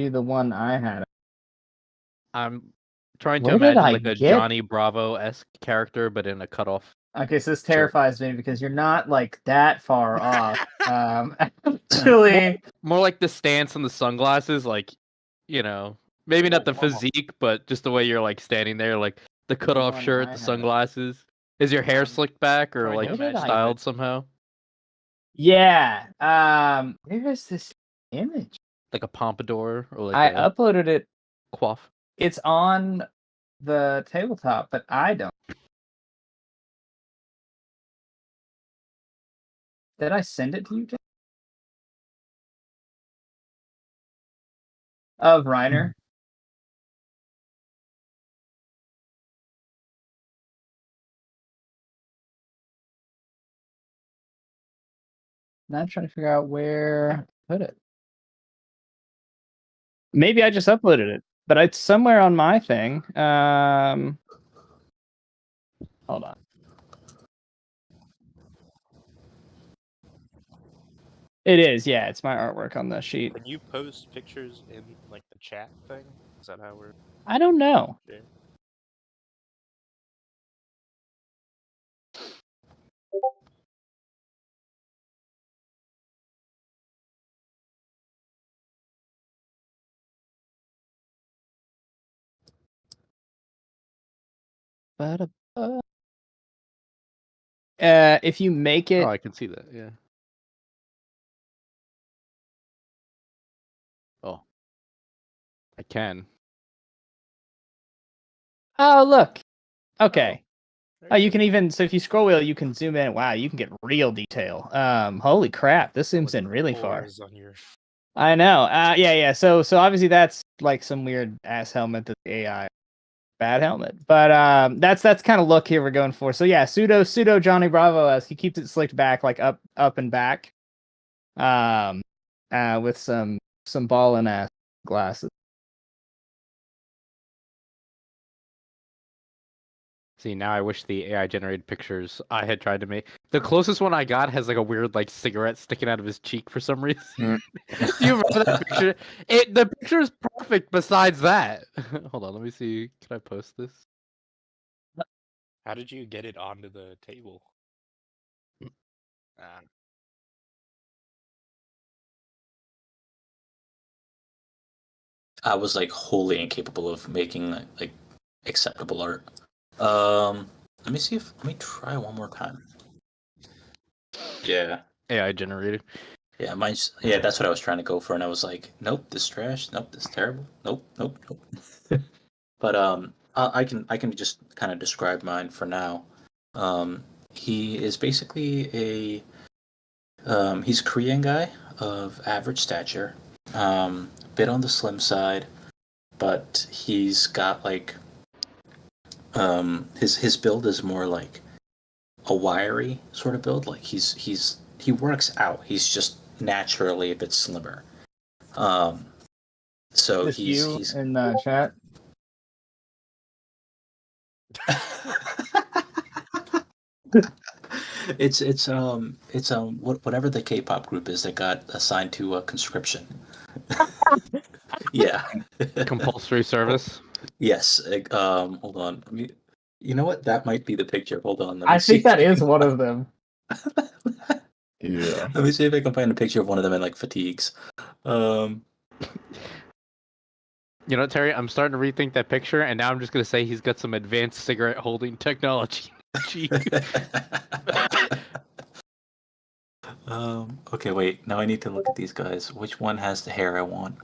you the one I had. I'm trying to Where did imagine I like a get- Johnny Bravo-esque character, but in a cutoff. Okay, so this terrifies me because you're not like that far off. Actually, More like the stance and the sunglasses, like, maybe not the physique, but just the way you're like standing there, like the cutoff one shirt, I the had. sunglasses. Is your hair slicked back or trying to like imagine styled somehow? Yeah. Where is this image? Like a pompadour or like I a uploaded it. coif? It's on the tabletop, but I don't. Did I send it to you? Of Reiner? Now I'm trying to figure out where to put it. Maybe I just uploaded it, but it's somewhere on my thing. Hold on. It is, yeah. It's my artwork on the sheet. Can you post pictures in like the chat thing? Is that how we're? I don't know. Sharing? If you make it, Oh, I can see that. Yeah. Oh, I can. oh look. Okay. There Oh, you you can go. even so if you scroll wheel, you can zoom in. Wow, you can get real detail. Holy crap, this zooms in really far. Pores on your. I know. Yeah. So obviously that's like some weird ass helmet that the AI bad helmet. But that's kind of look here we're going for. So yeah, pseudo Johnny Bravo esque. He keeps it slicked back, like up and back. With some ballin' ass glasses. See, now I wish the AI generated pictures I had tried to make. The closest one I got has like a weird like cigarette sticking out of his cheek for some reason. Do you remember that picture? The picture is perfect besides that. Hold on, let me see. Can I post this? How did you get it onto the table? Ah, I was like wholly incapable of making like acceptable art. Let me see if let me try one more time. Yeah. AI generated. Yeah, mine's yeah, that's what I was trying to go for, and I was like, nope, this trash, nope, this terrible, nope. But I can just kind of describe mine for now. He is basically he's a Korean guy of average stature, bit on the slim side, but he's got like his build is more like a wiry sort of build. Like he works out. He's just naturally a bit slimmer. So Just he's in the chat. it's whatever the K-pop group is that got assigned to conscription. Yeah. Compulsory service. Yes. Hold on. You know what? That might be the picture. Hold on. Let me I see think that is one of them. Yeah. Let me see if I can find a picture of one of them in like fatigues. You know, Terry, I'm starting to rethink that picture, and now I'm just gonna say he's got some advanced cigarette holding technology. Okay, wait. Now I need to look at these guys. Which one has the hair I want?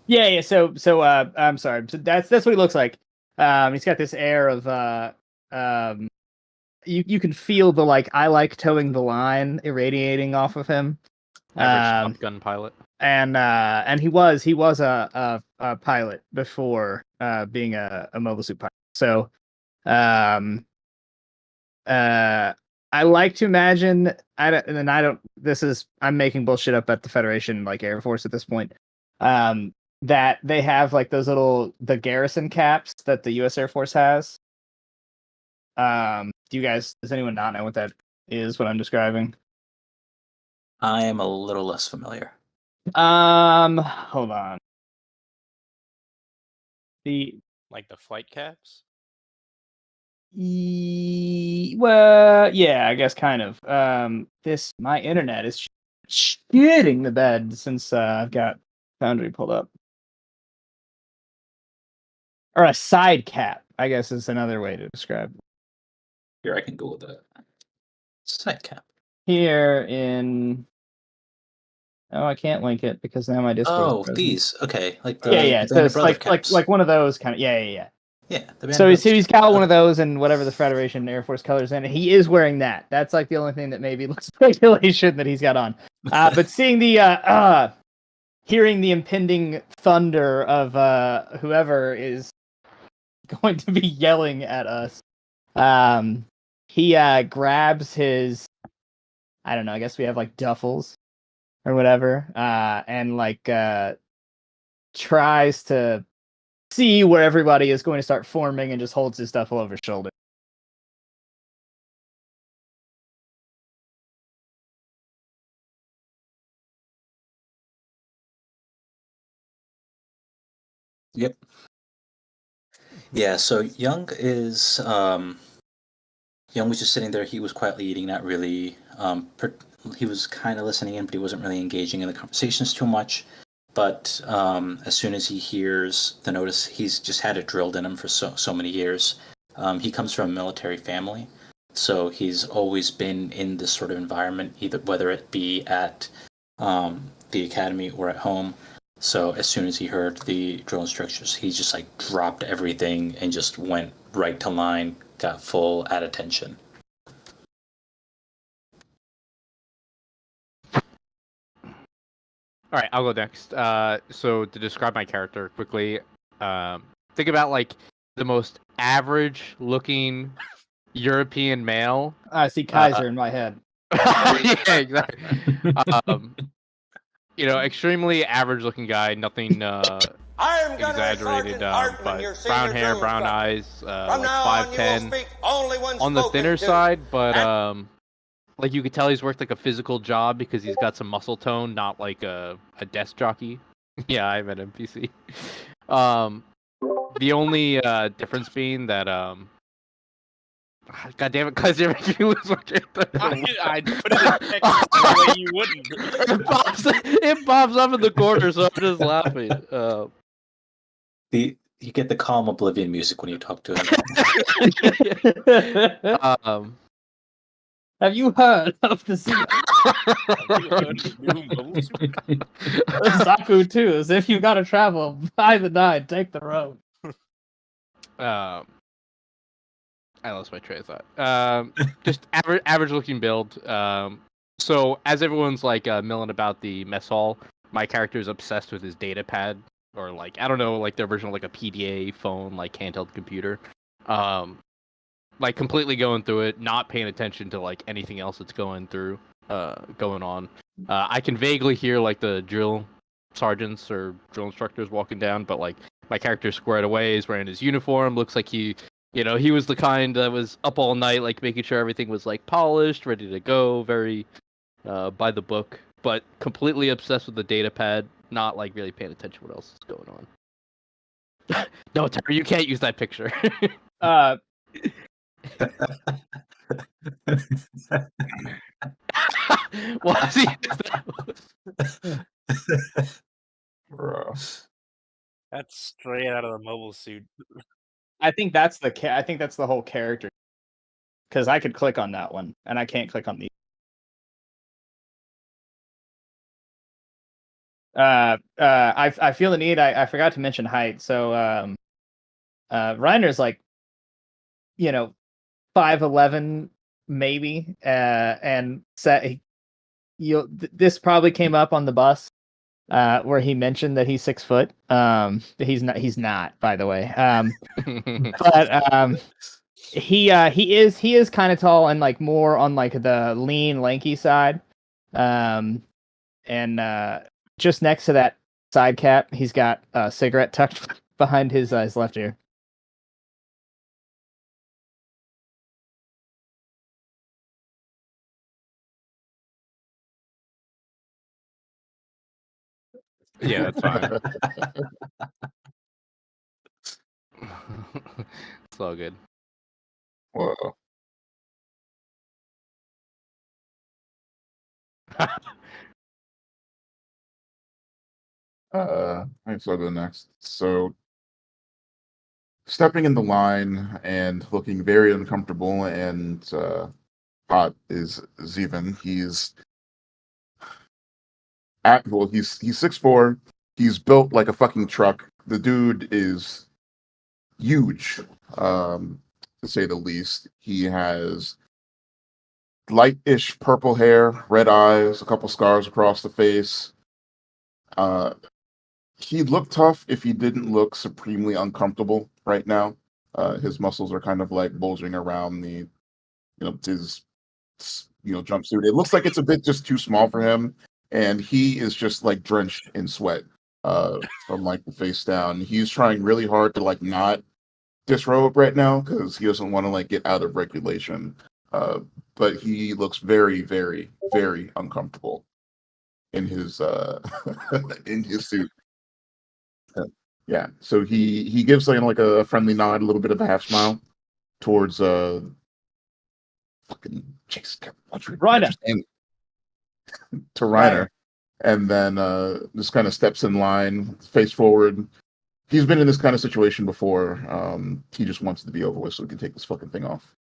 Yeah. So I'm sorry. So that's what he looks like. He's got this air of you can feel the like I like towing the line irradiating off of him. Average Top Gun pilot. And he was a pilot before being a mobile suit pilot. So I like to imagine I'm making bullshit up at the Federation like Air Force at this point. That they have like those the garrison caps that the US Air Force has. Does anyone not know what that is, what I'm describing? I am a little less familiar. Hold on. Like the flight caps? Well, yeah, I guess kind of. My internet is shitting the bed since I've got Foundry pulled up. Or a side cap, I guess is another way to describe it. Here, I can go with that. Side cap. Here in... Oh, I can't link it because now my Discord. Oh, these. Okay, like the Yeah. the So Band of it's Brother caps. like one of those kind of. Yeah. Yeah, the Band So of Brothers. he's got one of Okay. those and whatever the Federation Air Force colors in, and he is wearing that. That's like the only thing that maybe looks speculation that he's got on. But seeing the hearing the impending thunder of whoever is going to be yelling at us, he grabs his, I don't know, I guess we have like duffels or whatever, and like tries to see where everybody is going to start forming and just holds his duffel over his shoulder. Yep. Yeah, so Young was just sitting there. He was quietly eating, not really. He was kind of listening in, but he wasn't really engaging in the conversations too much. But as soon as he hears the notice, he's just had it drilled in him for so many years. He comes from a military family, so he's always been in this sort of environment, either whether it be at the academy or at home. So as soon as he heard the drill instructions, he just like dropped everything and just went right to line, got full at attention. All right, I'll go next. So to describe my character quickly, think about like the most average-looking European male. I see Kaiser in my head. Yeah, exactly. Extremely average-looking guy. Nothing exaggerated. But brown hair, brown eyes, like 5'10", on the thinner side, but like you could tell he's worked like a physical job because he's got some muscle tone, not like a desk jockey. Yeah, I'm an NPC. The only difference being that God damn it, cause you're making me lose my train of thought. I'd put it in text the way you wouldn't. It pops up in the corner, so I'm just laughing. You get the calm oblivion music when you talk to him. Have you heard of the Zaku too? As if you gotta travel by the night, take the road. I lost my train of thought. Just average looking build. So as everyone's like milling about the mess hall, my character is obsessed with his data pad, or like I don't know, like their version of like a PDA phone, like handheld computer. Like completely going through it, not paying attention to like anything else that's going on. I can vaguely hear like the drill sergeants or drill instructors walking down, but like my character's squared away, is wearing his uniform, looks like he was the kind that was up all night, like making sure everything was like polished, ready to go, very by the book, but completely obsessed with the data pad, not like really paying attention to what else is going on. No, Terry, you can't use that picture. Why is he? Bro. That's straight out of the mobile suit. I think that's the whole character. Because I could click on that one, and I can't click on the. I feel the need. I forgot to mention height. So Reiner's like, 5'11", maybe, and this probably came up on the bus, where he mentioned that he's 6 foot. He's not, by the way. But he is kind of tall and like more on like the lean, lanky side. And just next to that side cap, he's got a cigarette tucked behind his left ear. Yeah, that's fine. It's all good. Whoa. I guess I'll go next. So, stepping in the line and looking very uncomfortable and hot is Zeven. He's he's 6'4". He's built like a fucking truck. The dude is huge, to say the least. He has light-ish purple hair, red eyes, a couple scars across the face. He'd look tough if he didn't look supremely uncomfortable right now. His muscles are kind of like bulging around his jumpsuit. It looks like it's a bit just too small for him, and he is just like drenched in sweat from like the face down. He's trying really hard to like not disrobe right now because he doesn't want to like get out of regulation. But he looks very, very, very uncomfortable in his in his suit. Yeah, so he gives like a friendly nod, a little bit of a half smile towards fucking Chase Reiner. To Reiner, and then just kind of steps in line, face forward. He's been in this kind of situation before. He just wants it to be over with so he can take this fucking thing off.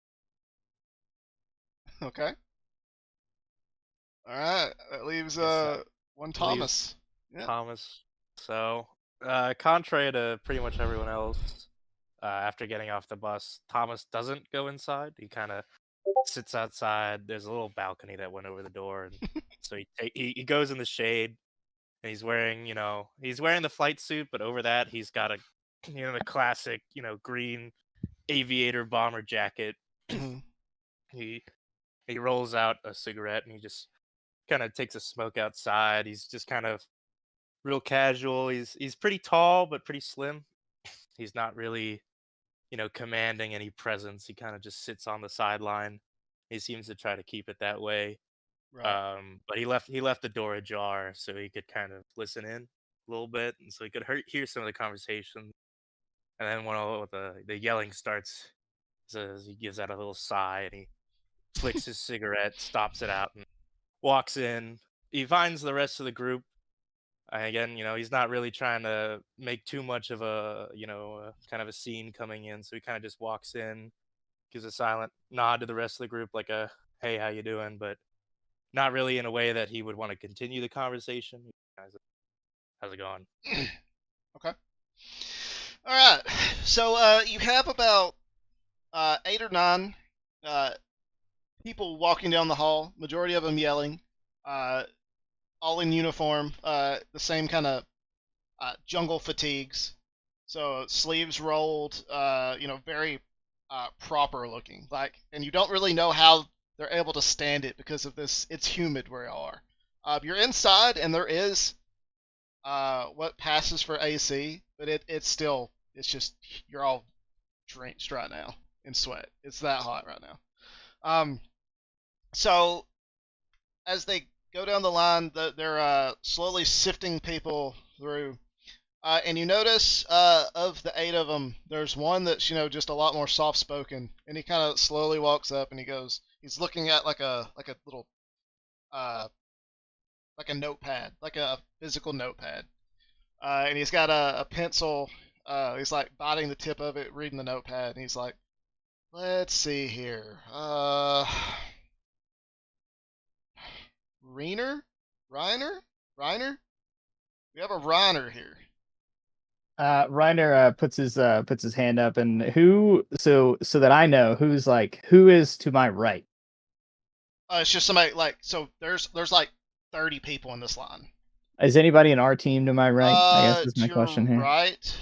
Okay. All right. That leaves one Thomas. Yeah. Thomas. So, contrary to pretty much everyone else, after getting off the bus, Thomas doesn't go inside. He kind of sits outside. There's a little balcony that went over the door, and so he goes in the shade, and he's wearing the flight suit, but over that he's got the classic green aviator bomber jacket. he rolls out a cigarette and he just kind of takes a smoke outside. He's just kind of real casual. He's pretty tall but pretty slim. He's not really commanding any presence. He kind of just sits on the sideline. He seems to try to keep it that way. Right. But he left the door ajar so he could kind of listen in a little bit, and so he could hear some of the conversation. And then when all the yelling starts, he gives out a little sigh and he flicks his cigarette, stops it out, and walks in. He finds the rest of the group. Again, he's not really trying to make too much of a kind of a scene coming in, so he kind of just walks in, gives a silent nod to the rest of the group, like a "Hey, how you doing?" But not really in a way that he would want to continue the conversation. How's it going? Okay. All right. So you have about 8 or 9 people walking down the hall. Majority of them yelling. All in uniform. The same kind of jungle fatigues. So sleeves rolled. Very proper looking. And you don't really know how they're able to stand it because of this. It's humid where you are. You're inside, and there is what passes for AC, but it's just you're all drenched right now in sweat. It's that hot right now. So as they go down the line, they're slowly sifting people through. And you notice of the 8 of them, there's one that's just a lot more soft-spoken, and he kind of slowly walks up and he's looking at like a little like a notepad, like a physical notepad, and he's got a pencil. He's like biting the tip of it, reading the notepad, and he's like, "Let's see here, Reiner? We have a Reiner here." Reiner puts his hand up, and so that I know who is to my right. It's just somebody so there's like 30 people in this line. Is anybody in our team to my right? I guess is my question here. Right.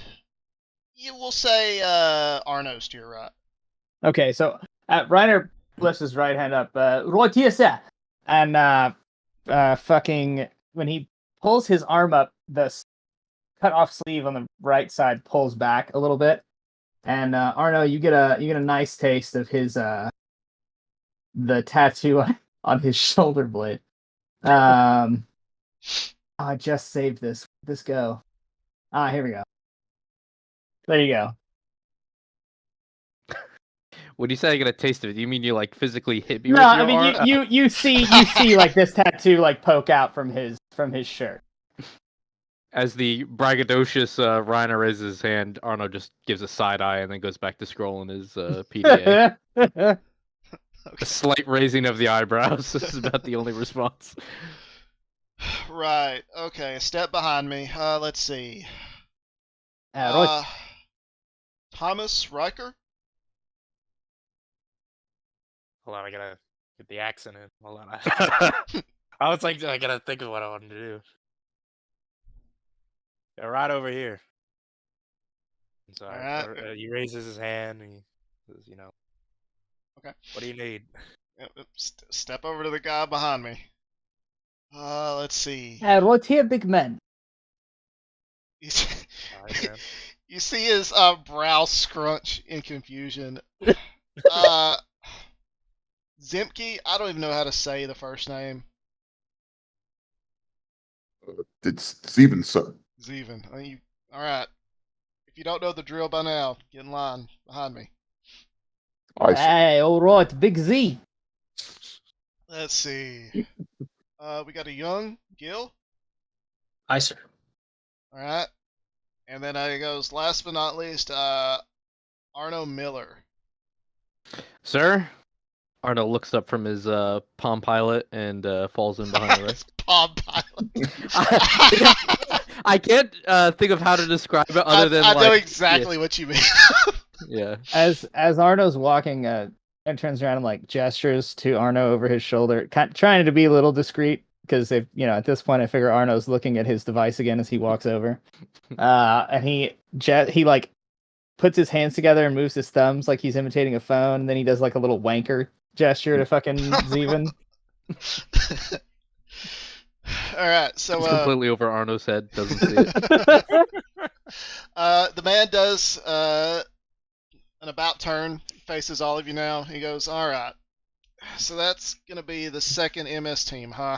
You will say Arnos to your right. Okay, so Reiner lifts his right hand up. Right here, sir. And fucking when he pulls his arm up, the cut off sleeve on the right side pulls back a little bit, and Arno, you get a nice taste of his the tattoo on his shoulder blade. I just saved this. this go? Ah, here we go. There you go. When you say I get a taste of it, you mean you like physically hit me No, with your I mean arm? you see like this tattoo like poke out from his shirt. As the braggadocious Reiner raises his hand, Arno just gives a side eye and then goes back to scrolling his PDA. A slight raising of the eyebrows is about the only response. Right. Okay. Step behind me. Let's see. Right. Thomas Riker. Hold on, I gotta get the accent in. Hold on. I was like, I gotta think of what I wanted to do. Yeah, right over here. So Alright. he raises his hand and he says, you know, Okay. what do you need? Step over to the guy behind me. Let's see. Right here, big man. Alright, man. You see his brow scrunch in confusion. Zemke, I don't even know how to say the first name. It's Steven, sir. Zeven. Alright. If you don't know the drill by now, get in line behind me. Hey, all right, Big Z. Let's see. We got a young Gil. Aye, sir. Alright. And then it goes, last but not least, Arno Miller. Sir? Arno looks up from his Palm Pilot and falls in behind the rest. Palm Pilot. I can't think of how to describe it other than I know like, exactly what you mean. yeah. As Arno's walking, and turns around and like gestures to Arno over his shoulder, trying to be a little discreet because if at this point I figure Arno's looking at his device again as he walks over, and he like puts his hands together and moves his thumbs like he's imitating a phone, and then he does like a little wanker gesture to fucking Zeven. Alright, so He's completely over Arno's head, doesn't see it. the man does an about turn, faces all of you now. He goes, alright, so that's gonna be the second MS team, huh?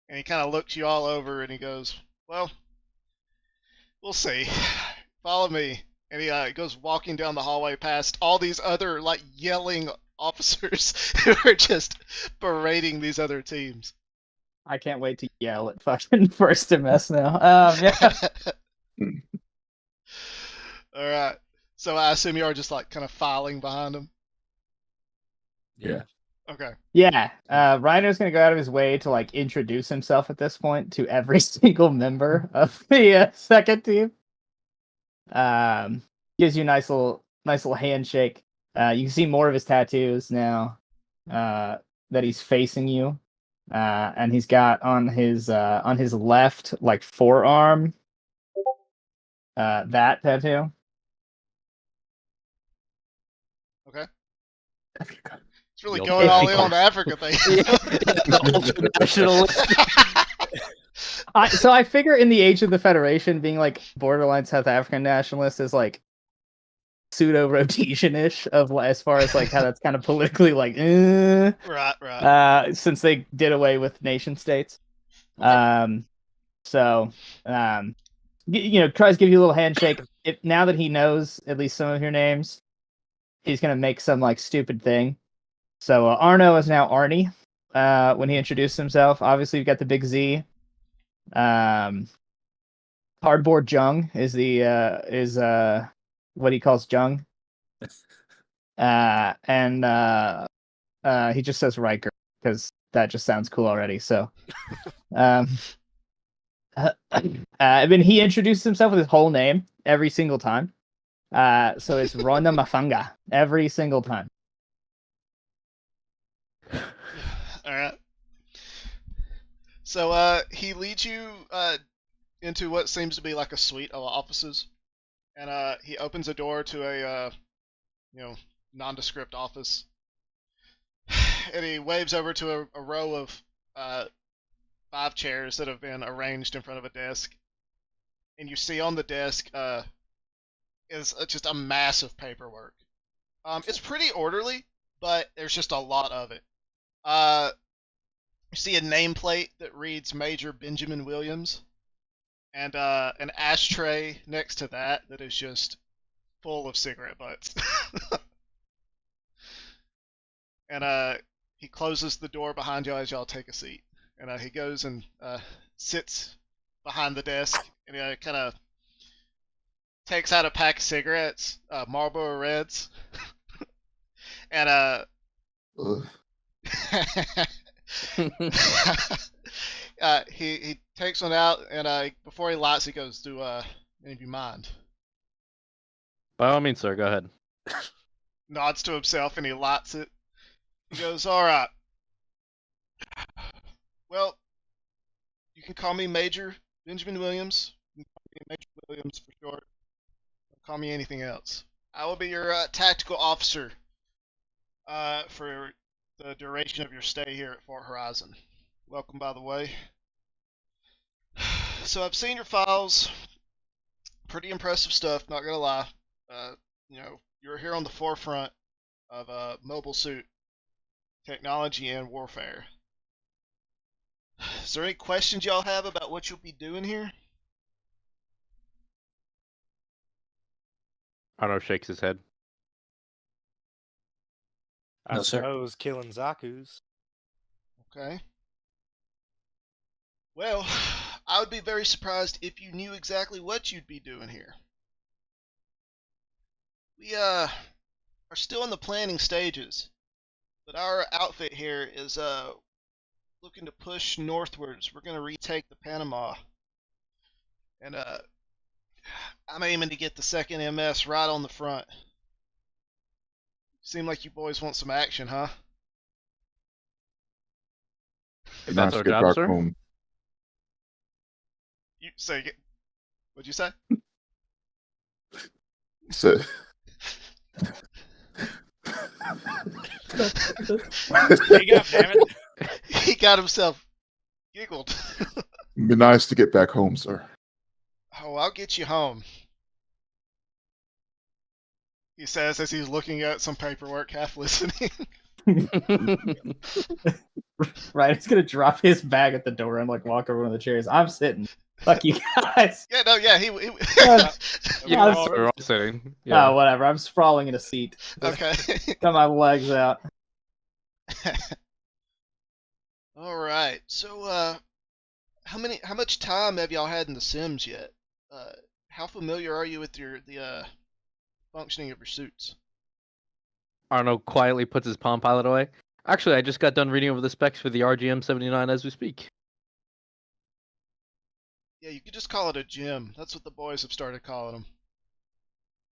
And he kind of looks you all over and he goes, well, we'll see. Follow me. And he goes walking down the hallway past all these other like yelling officers who are just berating these other teams. I can't wait to yell at fucking first MS now. Yeah. Alright. So I assume you are just like kind of filing behind him? Yeah. Okay. Yeah. Reiner's gonna go out of his way to like introduce himself at this point to every single member of the second team. Gives you a nice little handshake. You can see more of his tattoos now that he's facing you. And he's got on his left like forearm that tattoo. Okay. Africa. It's really The going all in on ultimate- the Africa thing. The ultimate nationalist. So I figure in the age of the Federation, being like borderline South African nationalist is like pseudo rotation-ish of as far as like how that's kind of politically like Right. since they did away with nation states. Tries to give you a little handshake. Now that he knows at least some of your names, he's gonna make some like stupid thing. So Arno is now Arnie when he introduced himself. Obviously, you've got the big Z. Cardboard Jung is what he calls Jung. And he just says Riker because that just sounds cool already. So, I mean, he introduces himself with his whole name every single time. So it's Rona Mafanga every single time. All right. So he leads you into what seems to be like a suite of offices, and he opens a door to a nondescript office, and he waves over to a row of 5 chairs that have been arranged in front of a desk, and you see on the desk is just a mass of paperwork. It's pretty orderly, but there's just a lot of it. You see a nameplate that reads Major Benjamin Williams, and an ashtray next to that is just full of cigarette butts. And he closes the door behind y'all as y'all take a seat. And he goes and sits behind the desk and he kind of takes out a pack of cigarettes, Marlboro Reds, and Ugh. he takes one out and before he lights, he goes, "Do any of you mind?" By all means, sir, go ahead. Nods to himself and he lights it. He goes, "All right. Well, you can call me Major Benjamin Williams. You can call me Major Williams for short. Don't call me anything else. I will be your tactical officer for the duration of your stay here at Fort Horizon. Welcome, by the way. So I've seen your files. Pretty impressive stuff, not gonna lie. You're here on the forefront of mobile suit technology and warfare. Is there any questions y'all have about what you'll be doing here?" Arno shakes his head. I No, sir. suppose killing Zaku's. Okay. Well, I would be very surprised if you knew exactly what you'd be doing here. We are still in the planning stages, but our outfit here is looking to push northwards. We're gonna retake the Panama, and I'm aiming to get the 2nd MS right on the front. Seem like you boys want some action, huh? If Nice that's our to get job, back sir. home. You say, what'd you say? So, Speak up, damn it. He got himself giggled. be nice to get back home, sir. Oh, I'll get you home, he says as he's looking at some paperwork, half listening. Right, he's gonna drop his bag at the door and like walk over one of the chairs. I'm sitting. Fuck you guys. Yeah, no, yeah, he Yeah, Yeah, I'm we're all sitting. Yeah. Oh, whatever. I'm sprawling in a seat. okay. Got my legs out. All right. So, how much time have y'all had in The Sims yet? How familiar are you with the functioning of your suits? Arno quietly puts his Palm Pilot away. Actually, I just got done reading over the specs for the RGM-79 as we speak. Yeah, you could just call it a gym. That's what the boys have started calling them.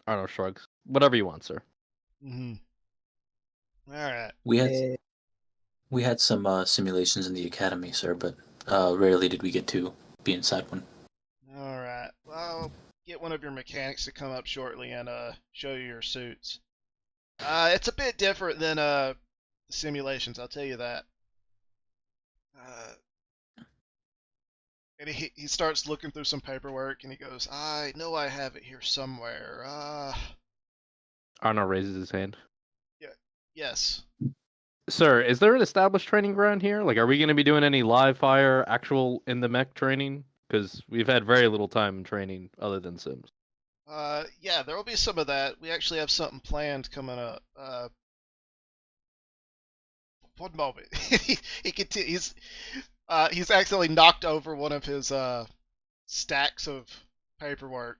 Arno shrugs. Whatever you want, sir. Mm-hmm. All right. We had some simulations in the academy, sir, but rarely did we get to be inside one. All right. Well, I'll get one of your mechanics to come up shortly and show you your suits. It's a bit different than the simulations, I'll tell you that. And he starts looking through some paperwork and he goes, "I know I have it here somewhere. Arno raises his hand. Yes. Sir, is there an established training ground here? Like, are we going to be doing any live fire, actual in the mech training? Because we've had very little time training other than Sims. Yeah, there will be some of that. We actually have something planned coming up. One moment. he continues. He's accidentally knocked over one of his stacks of paperwork,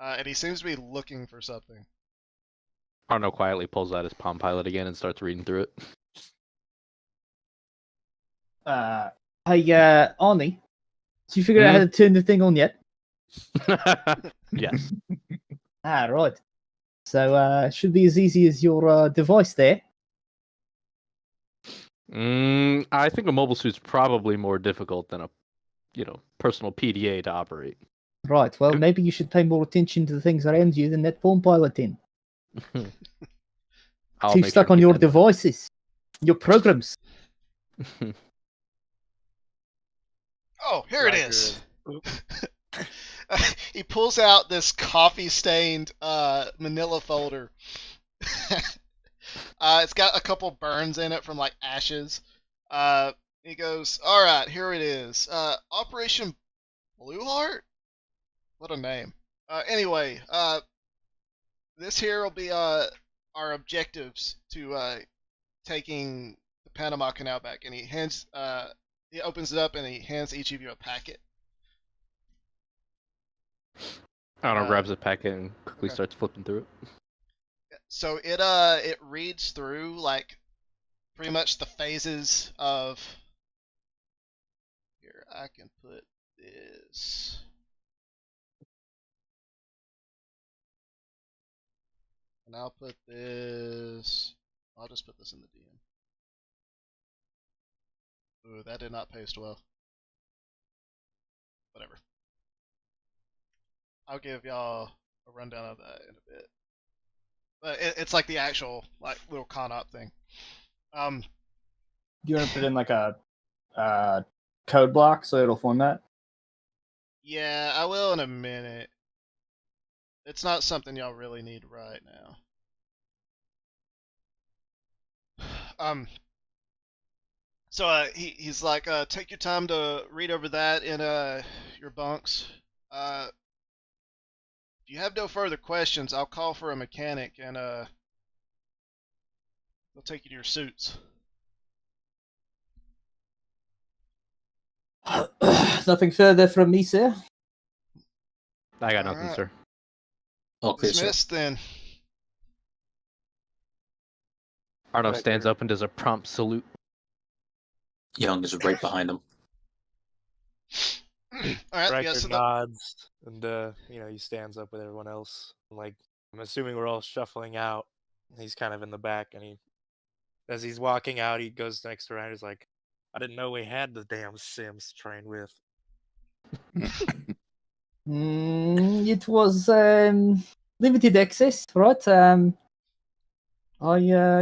and he seems to be looking for something. Arno quietly pulls out his Palm Pilot again and starts reading through it. Hey, Arnie, so you figured out how to turn the thing on yet? Yes. Right. So, should be as easy as your device there. I think a mobile suit's probably more difficult than a, personal PDA to operate. Right. Well, maybe you should pay more attention to the things around you than that phone pilot in. Too stuck on your devices, your programs. Oh, here it is. He pulls out this coffee-stained manila folder. It's got a couple burns in it from like ashes. He goes, "All right, here it is. Operation Blue Heart? What a name. Anyway, this here will be our objectives to taking the Panama Canal back, and he opens it up and he hands each of you a packet. Arno grabs a packet and quickly okay. starts flipping through it. So it reads through like pretty much the phases of. Here, I can put this. And I'll put this. I'll just put this in the DM. Ooh, that did not paste well. Whatever. I'll give y'all a rundown of that in a bit. But it's like the actual like little con op thing. Do you want to put in like a code block so it'll format? Yeah, I will in a minute. It's not something y'all really need right now. So he's like, take your time to read over that in your bunks. If you have no further questions, I'll call for a mechanic and they'll take you to your suits. Nothing further from me, sir. I got nothing, Alright. sir. Okay, sir. Dismissed then. Arno Right stands there. up and does a prompt salute. Young is right behind him. Alright, Riker yeah, so nods, and he stands up with everyone else. Like, I'm assuming we're all shuffling out. He's kind of in the back, and as he's walking out, he goes next to Ryan. He's like, "I didn't know we had the damn Sims to train with." It was limited access, right? I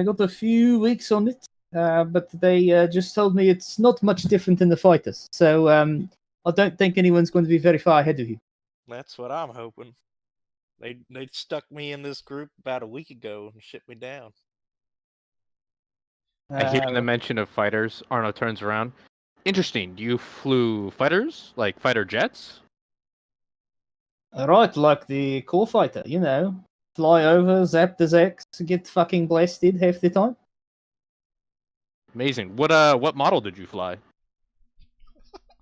got a few weeks on it, but they just told me it's not much different than the fighters. So I don't think anyone's going to be very far ahead of you. That's what I'm hoping. They stuck me in this group about a week ago and shipped me down. I hear the Uh, mention of fighters. Arno turns around. Interesting. You flew fighters? Like fighter jets? right, like the core fighter, fly over, zap the Zex, get fucking blasted half the time. Amazing. What model did you fly?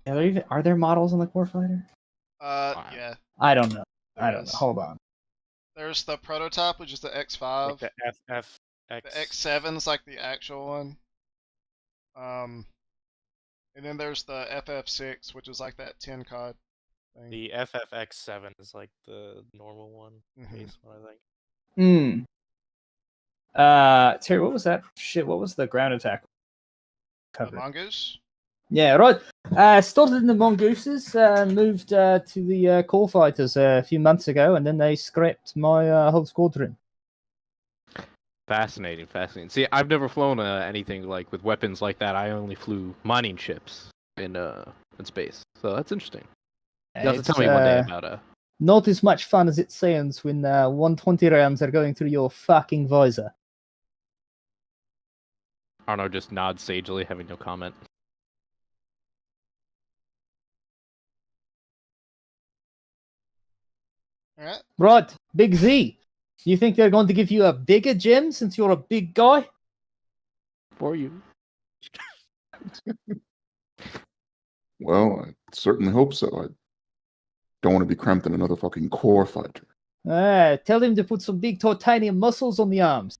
Are there models on the core fighter? yeah. I don't know. There I don't know. is. Hold on. There's the prototype, which is the X5. Like the FFX. The X7's like the actual one. And then there's the FF6, which is like that 10 COD thing. The FFX7 is like the normal one, Mhm. base one, I think. Terry, what was that shit? What was the ground attack The cover? Mongoose? Yeah, right. Started in the Mongooses, moved to the core fighters a few months ago, and then they scrapped my whole squadron. Fascinating, fascinating. See, I've never flown anything like with weapons like that. I only flew mining ships in space. So that's interesting. You have to tell me one day about Not as much fun as it sounds when 120 rounds are going through your fucking visor. Arno just nods sagely, having no comment. Alright. Right, Big Z. Do you think they're going to give you a bigger gem since you're a big guy? For you. Well, I certainly hope so. I don't want to be cramped in another fucking core fighter. Tell him to put some big titanium muscles on the arms.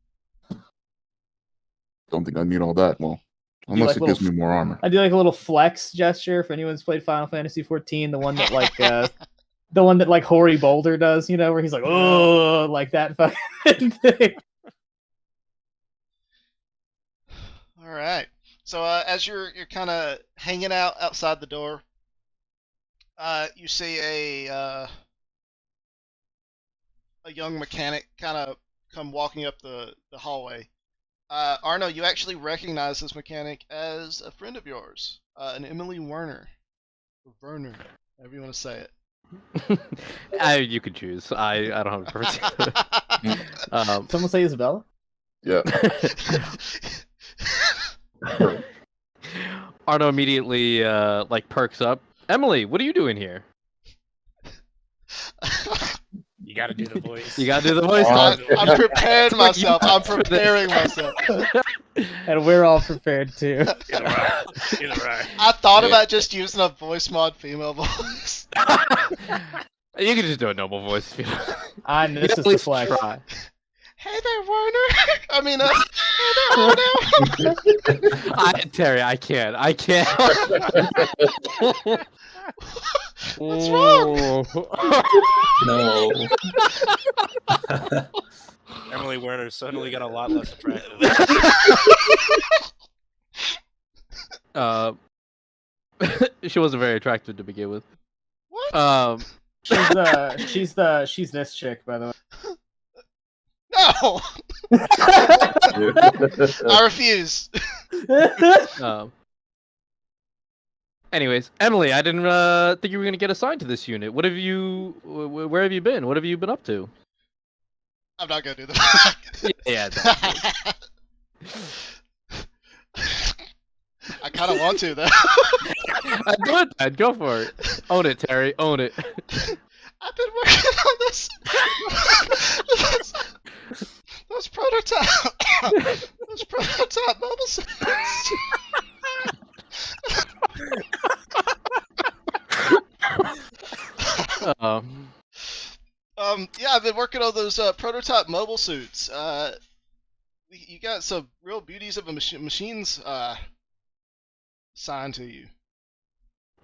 Don't think I need all that. Well, unless like it gives me little- more armor. I do like a little flex gesture if anyone's played Final Fantasy XIV, the one that like the one that like Hoary Boulder does, where he's like, oh, like that fucking thing. All right. So as you're kind of hanging out outside the door, you see a young mechanic kind of come walking up the hallway. Arno, you actually recognize this mechanic as a friend of yours, an Emily Werner, or Werner, however you want to say it. You could choose. I don't have a preference. Someone say Isabella? Yeah. Arno immediately perks up. Emily, what are you doing here? You gotta do the voice. You gotta do the voice. I'm preparing myself. I'm preparing myself. And we're all prepared too. Either right. Either right. I thought about just using a voice mod female voice. You can just do a normal voice if you And this at is the least flex. try. Hey there, Warner. I mean, hey there, Arno. Terry, I can't. What's wrong? No. Emily Werner suddenly got a lot less attractive. She wasn't very attractive to begin with. What? She's this chick, by the way. No. I refuse. Anyways, Emily, I didn't think you were gonna get assigned to this unit. Where have you been? What have you been up to? I'm not gonna do that. Yeah. I kind of want to though. Do it, man. Go for it. Own it, Terry. Own it. I've been working on this. Those prototype mobile systems. Yeah, I've been working on those prototype mobile suits. You got some real beauties of a machines assigned to you.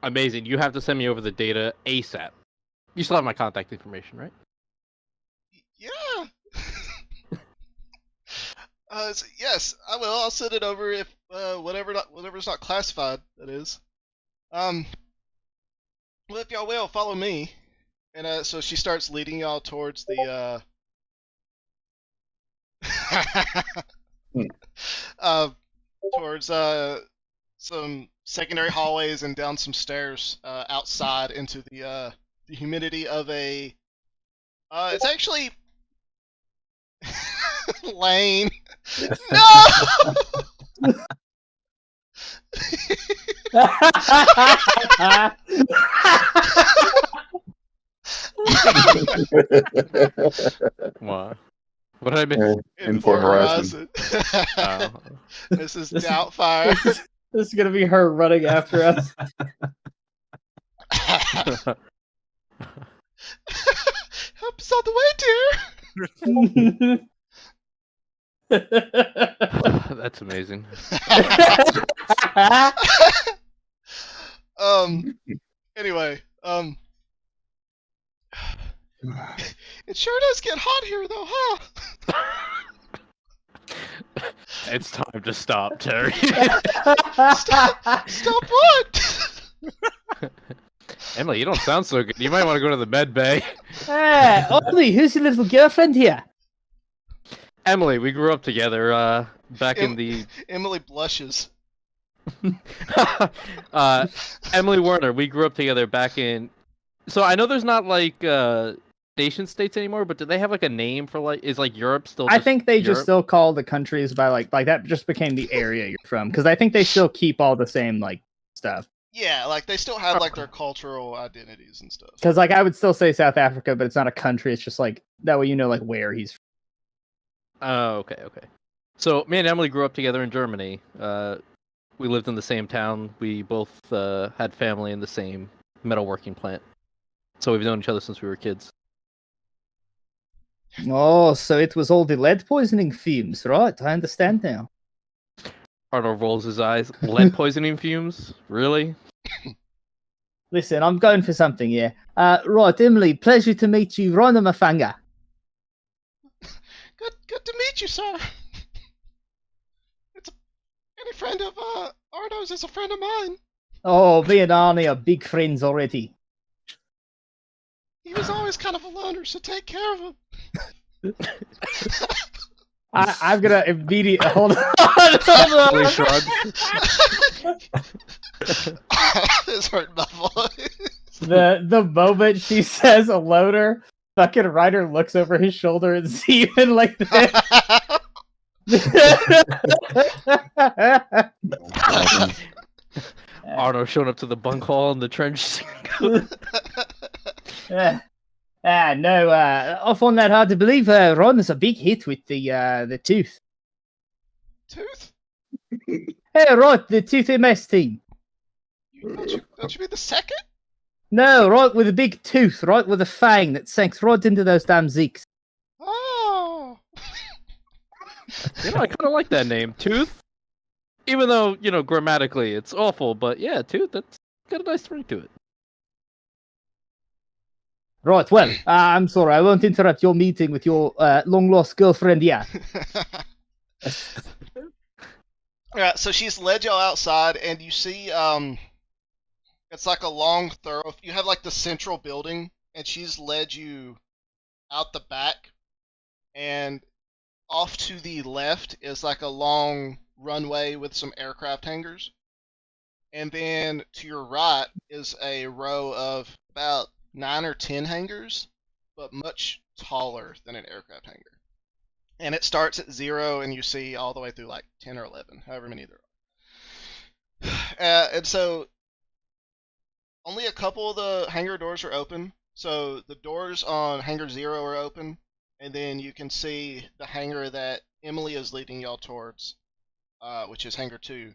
Amazing. You have to send me over the data ASAP. You still have my contact information, right? Yeah. Yes, I will. I'll send it over if whatever's not classified. That is. Well, if y'all will follow me, and so she starts leading y'all towards the towards some secondary hallways and down some stairs outside into the humidity of a. It's actually Lane. No. What? What did I miss? Inform harassment. Mrs. Doubtfire. This is gonna be her running after us. Help us on the way, dear. That's amazing. Anyway, it sure does get hot here, though, huh? It's time to stop, Terry. Stop what? Emily, you don't sound so good. You might want to go to the med bay. Hey, Ollie, who's your little girlfriend here? Emily, we grew up together back in the... Emily blushes. Emily Werner, we grew up together back in... So I know there's not like nation states anymore, but do they have like a name for like... Is like Europe still I think they Europe? just still call the countries by like that just became the area you're from. Because I think they still keep all the same like stuff. Yeah, like they still have like their cultural identities and stuff. Because like I would still say South Africa, but it's not a country. It's just like that way you know like where he's from. Oh, okay. So me and Emily grew up together in Germany. We lived in the same town. We both had family in the same metalworking plant. So we've known each other since we were kids. Oh, so it was all the lead poisoning fumes, right? I understand now. Arnold rolls his eyes. Lead poisoning fumes? Really? Listen, I'm going for something here. Right, Emily, pleasure to meet you. Rhino Mafanga. Good to meet you, sir. Any friend of Arno's is a friend of mine. Oh, me and Arnie are big friends already. He was always kind of a loner, so take care of him. I'm gonna immediately hold on. Emily shrugs. This hurt my voice. The moment she says a loner, fucking Ryder looks over his shoulder and sees even like that. Arno showing up to the bunk hall in the trench. Yeah. No, I find that hard to believe. Ron is a big hit with the tooth. Tooth? Hey, right, the Tooth MS team. Don't you mean the second? No, right with a big tooth, right with a fang that sinks right into those damn zeeks. Oh. You know, I kind of like that name, Tooth. Even though, you know, grammatically it's awful, but yeah, Tooth, that's got a nice ring to it. Right, well, I'm sorry, I won't interrupt your meeting with your long-lost girlfriend, yeah. Alright, so she's led y'all outside, and you see, it's like a long thoroughfare. You have like the central building, and she's led you out the back, and off to the left is like a long runway with some aircraft hangars. And then to your right is a row of about 9 or 10 hangars, but much taller than an aircraft hangar. And it starts at 0, and you see all the way through like 10 or 11, however many there are. And so only a couple of the hangar doors are open. So the doors on hangar 0 are open, and then you can see the hangar that Emily is leading y'all towards, which is hangar 2.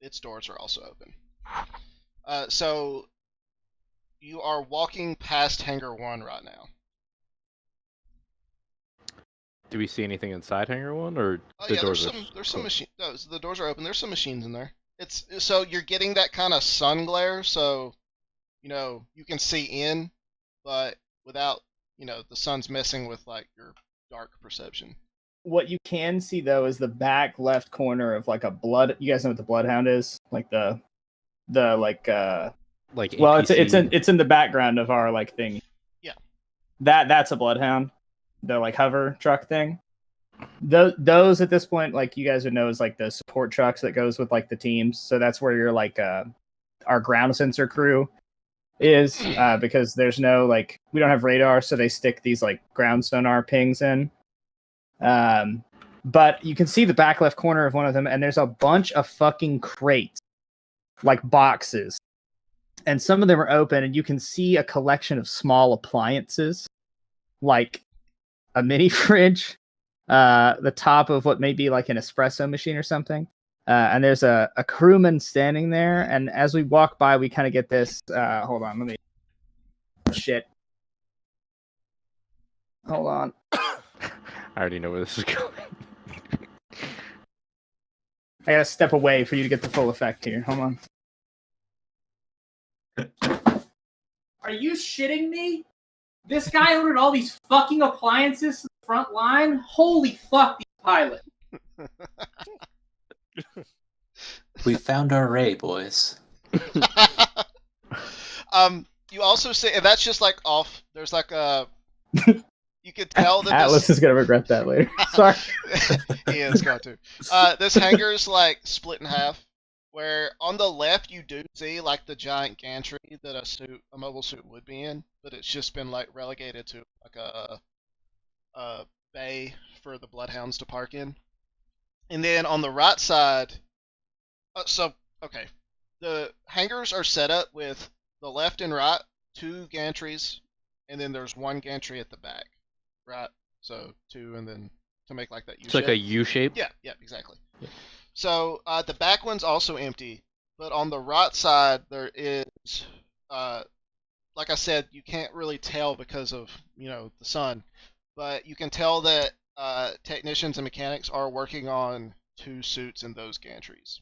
Its doors are also open. So you are walking past hangar 1 right now. Do we see anything inside Hangar 1, or Oh the yeah, doors there's some machine. No, the doors are open. There's some machines in there. It's so you're getting that kind of sun glare, so you know you can see in, but without the sun's messing with like your dark perception. What you can see though is the back left corner of like a blood. You guys know what the bloodhound is? Like the like like well, APC? it's in the background of our like thing. Yeah. That's a bloodhound. The like hover truck thing. Those at this point, like you guys would know, is like the support trucks that goes with like the teams. So that's where you're like our ground sensor crew is, because there's no like we don't have radar, so they stick these like ground sonar pings in. But you can see the back left corner of one of them, and there's a bunch of fucking crates, like boxes, and some of them are open, and you can see a collection of small appliances, like a mini fridge, the top of what may be like an espresso machine or something. And there's a crewman standing there. And as we walk by, we kind of get this. Hold on, let me. Shit. Hold on. I already know where this is going. I gotta step away for you to get the full effect here. Hold on. Are you shitting me? This guy ordered all these fucking appliances to the front line? Holy fuck, these pilot. We found our Ray, boys. You also see, and that's just like off. There's like a. You could tell that Atlas is gonna regret that later. Sorry. He is going to. This hangar is like split in half. Where on the left you do see like the giant gantry that a mobile suit would be in, but it's just been like relegated to like a bay for the bloodhounds to park in. And then on the right side, the hangars are set up with the left and right 2 gantries, and then there's 1 gantry at the back, right? So 2, and then to make like that U-shape. It's like a U shape. Yeah, exactly. Yeah. So the back one's also empty, but on the right side there is, like I said, you can't really tell because of the sun, but you can tell that technicians and mechanics are working on 2 suits in those gantries.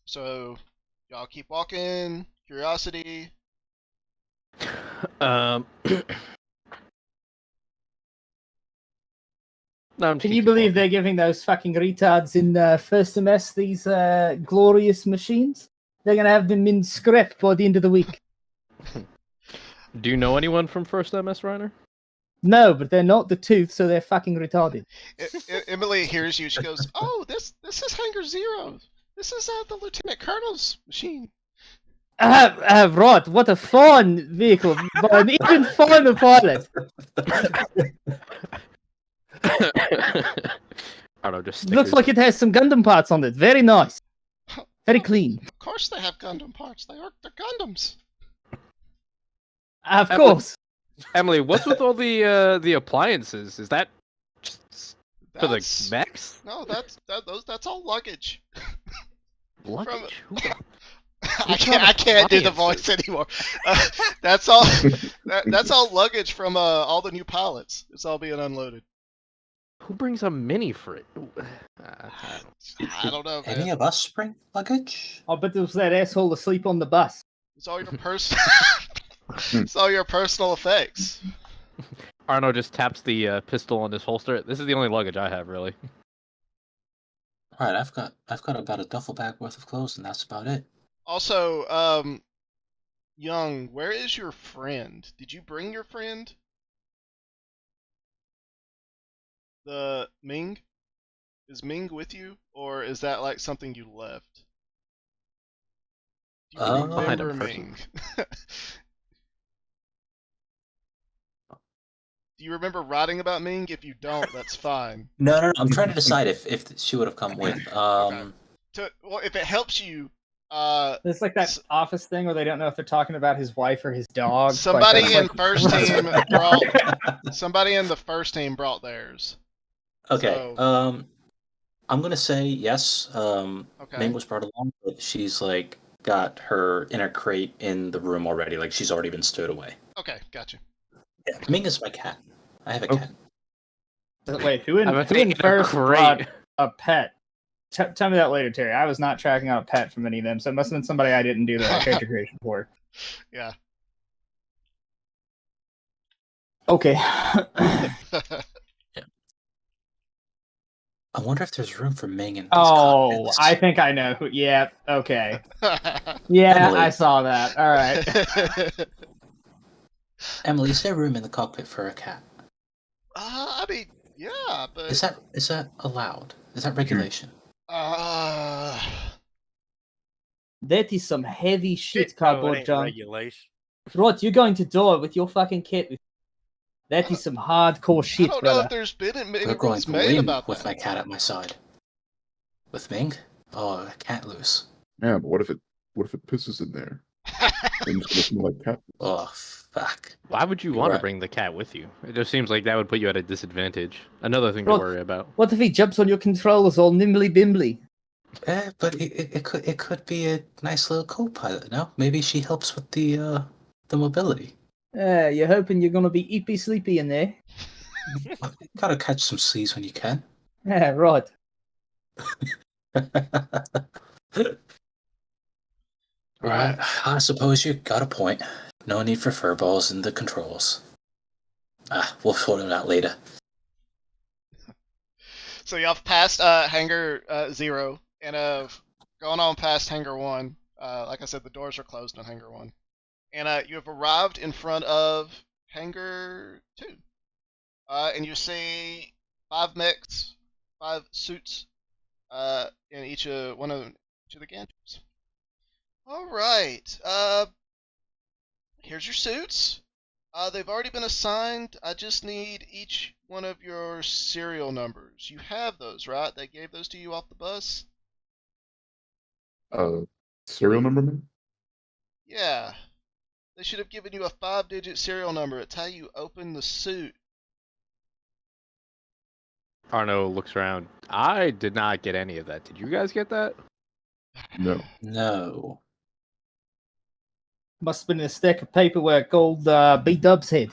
So y'all keep walking. Curiosity. No, Can you believe they're giving those fucking retards in first MS these glorious machines? They're gonna have them in scrap by the end of the week. Do you know anyone from First MS, Reiner? No, but they're not the tooth, so they're fucking retarded. Emily hears you. She goes, "Oh, this is Hangar 0. This is the Lieutenant Colonel's machine." Right, what a fine vehicle, by an even finer pilot. I don't know, just Looks like it has some Gundam parts on it. Very nice. Very clean. Of course course they have Gundam parts. They're Gundams. Of Emily- course. Emily, what's with all the appliances? Is that just for the That's- mechs? No, that's all luggage. Luggage? Who the- I can't do the voice anymore. That's all. That's all luggage from all the new pilots. It's all being unloaded. Who brings a mini fridge? I don't know, Any man. of us bring luggage? I bet there was that asshole asleep on the bus. It's all your It's all your personal effects. Arno just taps the pistol on his holster. This is the only luggage I have, really. All right, I've got about a duffel bag worth of clothes, and that's about it. Also, Young, where is your friend? Did you bring your friend? The Ming? Is Ming with you, or is that like something you left? Do you Behind a remember person. Ming? Do you remember writing about Ming? If you don't, that's fine. No. I'm trying to decide if she would have come with. Well, if it helps you, It's like that office thing where they don't know if they're talking about his wife or his dog. somebody Like, in that's first team brought. Somebody in the first team brought theirs. Okay. So- I'm gonna say yes. Okay. Ming was brought along, but she's like got her inner crate in the room already. Like she's already been stowed away. Okay, gotcha. Yeah, Ming is my cat. I have a Oh. cat. Wait, who in I'm thinking first great. brought a pet? Tell me that later, Terry. I was not tracking out a pet from any of them, so it must have been somebody I didn't do the character creation for. Yeah. Okay. I wonder if there's room for Ming in these Oh, cockpits. I think I know who. Yeah, okay. Yeah, Emily. I saw that. All right. Emily, is there room in the cockpit for a cat? I mean, yeah, but Is that allowed? Is that regulation? That is some heavy shit, No, it Cardboard ain't John. regulation. Right, you're going to die with your fucking cat. That is some hardcore I shit, don't know brother. if there's been any We're going rules to made win about with that. my cat at my side. With Ming? Oh, I can't lose. Yeah, but what if it pisses in there? Then it's gonna smell like cat. Oh, fuck. Why would you want to Right. bring the cat with you? It just seems like that would put you at a disadvantage. Another thing to Well- worry about. What if he jumps on your controllers all nimbly bimbly? But it could be a nice little co-pilot. No, maybe she helps with the mobility. You're hoping you're gonna be eepy sleepy in there? Gotta catch some C's when you can. Yeah, right. Right. I suppose you got a point. No need for furballs in the controls. We'll sort it out later. So y'all have passed hangar 0 and have gone on past hangar 1. Like I said, the doors are closed on hangar 1. And you have arrived in front of hangar 2. And you see 5 mechs, 5 suits in each of the gantries. All right. Here's your suits. They've already been assigned. I just need each one of your serial numbers. You have those, right? They gave those to you off the bus? Serial number, man? Yeah. They should have given you a 5-digit serial number. It's how you open the suit. Arno looks around. I did not get any of that. Did you guys get that? No. No. Must have been in a stack of paperwork called B-Dub's head.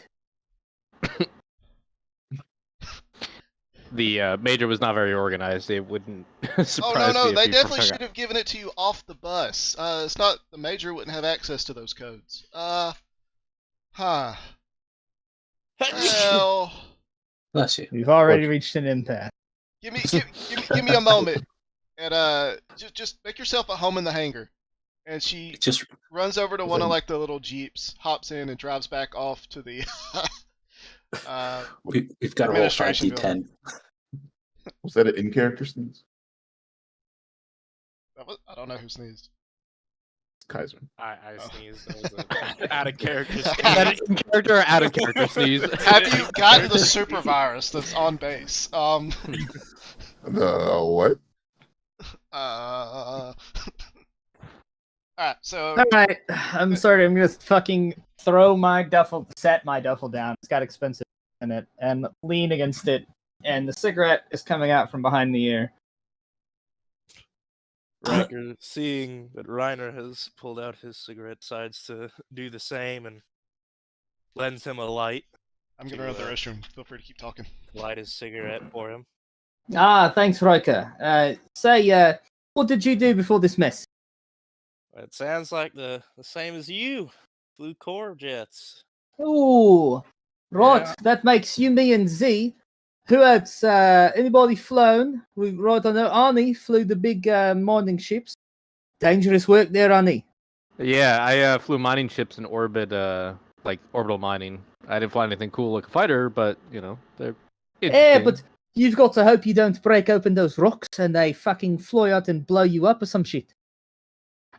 The major was not very organized. It wouldn't Oh, surprise no, me if they he definitely forgot. should have given it to you off the bus. It's not, the major wouldn't have access to those codes. Huh. Well, Bless you. We've already reached an impasse. give me a moment. And, just make yourself at home in the hangar. And she Just runs over to one of Then- like the little jeeps, hops in, and drives back off to the we've got to roll Administration 5d10. Was that an in-character sneeze? I don't know who sneezed. It's Kaiser. I sneezed. That was an out of character. Is that an in character or out of character sneeze? Have you gotten the super virus that's on base? What? Alright, so All right, I'm sorry. I'm gonna fucking throw my set my duffel down. It's got expensive in it, and lean against it. And the cigarette is coming out from behind the ear. Riker, seeing that Reiner has pulled out his cigarette, decides to do the same and lends him a light. I'm gonna run to the restroom. Feel free to keep talking. Light his cigarette for him. Ah, thanks, Riker. What did you do before this mess? It sounds like the same as you. Flew core jets. Ooh, right. Yeah. That makes you, me, and Z. Who else? Anybody flown? I know Arnie flew the big mining ships. Dangerous work there, Arnie. Yeah, I flew mining ships in orbit, like orbital mining. I didn't fly anything cool like a fighter, but they're Yeah, interesting. but you've got to hope you don't break open those rocks and they fucking fly out and blow you up or some shit.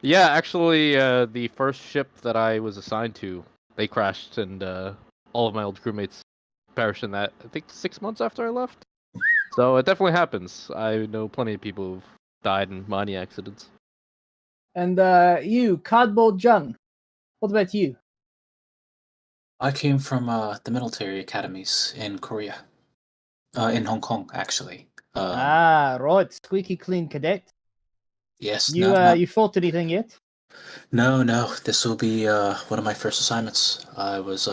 Yeah, actually, the first ship that I was assigned to, they crashed, and all of my old crewmates perished in that. I think 6 months after I left. So it definitely happens. I know plenty of people who've died in mining accidents. And you, Cardboard Jung, what about you? I came from the military academies in Korea. In Hong Kong, actually. Right, squeaky clean cadet. Yes. You you fought anything yet? No. This will be one of my first assignments. I was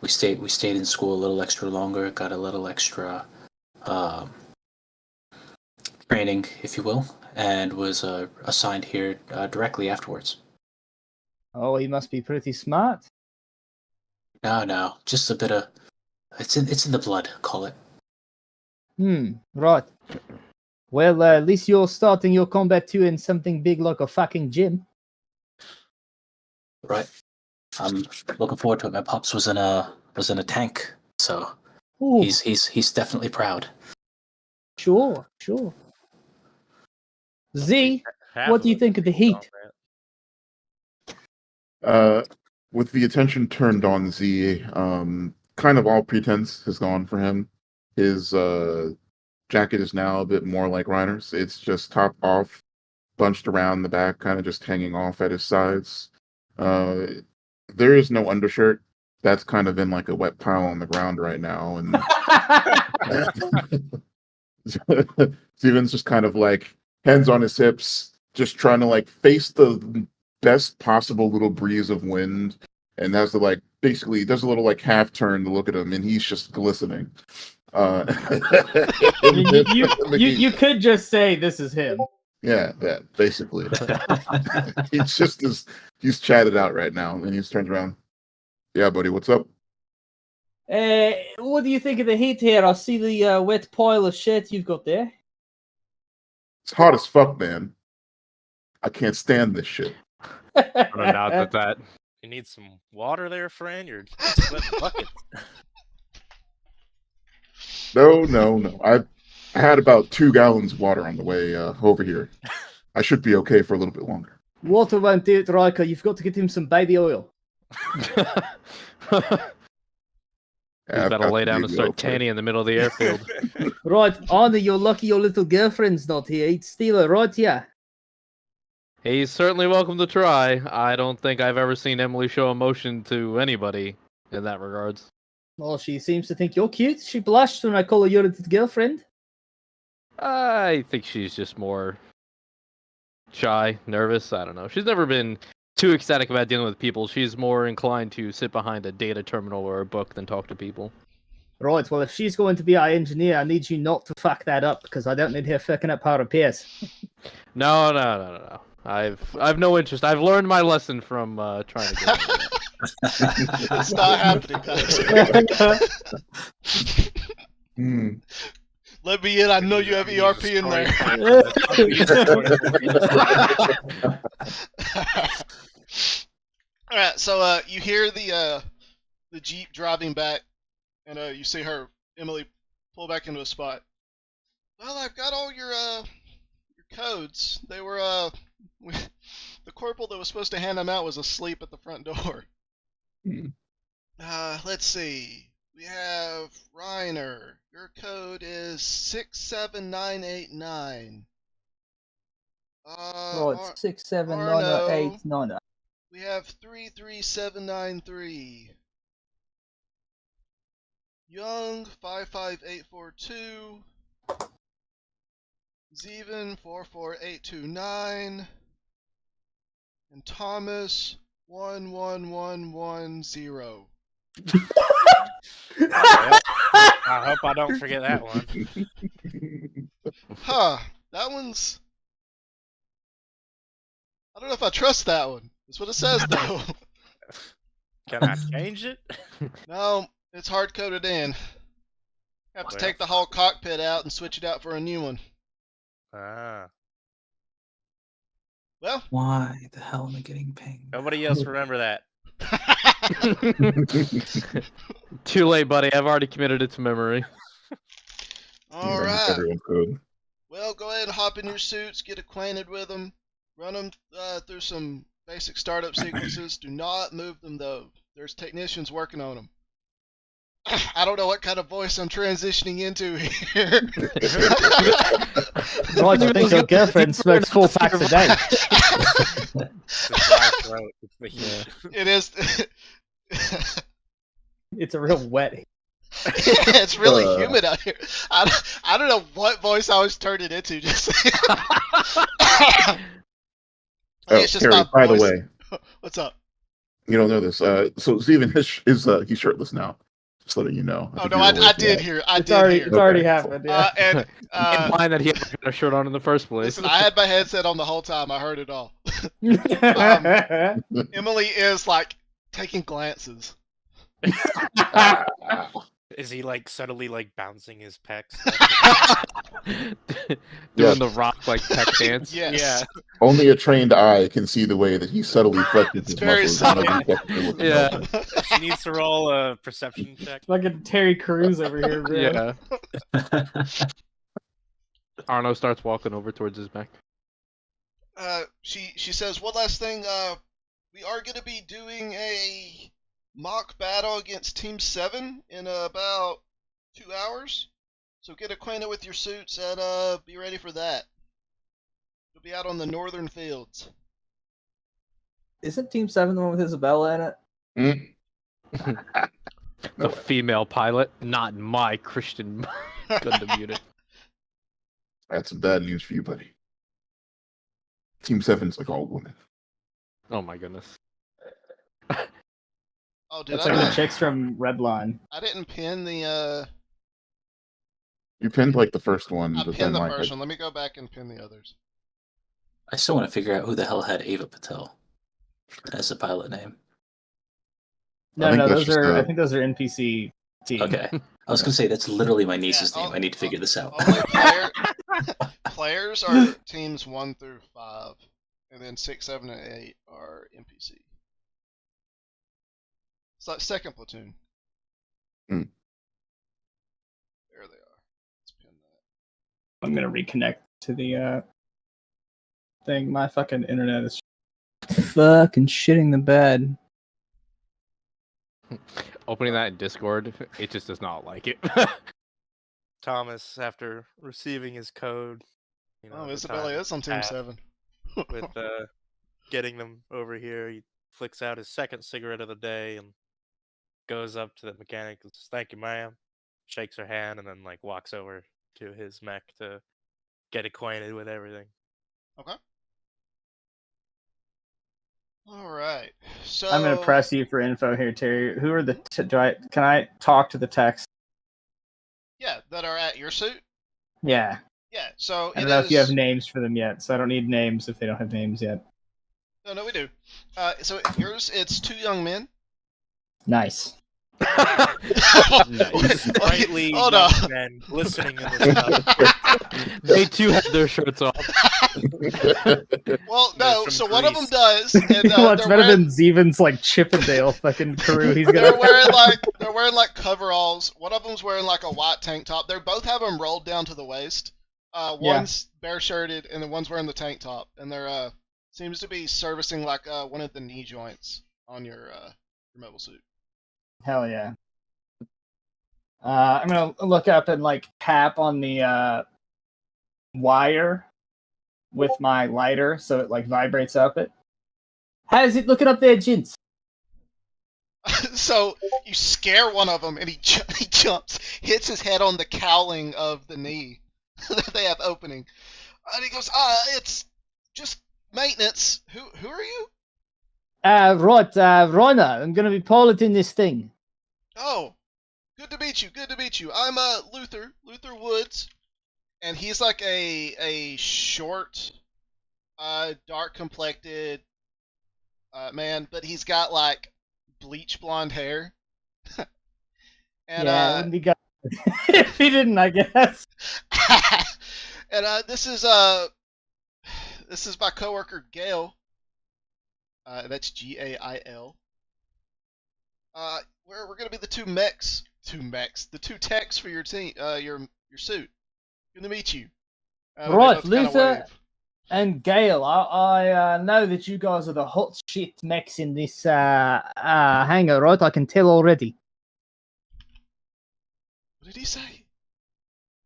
we stayed in school a little extra longer. Got a little extra training, if you will, and was assigned here directly afterwards. Oh, he must be pretty smart. No, just a bit of it's in the blood. Call it. Right. Well, at least you're starting your combat too in something big like a fucking gym. Right. I'm looking forward to it. My pops was in a tank, so Ooh, he's definitely proud. sure. Z, what do you think of the heat? With the attention turned on Z, kind of all pretense has gone for him. His jacket is now a bit more like Reiner's. It's just top off, bunched around the back, kind of just hanging off at his sides. There is no undershirt. That's kind of in like a wet pile on the ground right now, and Steven's just kind of like hands on his hips, just trying to like face the best possible little breeze of wind, and has to like basically does a little like half turn to look at him, and he's just glistening. I mean, you could just say this is him. Yeah, basically. He's chatted out right now, and he just turns around. Yeah, buddy, what's up? What do you think of the heat here? I see the wet pile of shit you've got there. It's hot as fuck, man. I can't stand this shit. I'm gonna doubt that. You need some water there, friend? You're sweating buckets. No. I had about 2 gallons of water on the way over here. I should be okay for a little bit longer. Water won't do it, Riker. You've got to get him some baby oil. He's about to lay down and start tanning in the middle of the airfield. Right, Arnie, you're lucky your little girlfriend's not here. He'd steal her, right? Yeah. He's certainly welcome to try. I don't think I've ever seen Emily show emotion to anybody in that regards. Well, she seems to think you're cute. She blushed when I call her your little girlfriend. I think she's just more shy, nervous. I don't know. She's never been too ecstatic about dealing with people. She's more inclined to sit behind a data terminal or a book than talk to people. Right, well, if she's going to be our engineer, I need you not to fuck that up, because I don't need her fucking up our repairs. No. I've no interest. I've learned my lesson from trying to get it. It's not happening, guys. Let me in. I know you have ERP in there. All right, so you hear the Jeep driving back, and you see Emily, pull back into a spot. Well, I've got all your codes. They were the corporal that was supposed to hand them out was asleep at the front door. Let's see. We have Reiner. Your code is 67989. Oh, it's 6790899. We have 33793. Young 55842. Zeven 44829. And Thomas 11110. I hope I don't forget that one. Huh. That one's. I don't know if I trust that one. That's what it says, though. Can I change it? No, it's hard coded in. Have to Well, take the whole cockpit out and switch it out for a new one. Ah. Well, Why the hell am I getting pinged? Nobody else remember that. Too late, buddy. I've already committed it to memory. all Almost right. everyone could. Well, go ahead and hop in your suits, get acquainted with them, run them through some basic startup sequences. Do not move them, though. There's technicians working on them. I don't know what kind of voice I'm transitioning into here. Well, I think your girlfriend smokes 4 packs a day. It's the dry throat. It's the heat. It is. It's a real wet. It's really humid out here. I don't know what voice I was turning into just. I think it's just Terry, my by the voice. way, What's up? you don't know this. So Steven is he's shirtless now. Just letting you know. Oh no, I did hear. I It's did already hear. it's already Okay, happened. Yeah. And Implying that he had a shirt on in the first place. listen, I had my headset on the whole time. I heard it all. Emily is like taking glances. Is he like subtly like bouncing his pecs? Doing the rock like peck dance. Yes. Yeah. Only a trained eye can see the way that he subtly flexes It's his very muscles. subtle. Yeah. She needs to roll a perception check. Fucking Terry Crews over here, bro. Yeah. Arno starts walking over towards his mech. She says one last thing. We are gonna be doing a mock battle against Team 7 in about 2 hours. So get acquainted with your suits and be ready for that. You'll be out on the northern fields. Isn't Team 7 the one with Isabella in it? The female pilot, not my Christian Gundam unit. That's some bad news for you, buddy. Team 7's like all women. Oh my goodness. Oh, did That's I? like the chicks from Redline. I didn't pin the. You pinned like the first one, I but then pinned the like first one. Let me go back and pin the others. I still want to figure out who the hell had Ava Patel as a pilot name. No, think no, that's those just are. a- I think those are NPC team. Okay. I was gonna say that's literally my niece's Yeah, name. I need to figure this out. Only players are teams 1 through 5, and then 6, 7, and 8 are NPC. It's like second platoon. Hmm. There they are. Let's pin that. I'm gonna reconnect to the thing. My fucking internet is fucking shitting the bed. Opening that in Discord, it just does not like it. Thomas, after receiving his code, Oh, the Isabella time is on Team passed 7. with getting them over here, he flicks out his second cigarette of the day and goes up to the mechanic and says, "Thank you, ma'am." Shakes her hand and then like walks over to his mech to get acquainted with everything. Okay. All right. So I'm gonna press you for info here, Terry. Who are the? Can I talk to the text? Yeah, that are at your suit. Yeah. Yeah. So I don't know if you have names for them yet, so I don't need names if they don't have names yet. No, we do. So yours, it's 2 young men. Nice. Sprightly Hold on. young men listening to this stuff. They too have their shirts off. Well, no. from So one of them Greece. does, and Well, it's they're better wearing, than Zeven's like Chippendale fucking crew. He's gonna. they're wearing like coveralls. One of them's wearing like a white tank top. They both have them rolled down to the waist. One's bare shirted, and the one's wearing the tank top, and they're seems to be servicing like one of the knee joints on your mobile suit. Hell yeah. I'm gonna look up and like tap on the wire with my lighter, so it like vibrates up it. How's it looking up there, gents? So you scare one of them, and he jumps, hits his head on the cowling of the knee that they have opening, and he goes, it's just maintenance. Who are you? Right, Rhino, I'm gonna be piloting this thing. Oh, good to meet you. Good to meet you. I'm Luther Woods, and he's like a short, dark complected man, but he's got like bleach blonde hair. And yeah, it wouldn't be good if he didn't, I guess. and this is my coworker Gail. That's Gail. We're gonna be the two techs for your team, your suit. Good to meet you. Right, Luther and Gale. I know that you guys are the hot shit mechs in this hangar, right? I can tell already. What did he say?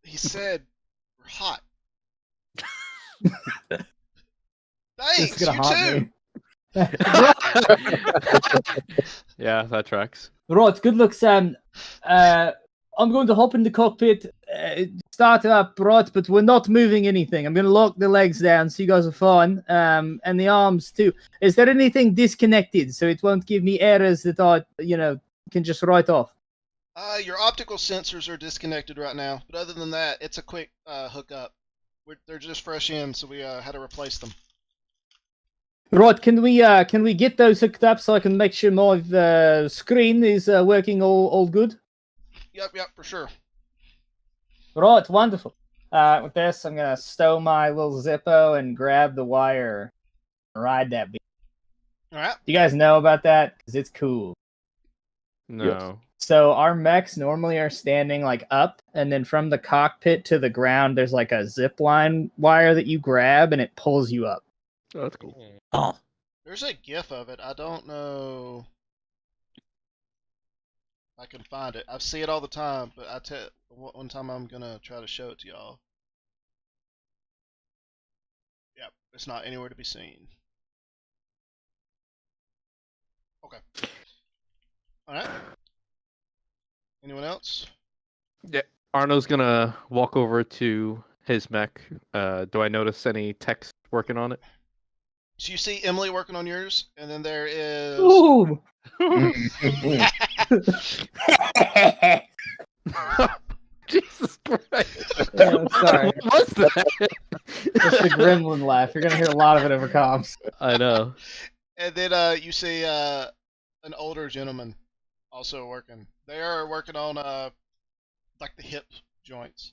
He said we're hot. Thanks, you too. Yeah, that tracks. Right, good luck, Sam. I'm going to hop in the cockpit, start it up, right, but we're not moving anything. I'm going to lock the legs down so you guys are fine, and the arms too. Is there anything disconnected so it won't give me errors that I, can just write off? Your optical sensors are disconnected right now, but other than that, it's a quick hookup. They're just fresh in, so we had to replace them. Right, can we get those hooked up so I can make sure my screen is working all good? Yep, for sure. Right, wonderful. With this, I'm gonna stow my little Zippo and grab the wire, and ride that beat. All right. You guys know about that? Because it's cool. No. Yes. So our mechs normally are standing like up, and then from the cockpit to the ground, there's like a zip line wire that you grab, and it pulls you up. Oh, that's cool. Oh, There's a GIF of it. I don't know if I can find it. I see it all the time, but one time I'm gonna try to show it to y'all. Yep, it's not anywhere to be seen. Okay. All right. Anyone else? Yeah, Arno's gonna walk over to his mech. Do I notice any text working on it? So you see Emily working on yours, and then there is. Ooh! Jesus Christ! Yeah, sorry. What was that? It's the gremlin laugh. You're gonna hear a lot of it over comms. I know. And then you see an older gentleman also working. They are working on like the hip joints.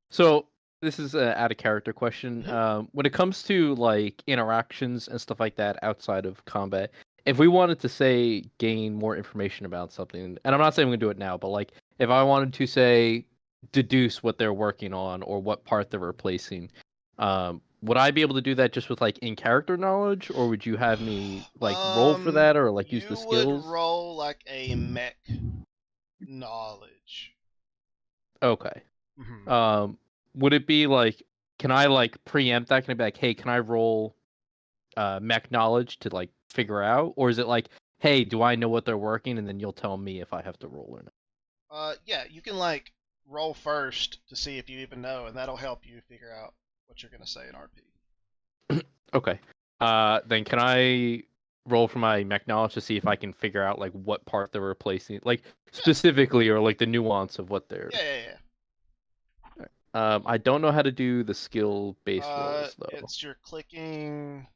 So this is an out of character question. When it comes to like interactions and stuff like that outside of combat, if we wanted to say gain more information about something, and I'm not saying we can do it now, but like if I wanted to say deduce what they're working on or what part they're replacing, would I be able to do that just with like in character knowledge, or would you have me like roll for that or like use the skills? You would roll like a mech knowledge. Okay. Mm-hmm. Would it be like, can I like preempt that? Can I be like, hey, can I roll mech knowledge to like figure out? Or is it like, hey, do I know what they're working? And then you'll tell me if I have to roll or not. Yeah, you can like roll first to see if you even know, and that'll help you figure out what you're gonna say in RP. Okay. Then can I roll for my mech knowledge to see if I can figure out like what part they're replacing, like specifically, or like the nuance of what they're. Yeah. I don't know how to do the skill based rolls though. It's your clicking.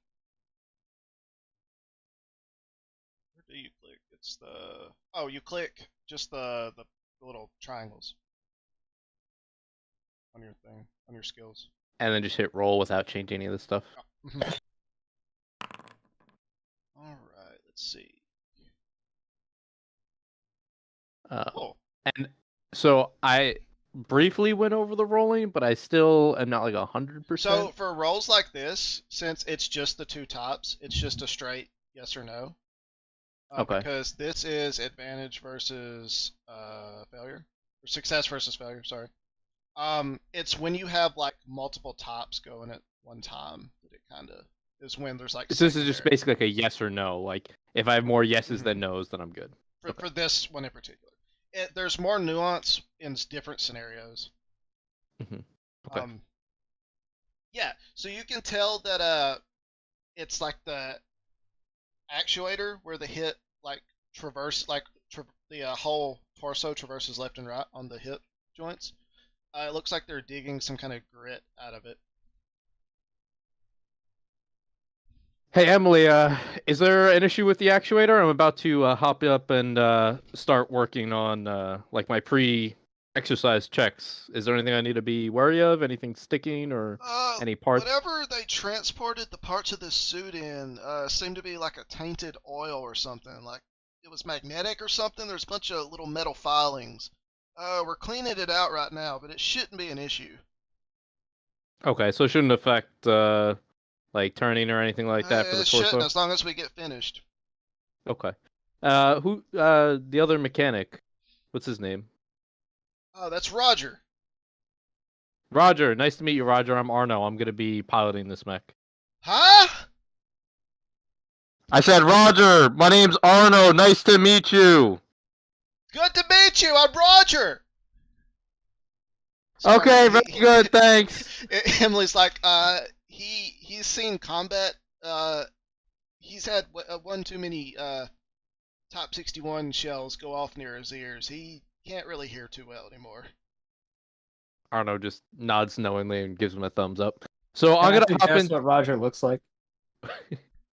Where do you click? It's the. Oh, you click just the little triangles on your thing, on your skills. And then just hit roll without changing any of this stuff. Oh. All right, let's see. Cool. And so I briefly went over the rolling, but I still am not like 100%. So for rolls like this, since it's just the two tops, it's just a straight yes or no. Okay. Because this is advantage versus failure. or success versus failure. Sorry. It's when you have like multiple tops going at one time that it kind of is when there's like. So this is just secondary. basically like a yes or no. Like if I have more yeses than nos, then I'm good. For this one in particular. There's more nuance in different scenarios. Okay. Yeah, so you can tell that it's like the actuator where the hit like traverse like the whole torso traverses left and right on the hip joints. It looks like they're digging some kind of grit out of it. Hey Emily, is there an issue with the actuator? I'm about to hop up and start working on like my pre-exercise checks. Is there anything I need to be wary of? Anything sticking or any parts? Whatever they transported the parts of this suit in seemed to be like a tainted oil or something. Like it was magnetic or something. There's a bunch of little metal filings. We're cleaning it out right now, but it shouldn't be an issue. Okay, so it shouldn't affect like turning or anything like that for the It shouldn't, torso. as long as we get finished. Okay. Who the other mechanic? What's his name? Oh, that's Roger. Roger. Nice to meet you, Roger. I'm Arno. I'm gonna be piloting this mech. Huh? I said, Roger. My name's Arno. Nice to meet you. Good to meet you. I'm Roger. Sorry, Okay, very good. Thanks. Emily's like, he's seen combat. He's had one too many Top 61 shells go off near his ears. He can't really hear too well anymore. Arno just nods knowingly and gives him a thumbs up. So Can I'm I gonna hop suggest in. what Roger looks like?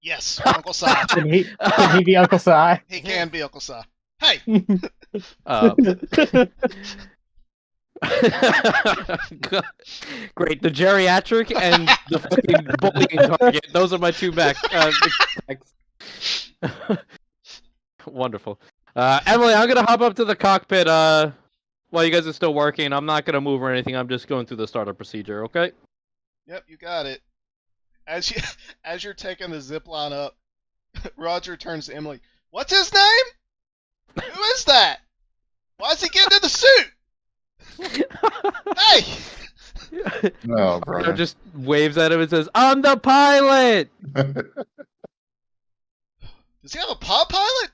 Yes, Uncle Si. Can he be Uncle Si? He can be Uncle Si. Hey! Great, the geriatric and the fucking bullying target. Those are my two mechs. Wonderful. Emily, I'm gonna hop up to the cockpit while you guys are still working. I'm not gonna move or anything. I'm just going through the startup procedure, okay? Yep, you got it. As you're taking the zip line up, Roger turns to Emily. What's his name? Who is that? Why is he getting in the suit? Hey! No, Arno brother. just waves at him and says, "I'm the pilot." Does he have a pod pilot?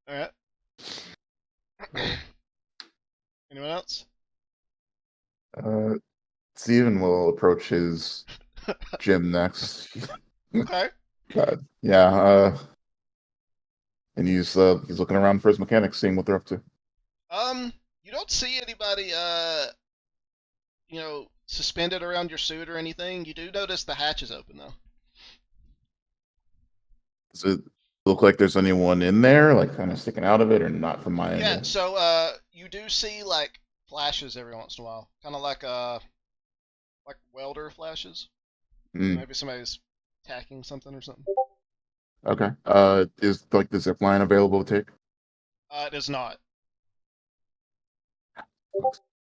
Alright. Anyone else? Steven will approach his gym next. Okay. Yeah, and he's looking around for his mechanics, seeing what they're up to. You don't see anybody suspended around your suit or anything. You do notice the hatch is open though. Does it look like there's anyone in there, like kind of sticking out of it, or not from my Yeah, angle? so you do see like flashes every once in a while. Kinda like welder flashes. Mm, Maybe somebody's tacking something or something. okay. Is like the zip line available to take? It is not.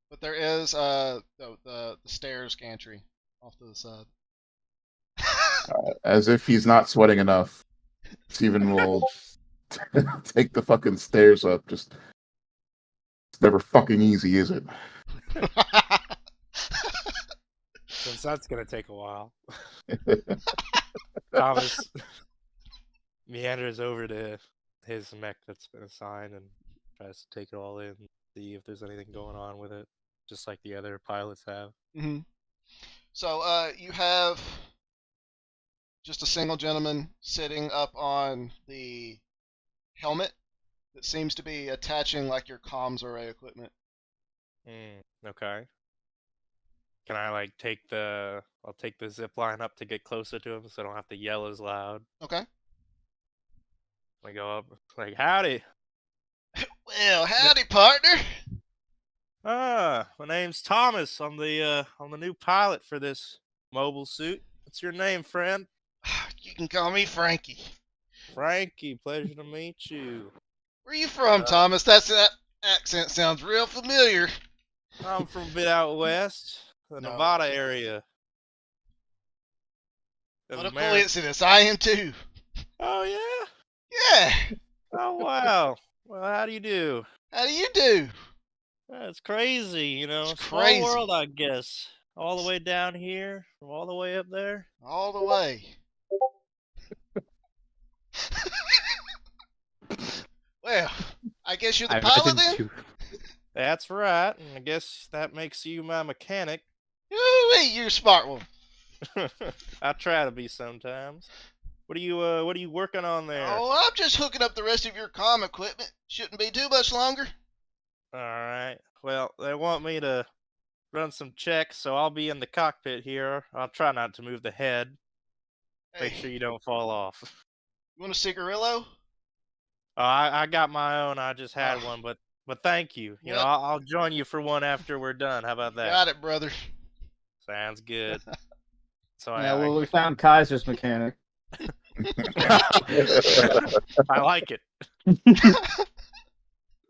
But there is the stairs gantry off to the side. As if he's not sweating enough, Steven will take the fucking stairs up. Just it's never fucking easy, is it? Since that's gonna take a while. Thomas meanders over to his mech that's been assigned and tries to take it all in, see if there's anything going on with it, just like the other pilots have. Mm-hmm. So you have just a single gentleman sitting up on the helmet that seems to be attaching like your comms array equipment. Okay. Can I like I'll take the zip line up to get closer to him so I don't have to yell as loud. Okay. I go up like, howdy. Well, howdy, partner. My name's Thomas. I'm the new pilot for this mobile suit. What's your name, friend? You can call me Frankie. Frankie, pleasure to meet you. Where you from, Thomas? That accent sounds real familiar. I'm from a bit out west, the No. Nevada area. of What a America. coincidence. I am too. Oh yeah. Yeah. Oh wow. Well, how do you do? How do you do? It's crazy, It's small crazy. world, I guess. All the way down here, from all the way up there. All the way. Well, I guess you're the I pilot imagine then? two. That's right, and I guess that makes you my mechanic. Ooh, you're a smart one. I try to be sometimes. What are you working on there? Oh, I'm just hooking up the rest of your comm equipment. Shouldn't be too much longer. All right. Well, they want me to run some checks, so I'll be in the cockpit here. I'll try not to move the head. Make Hey, sure you don't fall off. you want a cigarillo? I got my own. I just had Oh. one, but thank you. Yep. I'll join you for one after we're done. How about that? Got it, brother. Sounds good. So Yeah, well, we found Kaiser's mechanic. I like it.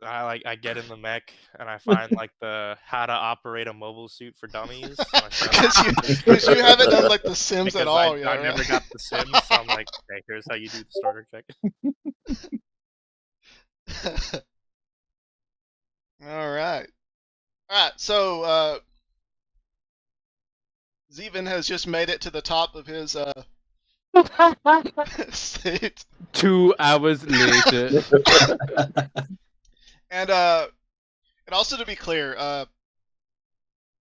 I get in the mech and I find like the how to operate a mobile suit for dummies. Because you haven't done like the Sims at all yet. I right? never got the Sims, so I'm like, okay, here's how you do the starter check. All right. So Zeven has just made it to the top of his suit. 2 hours later. And also to be clear,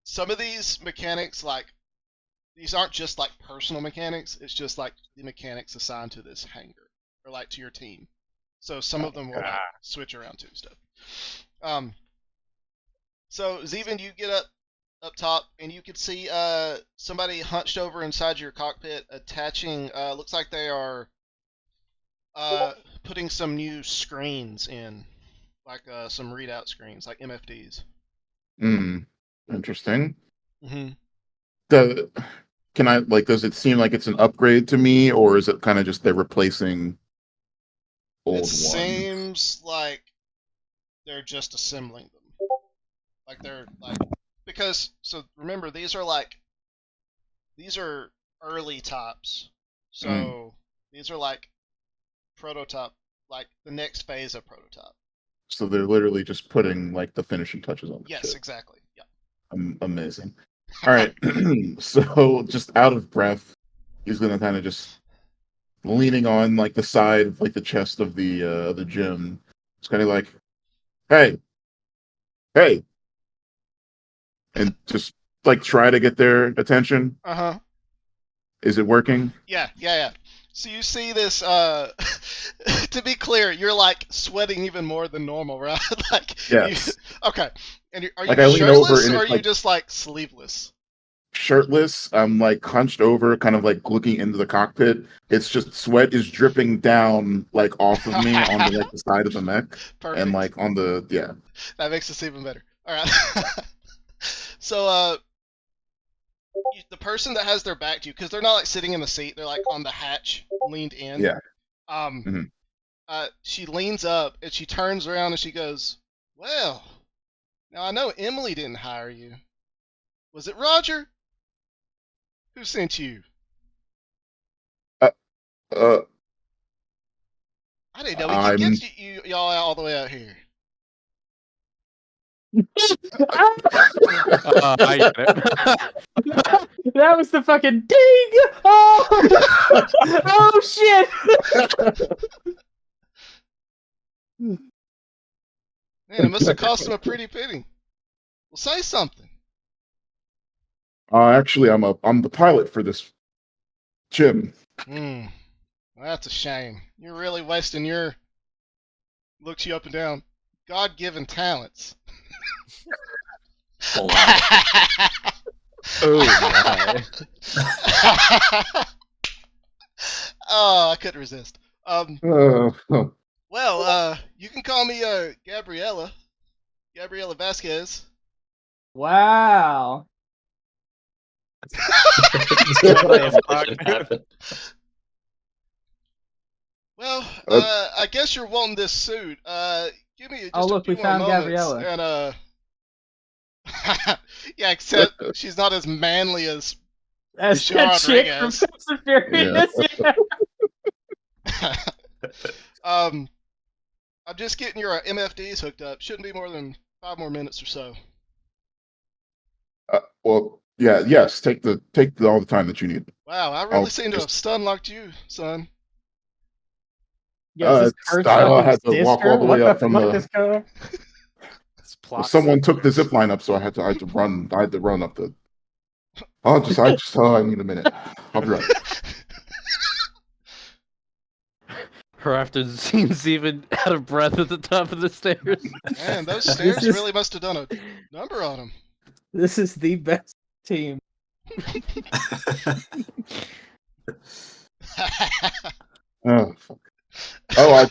some of these mechanics, like, these aren't just like personal mechanics, it's just like the mechanics assigned to this hangar or like to your team. So some of them will like, switch around to stuff. So Zeven, you get up top and you can see somebody hunched over inside your cockpit attaching looks like they are putting some new screens in, like some readout screens, like MFDs. Interesting. Mm-hmm. Does it seem like it's an upgrade to me, or is it kind of just they're replacing old It ones? seems like they're just assembling them. Like they're like, because so remember these are early types. So these are like prototype, like the next phase of prototype. So they're literally just putting like the finishing touches on the Yes, ship. exactly. Yeah. Amazing. All right. So just out of breath, he's gonna kind of just leaning on like the side of like the chest of the gym. It's kind of like, hey, and just like try to get their attention. Uh-huh. Is it working? Yeah. So you see this, to be clear, you're like sweating even more than normal, right? Like, Yes. Okay. And are you Like, I lean over shirtless and or are it's you like- just like sleeveless? Shirtless. I'm like hunched over, kind of like looking into the cockpit. It's just sweat is dripping down like off of me onto like the side of the mech. Perfect. And like on the That makes this even better. All right. So, the person that has their back to you, because they're not like sitting in the seat, they're like on the hatch, leaned in. Yeah. She leans up and she turns around and she goes, "Well, now I know Emily didn't hire you. Was it Roger? Who sent you?" I didn't know we could get y'all all the way out here. I get it. That was the fucking ding! Oh, oh shit! Man, it must have cost him a pretty penny. Well, say something. Actually, I'm the pilot for this gym. Well, that's a shame. You're really wasting your, looks you up and down, God-given talents. Hold on. Oh my. Oh, I couldn't resist. Oh. Well, you can call me Gabriella Vasquez. Wow. Well, I guess you're wanting this suit. Give me just Oh, look, a few we more found moments, Gabriella. And yeah, except she's not as manly as That's Michelle that chick from Rodriguez. Fast and Furious. Yeah. I I'm just getting your MFDs hooked up. Shouldn't be more than 5 more minutes or so. Well, yeah, yes. Take all the time that you need. Wow, I really I'll seem to have stun locked you, son. Yo, is this cursed I fucking had to walk sister? all the way What up the from fuck the. is going? It's Well, plot. someone took the zip line up, so I had to run. I had to run up the. I need a minute. I'll be right. Her after seems even out of breath at the top of the stairs. Man, those This stairs is- really must have done a number on him. This is the best team. Oh, fuck. Oh,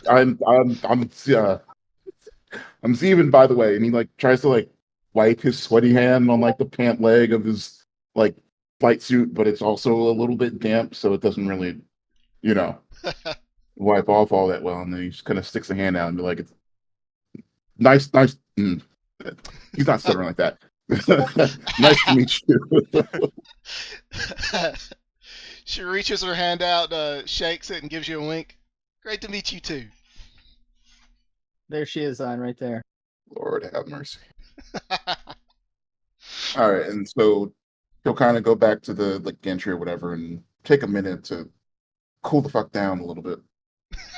I'm Steven, by the way, and he like tries to like wipe his sweaty hand on like the pant leg of his like flight suit, but it's also a little bit damp, so it doesn't really, wipe off all that well. And then he just kind of sticks a hand out and be like, "It's nice." He's not stuttering like that. Nice to meet you. She reaches her hand out, shakes it, and gives you a wink. Great to meet you too. There she is on right there. Lord have mercy. All right, and so he'll kind of go back to the like gantry or whatever, and take a minute to cool the fuck down a little bit.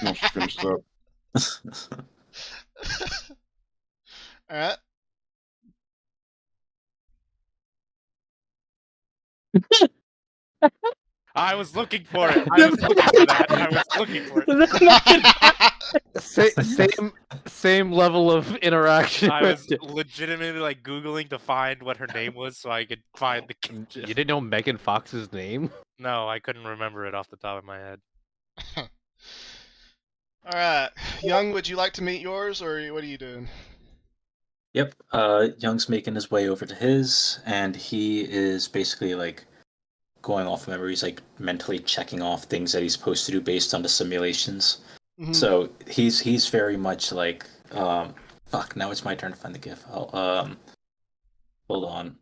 Once she finishes up. All right. I was looking for it. I was looking for that. I was looking for it. Same level of interaction. I was legitimately like Googling to find what her name was so I could find the You didn't know Megan Fox's name? No, I couldn't remember it off the top of my head. All right, Young. Would you like to meet yours, or what are you doing? Yep. Young's making his way over to his, and he is basically like going off memory. He's like mentally checking off things that he's supposed to do based on the simulations. Mhm. So he's very much like fuck. Now it's my turn to find the GIF. Hold on.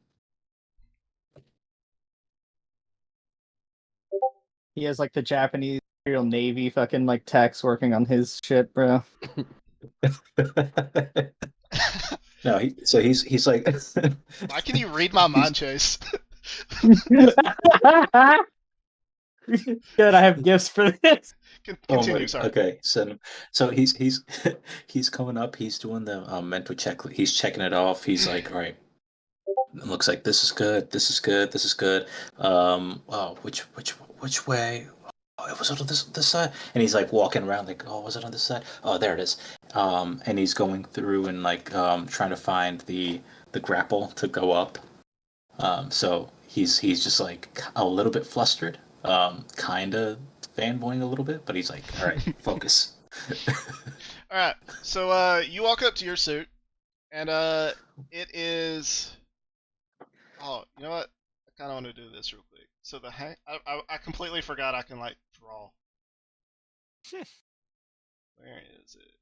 He has like the Japanese Imperial Navy fucking like techs working on his shit, bro. No, he's like. Why can you read my mind, Chase? Good, I have gifts for this. Continue, sorry. Okay, so he's he's coming up. He's doing the mental check. He's checking it off. He's like, all right, it looks like this is good. This is good. This is good. Oh, which way? Oh, it was on this side. And he's like walking around like, oh, was it on this side? Oh, there it is. And he's going through and like trying to find the grapple to go up. So he's just like a little bit flustered. Kind of fanboying a little bit, but he's like, all right, focus. All right. So you walk up to your suit, and it is. Oh, you know what? I kind of want to do this real quick. So the I completely forgot I can like draw. Where is it?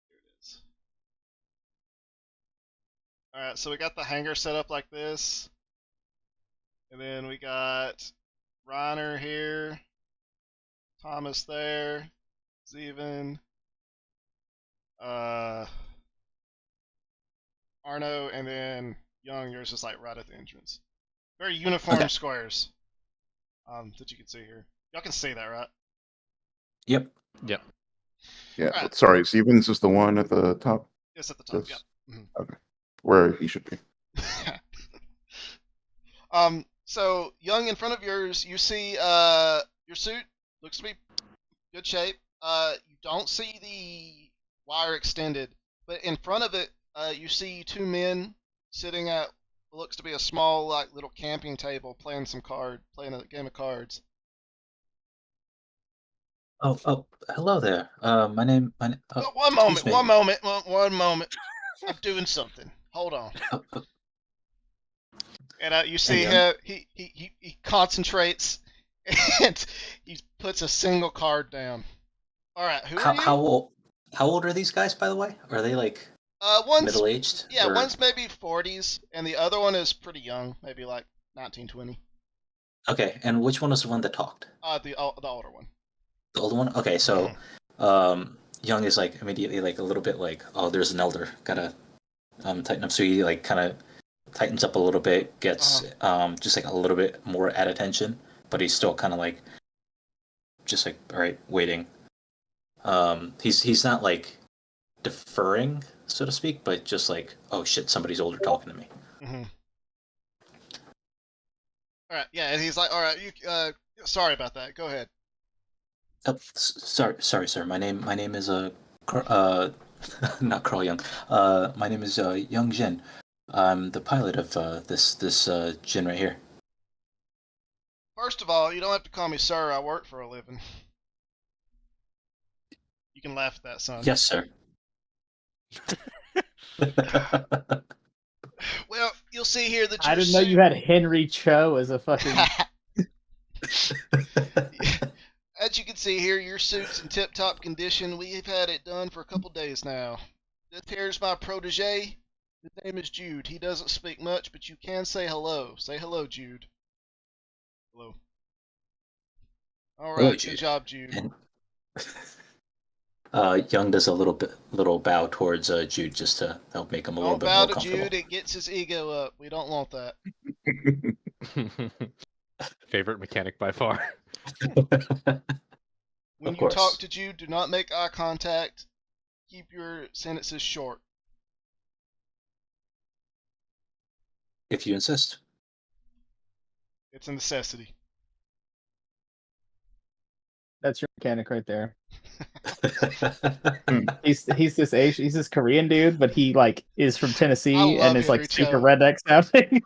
Here it is. All right. So we got the hanger set up like this, and then we got Reiner here, Thomas there, Steven, Arno, and then Young. Yours is like right at the entrance. Very uniform squares. That you can see here. Y'all can see that, right? Yep. Yep. Yeah, Alright. sorry, Stevens is the one at the top. It's at the top. Yes. Yeah. Okay, where he should be. So Young, in front of yours, you see your suit looks to be good shape. You don't see the wire extended, but in front of it, you see two men sitting at what looks to be a small, like little camping table, playing a game of cards. Oh, hello there. My name. Oh, one excuse moment, me. one moment. I'm doing something. Hold on. Oh, And you see Hang him, he concentrates and he puts a single card down. All right, who are you? How old are these guys, by the way? Are they like One's middle aged? yeah, one's maybe 40s, and the other one is pretty young, maybe like 1920. Okay, and which one was the one that talked? The older one. The older one. Okay, so Young is like immediately like a little bit like, oh, there's an elder, gotta tighten up. So he like kind of tightens up a little bit, gets just like a little bit more at attention, but he's still kind of like just like, all right, waiting. He's not like deferring, so to speak, but just like, oh shit, somebody's older talking to me. Mm-hmm. All right, yeah, and he's like, all right, you, sorry about that. Go ahead. Oh, sorry, sir. My name is not Carl Young. My name is Young Jin. I'm the pilot of this Jin right here. First of all, you don't have to call me sir. I work for a living. You can laugh at that, son. Yes, sir. Well, you'll see here that I didn't know you had Henry Cho as a fucking. As you can see here, your suit's in tip-top condition. We've had it done for a couple days now. This here's my protege. His name is Jude. He doesn't speak much, but you can say hello. Say hello, Jude. Hello. All right, Hello, good Jude. job, Jude. And, Young does a little bow towards Jude just to help make him a little Don't bit bow more to comfortable. Jude. It gets his ego up. We don't want that. Favorite mechanic by far. When Of you talk course. to Jude, do not make eye contact. Keep your sentences short. If you insist. It's a necessity. That's your mechanic right there. He's this Korean dude, but he like is from Tennessee I love and is like Henry super Cho. redneck sounding.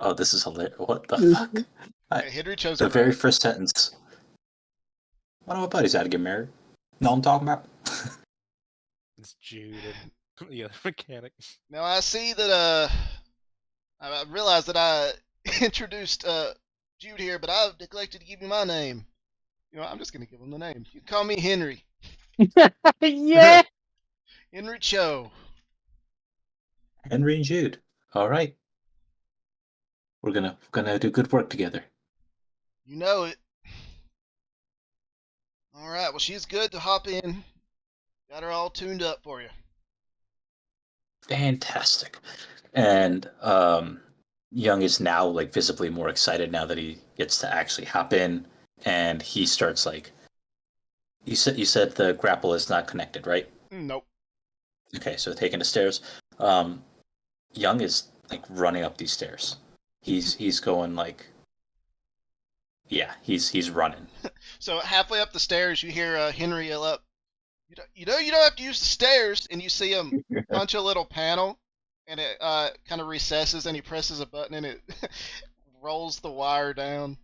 Oh, this is hilarious. What the fuck? Yeah, Henry Cho's The very great. first sentence. One of my buddies had to get married. Know what I'm talking about? It's Jude and the other mechanic. Now I see that I realized that I introduced Jude here, but I've neglected to give you my name. You know, I'm just gonna give him the name. You can call me Henry. Yeah. Henry Cho. Henry and Jude. All right. We're gonna do good work together. You know it. All right. Well, she's good to hop in. Got her all tuned up for you. Fantastic. And Young is now like visibly more excited now that he gets to actually hop in, and he starts like. You said the grapple is not connected, right? Nope. Okay, so taking the stairs. Young is like running up these stairs. He's going like. Yeah, he's running. So halfway up the stairs, you hear Henry yell up, you don't have to use the stairs," and you see him punch a little panel, and it kind of recesses, and he presses a button, and it rolls the wire down.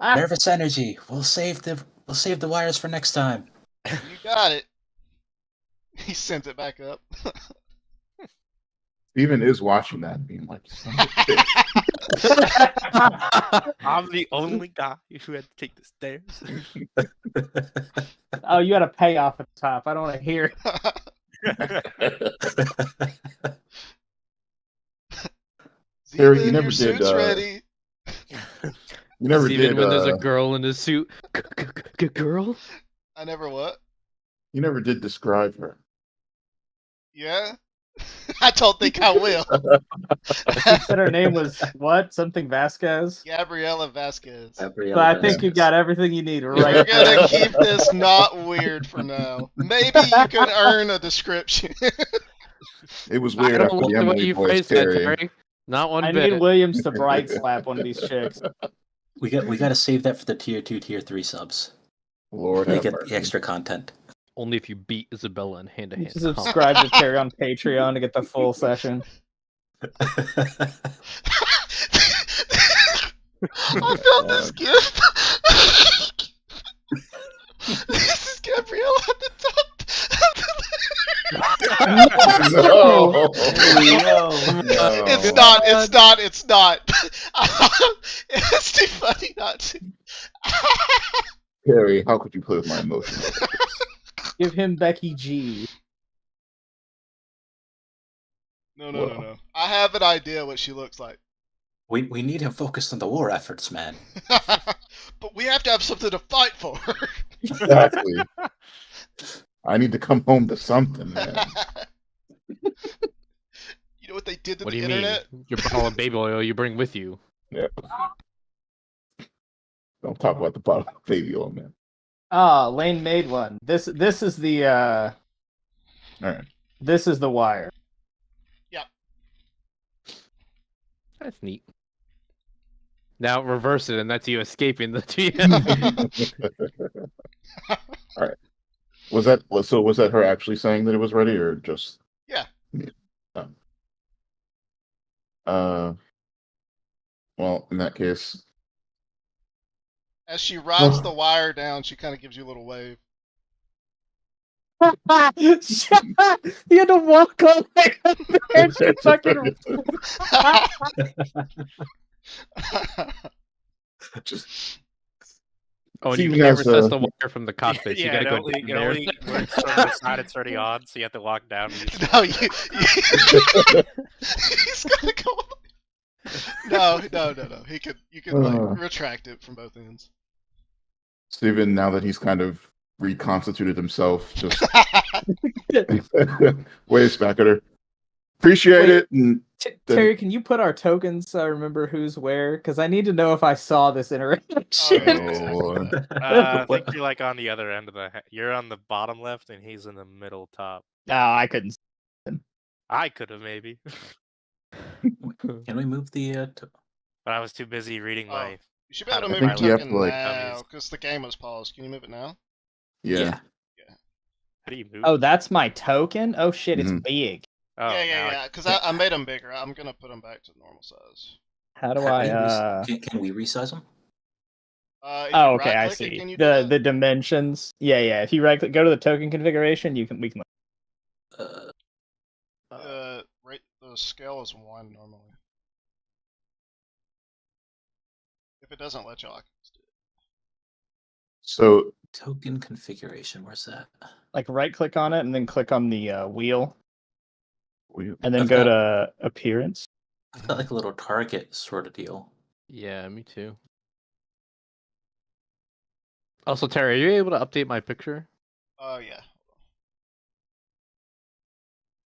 Nervous energy. We'll save the wires for next time. You got it. He sends it back up. Steven is watching that, being like, "Son of a bitch." I'm the only guy who had to take the stairs. Oh, you had a payoff at the top. I don't want to hear. Harry, you Steven, never your did, suit's ready. You never Even did. when there's a girl in a suit. Girl? I never what? You never did describe her. Yeah? I don't think I will. She said her name was what? Something Vasquez. Gabriela Vasquez. So I think you got everything you need right We're there. gonna keep this not weird for now. Maybe you can earn a description. It was I weird don't after like the the way Emily you voice, phrased that, Terry. Terry. Not one I bit. need Williams to bright slap one of these chicks. We got to save that for the tier 2, tier 3 subs. Lord They have get mercy. the extra content. Only if you beat Isabella in hand-to-hand You subscribe to Terry on Patreon to get the full session. I found this gift. This is Gabriella at the top. No. It's not. It's not. It's not. It's too funny not to. Terry, how could you play with my emotions? Give him Becky G. No. I have an idea what she looks like. we need him focused on the war efforts, man. But we have to have something to fight for. Exactly. I need to come home to something, man. You know what they did to What do the you internet? mean? Your bottle of baby oil you bring with you. Yeah. Don't talk about the bottle of baby oil, man. Ah, Lane made one. This is the All right. this is the wire. That's neat. Now reverse it, and that's you escaping the GM. All right. Was that her actually saying that it was ready, or just? Yeah. Well, in that case, As she rides the wire down, she kind of gives you a little wave. You had to walk all the way up there and she fucking just Oh, and you Steven can't has, recess the wire from the cockpit. So you yeah, gotta it go only, down it there. only works from the side it's already on, so you have to walk down. And use No, he's gonna go. No. You can like retract it from both ends. Steven, now that he's kind of reconstituted himself, just waves back at her. Appreciate Wait. it. And Terry, can you put our tokens so I remember who's where? Because I need to know if I saw this interaction. Oh, I think you're like on the other end of the. You're on the bottom left, and he's in the middle top. No, I couldn't. I could have maybe, Can we move the? but I was too busy reading Oh. my. You should be able to I move think your you have token to, like- now because the game was paused. Can you move it now? yeah. How do you move? Oh, that's my token? Oh shit, it's Mhm. big. Oh, now I- Yeah. Because I made them bigger. I'm gonna put them back to normal size. How do Can I we can we resize them? If you Oh, okay, I right-click it, see. can you do The that? the dimensions. Yeah. If you right click go to the token configuration, we can The scale is 1 normally. If it doesn't let you, I can just do it. So Token configuration. Where's that? like right click on it and then click on the wheel we, and then I've go got- to appearance. I've got like a little target sort of deal. Yeah, me too. Also, Terry, are you able to update my picture? Yeah.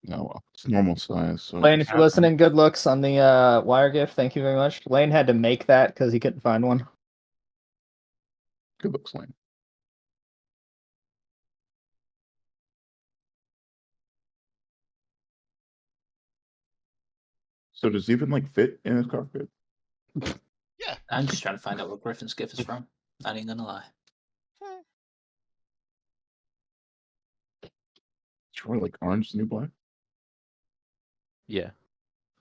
no, well, it's normal size. So Lane, if you're listening, good looks on the wire gift. Thank you very much. Lane had to make that because he couldn't find one. good looks, Lane. So does it even like fit in his cockpit? Yeah. I'm just trying to find out where Griffin's gift is from. Not even gonna lie. Sure, like orange, new black. Yeah,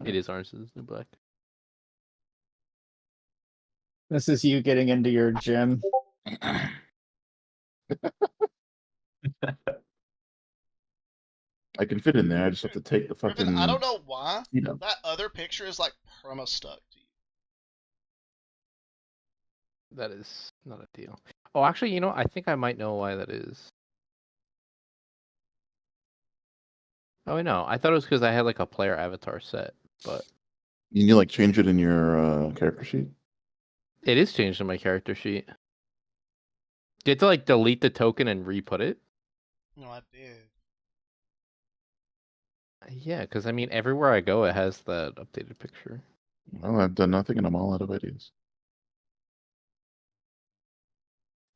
it is orange. It's new black. This is you getting into your gym. I can fit in there. I just have to take the fucking. Griffin, I don't know why You know. that other picture is like perma stuck to you. That is not a deal. Oh, actually, you know, I think I might know why that is. Oh, no, I thought it was because I had like a player avatar set, but You need to like change it in your character sheet. it is changed in my character sheet. Do you have to like delete the token and re-put it? No, I did. Yeah, because I mean, everywhere I go, it has that updated picture. Well, I've done nothing, and I'm all out of ideas.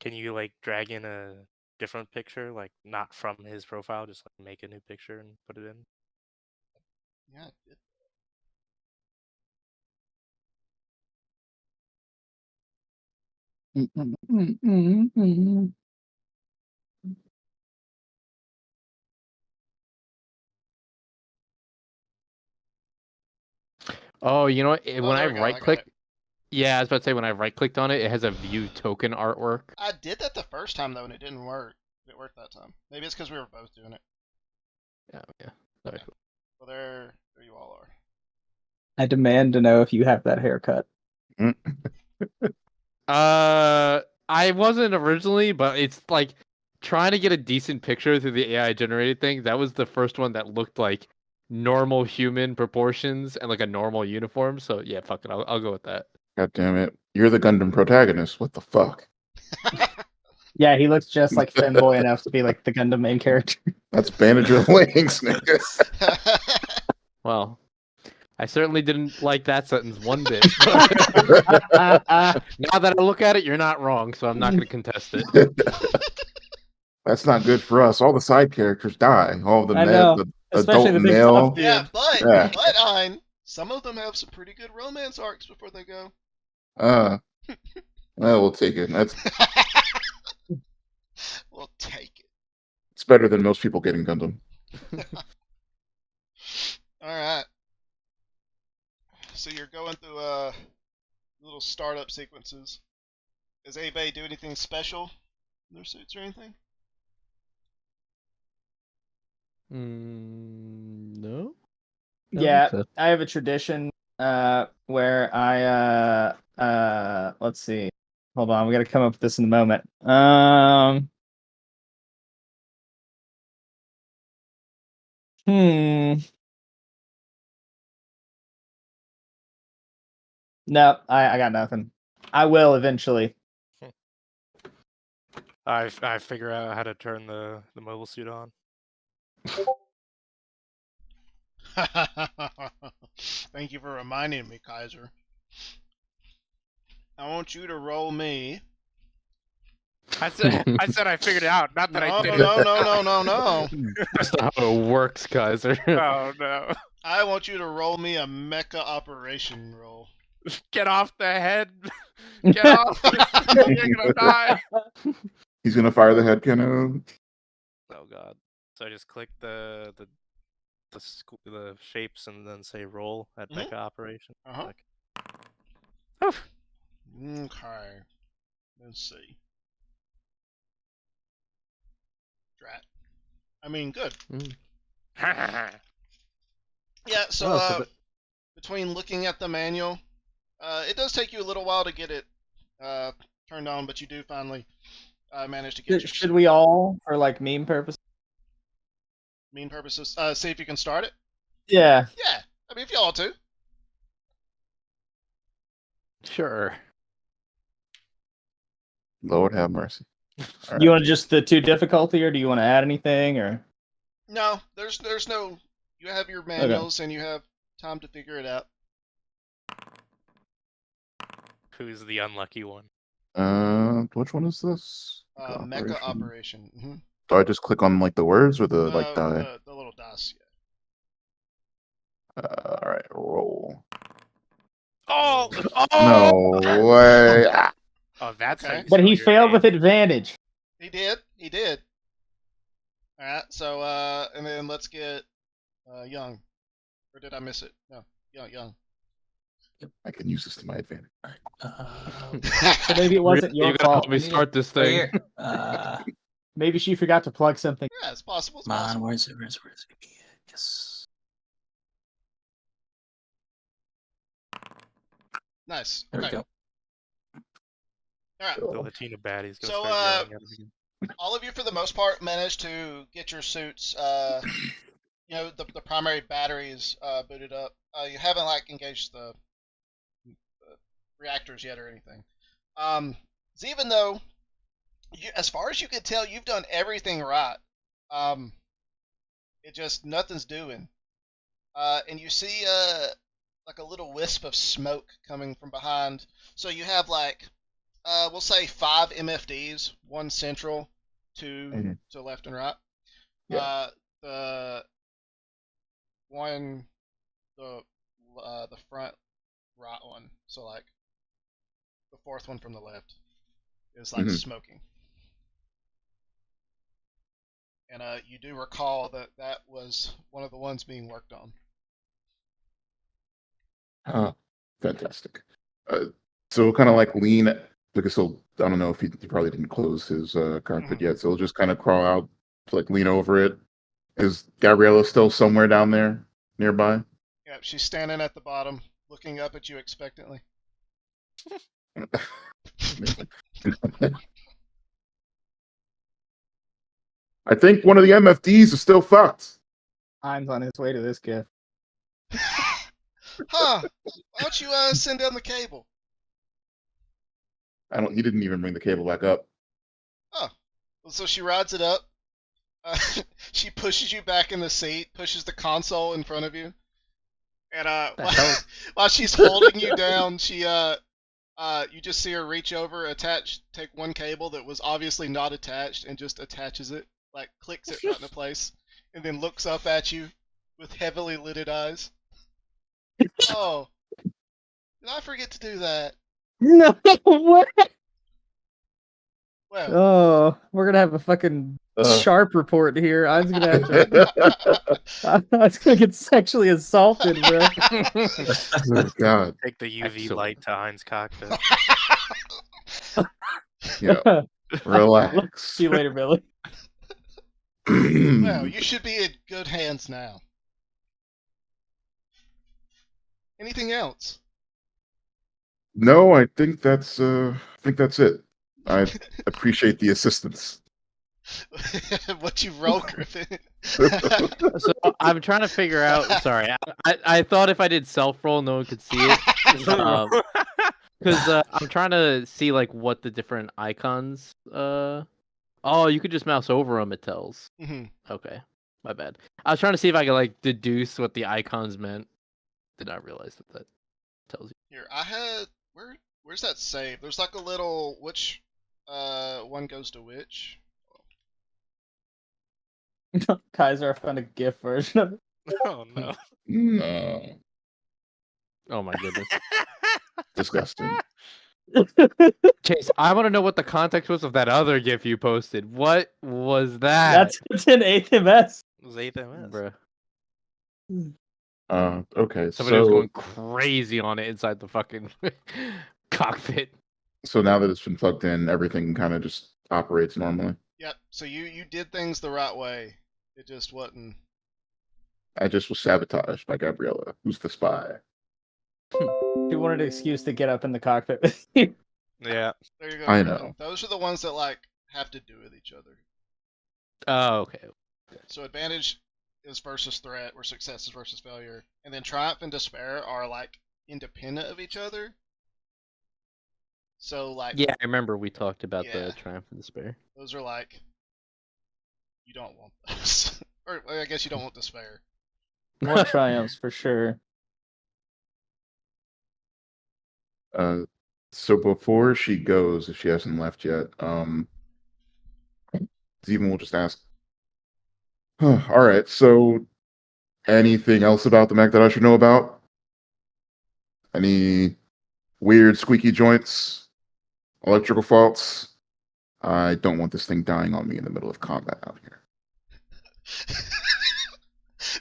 Can you like drag in a different picture, like not from his profile, just like make a new picture and put it in? Yeah, I did. Oh, you know what? Oh, When I there we go, I right got click, it. yeah, I was about to say when I right clicked on it, it has a view token artwork. I did that the first time though, and it didn't work. It worked that time. Maybe it's because we were both doing it. Yeah. Sorry. Well, there you all are. I demand to know if you have that haircut. I wasn't originally, but it's like trying to get a decent picture through the AI generated thing. That was the first one that looked like normal human proportions and like a normal uniform. So yeah, fuck it, I'll go with that. God damn it! You're the Gundam protagonist. What the fuck? Yeah, he looks just like Femboy enough to be like the Gundam main character. That's Banadra Wings, nigga. Well, I certainly didn't like that sentence one bit. Now that I look at it, you're not wrong, so I'm not going to contest it. That's not good for us. All the side characters die. All the I know, the especially adult the big male. tough dude. Yeah, but Yeah. Ein, some of them have some pretty good romance arcs before they go. Well, we'll take it. We'll take it. It's better than most people getting Gundam. All right. So you're going through little startup sequences. Does anybody do anything special in their suits or anything? No. Yeah, so. I have a tradition where I let's see. Hold on, we gotta come up with this in a moment. No, I got nothing. I will eventually. I figure out how to turn the mobile suit on. Thank you for reminding me, Kaiser. I want you to roll me. I said I figured it out, not that I No, did no, it. no. That's not how it works, Kaiser. Oh no! I want you to roll me a mecha operation roll. Get off the head! Get off! You're gonna die! He's gonna fire the head cannon. Oh god! So I just click the shapes and then say roll at Mhm. mecha operation. Uh-huh. Like, Okay. Let's see. Drat. I mean, good. Yeah, so, Oh, so between looking at the manual, it does take you a little while to get it turned on, but you do finally manage to get your Should we all, for like meme purposes? mean purposes, see if you can start it? Yeah. Yeah. I mean, if you all to. Sure. Lord have mercy. All You right. want just the 2 difficulty, or do you want to add anything, or? No, there's no. You have your manuals and you have time to figure it out. who's the unlucky one? Which one is this? Mecha operation. Mm-hmm. Do I just click on like the words or the like die? The little dice. Yeah. All right, roll. Oh! No way. Ah. Oh, that's how Okay. you But spell he your failed name. with advantage. He did. All right. So and then let's get Young. Or did I miss it? No. Young. I can use this to my advantage. So maybe it wasn't You your gotta help fault. me start this Right thing. here. Maybe she forgot to plug something. Yeah, it's possible. It's Come on, possible. where's it? Yes. Nice. There Okay. we go. All right. The Latina baddie's gonna So, start yelling at him again. All of you, for the most part, managed to get your suits. The primary batteries booted up. You haven't like engaged the reactors yet or anything. So even though, as far as you can tell, you've done everything right. It just nothing's doing. And you see like a little wisp of smoke coming from behind. So you have like we'll say 5 MFDs, 1 central, 2 to left and right. Yeah. The one, the front right one. So like the 4th one from the left is like smoking. And you do recall that was one of the ones being worked on. Fantastic. So we'll kind of like lean because I don't know if he probably didn't close his cockpit yet, so he'll just kind of crawl out to like lean over it. Is Gabriella still somewhere down there nearby? Yeah, she's standing at the bottom, looking up at you expectantly. I think one of the MFDs is still fucked. Heinz on his way to this gift. Huh? Why don't you send down the cable? He didn't even bring the cable back up. Oh, so she rides it up. She pushes you back in the seat, pushes the console in front of you, and while she's holding you down, she you just see her reach over, take one cable that was obviously not attached, and just attaches it, like clicks it right into place, and then looks up at you with heavily lidded eyes. Oh, did I forget to do that? No, what? Well, Oh, we're gonna have a fucking sharp report here. I was gonna have to. I was gonna get sexually assaulted, bro. Oh, God. Take the UV Excellent. light to Heinz cockpit. Yeah. Relax. See you later, Billy. well, you should be in good hands now. Anything else? No, I think that's it. I appreciate the assistance. What you roll, Griffin? So I'm trying to figure out. Sorry, I thought if I did self roll, no one could see it. Because I'm trying to see like what the different icons. Oh, you could just mouse over them. It tells. Mm-hmm. Okay, my bad. I was trying to see if I could like deduce what the icons meant. Did not realize that tells you. Here, I had where's that save? There's like a little which one goes to which. Kaiser found a GIF version of it. Oh no. No. Oh my goodness. Disgusting. Chase, I want to know what the context was of that other GIF you posted. What was that? That's in 8th MS. It was 8th MS. Bruh. Okay, Somebody was so going crazy on it inside the fucking cockpit. now that it's been plugged in, everything kind of just operates normally. Yep. So you did things the right way. It just wasn't. I just was sabotaged by Gabriella, who's the spy. She wanted an excuse to get up in the cockpit with you. Yeah. There you go. I Griffin. know. Those are the ones that like have to do with each other. Oh, okay. So advantage is versus threat, or success is versus failure, and then triumph and despair are like independent of each other. So like Yeah, I remember we talked about Yeah. the triumph and despair. those are like you don't want those, or I guess you don't want despair. More triumphs for sure. So before she goes, if she hasn't left yet, Steven will just ask, all right, so anything else about the mech that I should know about? Any weird squeaky joints? Electrical faults? I don't want this thing dying on me in the middle of combat out here.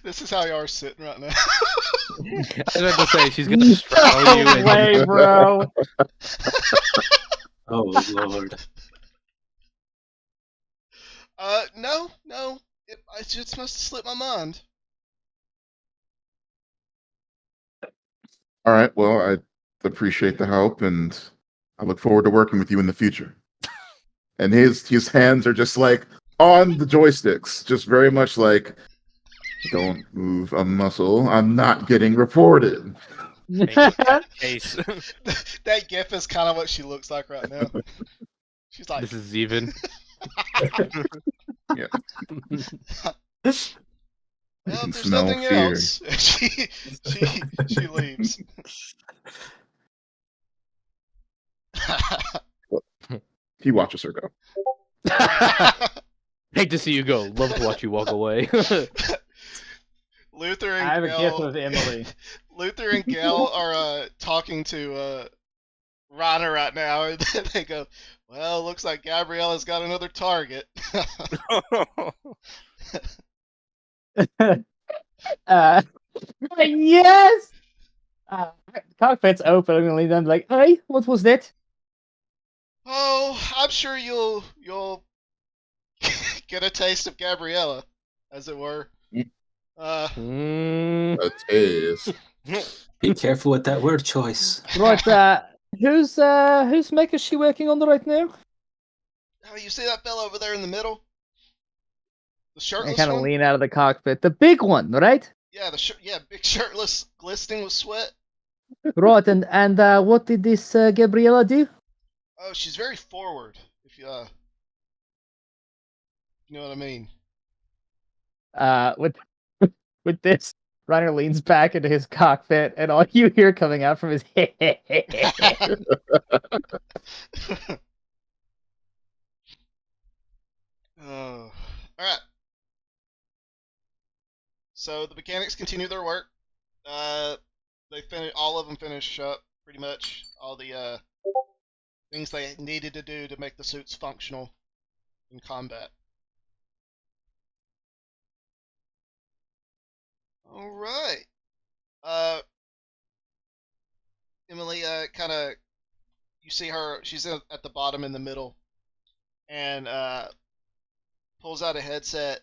This is how you are sitting right now. I was about to say she's gonna straddle you. No way, bro. Oh Lord. No. I just must have slipped my mind. All right, well, I appreciate the help, and I look forward to working with you in the future. And his hands are just like on the joysticks, just very much like, don't move a muscle. I'm not getting reported. Case. That gif is kind of what she looks like right now. She's like, This is even. Yeah. well, I if can there's smell nothing fear. else, she leaves. He watches her go. Hate to see you go. Love to watch you walk away. Luther and I have a Gail, GIF of Emily. Luther and Gail are talking to Rana right now, and they go, "Well, looks like Gabriella's got another target." Yes. Cockpit's open. I'm gonna leave them like, hey, what was that? Oh, I'm sure you'll get a taste of Gabriella, as it were. Mm, A taste. Be careful with that word choice. Right. Whose mech is she working on right now? Oh, you see that fella over there in the middle? The I shirtless kind of one? lean out of the cockpit. The big one, right? Yeah, big shirtless, glistening with sweat. Right. And what did this Gabriella do? Oh, she's very forward. If you you know what I mean. With with this, Reiner leans back into his cockpit, and all you hear coming out from his All right. So the mechanics continue their work. They finish. All of them finish up pretty much all the things they needed to do to make the suits functional in combat. All right. Emily, kind of, you see her. She's at the bottom in the middle, and pulls out a headset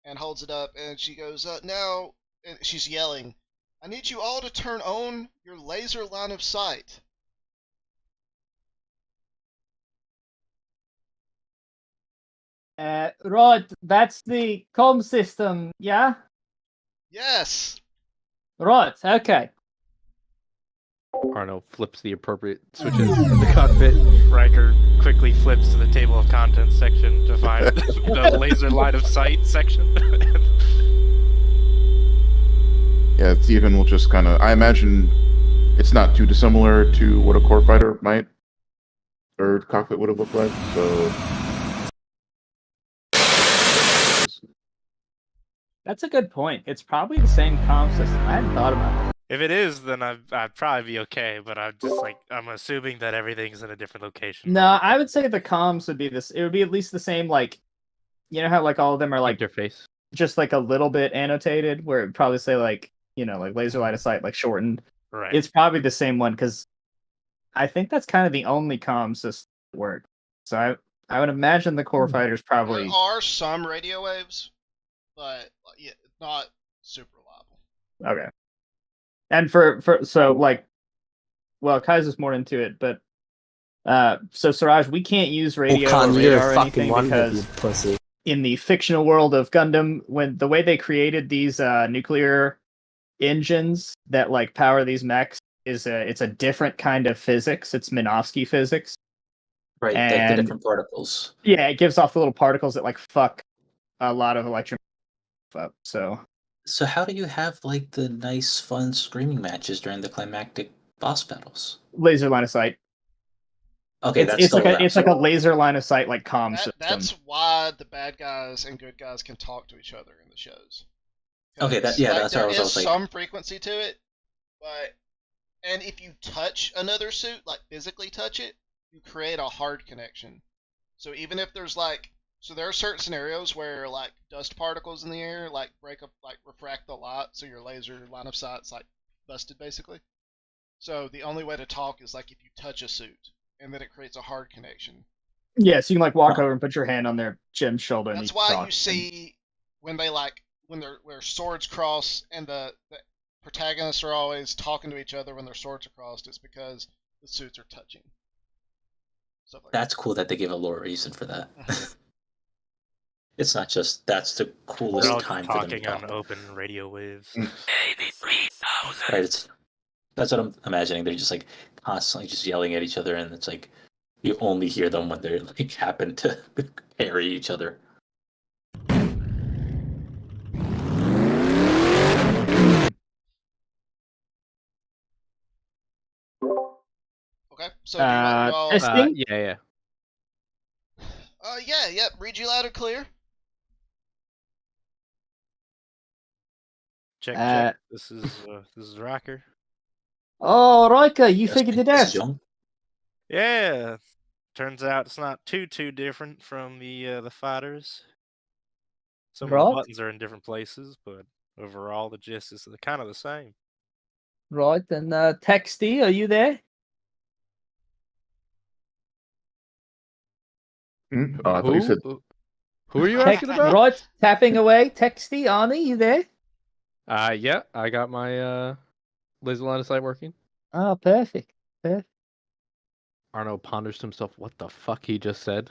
and holds it up, and she goes, "Now," and she's yelling, "I need you all to turn on your laser line of sight." Right, that's the comm system, yeah? Yes. Right, okay. Arno flips the appropriate switches in the cockpit. Riker quickly flips to the table of contents section to find the laser line of sight section. Yeah, Stephen will just kind of. I imagine it's not too dissimilar to what a core fighter might or cockpit would have looked like. So That's a good point. It's probably the same comm system. I hadn't thought about that. If it is, then I'd probably be okay. But I'm just like I'm assuming that everything's in a different location. No, I would say the comms would be this. It would be at least the same. Like, you know how like all of them are like Interface. just like a little bit annotated, where it'd probably say like like laser line of sight like shortened. Right. It's probably the same one because I think that's kind of the only comm system that works. So I would imagine the core fighters probably. There are some radio waves, but yeah, not super reliable. Okay. And for so like, well, Kaiser's more into it, but so Siraj, we can't use radio or radar or anything because pussy. in the fictional world of Gundam, when the way they created these nuclear engines that like power these mechs is it's a different kind of physics. It's Minovsky physics. Right, like the And- different particles. Yeah, it gives off the little particles that like fuck a lot of electron up. So So how do you have like the nice, fun screaming matches during the climactic boss battles? laser line of sight. Okay, It's, that's it's like still a it's like a laser line of sight like comm system. That's why the bad guys and good guys can talk to each other in the shows. Okay, Because, that's what I there was is like. some frequency to it, but and if you touch another suit, like physically touch it, you create a hard connection. So even if there's like, so there are certain scenarios where like dust particles in the air like break up, like refract the light, so your laser line of sight's like busted basically. So the only way to talk is like if you touch a suit, and then it creates a hard connection. Yeah, so you can like walk over and put your hand on their Jim's shoulder. That's and why talk you see when they like when swords cross and the protagonists are always talking to each other when their swords are crossed. It's because the suits are touching. Stuff like That's cool that they give a lore reason for that. It's not just that's the They're coolest all time just for them to talking on talk. open radio waves. Right, that's what I'm imagining. They're just like constantly just yelling at each other, and it's like you only hear them when they like happen to parry each other. Okay, so do you want y'all? testing? Yeah. Yeah. Read you loud and clear. Check. This is Rocker. Oh, Riker, you Yes, figured it this out. is Young. Yeah. Turns out it's not too different from the fighters. Some of Right. the buttons are in different places, but overall the gist is kind of the same. Right, and Texty, are you there? I thought you said Who are you asking about? Right, tapping away. Texty, Arnie, you there? Yeah, I got my laser line of sight working. Oh, perfect. Arno ponders to himself what the fuck he just said.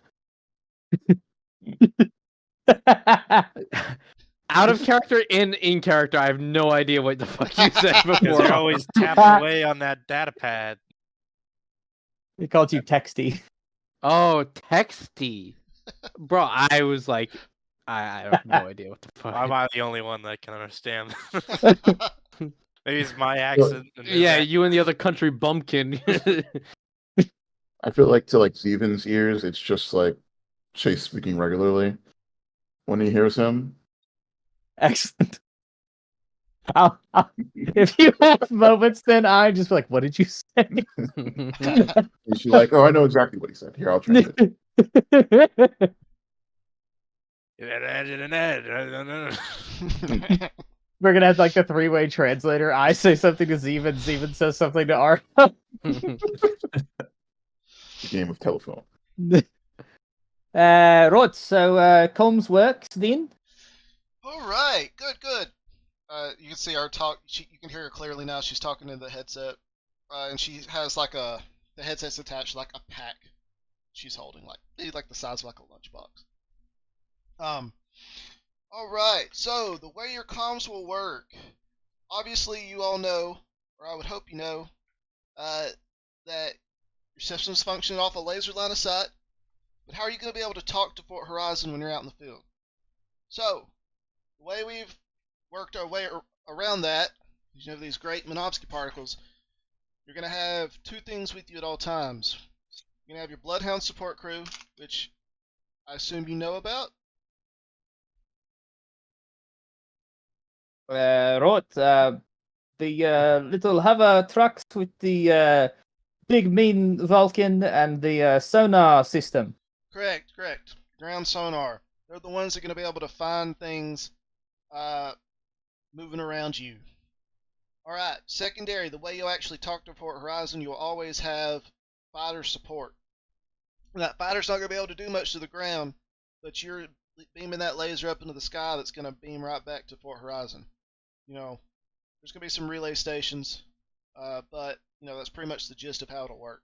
Out of character and in character, I have no idea what the fuck you said Because before. you're always tapping away on that data pad. He called you Texty. Oh, texty. Bro, I was like, I have no idea what the fuck. Why am I the only one that can understand? Maybe it's my accent. And his Yeah, accent. you and the other country bumpkin. I feel like to like Steven's ears, it's just like Chase speaking regularly when he hears him. Excellent. If you have moments, then I just be like, what did you say? And she's like, "Oh, I know exactly what he said. Here, I'll translate." We're gonna have like the three-way translator. I say something to Zeven, Zeven says something to Arno. The game of telephone. Right, so comms works then. All right, good. You can see her talk. You can hear her clearly now. She's talking in the headset, and she has like the headset's attached like a pack. She's holding maybe like the size of like a lunchbox. All right. So the way your comms will work, obviously you all know, or I would hope you know, that your systems function off a laser line of sight. But how are you going to be able to talk to Fort Horizon when you're out in the field? So the way we've worked our way around that, you have these great Minovsky particles. You're going to have two things with you at all times. You're going to have your Bloodhound support crew, which I assume you know about. The little hover trucks with the big mean Vulcan and the sonar system. Correct. Ground sonar. They're the ones that are going to be able to find things moving around you. Alright, secondary, the way you'll actually talk to Fort Horizon, you'll always have fighter support. And that fighter's not going to be able to do much to the ground, but you're beaming that laser up into the sky that's going to beam right back to Fort Horizon. There's going to be some relay stations, but, that's pretty much the gist of how it'll work.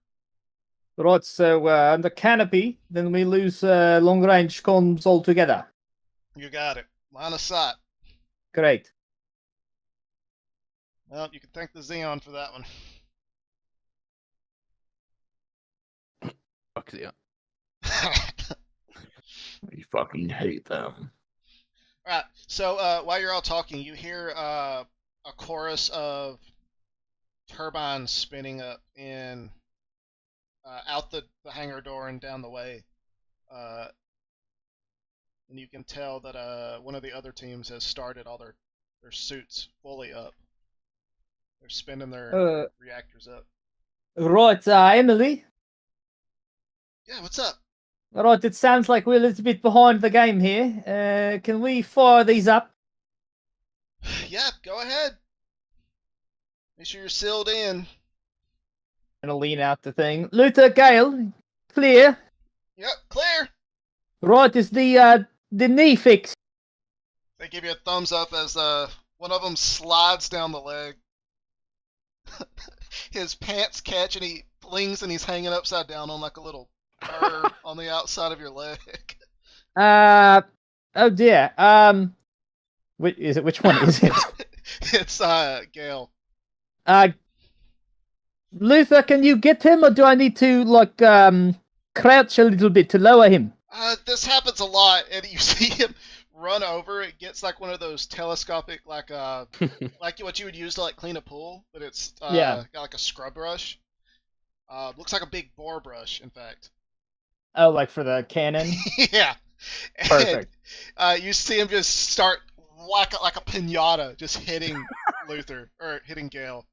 Right, so on the canopy, then we lose long-range comms altogether. You got it. Line of sight. Great. Well, you can thank the Xeon for that one. Fuck yeah. You fucking hate them. Alright, so while you're all talking, you hear a chorus of turbines spinning up in out the hangar door and down the way. And you can tell that one of the other teams has started all their suits fully up. They're spinning their reactors up. Right, Emily. Yeah, what's up? Right, it sounds like we're a little bit behind the game here. Can we fire these up? Yeah, go ahead. Make sure you're sealed in. Gonna lean out the thing. Luther, Gale, clear. Yep, clear. Right, is the knee fixed? They give you a thumbs up as one of them slides down the leg. His pants catch and he flings and he's hanging upside down on like a little curve on the outside of your leg. Oh dear. Which one is it? It's Gale. Luther, can you get him, or do I need to crouch a little bit to lower him? This happens a lot, and you see him run over. It gets like one of those telescopic, like what you would use to like clean a pool, but it's got like a scrub brush. Looks like a big bore brush, in fact. Oh, like for the cannon? Yeah. Perfect. And, you see him just start like a pinata, just hitting Luther or hitting Gale.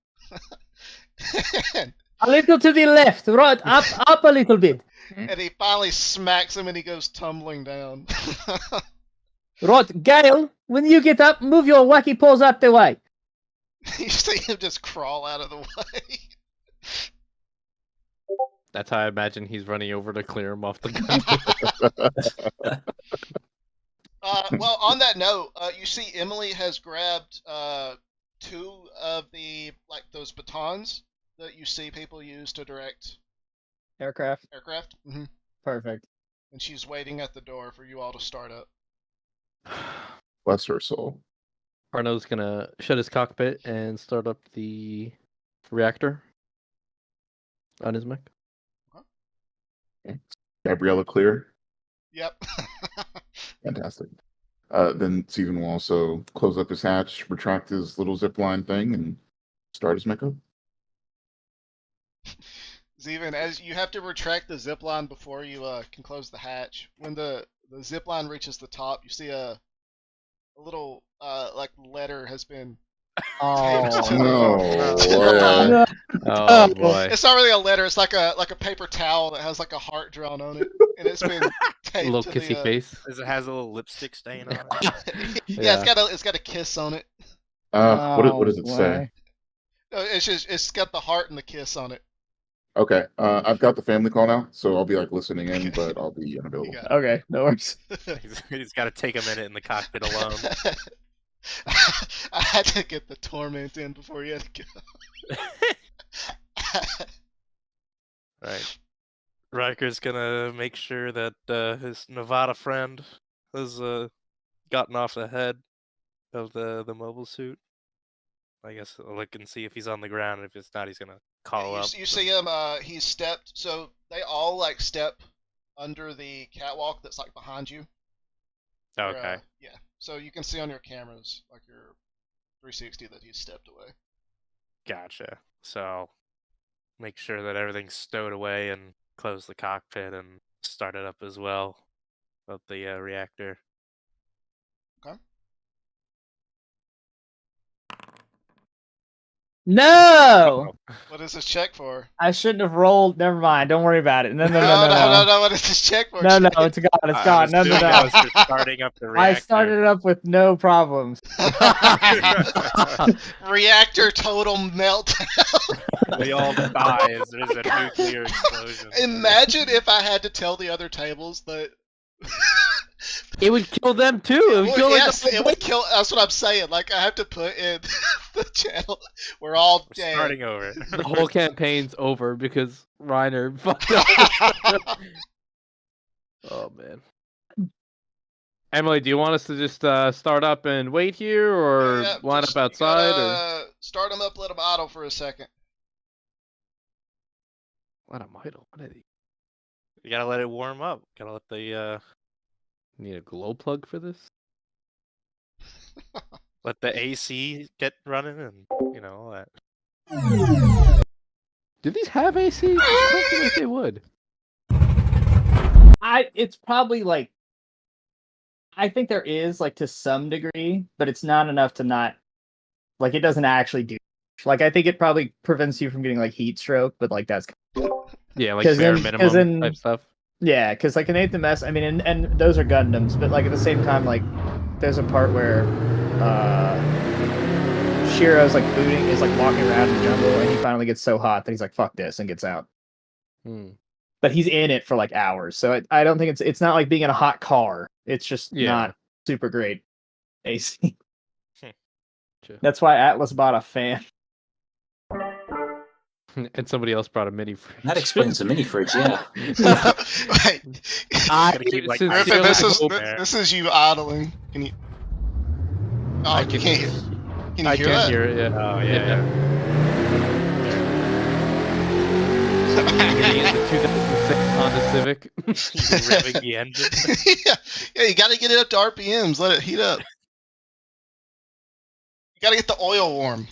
A little to the left, right, up a little bit. And he finally smacks him and he goes tumbling down. Right, Gale, when you get up, move your wacky paws out the way. You see him just crawl out of the way. That's how I imagine he's running over to clear him off the gun. Well, on that note, you see Emily has grabbed two of the those batons that you see people use to direct Aircraft. Mm-hmm. Perfect. And she's waiting at the door for you all to start up. Bless her soul. Arno's gonna shut his cockpit and start up the reactor on his mech. Okay. Gabriella clear. Yep. Fantastic. Then Steven will also close up his hatch, retract his little zip line thing, and start his makeup. Steven, as you have to retract the zip line before you can close the hatch. When the zip line reaches the top, you see a little like letter has been taped to the line. No. Oh boy. It's not really a letter. It's like a paper towel that has like a heart drawn on it, and it's been taped Little to kissy the, face. It has a little lipstick stain on it. yeah, it's got a kiss on it. What does it boy. say? No, it's got the heart and the kiss on it. Okay, I've got the family call now, so I'll be like listening in, Okay. but I'll be unavailable. You got it. Okay, no worries. He's got to take a minute in the cockpit alone. I had to get the torment in before you had to go. Right. Riker's gonna make sure that his Nevada friend has gotten off the head of the mobile suit. I guess I'll look and see if he's on the ground, and if it's not, he's gonna call up. You see him. He's stepped. So they all like step under the catwalk that's like behind you. Okay. Yeah. So you can see on your cameras, like your 360, that he's stepped away. Gotcha. So make sure that everything's stowed away and close the cockpit and start it up as well of the reactor. Okay. No, What is this check for? I shouldn't have rolled. Never mind. Don't worry about it. No. No. What is this check for? No, it's gone. It's gone. No. That was for starting up the reactor. I started it up with no problems. Reactor total meltdown. We all die as there's a nuclear explosion. Imagine if I had to tell the other tables that. It would kill them too. It would kill yes, like it would kill. That's what I'm saying. Like I have to put in the channel. We're all We're dead. starting over. the whole campaign's over because Reiner fucked up. Oh man. Emily, do you want us to just start up and wait here, or Yeah, line just- up outside? you Or gotta start them up, let them idle for a second. let him idle? What are they? You gotta let it warm up. Gotta let the Need a glow plug for this? let the AC get running and all that. Do these have AC? I don't feel like they would. It's probably like, I think there is like to some degree, but it's not enough to not, like it doesn't actually do. Like I think it probably prevents you from getting like heat stroke, but like that's Yeah, like 'Cause bare then- minimum 'cause then- type stuff. yeah, because like in 8th MS, I mean, and those are Gundams, but like at the same time, like there's a part where Shiro's like is like walking around in the jungle, and he finally gets so hot that he's like, "Fuck this," and gets out. Hmm. But he's in it for like hours, so I don't think it's not like being in a hot car. It's just Yeah. not super great AC. Sure. That's why Atlas bought a fan. And somebody else brought a mini fridge. That explains the mini fridge, yeah. Wait, Gotta keep, like, since Griffin, Taylor- this is you idling. Can you? Oh, I you can can't. Can you I hear can't that? hear it. Yeah. Oh yeah. Getting into 2006 Honda Civic. Revving the engine. yeah, you gotta get it up to RPMs. Let it heat up. You gotta get the oil warm.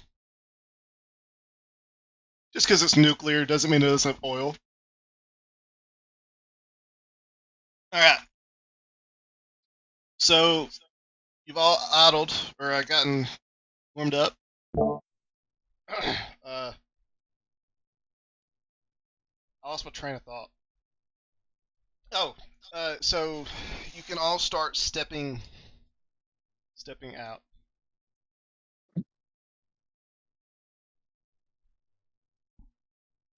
Just because it's nuclear doesn't mean it doesn't have oil. Alright. So, you've all idled, or gotten warmed up. I lost my train of thought. Oh, so you can all start stepping out.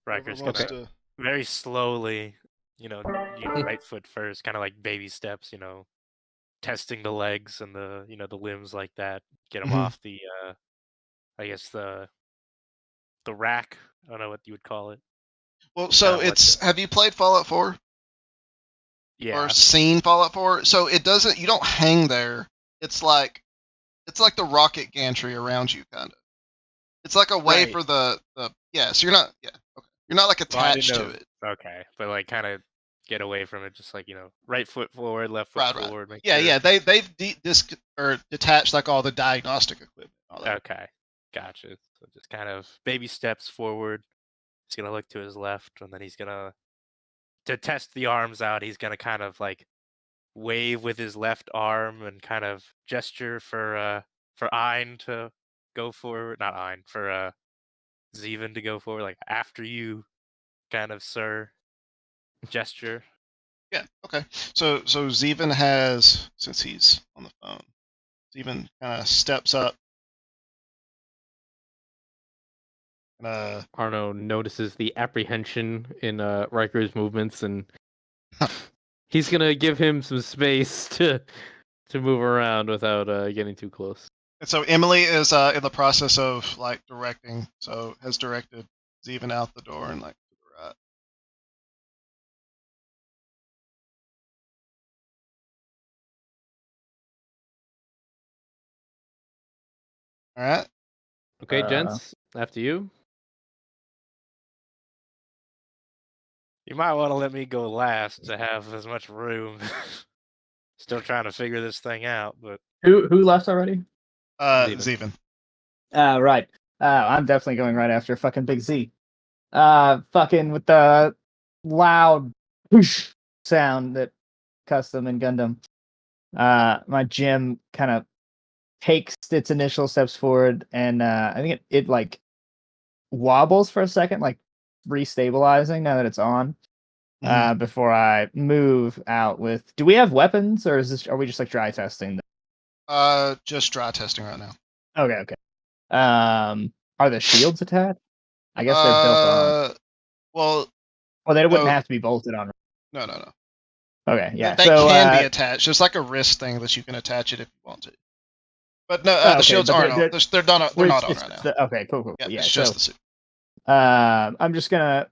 Riker's Whoever gonna wants to- very slowly, you right foot first, kind of like baby steps, testing the legs and the limbs like that, get them Mhm. off the I guess the rack. I don't know what you would call it. Well, so what it's. Have you played Fallout 4 Yeah. or seen Fallout 4? So it doesn't. You don't hang there. It's like the rocket gantry around you, kind of. It's like a way Right. for the. Yeah. So you're not. Yeah. Okay. You're not like Well, I didn't attached to know- it. Okay, but like kind of get away from it. Just like right foot forward, left foot Right. forward. Make Yeah, sure. yeah. They've detached like all the diagnostic equipment. All that. Okay, gotcha. So just kind of baby steps forward. He's gonna look to his left, and then he's gonna to test the arms out. He's gonna kind of like wave with his left arm and kind of gesture for Ein to go forward. Not Ein, for Zeven to go forward, like after you, kind of, sir. Gesture. Yeah. Okay. So Zeven has, since he's on the phone, Zeven kind of steps up. Arno notices the apprehension in Riker's movements, and he's gonna give him some space to move around without getting too close. And so Emily is in the process of like directing, so has directed Zeven out the door and like to the right. All right. Okay, gents, after you. You might want to let me go last to have as much room. Still trying to figure this thing out, but Who left already? Zeven. Right. I'm definitely going right after fucking Big Z. Fucking with the loud whoosh sound that Custom and Gundam. My gym kind of takes its initial steps forward, and I think it like wobbles for a second, like restabilizing now that it's on. Before I move out with. Do we have weapons, or are we just like dry testing? Just dry testing right now. Okay. Are the shields attached? I guess they're built on. Well, Or they wouldn't no. have to be bolted on. No. Okay, yeah. They can be attached. There's like a wrist thing that you can attach it if you want to. But no, the shields aren't on. They're not on right now. Okay, cool. Yeah, it's just the suit. I'm just gonna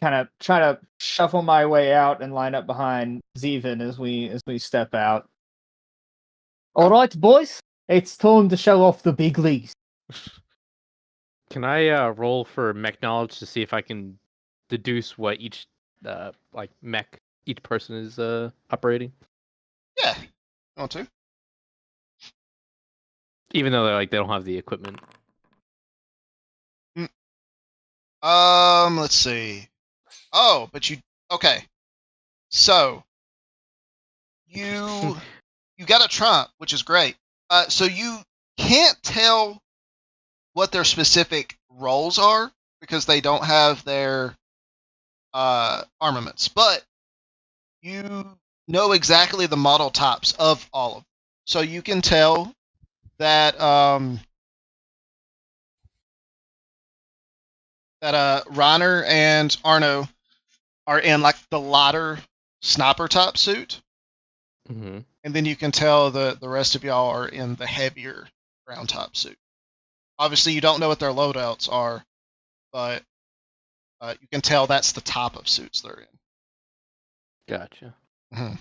kind of try to shuffle my way out and line up behind Zeven as we step out. All right, boys, it's time to show off the big leagues. Can I roll for mech knowledge to see if I can deduce what each like mech each person is operating? Yeah, you want to? Even though they don't have the equipment. Let's see. Oh, but okay. So you got a trump, which is great. So you can't tell what their specific roles are because they don't have their armaments, but you know exactly the model types of all of them. So you can tell that Reiner and Arno are in like the lighter sniper type suit. Mm-hmm. And then you can tell the rest of y'all are in the heavier ground type suit. Obviously, you don't know what their loadouts are, but you can tell that's the type of suits they're in. Gotcha. Mm-hmm.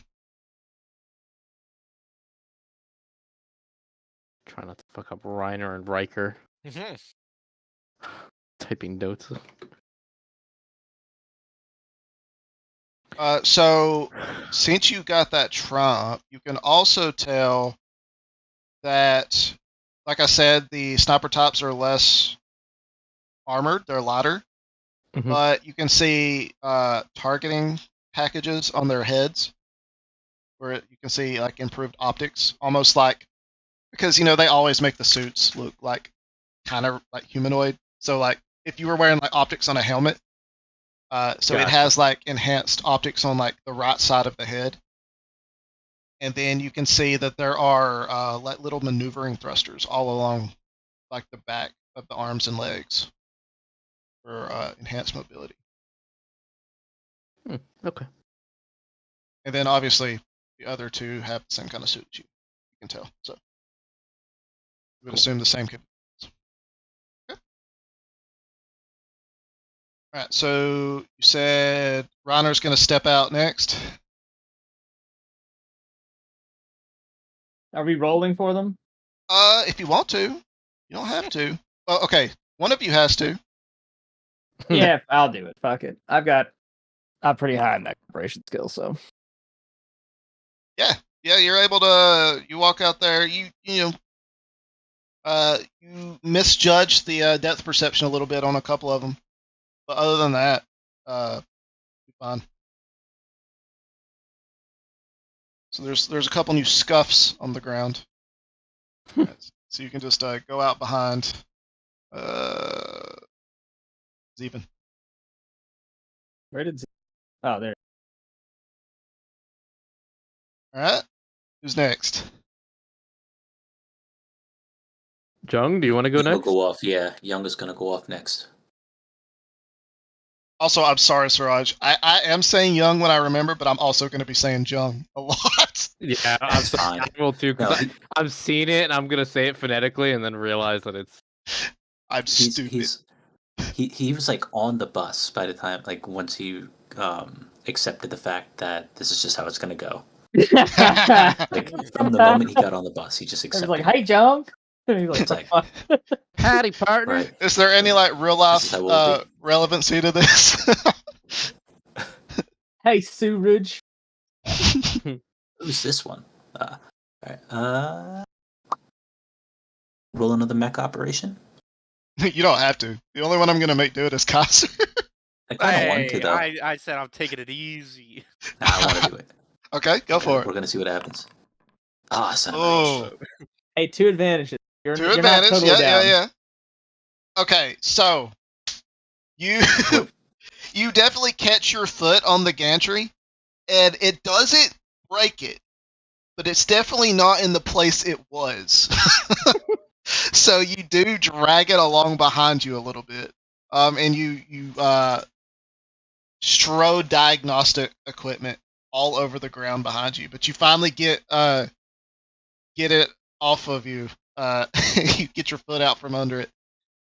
Try not to fuck up Reiner and Riker. Mm-hmm. Typing notes. So, since you got that trump, you can also tell that, like I said, the sniper types are less armored; they're lighter. Mm-hmm. But you can see targeting packages on their heads, where you can see like improved optics, almost like because they always make the suits look like kind of like humanoid. So like if you were wearing like optics on a helmet. So it has like enhanced optics on like the right side of the head. And then you can see that there are like little maneuvering thrusters all along like the back of the arms and legs for enhanced mobility. Okay. And then obviously the other two have the same kind of suits you can tell. So we would assume the same capabilities. Okay. All right, so you said Reiner's going to step out next. Are we rolling for them? If you want to, you don't have to. Okay, one of you has to. Yeah, I'll do it. Fuck it. I've got I'm pretty high in that operation skill, so Yeah, you're able to. You walk out there. You misjudge the depth perception a little bit on a couple of them, but other than that, you're fine. So there's a couple new scuffs on the ground. So you can just go out behind Zeepin. where did? Oh, there. All right, who's next? Jung, do you want to go He'll next? go off. Yeah, Young is gonna go off next. Also, I'm sorry, Siraj. I am saying Young when I remember, but I'm also going to be saying Jung a lot. Yeah, I'm That's sorry. fine. I will too, No, because I've seen it and I'm gonna say it phonetically and then realize that it's. I'm stupid. He was like on the bus by the time, like, once he accepted the fact that this is just how it's gonna go. Like, from the moment he got on the bus, he just I was accepted. like, it. "Hey, Jung." And he's like, It's like, "Fuck." Howdy, partner. Is right. there any like real life This is how we'll be. relevancy to this? Hey, Suraj. Who's this one? All right. Roll another mech operation. You don't have to. The only one I'm going to make do it is Kaiser. I kind of want to Hey, though. I said I'm taking it easy. Nah, I want to do it. Okay, go for it. We're gonna see what happens. Ah, son of a Oh, bitch. Hey, 2 advantages. You're two not advantage. totally down. Yeah. Okay, so you you definitely catch your foot on the gantry, and it doesn't break it, but it's definitely not in the place it was. So you do drag it along behind you a little bit, and you strew diagnostic equipment all over the ground behind you, but you finally get it off of you. You get your foot out from under it,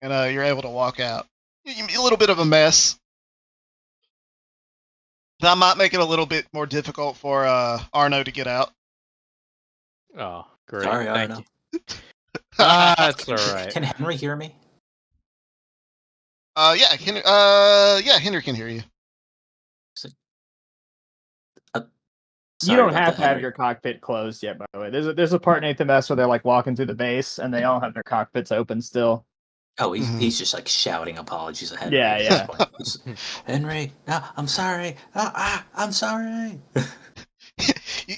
and you're able to walk out. A little bit of a mess. That might make it a little bit more difficult for Arno to get out. Oh, great. Sorry, Thank Arno. you. That's all right. Can Henry hear me? Yeah, Henry can hear you. You Sorry don't about have that, to have Henry. your cockpit closed yet, by the way. There's a part in 8th MS where they're like walking through the base and they all have their cockpits open still. Oh, Mhm. he's just like shouting apologies ahead. Yeah, at yeah. this point. Henry, I'm sorry. I'm sorry.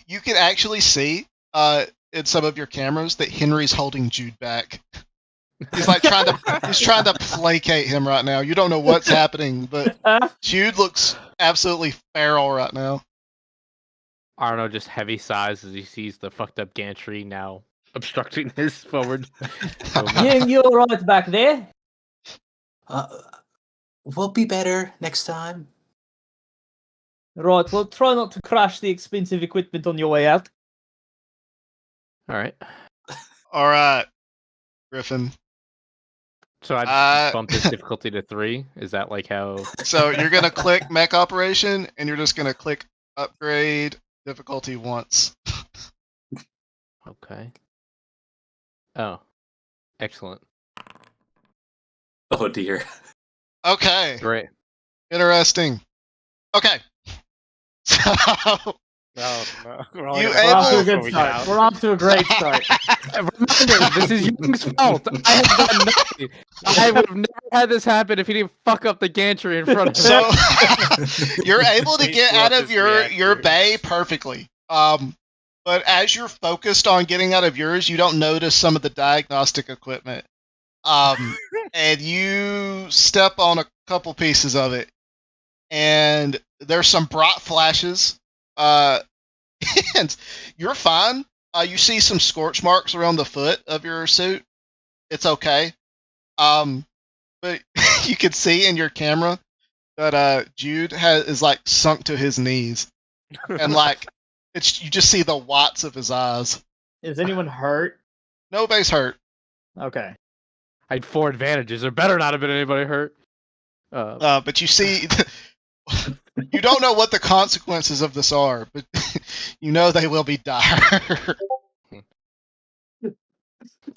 You can actually see in some of your cameras that Henry's holding Jude back. He's like trying to placate him right now. You don't know what's happening, but Jude looks absolutely feral right now. Arno just heavy sighs as he sees the fucked up gantry now obstructing his forward movement. Ying, you alright back there? We'll be better next time. Right, well, try not to crash the expensive equipment on your way out. All right. All right, Griffin. So I just bumped this difficulty to 3. Is that like how? So you're gonna click mech operation, and you're just gonna click upgrade difficulty once. Okay. Oh, excellent. Oh dear. Okay, Great. interesting. Okay, so No. We're You We're off to a able- good start. We're off to a great start. Remember, this is Young's fault. I have done nothing. I would have never had this happen if he didn't fuck up the gantry in front of him. so you're able to He get blew out up of his your reactor. bay perfectly. But as you're focused on getting out of yours, you don't notice some of the diagnostic equipment. And you step on a couple pieces of it, and there's some bright flashes. And you're fine. You see some scorch marks around the foot of your suit. It's okay. But you can see in your camera that Jude is like sunk to his knees, and like you just see the whites of his eyes. Is anyone hurt? Nobody's hurt. Okay. I had 4 advantages. There better not have been anybody hurt. But you see, you don't know what the consequences of this are, but you know they will be dire.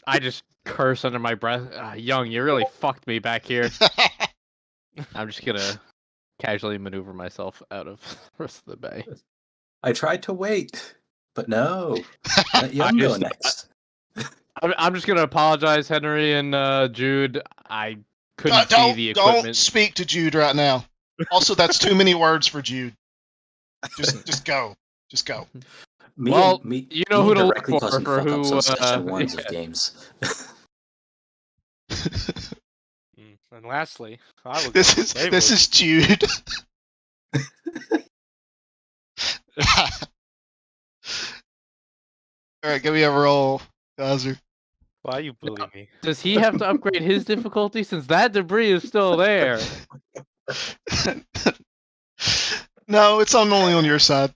I just curse under my breath. Young, you really fucked me back here. I'm just gonna casually maneuver myself out of the rest of the bay. I tried to wait, but no. Let Young go next. I'm just gonna apologize, Henry and Jude. I couldn't see don't the don't equipment. speak to Jude right now. Also, that's too many words for Jude. Just go. Just go. Me Well, and, me, you know me who and to look directly causing for fuck ups who, on session ones yeah. of games. And lastly, I will This go is with this is Jude. All right, give me a roll, Geyser. Why you bully me? Does he have to upgrade his difficulty since that debris is still there? No, it's only on your side.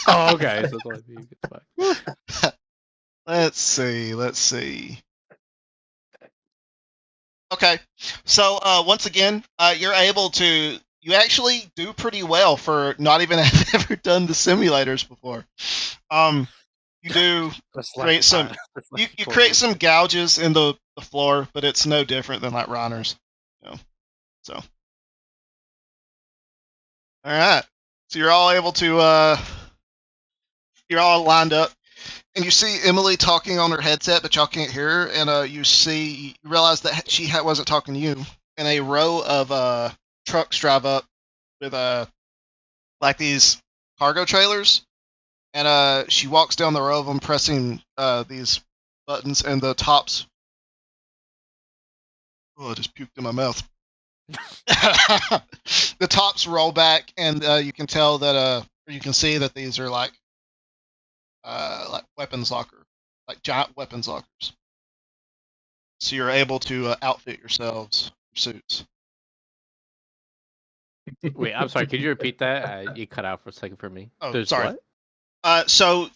Oh, okay. So it's only me. It's fine. Let's see. Okay, so once again, you're able to. You actually do pretty well for not even having ever done the simulators before. You do create some. You create some gouges in the floor, but it's no different than like Reiner's. So. All right. So you're all able to. You're all lined up. And you see Emily talking on her headset, but y'all can't hear her. And you realize that she wasn't talking to you. And a row of trucks drive up with like these cargo trailers. And she walks down the row of them, pressing these buttons, and the tops. Oh, I just puked in my mouth. The tops roll back, and you can tell that you can see that these are like weapons locker, like giant weapons lockers. So you're able to outfit yourselves for suits. Wait, I'm sorry. Could you repeat that? You cut out for a second for me. Oh, There's sorry. what? So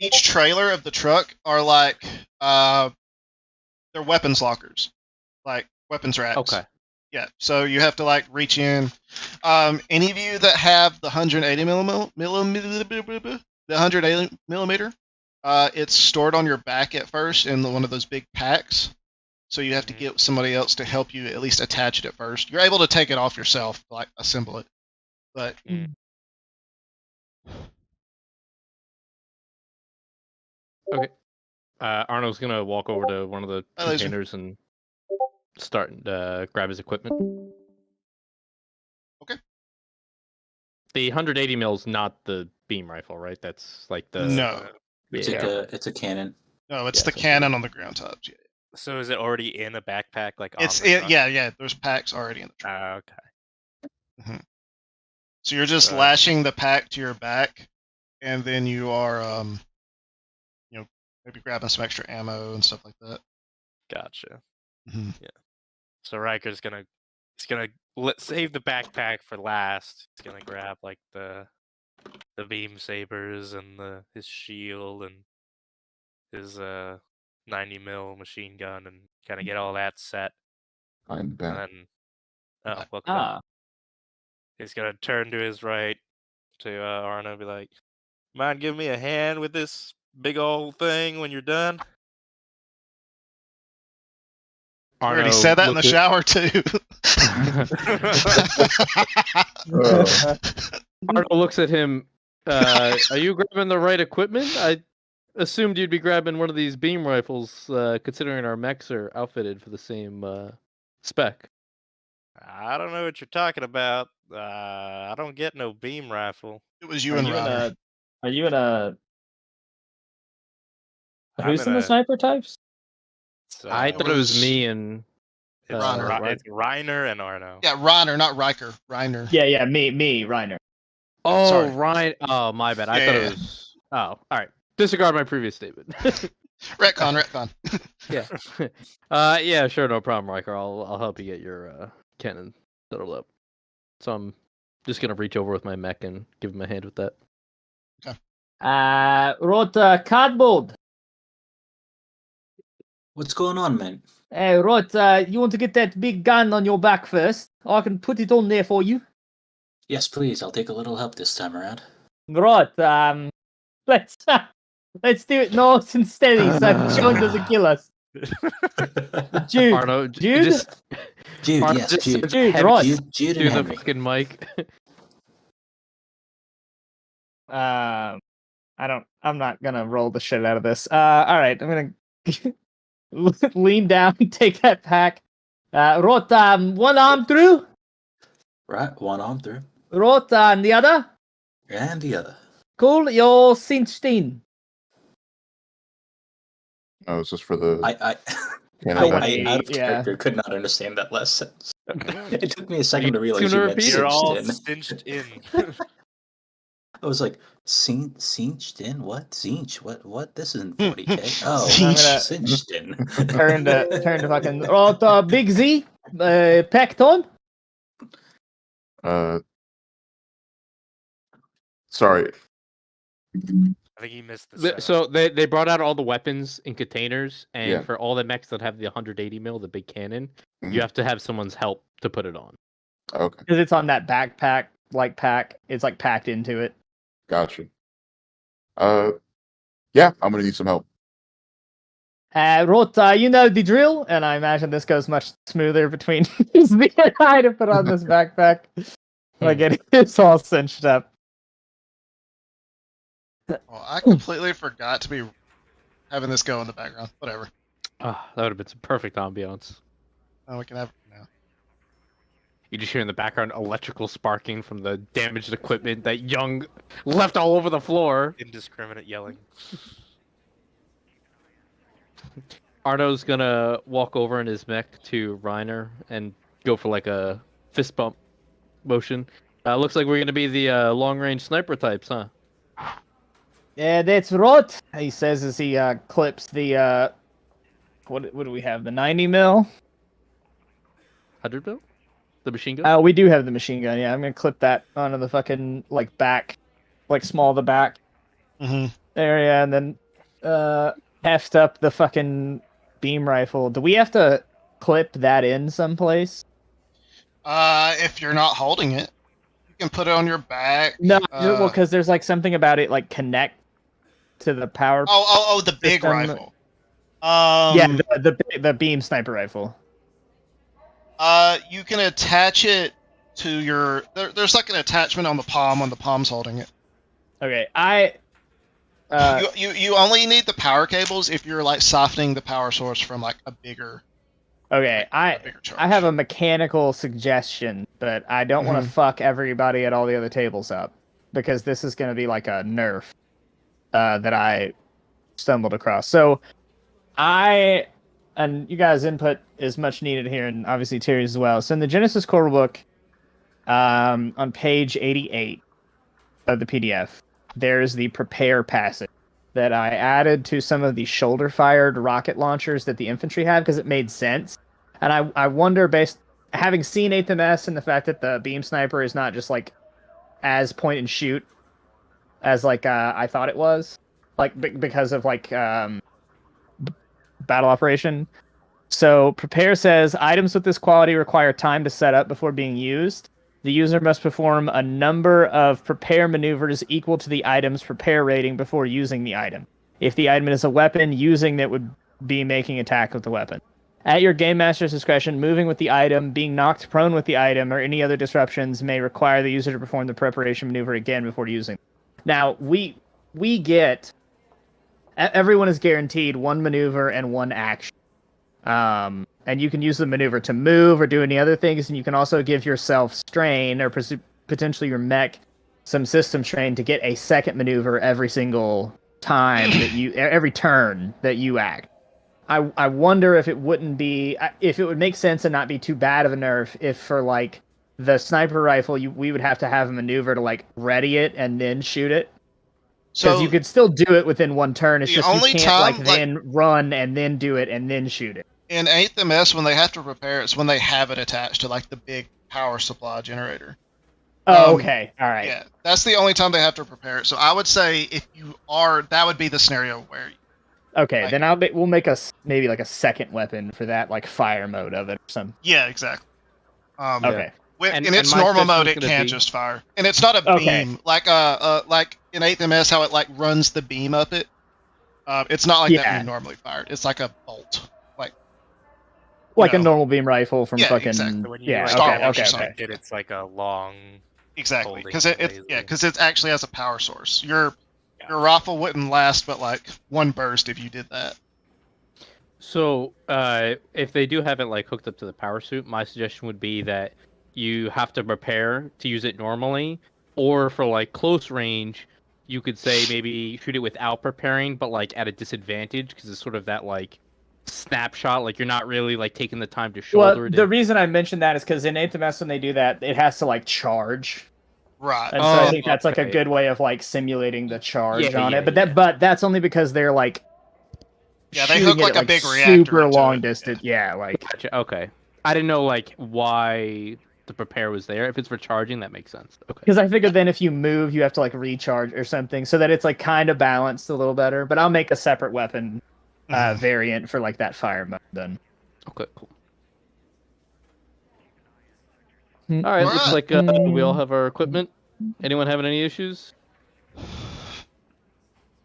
each trailer of the truck are like they're weapons lockers, like weapons racks. Okay. Yeah. So you have to like reach in. Any of you that have the 180 millimeter, it's stored on your back at first in one of those big packs. So you have to get somebody else to help you at least attach it at first. You're able to take it off yourself, like assemble it. But Okay. Arnold's gonna walk over to one of the Hi, Laser. containers and start grab his equipment. Okay. The 180 mil's not the beam rifle, right? That's like the no, It's a cannon. no, it's Yeah, the so- cannon on the ground tops. Yeah. So is it already in a backpack? Like on It's the truck? yeah. There's packs already in the truck. Okay. So you're just lashing the pack to your back, and then you are maybe grabbing some extra ammo and stuff like that. Gotcha. Mm-hmm. Yeah. So Riker's gonna save the backpack for last. He's gonna grab like the beam sabers and his shield and his 90 mil machine gun and kind of get all that set. I'm back. And then welcome back. Ah, He's gonna turn to his right to Arno and be like, "Mind giving me a hand with this big old thing when you're done?" I already said that in the shower too. Arno looks at him. Are you grabbing the right equipment? I assumed you'd be grabbing one of these beam rifles, considering our mechs are outfitted for the same spec. I don't know what you're talking about. I don't get no beam rifle. It was you and Ryder. are you in a? I'm Who's in the sniper types? I thought it was me and Reiner. It's Reiner and Arno. Yeah, Reiner, not Riker. Reiner. Yeah, me, Reiner. Oh, Sorry. Ryan. Oh, my bad. I Yeah, thought yeah. it was. Oh, all right. Disregard my previous statement. Retcon. Yeah. Yeah, sure, no problem, Riker. I'll help you get your cannon settled up. So I'm just gonna reach over with my mech and give him a hand with that. Wrote cardboard. What's going on, man? Right, you want to get that big gun on your back first? I can put it on there for you. Yes, please. I'll take a little help this time around. Right, let's do it nice and steady so John doesn't kill us. Jude, Arno, Jude? just Jude, Arno yes, just Jude. says Jude, heavy right. Jude to and the Henry. fucking mic. I'm not gonna roll the shit out of this. All right, I'm gonna lean down, take that pack. Rot, one arm through. Right, one arm through, Rot, and the other. and the other. Cool, you're cinched in. Oh, it's just for the. I Canada. out of Yeah. character could not understand that last sentence. It took me a second to realize Sooner you or meant repeat it. You're all cinched in. cinched in. I was like, cinched in? What? Cinch? What? This isn't Hmm. 40k. Oh, I'm gonna cinched in. turn to fucking Rot, Big Z, packed on. Sorry. I think he missed the setup. So they brought out all the weapons in containers, and Yeah. for all the mechs that have the 180 mil, the big cannon, Mhm. you have to have someone's help to put it on. Okay, Because it's on that backpack, like pack. It's like packed into it. gotcha. Yeah, I'm gonna need some help. Rot, you know the drill, and I imagine this goes much smoother between the eye to put on this backpack. Like it is all cinched up. Well, I completely forgot to be having this go in the background. Whatever. Ah, that would have been some perfect ambiance. Now we can have it now. You just hear in the background electrical sparking from the damaged equipment that Young left all over the floor. Indiscriminate yelling. Arno's gonna walk over in his mech to Reiner and go for like a fist bump motion. Looks like we're gonna be the long range sniper types, huh? Yeah, that's right. He says as he clips the what do we have? The 90 mil. 100 mil? The machine gun? We do have the machine gun. Yeah, I'm gonna clip that onto the fucking like back, like small the back Mm-hmm. area, and then heft up the fucking beam rifle. Do we have to clip that in someplace? If you're not holding it, you can put it on your back. No, well, because there's like something about it like connect to the power. Oh, the big system. rifle. Yeah, the beam sniper rifle. You can attach it to your. There's like an attachment on the palm's holding it. Okay, You only need the power cables if you're like softening the power source from like a bigger. okay, a bigger charge. I have a mechanical suggestion, but I don't want to fuck everybody at all the other tables up because this is going to be like a nerf that I stumbled across. So and you guys' input is much needed here, and obviously Terry's as well. So in the Genesis core book, on page 88 of the PDF, there's the prepare passage that I added to some of the shoulder-fired rocket launchers that the infantry have because it made sense. And I wonder, having seen 8th MS and the fact that the beam sniper is not just like as point and shoot as like I thought it was, like because of like battle operation. So prepare says items with this quality require time to set up before being used. The user must perform a number of prepare maneuvers equal to the item's prepare rating before using the item. If the item is a weapon, using it would be making attack with the weapon. At your game master's discretion, moving with the item, being knocked prone with the item, or any other disruptions may require the user to perform the preparation maneuver again before using. Now, we get... Everyone is guaranteed one maneuver and one action. And you can use the maneuver to move or do any other things, and you can also give yourself strain or potentially your mech some system strain to get a second maneuver every single time every turn that you act. I wonder if it would make sense and not be too bad of a nerf if for like the sniper rifle we would have to have a maneuver to like ready it and then shoot it. Because you could still do it within one turn. It's just you can't then run and then do it and then shoot it. In 8th MS, when they have to prepare, it's when they have it attached to like the big power supply generator. Oh, okay. All right. Yeah, that's the only time they have to prepare it. So I would say if you are, that would be the scenario where. Okay, then we'll make maybe like a second weapon for that, like fire mode of it or something. Yeah, exactly. Okay. In its normal mode, it can just fire, and it's not a beam like in 8th MS how it like runs the beam up it. It's not like that when you normally fire it. It's like a bolt. like a know. normal beam rifle from Yeah, fucking exactly. So when you yeah. like, Star Okay, Wars or okay, something. okay. it's like a long. Exactly, Holding because laser. because it actually has a power source. Your rifle wouldn't last but like one burst if you did that. So, if they do have it like hooked up to the power suit, my suggestion would be that you have to prepare to use it normally, or for like close range, you could say maybe shoot it without preparing, but like at a disadvantage because it's sort of that like snapshot, like you're not really like taking the time to shoulder Well, it. the reason I mentioned that is because in 8th MS when they do that, it has to like charge, Right. and so I Oh, think that's like a okay. good way of like simulating the charge Yeah, on yeah, it. But yeah. but that's only because they're like Yeah, they shooting hook it like at, a big reactor super into long it. distance. Yeah, like Gotcha. Okay, I didn't know like why the prepare was there. If it's for charging, that makes sense. Okay. because I figured then if you move, you have to like recharge or something, so that it's like kind of balanced a little better. But I'll make a separate weapon Mhm. variant for like that fire mode then. Okay, cool. All right, looks Alright. like we all have our equipment. Anyone having any issues?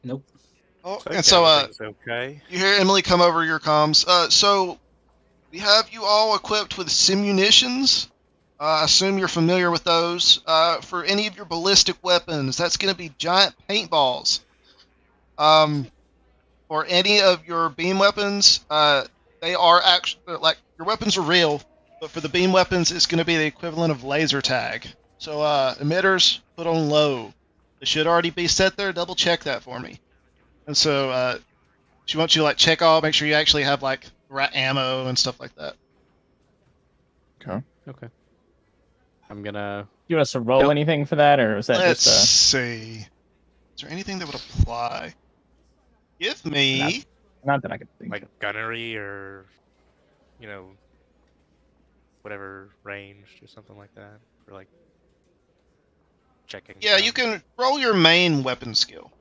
Nope. Oh, I think and so everything's okay. you hear Emily come over your comms. So we have you all equipped with simunitions. I assume you're familiar with those. For any of your ballistic weapons, that's going to be giant paintballs. For any of your beam weapons, they are actually like your weapons are real, but for the beam weapons, it's going to be the equivalent of laser tag. So emitters, put on low. They should already be set there. Double check that for me. And so she wants you to like check all, make sure you actually have like the right ammo and stuff like that. Okay. I'm gonna. You want us to roll Yep. anything for that, or is that Let's just see. Is there anything that would apply? Give me. not that I could think? Like gunnery or, whatever ranged or something like that, or like checking. Yeah, you can roll your main weapon skill.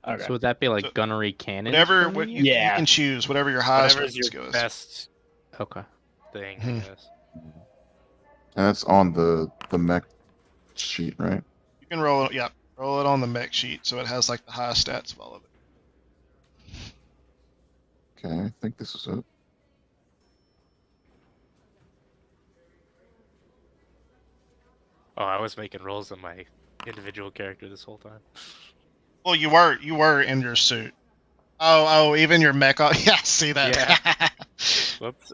Okay. So would that be like So- gunnery cannon? Whatever what you Yeah. can choose, whatever your highest Whatever's weapon your skill is. best Okay. thing, Mhm. I guess. And that's on the mech sheet, right? You can roll it. Yeah, roll it on the mech sheet, so it has like the highest stats of all of it. Okay, I think this is it. Oh, I was making rolls on my individual character this whole time. Well, you were in your suit. Oh, even your mech. Yeah, I see that. Yeah. Whoops.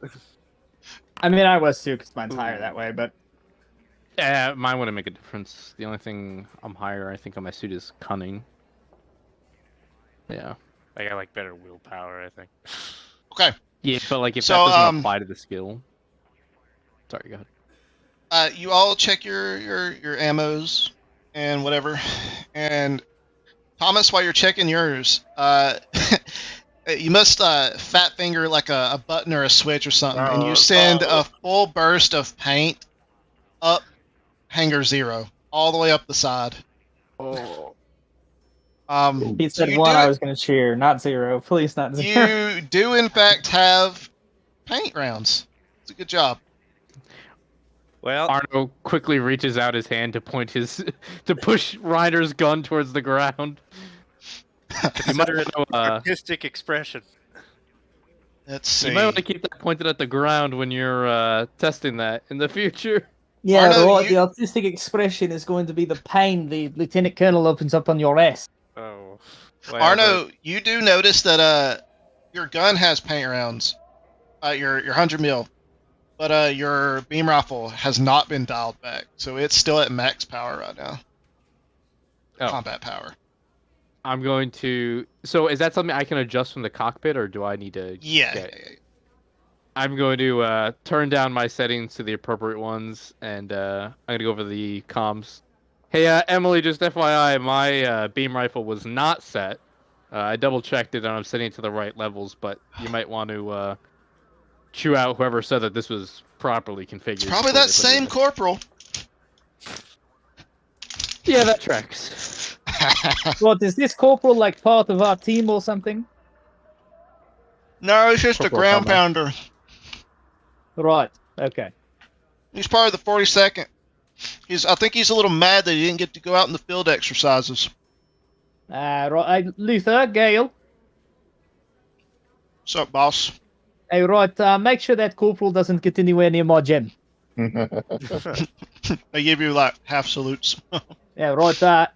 I mean, I was too, because mine's higher that way, but Mine wouldn't make a difference. The only thing I'm higher, I think, on my suit is cunning. Yeah. I got like better willpower, I think. Okay. Yeah, but like if So, that doesn't apply to the skill. Sorry, go ahead. You all check your ammos and whatever, and Thomas, while you're checking yours, you must fat finger like a button or a switch or something, and you send a full burst of paint up hangar 0, all the way up the side. he So said you one. do- I was going to cheer, not 0. Please, not 0. You do in fact have paint rounds. It's a good job. Well, Arno quickly reaches out his hand to point his to push Reiner's gun towards the ground. You might, consider it know, artistic expression. Let's see. you might want to keep that pointed at the ground when you're testing that in the future. Yeah, Arno, right. you- The artistic expression is going to be the pain the lieutenant colonel opens up on your ass. Oh. Well, Arno, you do notice that your gun has paint rounds, your 100 mil, but your beam rifle has not been dialed back, so it's still at max power right now. Oh. Combat power. I'm going to. So is that something I can adjust from the cockpit, or do I need to? Yeah. get- I'm going to turn down my settings to the appropriate ones, and I'm going to go over the comms. Hey, Emily, just FYI, my beam rifle was not set. I double checked it, and I'm setting it to the right levels, but you might want to chew out whoever said that this was properly configured. It's probably before that they put it same in. corporal. Yeah, that tracks. What, is this corporal like part of our team or something? No, he's just Corporal a ground Pablo. pounder. Right. Okay. He's part of the 42nd. I think he's a little mad that he didn't get to go out in the field exercises. Right. Luther, Gale. What's up, boss? Hey, right, make sure that corporal doesn't get anywhere near my gem. They give you like half salutes. Yeah, right.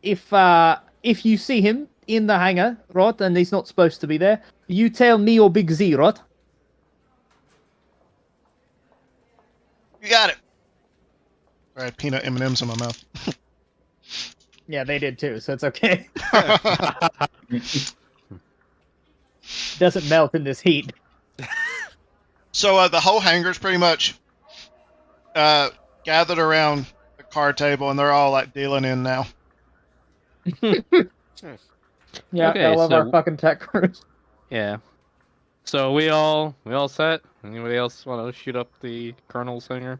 If you see him in the hangar, right, and he's not supposed to be there, you tell me or Big Z, right? You got it. I had peanut M&Ms in my mouth. Yeah, they did too, so it's okay. Doesn't melt in this heat. So the whole hangar's pretty much gathered around the card table, and they're all like dealing in now. Yeah, Okay, I love so- our fucking tech crews. Yeah. So we all set? Anybody else want to shoot up the Colonel's hangar?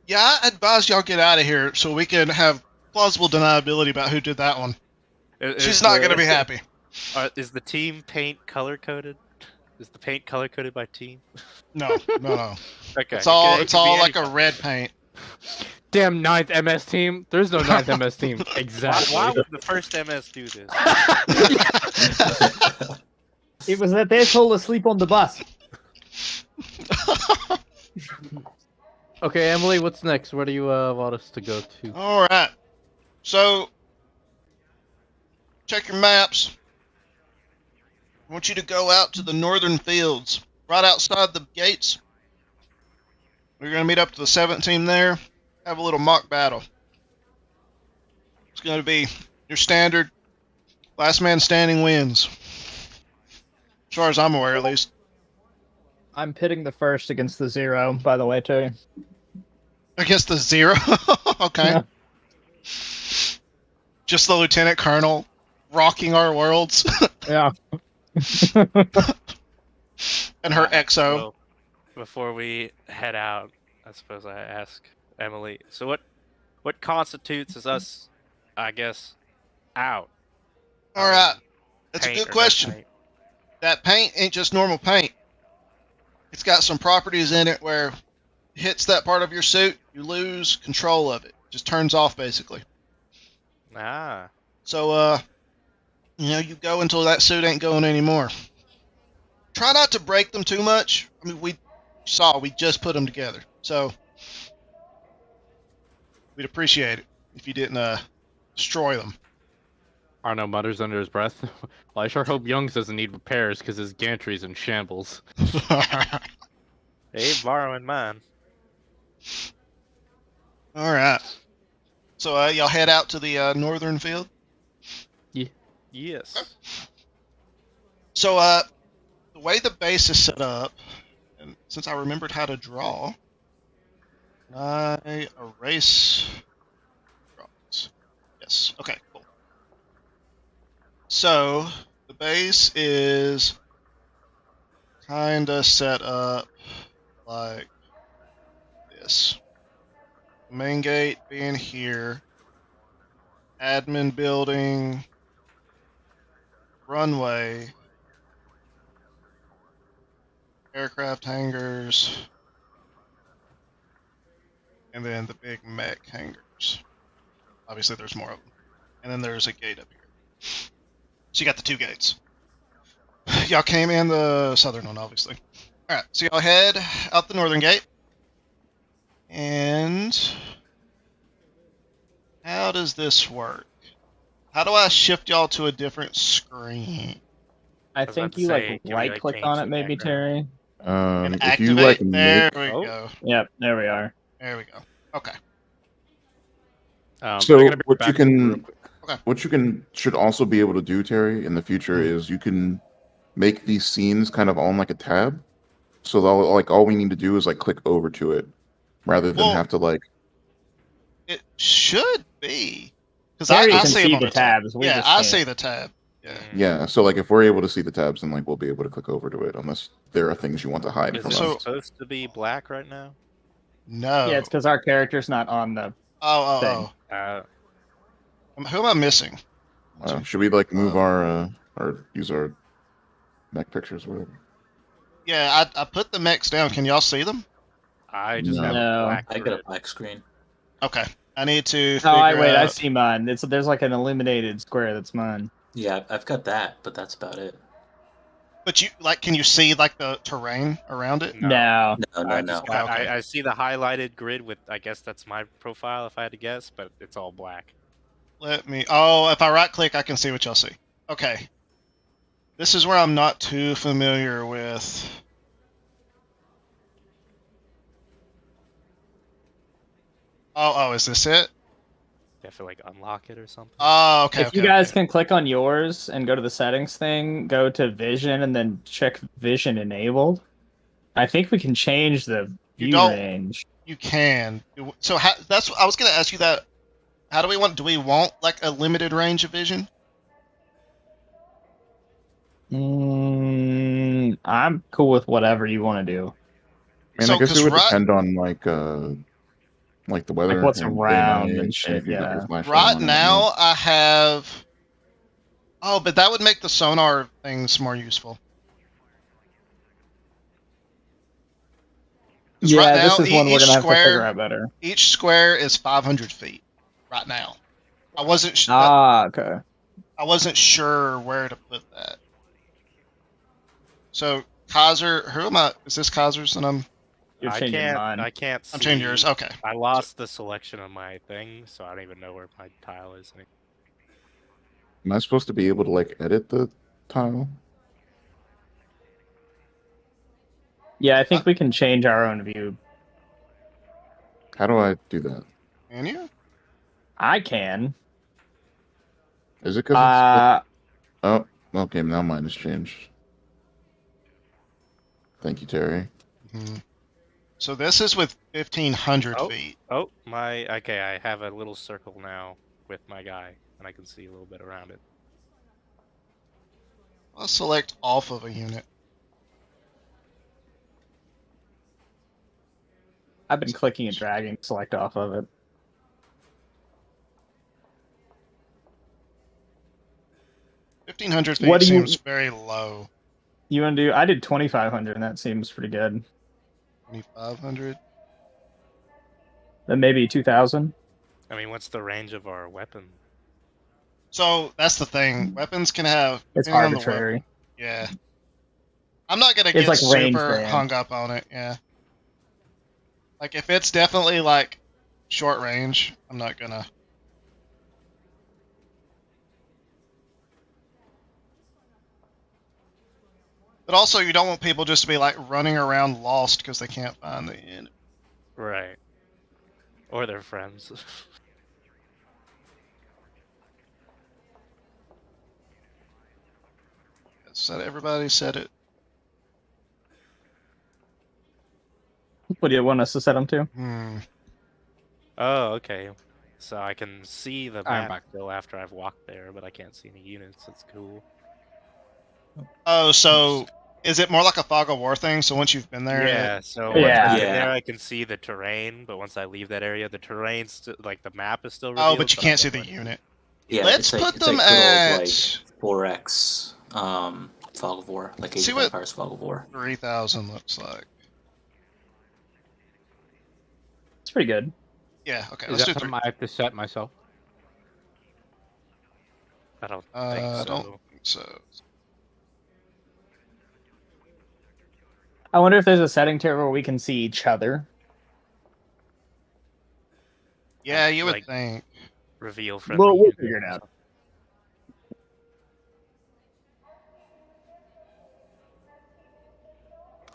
Yeah, I advise y'all get out of here so we can have plausible deniability about who did that one. She's not gonna be happy. Is the team paint color coded? Is the paint color coded by team? No. Okay. It's all it could be like a any red paint. Damn 9th MS team. There's no 9th MS team. color. Exactly. Why would the first MS do this? It was that asshole asleep on the bus. Okay, Emily, what's next? Where do you want us to go to? All right. So, check your maps. I want you to go out to the northern fields, right outside the gates. We're going to meet up to the 7th team there, have a little mock battle. It's going to be your standard last man standing wins. As far as I'm aware, at least. I'm pitting the first against the 0, by the way, too. Against the 0? Okay. Yeah. Just the lieutenant colonel rocking our worlds Yeah. and her XO. So, before we head out, I suppose I ask Emily. So what constitutes as us, I guess, out? All right. That's a Paint good or no question. paint? That paint ain't just normal paint. It's got some properties in it where it hits that part of your suit, you lose control of it. Just turns off basically. Ah. So you go until that suit ain't going anymore. Try not to break them too much. I mean, we just put them together. So we'd appreciate it if you didn't destroy them. Arno mutters under his breath. Well, I sure hope Young's doesn't need repairs because his gantry's in shambles. They ain't borrowing mine. All right. So y'all head out to the northern field. Yes. So the way the base is set up, and since I remembered how to draw, I erase drawings. Yes. Okay. Cool. So the base is kind of set up like this. The main gate being here, admin building, runway, aircraft hangars, and then the big mech hangars. Obviously there's more of them. And then there's a gate up here. So you got the 2 gates. Y'all came in the southern one, obviously. Alright, so y'all head out the northern gate. And how does this work? How do I shift y'all to a different screen? I was think about to you say, like can we, right click change on the it, maybe, background? Terry. And If activate. you like there make, we Oh. go. Yep, there we are. There we go. Okay. I'm so gonna be what back you real can, quick. what you can should also be able to do, Terry, in the future is you can make these scenes kind of on like a tab. So all we need to do is like click over to it, rather than Well, have to like. It should be. Because Terry I can see see them on the the tab. tabs. We Yeah, just I can't. see the tab. Yeah. Yeah, so like if we're able to see the tabs, then like we'll be able to click over to it, unless there are things you want to hide Is from it So- us. supposed to be black right now? No. Yeah, it's because our character's not on the. Oh. Who am I missing? Should we like move our or use our neck pictures or whatever? Yeah, I put the mechs down. Can y'all see them? I just No. have No. a black. I got grid. a black screen. Okay. I need to Oh, I figure wait. I out- see mine. There's like an illuminated square that's mine. Yeah, I've got that, but that's about it. But you can you see like the terrain around it? No. Okay. I see the highlighted grid with, I guess that's my profile if I had to guess, but it's all black. Let me. Oh, if I right click, I can see what y'all see. Okay. This is where I'm not too familiar with. Oh, is this it? You have to like unlock it or something. Oh, okay. If you guys can click on yours and go to the settings thing, go to vision and then check vision enabled. I think we can change the view range. You can. So that's I was gonna ask you that. How do we want? Do we want like a limited range of vision? I'm cool with whatever you want to do. I mean, I guess it would depend on like the weather, like what's and around day, and shit. if you've got your Yeah. flashlight Right on now, I have. Oh, but that would make the sonar things more useful. Yeah, right now, this is one we're gonna have to figure out better. Each square is 500 feet right now. I wasn't. Okay. I wasn't sure where to put that. So Kaiser, who am I? Is this Kaiser's? And You're changing mine. I can't. I'm changing yours. Okay. I lost the selection of my thing, so I don't even know where my tile is. Am I supposed to be able to like edit the tile? Yeah, I think we can change our own view. How do I do that? Can you? I can. Is it because oh, okay, now mine has changed. Thank you, Terry. Mm-hmm. So this is with 1,500 feet. Oh, okay, I have a little circle now with my guy, and I can see a little bit around it. I'll select off of a unit. I've been clicking and dragging to select off of it. $1,500 feet seems very low. You want to do? I did 2,500, and that seems pretty good. 2,500. Then maybe 2,000. I mean, what's the range of our weapon? So that's the thing. Weapons can have. It's arbitrary. Yeah. I'm not gonna get like super hung up on it. Yeah. Like if it's definitely like short range, I'm not gonna. But also, you don't want people just to be like running around lost because they can't find the end. Right. Or their friends. So everybody said it. What do you want us to set them to? Oh, okay. So I can see the map still after I've walked there, but I can't see any units. That's cool. Oh, so is it more like a fog of war thing? So once you've been there, yeah. So once I've been there, I can see the terrain. But once I leave that area, the terrain's like the map is still revealed. Oh, but you can't see the unit. Yeah, let's put them at like 4x fog of war, like Age of Empires fog of war. 3,000 looks like. It's pretty good. Yeah. Okay. Is that something I have to set myself? I don't think so. I don't think so. I wonder if there's a setting to where we can see each other. Yeah, you would think. Reveal friendly. Well, we'll figure it out.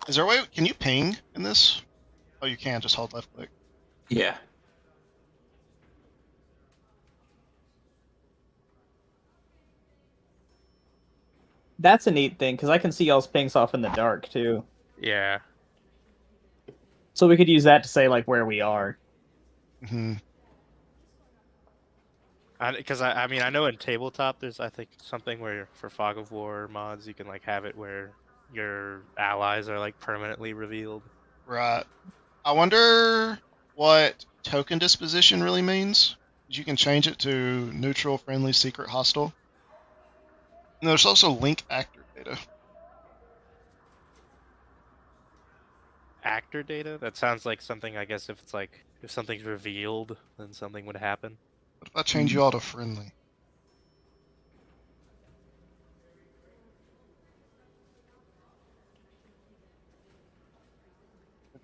Is there a way? Can you ping in this? Oh, you can. Just hold left click. Yeah. That's a neat thing because I can see y'all's pings off in the dark too. Yeah. So we could use that to say like where we are. Mm-hmm. Because I mean I know in tabletop there's I think something where for Fog of War mods you can like have it where your allies are like permanently revealed. Right. I wonder what token disposition really means. You can change it to neutral, friendly, secret, hostile. And there's also link actor data. Actor data? That sounds like something I guess if it's like if something's revealed then something would happen. What if I change you all to friendly?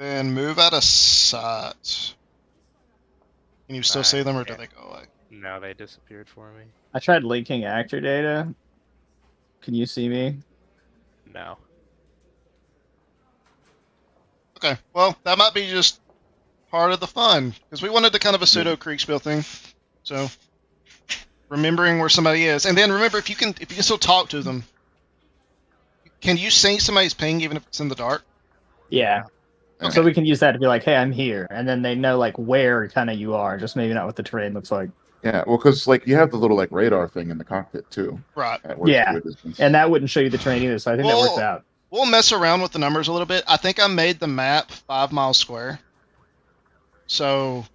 Then move out of sight. Can you still see them, or do Yeah. they go away? No, they disappeared for me. I tried linking actor data. Can you see me? No. Okay, well, that might be just part of the fun, because we wanted to kind of a pseudo Kriegspiel thing. So, remembering where somebody is, and then remember if you can still talk to them. Can you see somebody's ping even if it's in the dark? Yeah. Okay. So we can use that to be like, hey, I'm here, and then they know like where kind of you are, just maybe not what the terrain looks like. Yeah, well, because like you have the little like radar thing in the cockpit too. Right. Yeah, and that wouldn't show you the terrain either, so I think that works Well, out. We'll mess around with the numbers a little bit. I think I made the map 5 miles square. So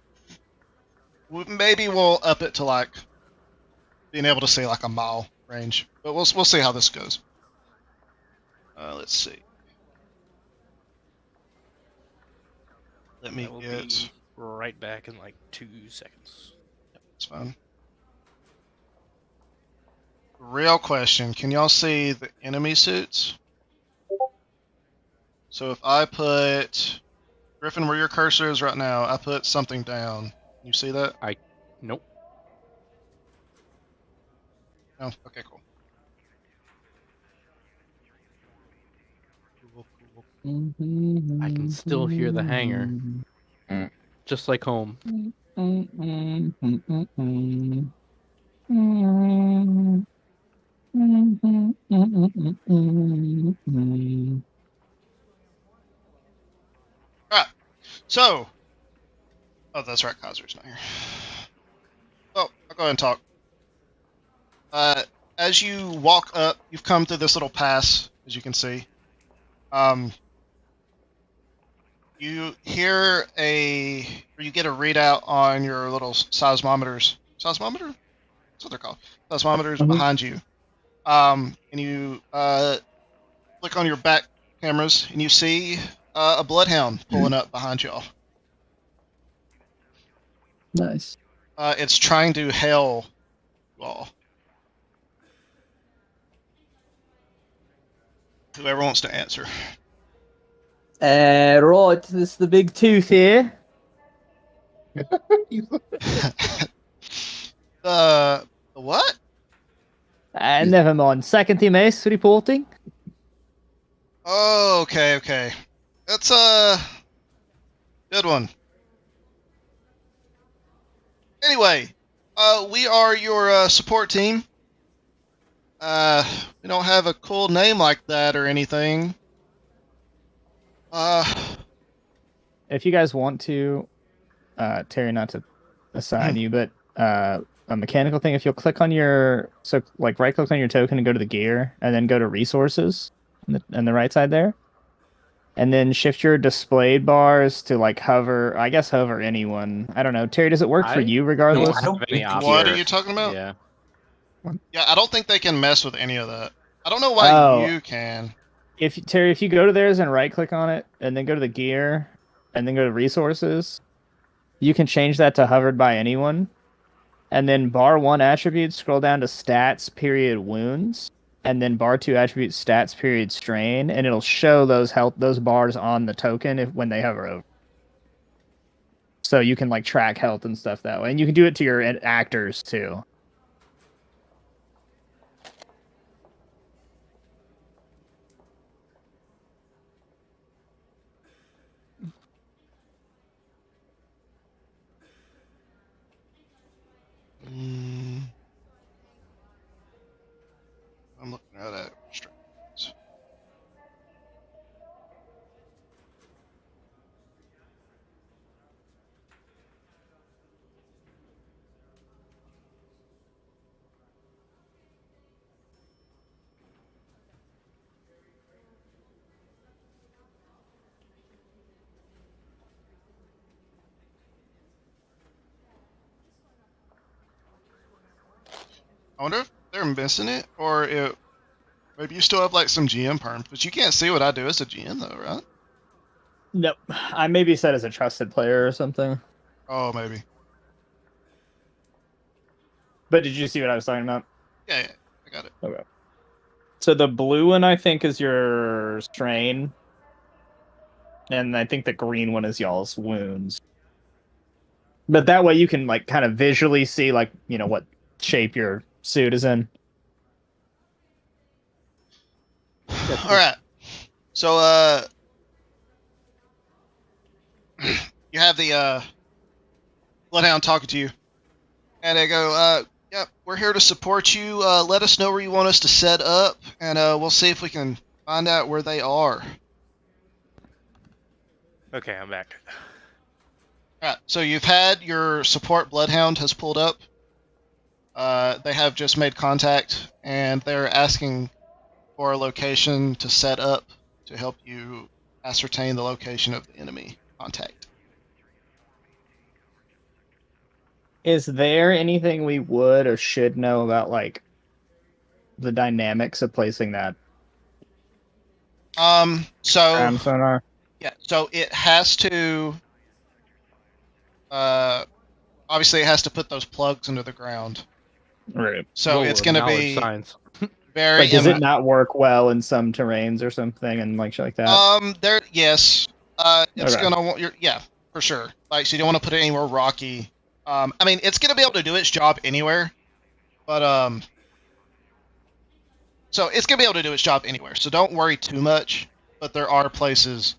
maybe we'll up it to like being able to see like a mile range. But we'll see how this goes. Let's see. Let me I will get. be right back in like 2 seconds. It's fine. Real question: can y'all see the enemy suits? So if I put Griffin, where your cursor is right now, I put something down. You see that? Nope. No. Okay. Cool. I can still hear the hangar. Just like home. Alright. So. Oh, that's right. Kaiser's not here. Oh, I'll go ahead and talk. As you walk up, you've come through this little pass, as you can see. You hear you get a readout on your little seismometers. Seismometer? That's what they're called. Seismometers behind you. And you click on your back cameras, and you see a bloodhound pulling up behind y'all. Nice. It's trying to hail you all. Whoever wants to answer. Right, this is the big tooth here. The what? Never mind. Second MS reporting. Oh, okay. That's a good one. Anyway, we are your support team. We don't have a cool name like that or anything. If you guys want to, Terry, not to assign you, but a mechanical thing, if you'll click on right click on your token and go to the gear, and then go to resources on the right side there, and then shift your displayed bars to like hover anyone. I don't know. Terry, does it work for you regardless? I don't think What are you talking about? Yeah. Yeah, I don't think they can mess with any of that. I don't know why you can. Terry, if you go to theirs and right click on it, and then go to the gear, and then go to resources, you can change that to hovered by anyone. And then bar 1 attributes, scroll down to stats period wounds, and then bar 2 attributes stats period strain, and it'll show those bars on the token when they hover over. So you can like track health and stuff that way, and you can do it to your actors too. I'm looking at that. Restrictions. I wonder if they're missing it, or if maybe you still have like some GM perms, but you can't see what I do as a GM though, right? Nope. I may be set as a trusted player or something. Oh, maybe. But did you see what I was talking about? Yeah, I got it. Okay. So the blue one, I think, is your strain. and I think the green one is y'all's wounds. But that way you can like kind of visually see like what shape your suit is in. All right. So you have the Bloodhound talking to you, and they go, "Yep, we're here to support you. Let us know where you want us to set up, and we'll see if we can find out where they are." Okay, I'm back. All right. So you've had your support Bloodhound has pulled up. They have just made contact, and they're asking for a location to set up to help you ascertain the location of the enemy contact. Is there anything we would or should know about like the dynamics of placing that So sonar? yeah, so it has to. Obviously, it has to put those plugs into the ground. Right. So it's going to be science. very. Like, does it not work well in some terrains or something, and like shit like that? There. Yes. It's Okay. gonna want your. Yeah, for sure. Like, so you don't want to put it anywhere rocky. I mean, it's gonna be able to do its job anywhere, but so it's gonna be able to do its job anywhere. So don't worry too much. But there are places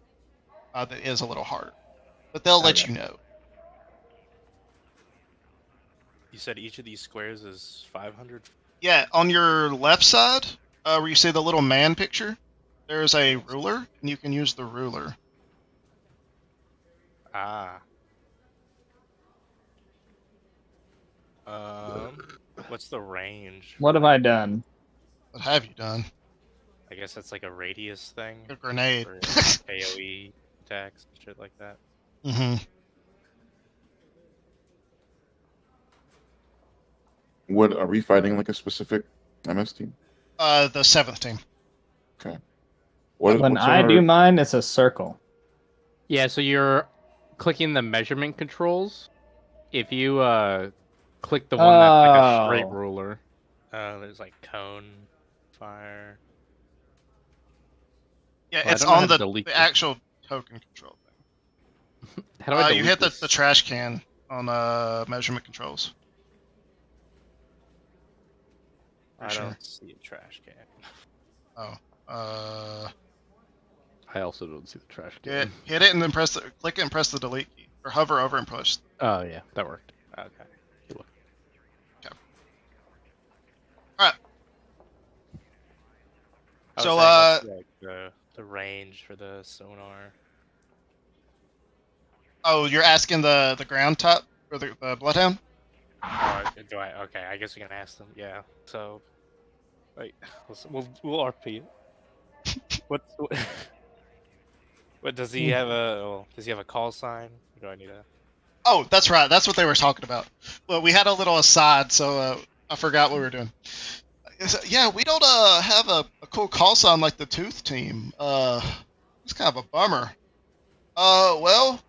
that is a little harder, but they'll let you know. You said each of these squares is 500. Yeah, on your left side, where you see the little man picture, there's a ruler, and you can use the ruler. Ah. What's the range? What have I done? What have you done? I guess that's like a radius thing. A grenade. For AoE attacks and shit like that. Mm-hmm. Are we fighting like a specific MS team? The 7th team. Okay. When I do mine, it's a circle. Yeah, so you're clicking the measurement controls. If you click the one that's like a straight Oh. ruler. There's like cone, fire. Yeah, Well, I it's don't know how on to the delete this. actual token control thing. How do I You delete hit this? the trash can on measurement controls. I Sure. don't see a trash can. I also don't see the trash can. Hit it and then click it and press the delete key, or hover over and push. Oh yeah, that worked. Okay. Alright. I was So, saying, what's, like, the range for the sonar. Oh, you're asking the ground top or the Bloodhound? Do I? Okay, I guess we can ask them. Yeah. So, wait, we'll RP it. What does he have does he have a call sign? Or do I need a? Oh, that's right. That's what they were talking about. Well, we had a little aside, so I forgot what we were doing. Yeah, we don't have a cool call sign like the Tooth team. It's kind of a bummer. Well,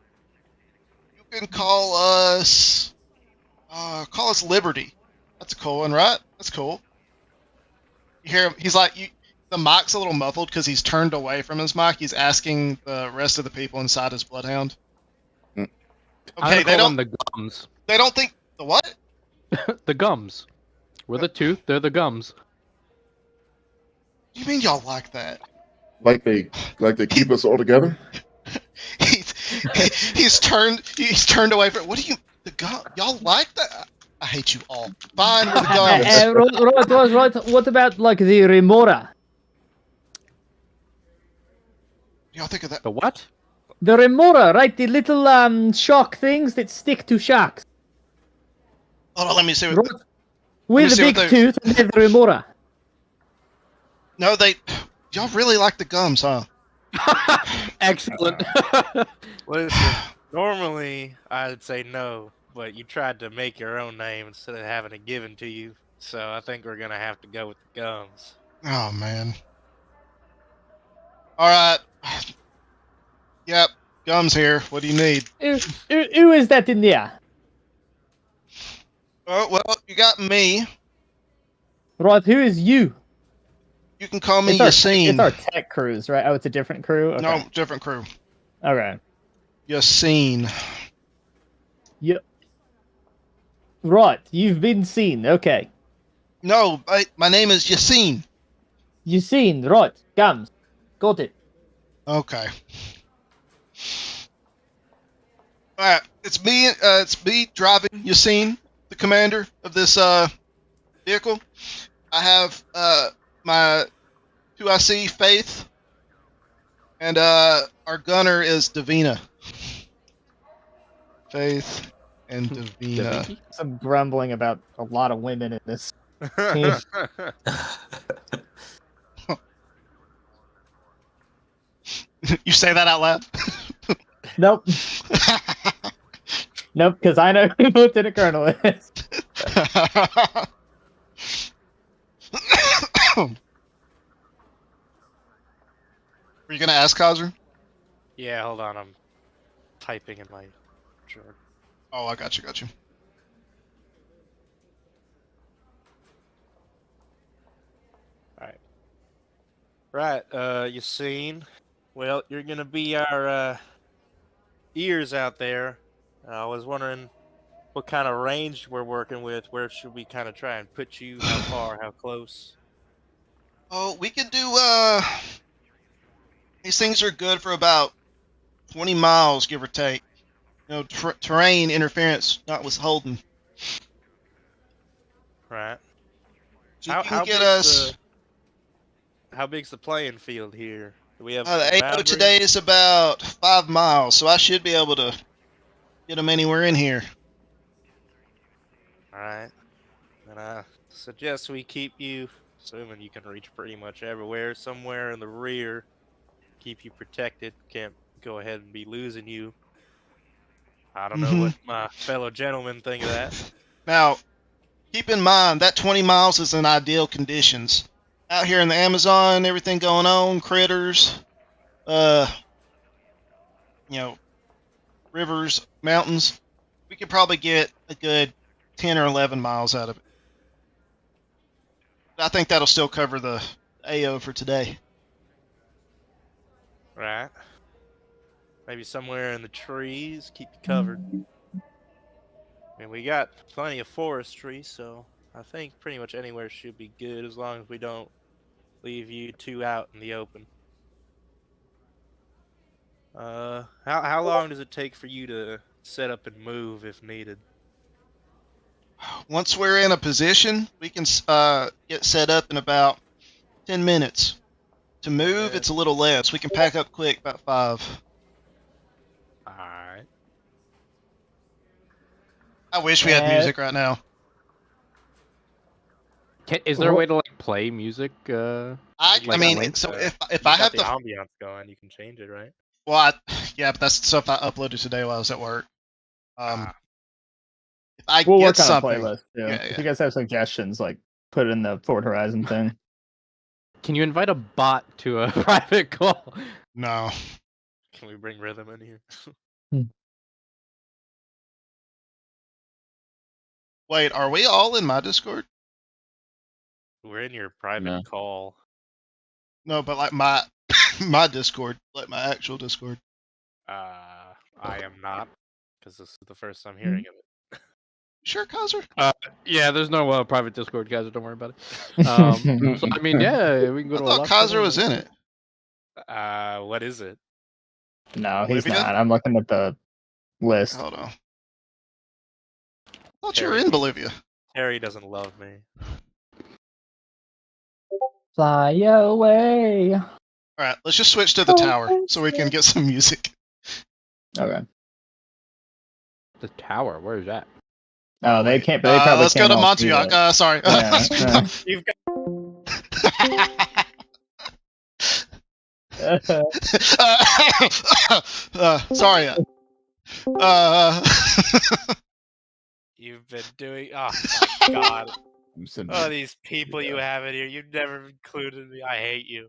you can call us Liberty. That's a cool one, right? That's cool. You hear him? He's like, the mic's a little muffled because he's turned away from his mic. He's asking the rest of the people inside his Bloodhound. Mm. Okay, they don't. the gums. They don't think the what? The gums. We're the tooth. They're the gums. What do you mean y'all like that? Like they keep us all together? he's turned away from. What do you? Y'all like that? I hate you all. Fine, we're the gums. Right. What about like the remora? Y'all think of that? The what? The remora, right? The little shock things that stick to sharks. Hold on, let me see what. Right. With see a what big they- tooth and the remora. No, y'all really like the gums, huh? Excellent. Listen, normally I'd say no, but you tried to make your own name instead of having it given to you, so I think we're gonna have to go with the gums. Oh man. All right. Yep, gums here. What do you need? Who is that in there? Oh well, you got me. Right, who is you? You can call me It's our Yassine. tech crews, right? Oh, it's a different crew? Okay. No, different crew. Okay. Yassine. Yep. Right. You've been seen. Okay. No, my name is Yassine. You seen. Right. Comes. Got it. Okay. Alright, it's me driving Yassine, the commander of this vehicle. I have my 2IC Faith, and our gunner is Davina. Faith and Davina. Daviki? Some grumbling about a lot of women in this. Team. You say that out loud? Nope. Nope, because I know who Lieutenant Colonel is. Were you gonna ask Kaiser? Yeah, hold on. I'm typing in my drawer. Oh, I got you. Right, Yassine. Well, you're gonna be our ears out there. I was wondering what kind of range we're working with. Where should we kind of try and put you? How far? How close? Oh, we could do these things are good for about 20 miles, give or take. You know, terrain interference not withholding. Right. So you can How get big's us. How big's the playing field here? Do we have The some AO boundaries? today is about 5 miles, so I should be able to get them anywhere in here. Alright. And I suggest we keep you, assuming you can reach pretty much everywhere, somewhere in the rear. Keep you protected. Can't go ahead and be losing you. I don't know what my fellow gentlemen think of that. Now, keep in mind that 20 miles is in ideal conditions. Out here in the Amazon, everything going on, critters, you know, rivers, mountains. We could probably get a good 10 or 11 miles out of it. I think that'll still cover the AO for today. Right. Maybe somewhere in the trees, keep you covered. I mean, we got plenty of forestry, so I think pretty much anywhere should be good as long as we don't leave you two out in the open. How long does it take for you to set up and move if needed? Once we're in a position, we can get set up in about 10 minutes. To move, Yeah. it's a little less. We can pack up quick, about 5. Alright. I wish we had music right now. Is there a way to like play music? I Like mean, Link, so you if I have the to, ambiance going, you can change it, right? well, yeah, but that's stuff I uploaded today while I was at work. If I We'll get work on something, a playlist. Too. Yeah, If yeah. you guys have suggestions, like put it in the Forward Horizon thing. Can you invite a bot to a private call? No. Can we bring rhythm in here? Wait, are we all in my Discord? We're in your private No. call. No, but like my my Discord, like my actual Discord. I am not, because this is the first I'm hearing of it. Sure, Kaiser? Yeah, there's no private Discord, guys. Don't worry about it. So I mean, yeah, we can go I to a thought live Kaiser channel. was in it. What is it? No, he's Bolivia? not. I'm looking at the list. Hold on. I thought you were Terry. in Bolivia. Harry doesn't love me. Fly away. All right, let's just switch to the tower so we can get some music. Okay. The tower. Where is that? Oh, they can't. They probably let's go can't to all see Montauk. it. Sorry. Yeah, You've got Sorry. You've been doing. Oh my god! I'm sending Oh, these people you have in here. You've never included me. I hate you.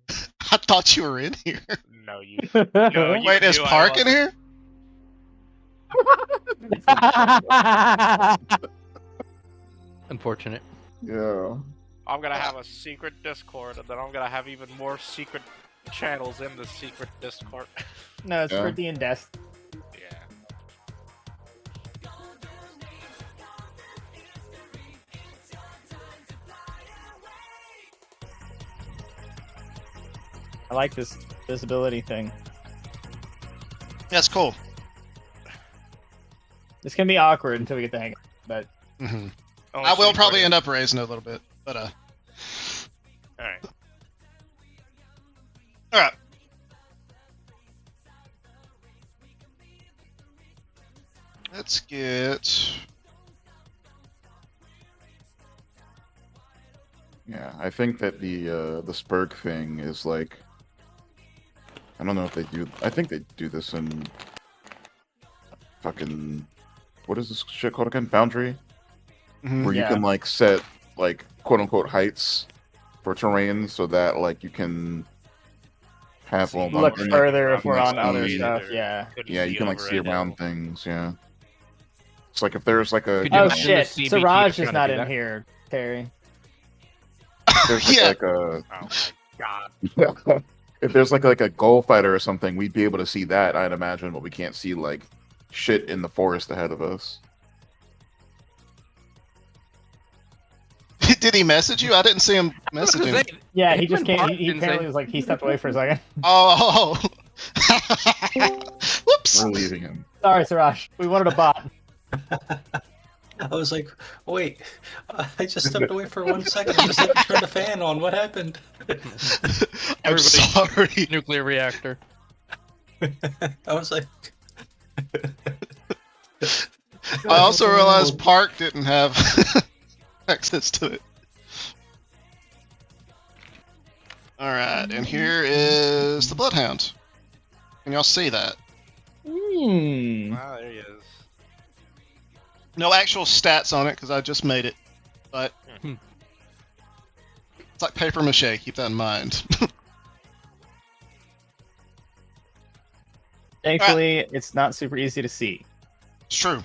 I thought you were in here. No, you. No, you Wait, is knew I Park in wasn't. here? Unfortunate. Yeah. I'm gonna have a secret Discord, and then I'm gonna have even more secret channels in the secret Discord. No, it's Yeah. for D and Death. Yeah. I like this visibility thing. That's cool. It's gonna be awkward until we get the hang of it, but Hmm Only I will three probably players. end up raising it a little bit, but All right. all right. Let's get. Yeah, I think that the Spurg thing is like, I don't know if they do. I think they do this in fucking, what is this shit called again? Foundry, Mhm. where you Yeah. can like set like quote unquote heights for terrain so that like you can have See, all look and, like, further if you we're can, on like, other see- stuff. or Yeah. couldn't Yeah, you can like over see a around hill. things. Yeah, it's like if there's like a Could you Oh imagine the shit! CBT Siraj is trying to not do in that? here, Terry. if there's like, Yeah. like a Oh my god. if there's like a goal fighter or something, we'd be able to see that, I'd imagine, but we can't see like shit in the forest ahead of us. Did he message you? I didn't see him messaging. Yeah, Hey, he just when came. Bart He didn't say- apparently was like he stepped away for a second. Oh. Whoops. We're leaving him. Sorry, Siraj. We wanted a bot. I was like, wait, I just stepped away for 1 second. I just had to turn the fan on. What happened? I'm sorry. Nuclear reactor. I was like, I also realized Park didn't have access to it. Alright, and here is the Bloodhound. Can y'all see that? Hmm. Wow, there he is. No actual stats on it because I just made it, but Hmm. it's like paper mache. Keep that in mind. Thankfully, it's not super easy to see. It's true.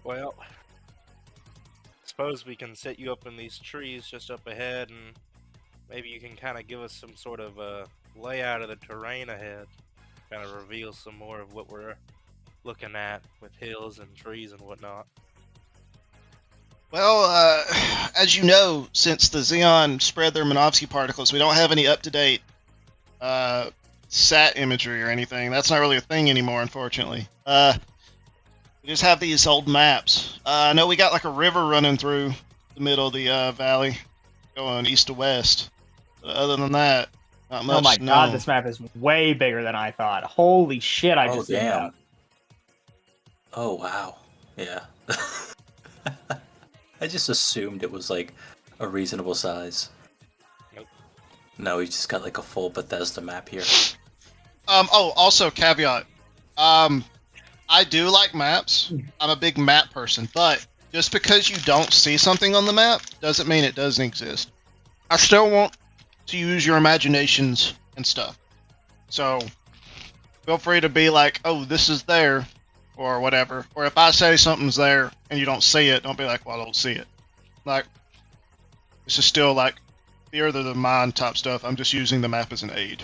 Well, suppose we can set you up in these trees just up ahead, and maybe you can kind of give us some sort of layout of the terrain ahead. Kind of reveal some more of what we're looking at with hills and trees and whatnot. Well, as you know, since the Xeon spread their Minovsky particles, we don't have any up-to-date sat imagery or anything. That's not really a thing anymore, unfortunately. We just have these old maps. I know we got like a river running through the middle of the valley, going east to west. But other than that, not much. Oh my no. god, this map is way bigger than I thought. Holy shit! I oh just did damn. that. Oh wow. Yeah. I just assumed it was like a reasonable size. Nope. No, we just got like a full Bethesda map here. Oh, also caveat. I do like maps. I'm a big map person, but just because you don't see something on the map doesn't mean it doesn't exist. I still want to use your imaginations and stuff. So feel free to be like, "Oh, this is there," or whatever. Or if I say something's there and you don't see it, don't be like, "Well, I don't see it." Like, this is still like theater of the mind type stuff. I'm just using the map as an aid.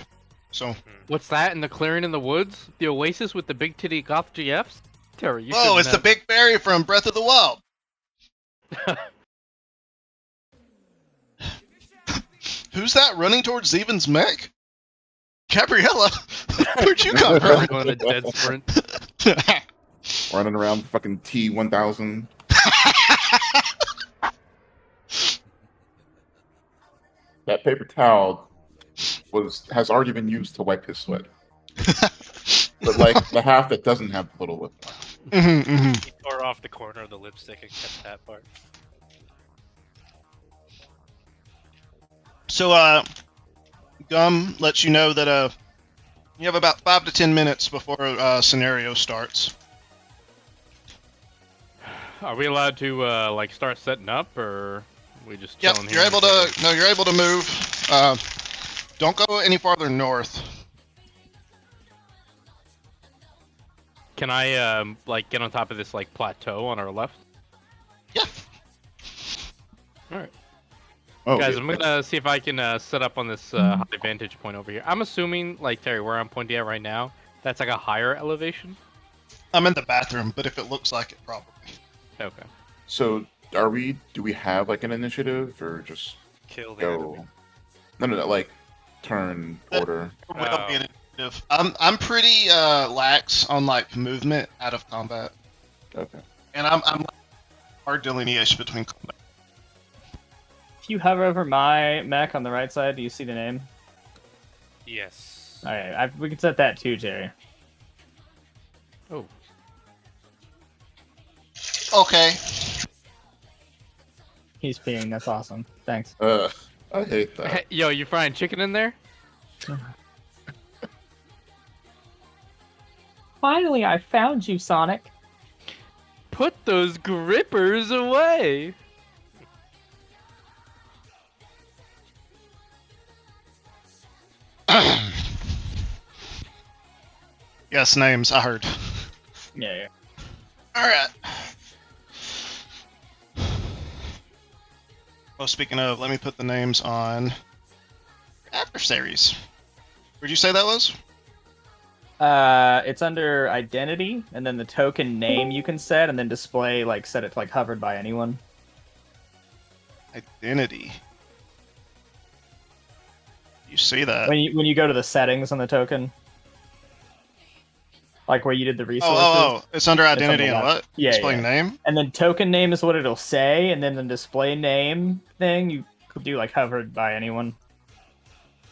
So, What's that in the clearing in the woods? The oasis with the big titty goth GFs? Terry, you oh, shouldn't it's the have- big fairy from Breath of the Wild. Who's that running towards Zeven's mech? Gabriella, where'd you come from? Going a dead sprint. Running around fucking T1000. That paper towel has already been used to wipe his sweat. But like the half that doesn't have the little lip. He tore off the corner of the lipstick and kept that part. So, Gum lets you know that you have about 5 to 10 minutes before scenario starts. Are we allowed to like start setting up, or we just Yep, chilling you're here? able to. No, you're able to move. Don't go any farther north. Can I like get on top of this like plateau on our left? Yeah. All right. Oh, Guys, yeah, I'm gonna see if I can set up on this high vantage point over here. I'm assuming, like Terry, where I'm pointing at right now, that's like a higher elevation. I'm in the bathroom, but if it looks like it, probably. Okay. So, do we have like an initiative or just Kill the go? enemy. No, like turn order. There will be an initiative. I'm pretty lax on like movement out of combat, Okay. and I'm hard delineation between combat. If you hover over my mech on the right side, do you see the name? Yes. All right, we can set that too, Jerry. Oh. Okay. He's peeing. That's awesome. Thanks. I hate that. Yo, you frying chicken in there? Finally, I found you, Sonic. Put those grippers away. Yes, names. I heard. Yeah. All right. Well, speaking of, let me put the names on adversaries. Where'd you say that was? It's under identity, and then the token name you can set, and then display set it to hovered by anyone. Identity. You see that? When you go to the settings on the token, like where you did the resources. Oh, it's under identity under and that. what? Yeah, Display yeah. name? And then token name is what it'll say, and then the display name thing you could do hovered by anyone.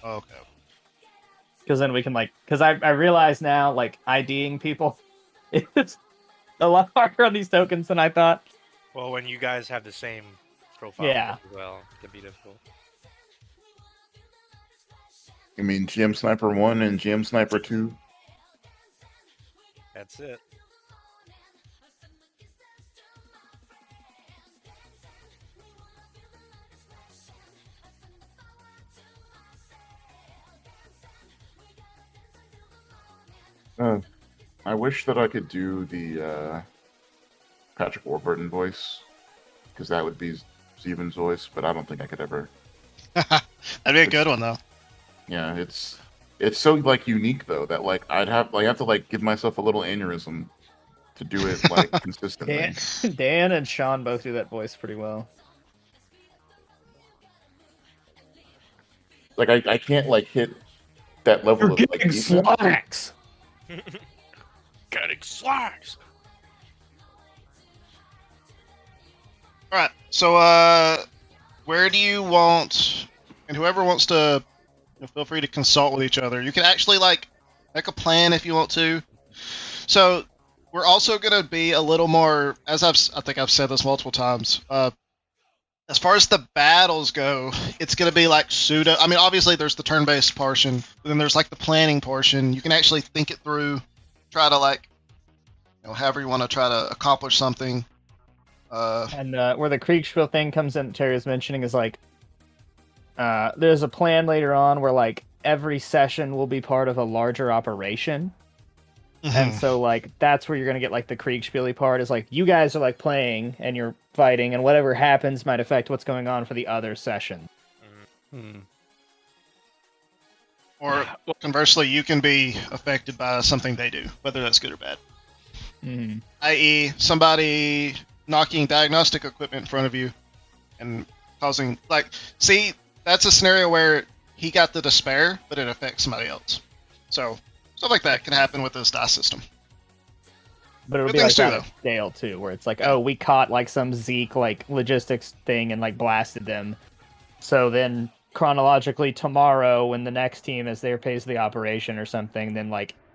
Okay. Because then we can because I realize now IDing people is a lot harder on these tokens than I thought. Well, when you guys have the same profile Yeah. as well, it can be difficult. I mean, GM Sniper 1 and GM Sniper 2. That's it. I wish that I could do the Patrick Warburton voice, because that would be Steven's voice, but I don't think I could ever. That'd be a good one though. Yeah, it's so unique though that I'd have to give myself a little aneurysm to do it consistently. Dan and Sean both do that voice pretty well. I can't hit that level of Getting defense. slacks. Getting slacks. All right. So, where do you want? And whoever wants to, feel free to consult with each other. You can actually make a plan if you want to. So, we're also gonna be a little more, as I think I've said this multiple times. As far as the battles go, it's gonna be pseudo. I mean, obviously there's the turn-based portion, but then there's the planning portion. You can actually think it through, try to however you want to try to accomplish something. And where the Kriegspiel thing comes in, that Terry was mentioning is there's a plan later on where every session will be part of a larger operation. And so that's where you're gonna get the Kriegspiel part is you guys are playing and you're fighting, and whatever happens might affect what's going on for the other session. Or conversely, you can be affected by something they do, whether that's good or bad. I.e., somebody knocking diagnostic equipment in front of you and causing see, that's a scenario where he got the despair, but it affects somebody else. So stuff like that can happen with this dice system. But it'll Good be things too, that though. at scale too, where it's oh, we caught some Zeke logistics thing and blasted them. So then chronologically tomorrow, when the next team is there pays the operation or something, then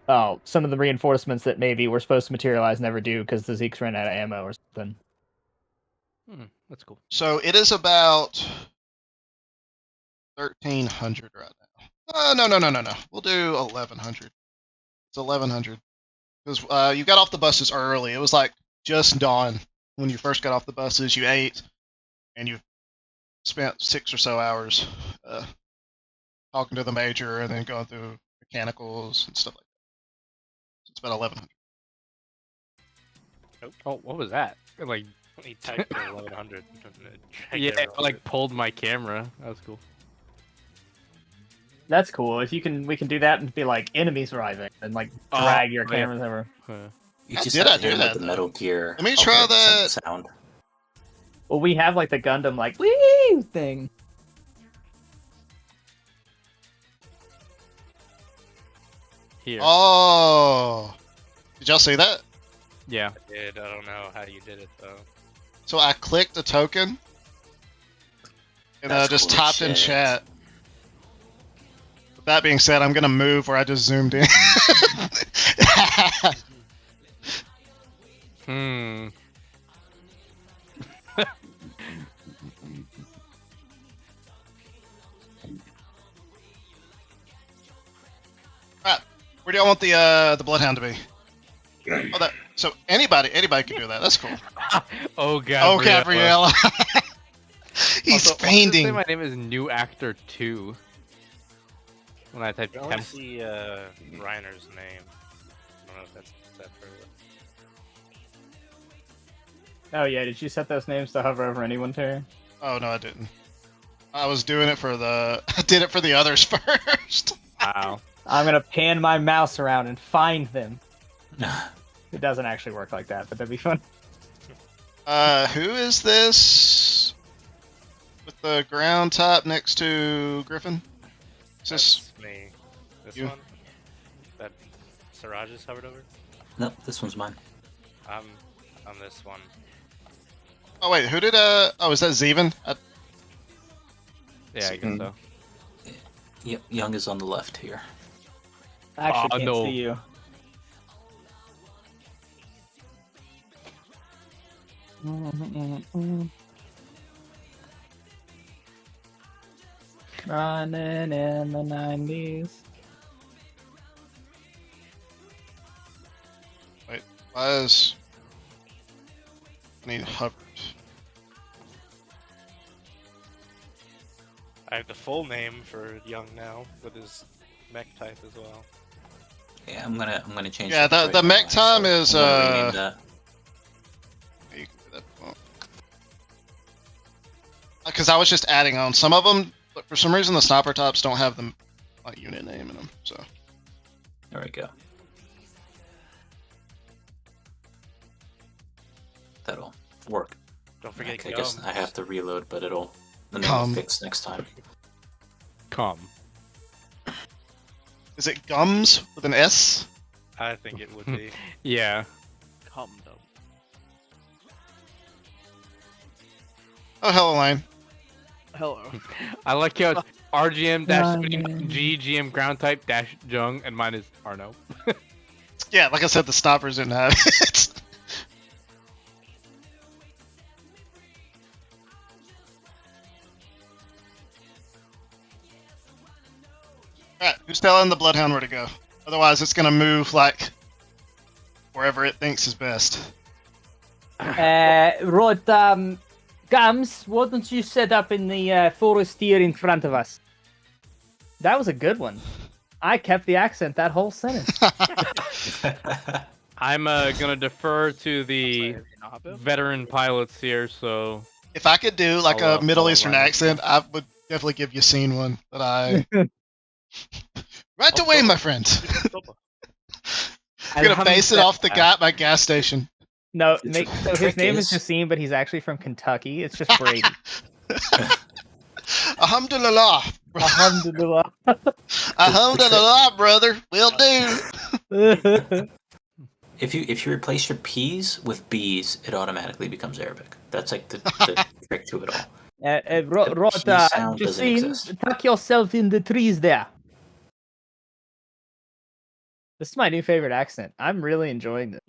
oh, some of the reinforcements that maybe were supposed to materialize never do because the Zeke's ran out of ammo or something. That's cool. So it is about 1,300 right now. No. We'll do 1,100. It's 1,100. Because you got off the buses early. It was just dawn when you first got off the buses. You ate, and you spent 6 or so hours talking to the major, and then going through mechanicals and stuff like that. So it's about 1,100. Oh, what was that? He typed 1100. Yeah, it, like pulled my camera. That was cool. That's cool. If you can, we can do that and be like enemies arriving and like drag your yeah. cameras over. You just Did have I to do hit him that, with the though? Metal Gear. Let me try that. Sound. Well, we have like the Gundam like wee thing. Here. Oh, did y'all see that? Yeah. I don't know how you did it though. So I clicked a token, and That's I just cool typed in shit. chat. With that being said, I'm gonna move where I just zoomed in. Hmm. Alright, where do y'all want the bloodhound to be? Oh, that. So anybody can do that. That's cool. Oh, Gabriella. Oh, Gabriella. He's Also, why does it say fainting. my name is New Actor 2. When I type I want to temp. see Reiner's name. I don't know if that's set for. Oh yeah, did you set those names to hover over anyone, Terry? Oh no, I didn't. I was doing it for the. I did it for the others first. Wow. I'm gonna pan my mouse around and find them. It doesn't actually work like that, but that'd be fun. Who is this? With the ground top next to Griffin? Is this? That's me. This You? one? That Siraj is hovered over? No, this one's mine. I'm on this one. Oh wait, who did Oh, is that Zeven? Yeah, I guess so. Young is on the left here. I actually Oh, can't no. see you. Running in the 90s. Why is? I need hovered. I have the full name for Young now with his mech type as well. Yeah, I'm gonna change. Yeah, that the right mech now, time so is, I'm gonna rename that. You can do that. Well, because I was just adding on some of them, but for some reason the sniper types don't have the unit name in them. So There we go. That'll work. Don't forget I guess Gums. I have to reload, but the name will Come. fix next time. Come. is it Gums with an S? I think it would be. Yeah. Come though. Oh, hello, Lane. Hello. I like how it's RGM dash Running. GGM ground type dash Jung, and mine is Arno. Yeah, like I said, the snipers didn't have it. Alright, who's telling the Bloodhound where to go? Otherwise, it's gonna move, like, wherever it thinks is best. Right, Gums, why don't you set up in the forest here in front of us? That was a good one. I kept the accent that whole sentence. I'm gonna defer to the veteran pilots here, so If I could do, like, I'll, a Middle I'll Eastern run it. accent, I would definitely give you scene one. But I... right away, my friend! I'm gonna base it off the guy at my gas station. No, The so his trick name is is- Jassim, but he's actually from Kentucky. It's just Brady. Alhamdulillah. Alhamdulillah. Alhamdulillah, brother. Will do. If you replace your P's with B's, it automatically becomes Arabic. That's like the trick to it all. Right, P sound doesn't Jassim, exist. tuck yourself in the trees there. This is my new favorite accent. I'm really enjoying this.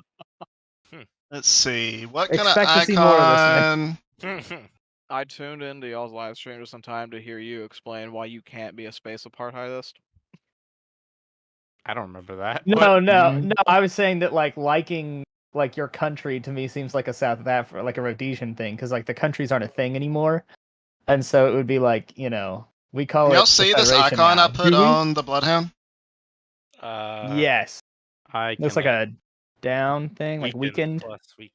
Let's see. What kind of Expect to see more of this, icon? I tuned into y'all's live stream just in time to hear you explain why you can't be a space apartheidist. I don't remember that. No, What? no. I was saying that liking your country to me seems like a South Africa, like a Rhodesian thing, because like the countries aren't a thing anymore, and so it would be like we call Can it. y'all the see this Federation icon now. I put Do we? on the Bloodhound? Uh, Yes, I looks like cannot- a down thing, like weekend. plus week.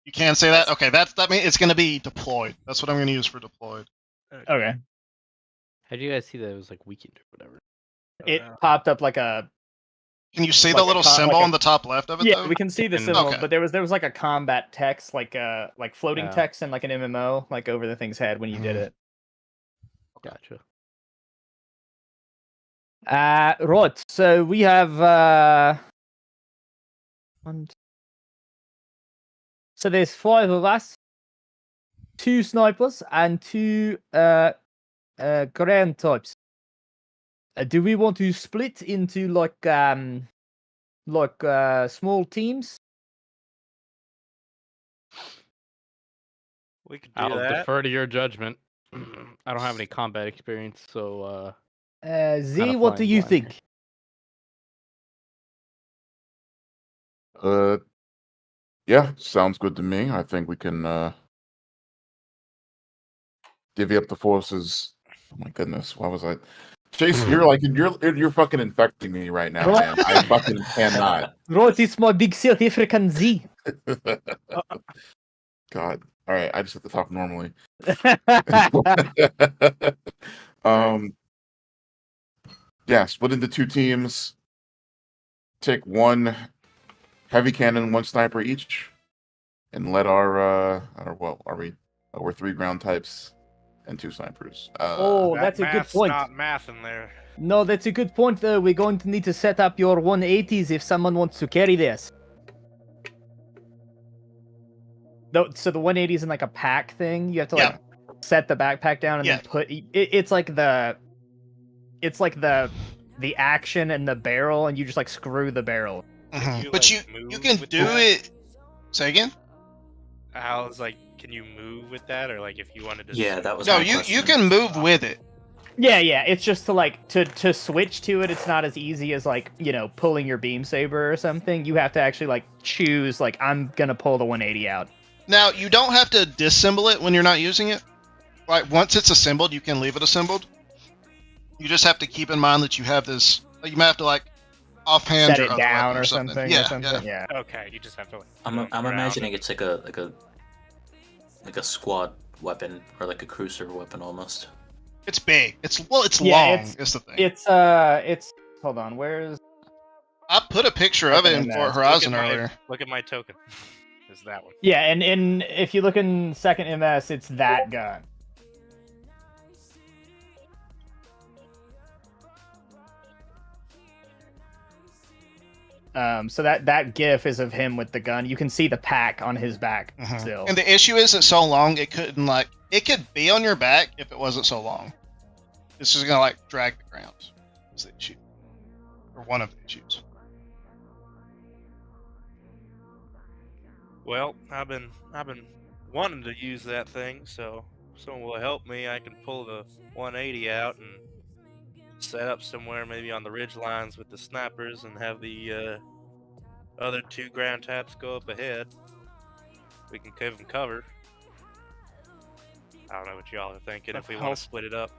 You can say that. Okay, that means it's gonna be deployed. That's what I'm gonna use for deployed. Okay. How did you guys see that it was like weakened or whatever? It popped up like a Can you see Like the a little con- symbol like a- on the top left of it? yeah. though? We can see the And- symbol, Okay. but there was like a combat text, like floating Yeah. text and like an MMO, like over the thing's head when you did it. Gotcha. Right. So we have one. So there's 5 of us, 2 snipers and 2 ground types. Do we want to split into like small teams? We could do I'll that. defer to your judgment. I don't have any combat experience, so Z, Kinda what do flying you blind think? Yeah, sounds good to me. I think we can divvy up the forces. Oh my goodness, why was I? Chase, you're fucking infecting me right now, man. I fucking cannot. Right, it's my big South African Z. God. All right, I just have to talk normally. Yeah, split into 2 teams. Take 1 heavy cannon, 1 sniper each, and let our what are we? We're 3 ground types and 2 snipers. Oh, that's a good math's point. Not math in there. No, that's a good point, though. We're going to need to set up your 180s if someone wants to carry this. No, so the 180s in like a pack thing. You have to like set the backpack down and then put. It's like the action and the barrel, and you just like screw the barrel. Mhm. you, But like, you move can with do that? it. Say again. How's like, can you move with that, or like if you wanted to? Yeah, that was No, my you question. can move with it. Yeah. It's just to like to switch to it. It's not as easy as like pulling your beam saber or something. You have to actually like choose like I'm gonna pull the 180 out. Now you don't have to disassemble it when you're not using it. Like once it's assembled, you can leave it assembled. You just have to keep in mind that you have this. You might have to like offhand Set your it other down weapon or something. Yeah. Yeah. Okay, you just have to. Like, I'm move around imagining it. it's like a squad weapon or like a cruiser weapon almost. It's big. It's Yeah, long. it's- Is the thing. It's hold on. Where's I put a picture of it in Look Fort at Horizon my- earlier. Look at my token. Is that one? yeah? And if you look in second MS, it's that gun. So that GIF is of him with the gun. You can see the pack on his back still. And the issue is it's so long it couldn't like it could be on your back if it wasn't so long. It's just gonna like drag the ground. Is the issue, or one of the issues. Well, I've been wanting to use that thing, so if someone will help me, I can pull the 180 out and set up somewhere, maybe on the ridge lines with the snipers, and have the other 2 ground taps go up ahead. We can give them cover. I don't know what y'all are thinking if we want to split it up.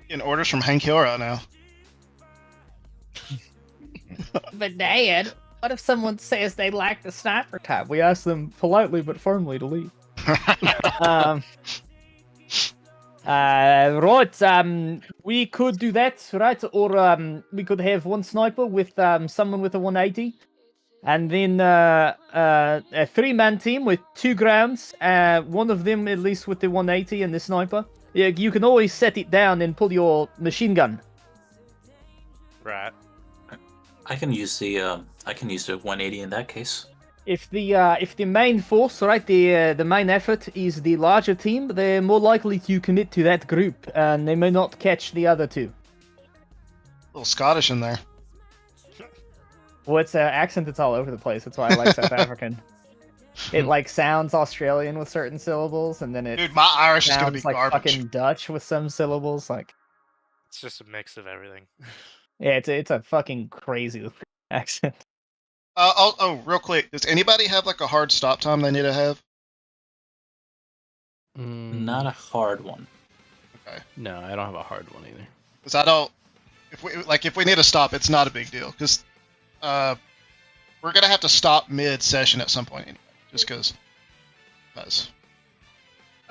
Getting orders from Hank Hill right now. But Dad, what if someone says they like the sniper type? We ask them politely but firmly to leave. Right. We could do that, right? Or we could have 1 sniper with someone with a 180, and then a 3-man team with 2 grounds. One of them at least with the 180 and the sniper. Yeah, you can always set it down and pull your machine gun. Right. I can use the 180 in that case. If the main force, right, the main effort is the larger team, they're more likely to commit to that group, and they may not catch the other 2. little Scottish in there. Well, it's accent. It's all over the place. That's why I like South African. It like sounds Australian with certain syllables, and then it Dude, my Irish is gonna be sounds like garbage. fucking Dutch with some syllables. Like, It's just a mix of everything. yeah, it's a fucking crazy accent. Real quick, does anybody have like a hard stop time they need to have? Not a hard one. No, I don't have a hard one either. Because I don't. If we need to stop, it's not a big deal. Because we're gonna have to stop mid-session at some point anyway. Just because does.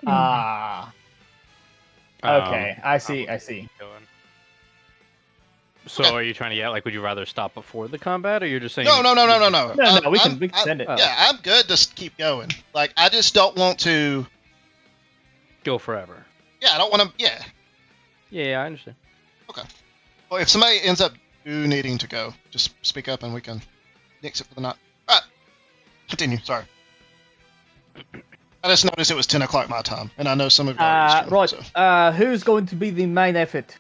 Ah. Okay, I see. Going. So Okay. are you trying to get like? Would you rather stop before the combat, or you're just saying? No. No, we can send it. Yeah, I'm good to keep going. Like, I just don't want to. Go forever. Yeah, I don't want to. Yeah. Yeah, I understand. Well, if somebody ends up needing to go, just speak up and we can nix it for the night. All right. Continue. Sorry. I just noticed it was 10 o'clock my time, and I know some of you are Right. so. Who's going to be the main effort?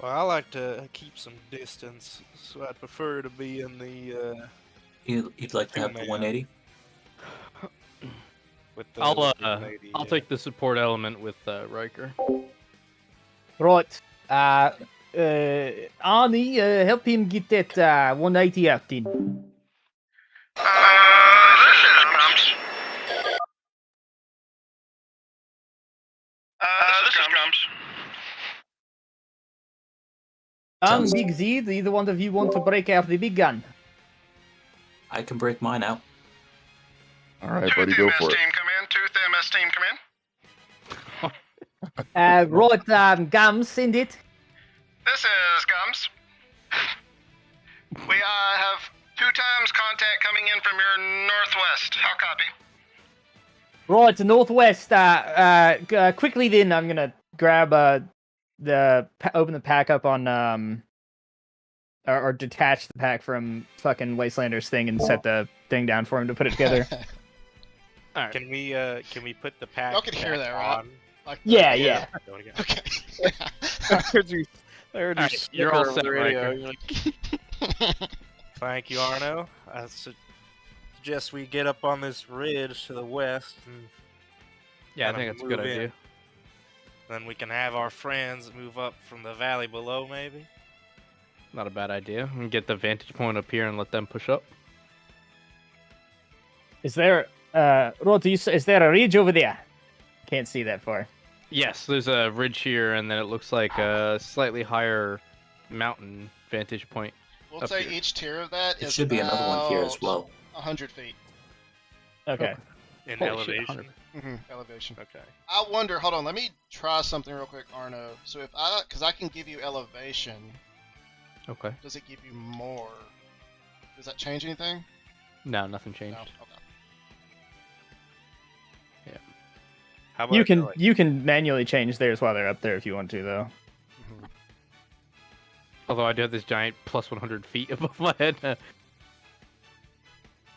Well, I like to keep some distance, so I'd prefer to be in the You'd like to have the Two-man. 180? with the. I'll with the lady, I'll take the support element with Riker. Right. Arnie, help him get that 180 out then. This is Grumps. This is Grumps. And Big Z, do either one of you want to break out the big gun? I can break mine out. All right, buddy, go for it. team come in. Tooth MS team come in. Right, Gums, send it. This is Gums. We have 2 times contact coming in from your northwest. How copy? Right, northwest. Quickly then, I'm gonna grab open the pack up on or detach the pack from fucking Wastelander's thing and set the thing down for him to put it together. All right. Can we put the pack? Y'all can hear back that, right? on? Like Yeah. Do it again. Okay. I heard you. I heard you. Alright, you're all snicker over set, the radio. Riker. You're like, Thank you, Arno. I suggest we get up on this ridge to the west, and Yeah, I Kinda think that's a good move in. idea. then we can have our friends move up from the valley below, maybe. Not a bad idea. And get the vantage point up here and let them push up. Is there is there a ridge over there? Can't see that far. Yes, there's a ridge here, and then it looks like a slightly higher mountain vantage point. We'll Up say here. each tier of that It is should be another one here as about well. 100 feet. Okay. In Holy shit, elevation. 100. Elevation. Okay. I wonder. Hold on. Let me try something real quick, Arno. So because I can give you elevation, Okay. does it give you more? Does that change anything? No, nothing changed. No. Okay. How about You can manually change theirs while they're up there if you want to, though. Although I do have this giant plus 100 feet above my head.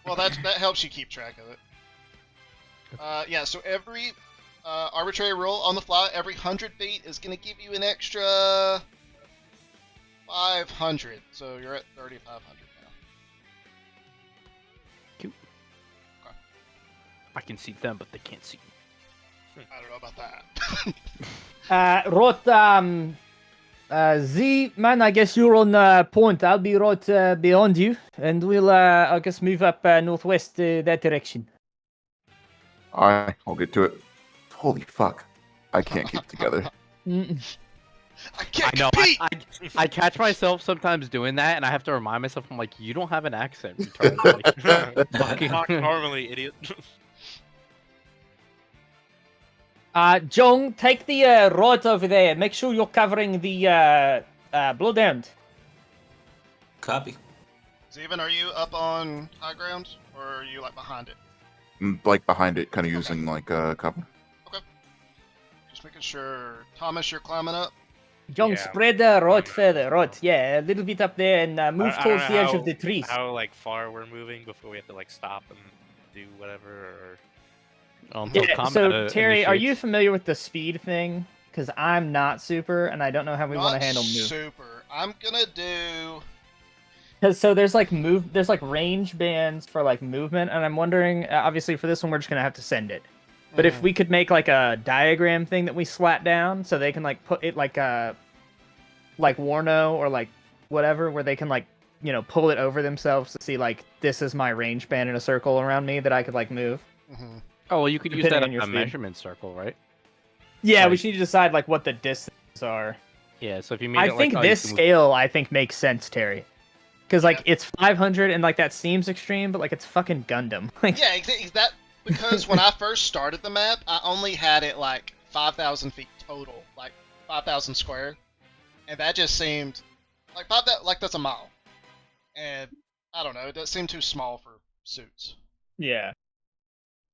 Well, that helps you keep track of it. Yeah. So every arbitrary roll on the fly, every 100 feet is going to give you an extra 500. So you're at 3,500 now. I can see them, but they can't see me. I don't know about that. Z, man, I guess you're on point. I'll be right behind you, and we'll, I guess, move up northwest that direction. I'll get to it. Holy fuck. I can't keep it together. I can't I know. compete. I catch myself sometimes doing that, and I have to remind myself. I'm like, you don't have an accent, retard. Like, fucking- Not normally, idiot. Jong, take the right over there. Make sure you're covering the bloodhound. Copy. Steven, are you up on high ground, or are you like behind it? Like behind it, kind of using like cover. Just making sure. Thomas, you're climbing up. Jong, Yeah, spread right further. Right, yeah, a little bit up there, and move I don't towards know the edge how- of the trees. How like far we're moving before we have to like stop and do whatever? Or... Until Yeah, combat so Terry, are you initiates. familiar with the speed thing? Because I'm not super, and I don't know how we want Not to handle move. super. I'm gonna do. So there's like there's like range bands for like movement, and I'm wondering. Obviously, for this one, we're just gonna have to send it. But if we could make like a diagram thing that we slat down, so they can like put it like Warno or like whatever, where they can like pull it over themselves to see like this is my range band in a circle around me that I could like move. Mhm. Oh, well, you could use Depending that on on your a speed. measurement circle, right? Yeah, we Right. should need to decide like what the distances are. Yeah. So if you made I it think like, this scale makes sense, Terry. Because like it's 500 and like that seems extreme, but like it's fucking Gundam. Like, Yeah, that because when I first started the map, I only had it like 5,000 feet total, like 5,000 square, and that just seemed like that's a mile, and I don't know, that seemed too small for suits. yeah,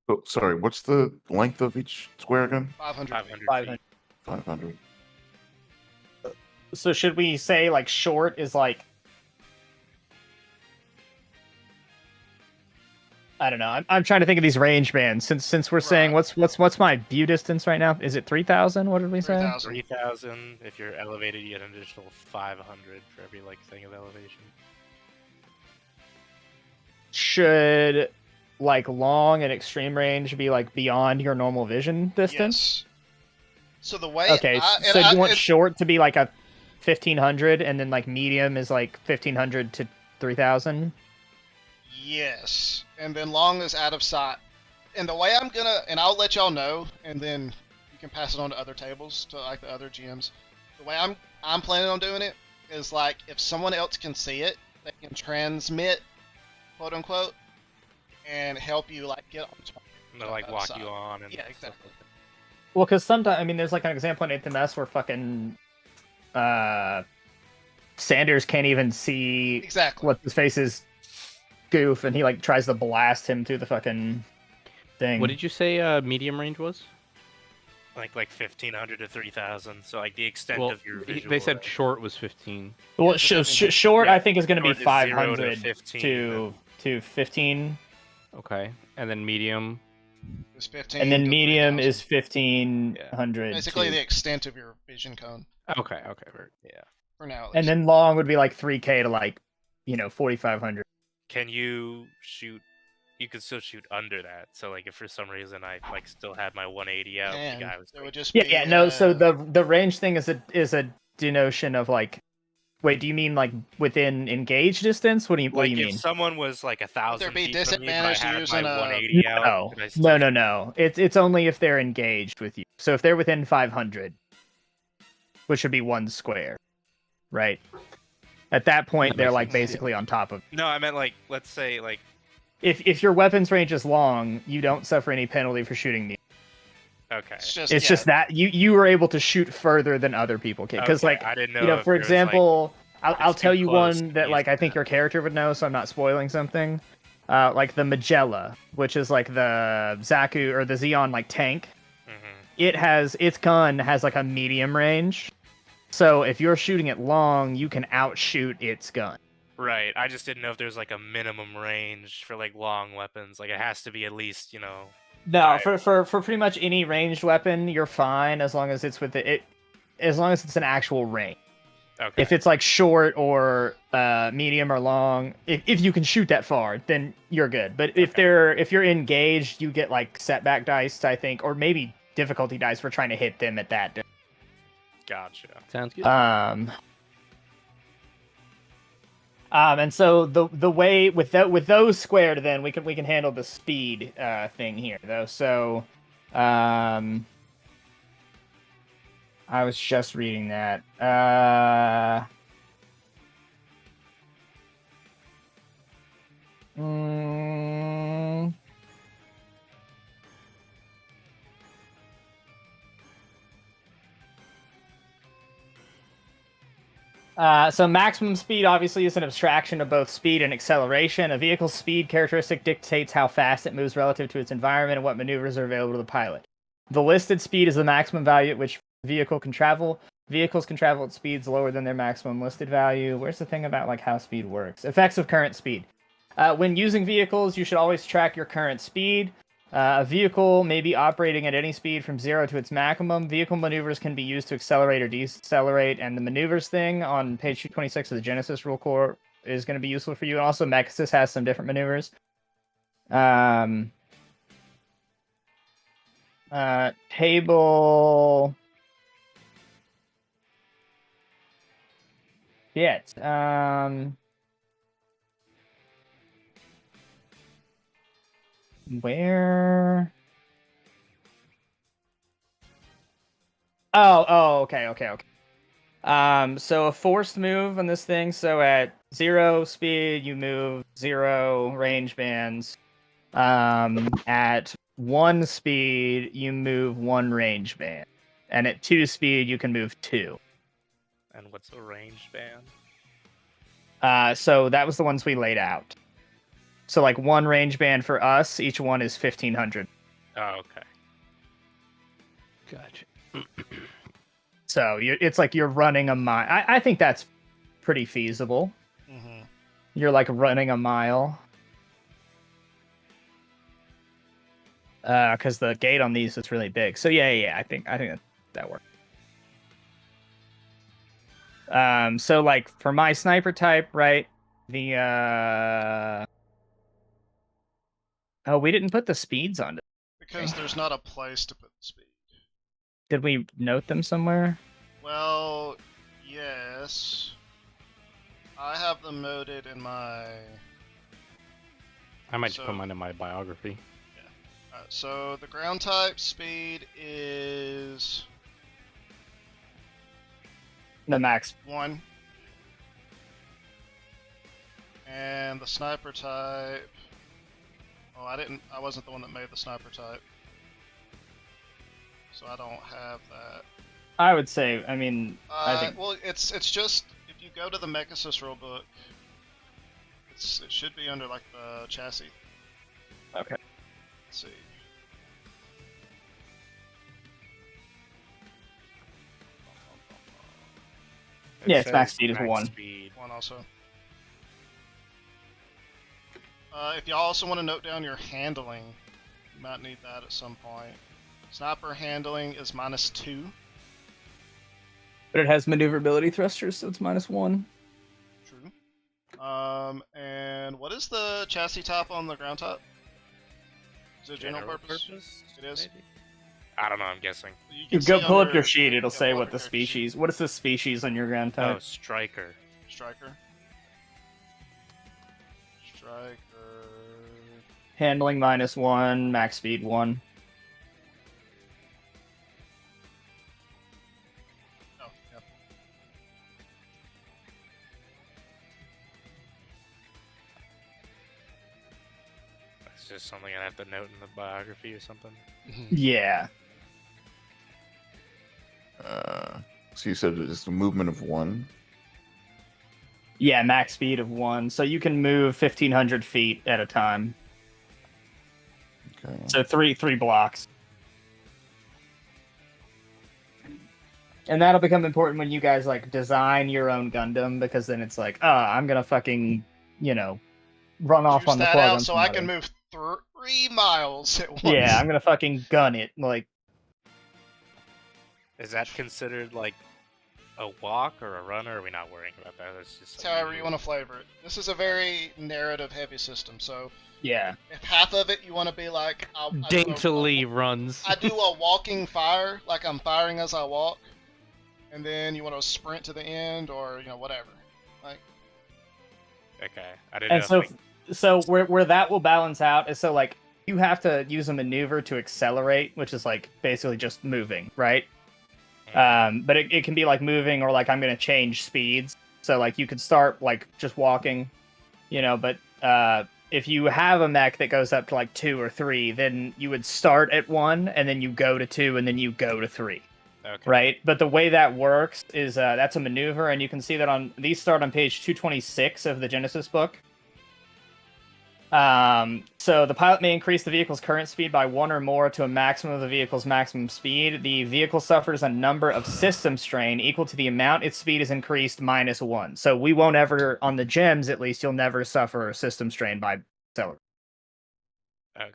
Oh, sorry, what's the length of each square again? 500. 500 500. feet. 500. So should we say like short is like, I don't know. I'm trying to think of these range bands since we're saying Right. what's my view distance right now? Is it 3,000? What did we say? 3,000. 3,000. If you're elevated, you get an additional 500 for every like thing of elevation. Should like long and extreme range be like beyond your normal vision distance? Yes. So the way Okay, so you want short to be like a 1,500, and then like medium is like 1,500 to 3,000. Yes, and then long is out of sight. And the way I'm gonna, and I'll let y'all know, and then you can pass it on to other tables, to like the other GMs. The way I'm planning on doing it is like if someone else can see it, they can transmit, quote unquote, and help you like get on target. And they'll like walk you on and Yeah, stuff exactly. like that. Well, because sometimes, I mean, there's like an example in 8th MS where fucking Sanders can't even see Exactly. what his face is goof, and he like tries to blast him through the fucking thing. What did you say medium range was? Like 1,500 to 3,000. So like the extent Well, of your visual. they said short was 15. Well, Yeah, so short, yeah, I think, is going to be short is 0 to 500 15, to 15, Okay, and then medium. It's 15. and then to medium 3,000. is 1,500. basically to- the extent of your vision cone Okay, very. Yeah. for now. At and least. then long would be like 3K to like 4,500. Can you shoot? You could still shoot under that. So like if for some reason I like still had my 180 out, And the guy was it like, would just Yeah, be, yeah, no. So the range thing is a denotion of like. Wait, do you mean like within engaged distance? What do you like mean? if someone was like 1,000 be feet from you, but I disadvantage to had my using a- 180 out, No, could I still no. It's only if they're engaged with you. So if they're within 500, which would be 1 square, right? At that point, That they're makes like sense, basically on top of. No, I meant like let's say like If your weapons range is long, you don't suffer any penalty for shooting the. okay. It's just, It's just that you were able to shoot further than other people can. Because Okay, like I didn't know. you know, if for there was, like- example, I'll it's tell too you close one to that use like I think that. your character would know, so I'm not spoiling something. Like the Magella, which is like the Zaku or the Xeon like tank. Mhm. Its gun has like a medium range. So if you're shooting it long, you can outshoot its gun. Right. I just didn't know if there's like a minimum range for like long weapons. Like it has to be at least, No, Right. for pretty much any ranged weapon, you're fine as long as it's with it as long as it's an actual range. Okay. If it's like short or medium or long, if you can shoot that far, then you're good. But if you're engaged, you get like setback dice, I think, or maybe difficulty dice for trying to hit them at that. Gotcha. Sounds good. And so the way with those squared, then we can handle the speed thing here though. So, I was just reading that. So maximum speed obviously is an abstraction of both speed and acceleration. A vehicle's speed characteristic dictates how fast it moves relative to its environment and what maneuvers are available to the pilot. The listed speed is the maximum value at which a vehicle can travel. Vehicles can travel at speeds lower than their maximum listed value. Where's the thing about like how speed works? Effects of current speed. When using vehicles, you should always track your current speed. A vehicle may be operating at any speed from 0 to its maximum. Vehicle maneuvers can be used to accelerate or decelerate, and the maneuvers thing on page 226 of the Genesis Rule Core is going to be useful for you. And also, Mexis has some different maneuvers. Table. Shit. Where? Okay. So a forced move on this thing. So at 0 speed, you move 0 range bands. At 1 speed, you move 1 range band. And at 2 speed, you can move 2. And what's a range band? So that was the ones we laid out. So like 1 range band for us, each one is 1500. Oh, okay. Gotcha. So it's like you're running a mile. I think that's pretty feasible. Mm-hmm. You're like running a mile. Because the gate on these is really big. So yeah, I think that works. So like for my sniper type, right? The oh, we didn't put the speeds on it. Because there's not a place to put the speed. Did we note them somewhere? Well, yes. I have them noted in my. I might just So- put mine in my biography. So the ground type speed is The max. 1. And the sniper type. Oh, I wasn't the one that made the sniper type. So I don't have that. I would say. I mean, I think. Well, it's just if you go to the Mechasys rulebook, it should be under like the chassis. Okay. Let's see. Yeah, its max says speed is 1. Speed. 1 also. If you also want to note down your handling, you might need that at some point. Sniper handling is -2. But it has maneuverability thrusters, so it's -1. True. And what is the chassis type on the ground type? Is it general purpose? It is. Maybe? I don't know. I'm guessing. You can go see pull under- up your sheet. It'll yeah, say pull what up the your character sheet. species. What is the species on your ground Oh, type? striker. Striker. Striker. Handling -1, max speed 1. Oh, yeah. It's just something I have to note in the biography or something. Yeah. So you said it's a movement of 1. Yeah, max speed of 1. So you can move 1500 feet at a time. Okay. So three blocks. And that'll become important when you guys like design your own Gundam, because then it's like, I'm gonna fucking, run off Juice on the that plug out on so I somebody. can move 3 miles at once. Yeah, I'm gonna fucking gun it. Like, Is that considered like a walk or a run, or are we not worrying about that? It's just It's however you want to flavor it. This is a very narrative-heavy system, so yeah. if half of it you want to be like, Daintily runs. I do a walking fire, like I'm firing as I walk, and then you want to sprint to the end, or whatever. Like, Okay, I didn't And know. so where that will balance out is, so like you have to use a maneuver to accelerate, which is like basically just moving, right? But it can be like moving, or like I'm gonna change speeds. So like you could start like just walking, but if you have a mech that goes up to like 2 or 3, then you would start at 1 and then you go to 2 and then you go to 3. Okay. Right? But the way that works is that's a maneuver, and you can see that these start on page 226 of the Genesis book. So the pilot may increase the vehicle's current speed by 1 or more to a maximum of the vehicle's maximum speed. The vehicle suffers a number of system strain equal to the amount its speed is increased -1. So we won't ever, on the gems at least, you'll never suffer system strain by accelerating. Okay.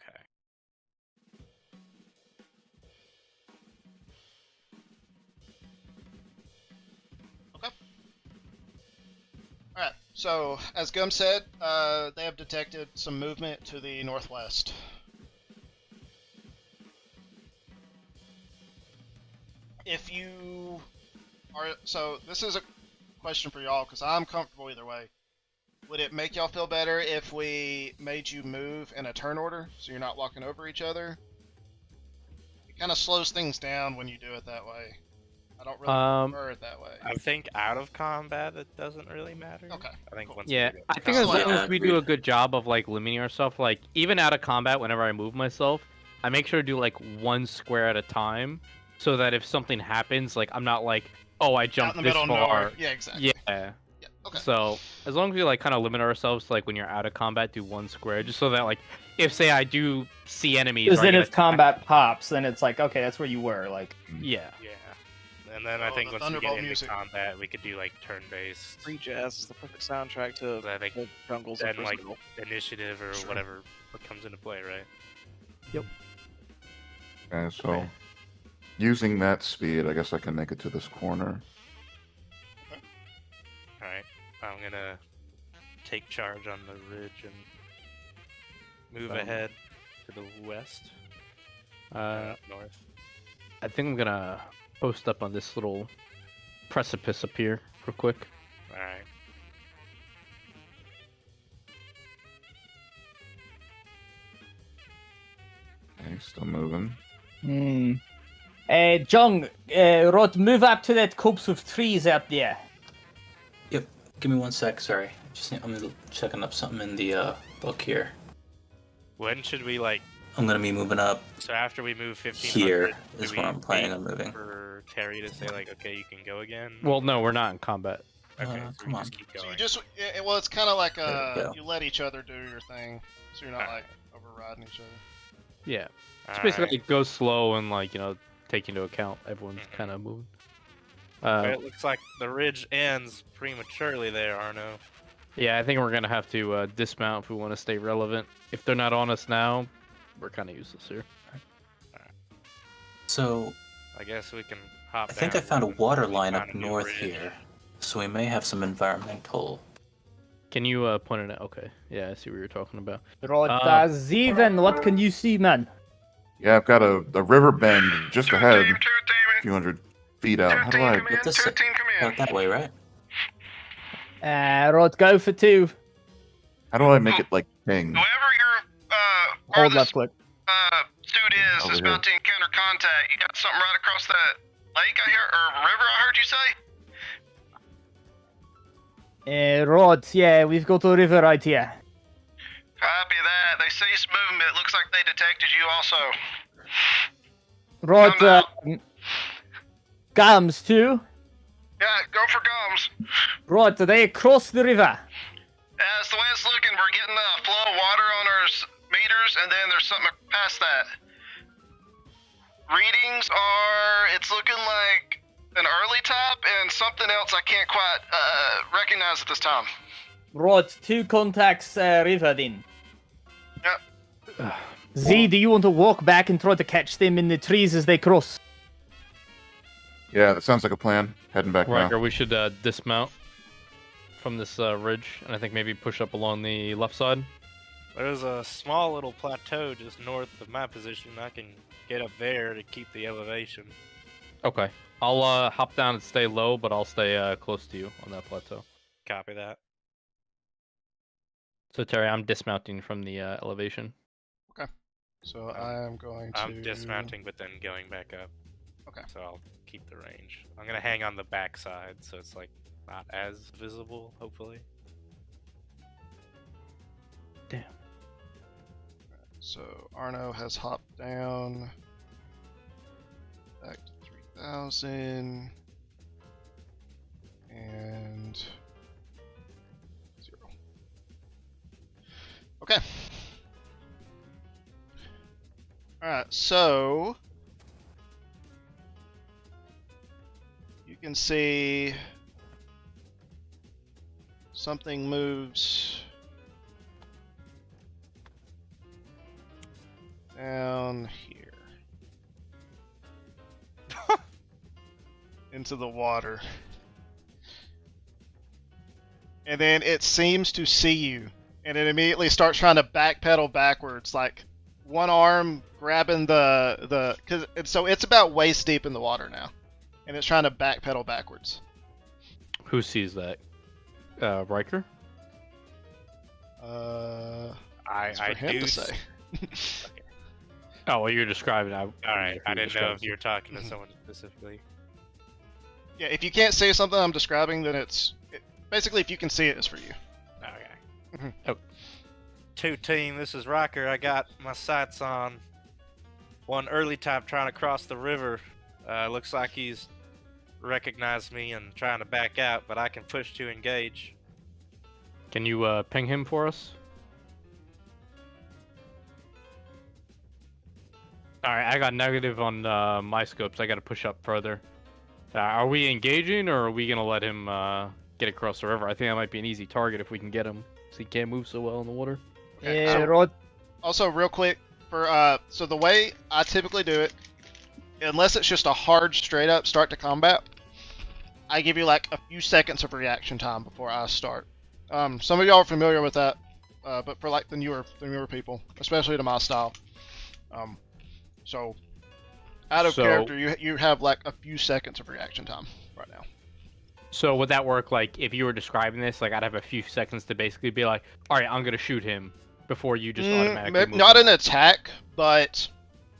alright, so as Gum said, they have detected some movement to the northwest. If you are, so this is a question for y'all, because I'm comfortable either way. Would it make y'all feel better if we made you move in a turn order, so you're not walking over each other? It kind of slows things down when you do it that way. I don't really prefer it that way. I think out of combat it doesn't really matter. Okay. I think cool. once Yeah, we get I think That's as why- long as we do a agreed. good job of like limiting ourselves, like even out of combat, whenever I move myself, I make sure to do like one square at a time, so that if something happens, like I'm not like, oh, I Out jumped in the this middle of far. nowhere. Yeah, exactly. Yeah. Yeah. Okay. So as long as we like kind of limit ourselves to like when you're out of combat, do one square, just so that like if say I do see enemies, Because or I then get if attacked- combat pops, then it's like, okay, that's where you were. Like, yeah. Yeah. And then I Oh, think the once we get Thunderbolt into music. combat, we could do like turn-based, Free jazz is the perfect soundtrack to I think, the jungles of and like Brazil. initiative or Sure. whatever what comes into play, right? Okay, so using that speed, I guess I can make it to this corner. All right. I'm gonna take charge on the ridge and move ahead to the west, north. I think I'm gonna post up on this little precipice up here real quick. All right. Okay, still moving. Jung, Rod, move up to that copse of trees out there. Yep. Give me 1 sec. Sorry. I'm checking up something in the book here. When should we like? I'm gonna be moving up So after we move 1500, here. do Is we where I'm planning wait on moving. for Terry to say like, okay, you can go again. Well, no, we're not in combat. okay, so come we on. just keep So going. you just well, it's kind of like There we go. you let each other do your thing, so you're not Alright. like overriding each other. Yeah. It's All basically right. like, go slow and like take into account everyone's Mhm. kind of moving. Okay, it looks like the ridge ends prematurely there, Arno. Yeah, I think we're gonna have to dismount if we want to stay relevant. If they're not on us now, we're kind of useless here. So I guess we can hop I think down I found a and water we line found up a new north ridge. here. So we may have some environmental. Can you point it out? Okay, yeah, I see what you're talking about. Rod, Zeven, Uh, what can you see, man? Yeah, I've got a river bend just ahead, Team, a few hundred feet out. How do 2 I? team come in, this 2 team come Out in. that way, right? Rod, go for 2. How do I make it like ping? Whoever your Hold farthest left click. dude is Over about to encounter contact. You got something right across that lake I hear, or river I heard you say? Rod, yeah, we've got a river right here. Copy that. They ceased movement. Looks like they detected you also. Rod, Come out. Gums too. Yeah, go for gums. Rod, they cross the river. That's the way it's looking. We're getting a flow of water on our meters, and then there's something past that. Readings are, it's looking like an early top and something else I can't quite recognize at this time. Rod, 2 contacts river then. Yep. Z, do you want to walk back and try to catch them in the trees as they cross? Yeah, that sounds like a plan. Heading back now. Riker, we should dismount from this ridge, and I think maybe push up along the left side. There's a small little plateau just north of my position. I can get up there to keep the elevation. Okay. I'll hop down and stay low, but I'll stay close to you on that plateau. Copy that. So Terry, I'm dismounting from the elevation. So I am going to. I'm dismounting, but then going back up. Okay. So I'll keep the range. I'm gonna hang on the back side, so it's like not as visible, hopefully. So Arno has hopped down back to 3,000 and 0. Okay. Alright, so you can see something moves down here into the water. And then it seems to see you, and it immediately starts trying to backpedal backwards, like one arm grabbing so it's about waist deep in the water now, and it's trying to backpedal backwards. Who sees that? Riker? It's for I him do. to say. Oh, well, you're describing. All right. I didn't know if you you were talking to Mhm. someone specifically. Yeah, if you can't see something I'm describing, then basically if you can see it, it's for you. Okay. Oh. 2 team, this is Rocker. I got my sights on one early type trying to cross the river. Looks like he's recognized me and trying to back out, but I can push to engage. Can you ping him for us? All right, I got negative on my scopes. I got to push up further. Are we engaging, or are we gonna let him get across the river? I think that might be an easy target if we can get him, so he can't move so well in the water. Okay, Yeah, so- Rod. Also, real quick, so the way I typically do it, unless it's just a hard straight up start to combat, I give you like a few seconds of reaction time before I start. Some of y'all are familiar with that, but for like the newer people, especially to my style. So out of character, you have like a few seconds of reaction time right now. So would that work? Like, if you were describing this, like I'd have a few seconds to basically be like, "All right, I'm gonna shoot him," before you just automatically move not him. an attack, but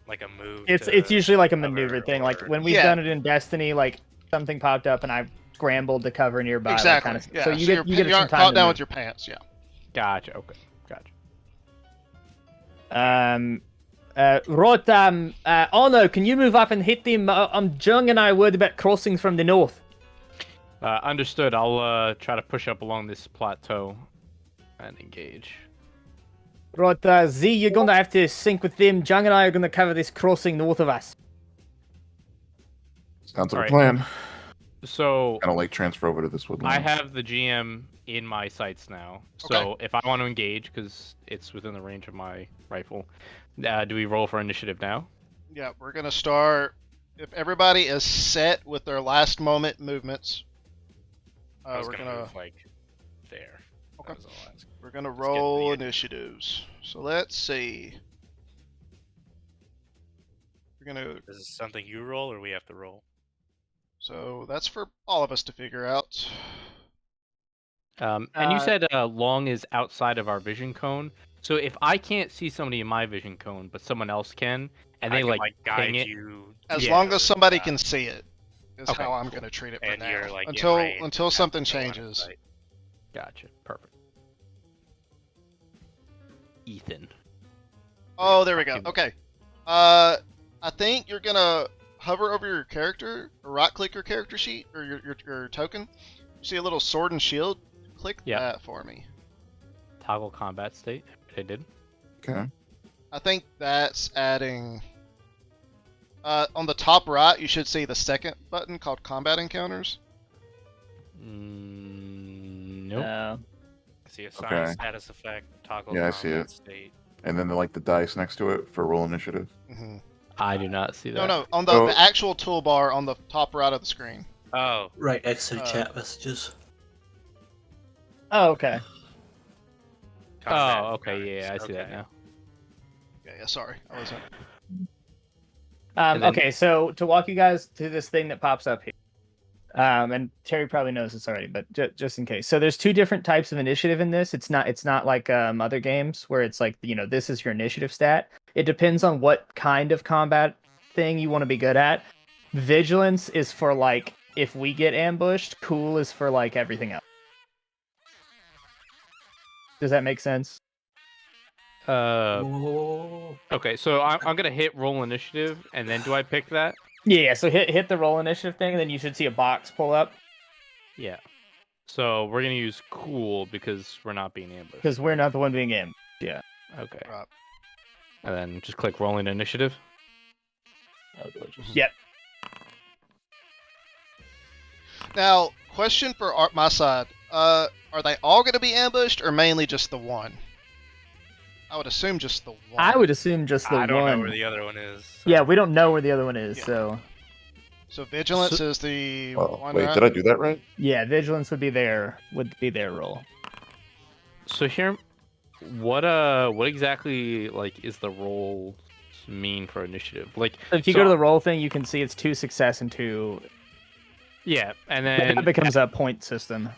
Like a move. It's usually like a cover maneuver thing. Like or- when we've Yeah. done it in Destiny, like something popped up and I scrambled to cover nearby. exactly. Like, kind of, Yeah. So you get you some aren't time caught to down move. with your pants. Yeah. Gotcha. Okay. Gotcha. Rod, Ono, can you move up and hit them? Jung and I worried about crossing from the north. Understood. I'll try to push up along this plateau and engage. Rod, Z, you're gonna have to sync with them. Jung and I are gonna cover this crossing north of us. Sounds like a Alright. plan. So Kind of like transfer over to this woodland. I have the GM in my sights now. So if I want to engage, because it's within the range of my rifle, do we roll for initiative now? Yeah, we're gonna start. If everybody is set with their last moment movements, I was we're gonna gonna move like there. Okay. That was all I was- we're gonna get to the roll end. initiatives. So let's see. We're gonna. Is this something you roll or we have to roll? So that's for all of us to figure out. And you Uh, said long is outside of our vision cone. So if I can't see somebody in my vision cone, but someone else can, and I they can, like guide ping it, you. As Yeah. long as somebody Uh, can see it, is Okay, how I'm cool. gonna treat it for and now. you're like in until range until and something have no line of changes. sight. Gotcha. Perfect. Ethan. Oh, there we go. Fucking- Okay. I think you're gonna hover over your character, or right-click your character sheet or your token. You see a little sword and shield. Click Yeah. that for me. Toggle combat state. I did. Okay. I think that's adding. On the top right, you should see the second button called Combat Encounters. Nope. See assign Okay. status effect, toggle Yeah, I see combat it. state. And then like the dice next to it for roll initiative. hmm I do not see that. No, on the, So- the actual toolbar on the top right of the screen. Oh, Right next to the Uh, chat messages. Oh, okay. combat Oh, okay. Yeah, I encounters, see that okay. now. Yeah, sorry, I wasn't. And then- Okay, so to walk you guys to this thing that pops up here, and Terry probably knows this already, but just in case. So there's two different types of initiative in this. It's not like other games where it's like, this is your initiative stat. It depends on what kind of combat thing you want to be good at. Vigilance is for like if we get ambushed. Cool is for like everything else. Does that make sense? Okay, so I'm gonna hit roll initiative, and then do I pick that? Yeah. So hit the roll initiative thing, and then you should see a box pull up Yeah. So we're gonna use cool because we're not being ambushed. because we're not the one being ambushed. Yeah. Okay. Right. And then just click rolling initiative. Yep. Now, question for my side. Are they all going to be ambushed, or mainly just the one? I would assume just the one. I would assume just the I don't one. know where the other one is. so- Yeah, we don't know where the other one is, Yeah. so So vigilance is the Oh, one. wait, right? did I do that right? yeah, vigilance would be their role. So here, what exactly like is the roll mean for initiative? Like If you so- go to the roll thing, you can see it's 2 success and 2. Yeah, and Then then that becomes a point system.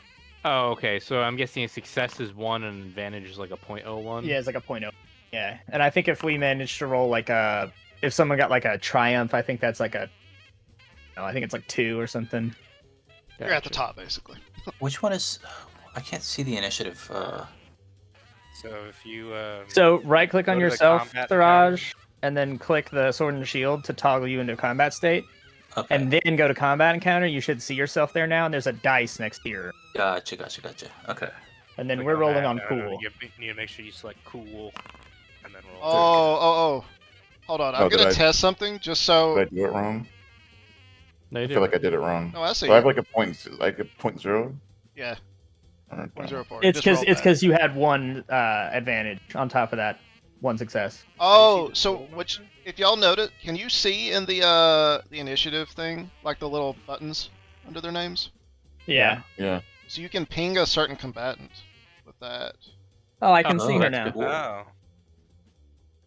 oh, okay. So I'm guessing success is 1 and advantage is like a 0.01. Yeah, it's like a 0.0. Yeah, and I think if we managed to roll like if someone got like a triumph, I think that's like I think it's like 2 or something. You're at the Gotcha. top, basically. Which one is? I can't see the initiative. So if you So right click Go on to the yourself, combat Siraj, and then click the sword and shield to toggle you into combat state. Okay. And then go to combat encounter. You should see yourself there now, and there's a dice next to your. Gotcha. Okay. And then click we're rolling that, on cool. You need to make sure you select cool, and then roll. Oh. Hold on. I'm Oh, did gonna I- test something just Did so. I do it wrong? No, you I feel like I didn't. did it wrong. Oh, I see. So I have like a point zero. Yeah. Okay. 0.04. It's Just roll because that. you had one advantage on top of that one success. Oh, the so cool which marker? if y'all notice, can you see in the initiative thing like the little buttons under their names? Yeah. Yeah. So you can ping a certain combatant with that. Oh, I can Oh, see her that's now. good. Oh,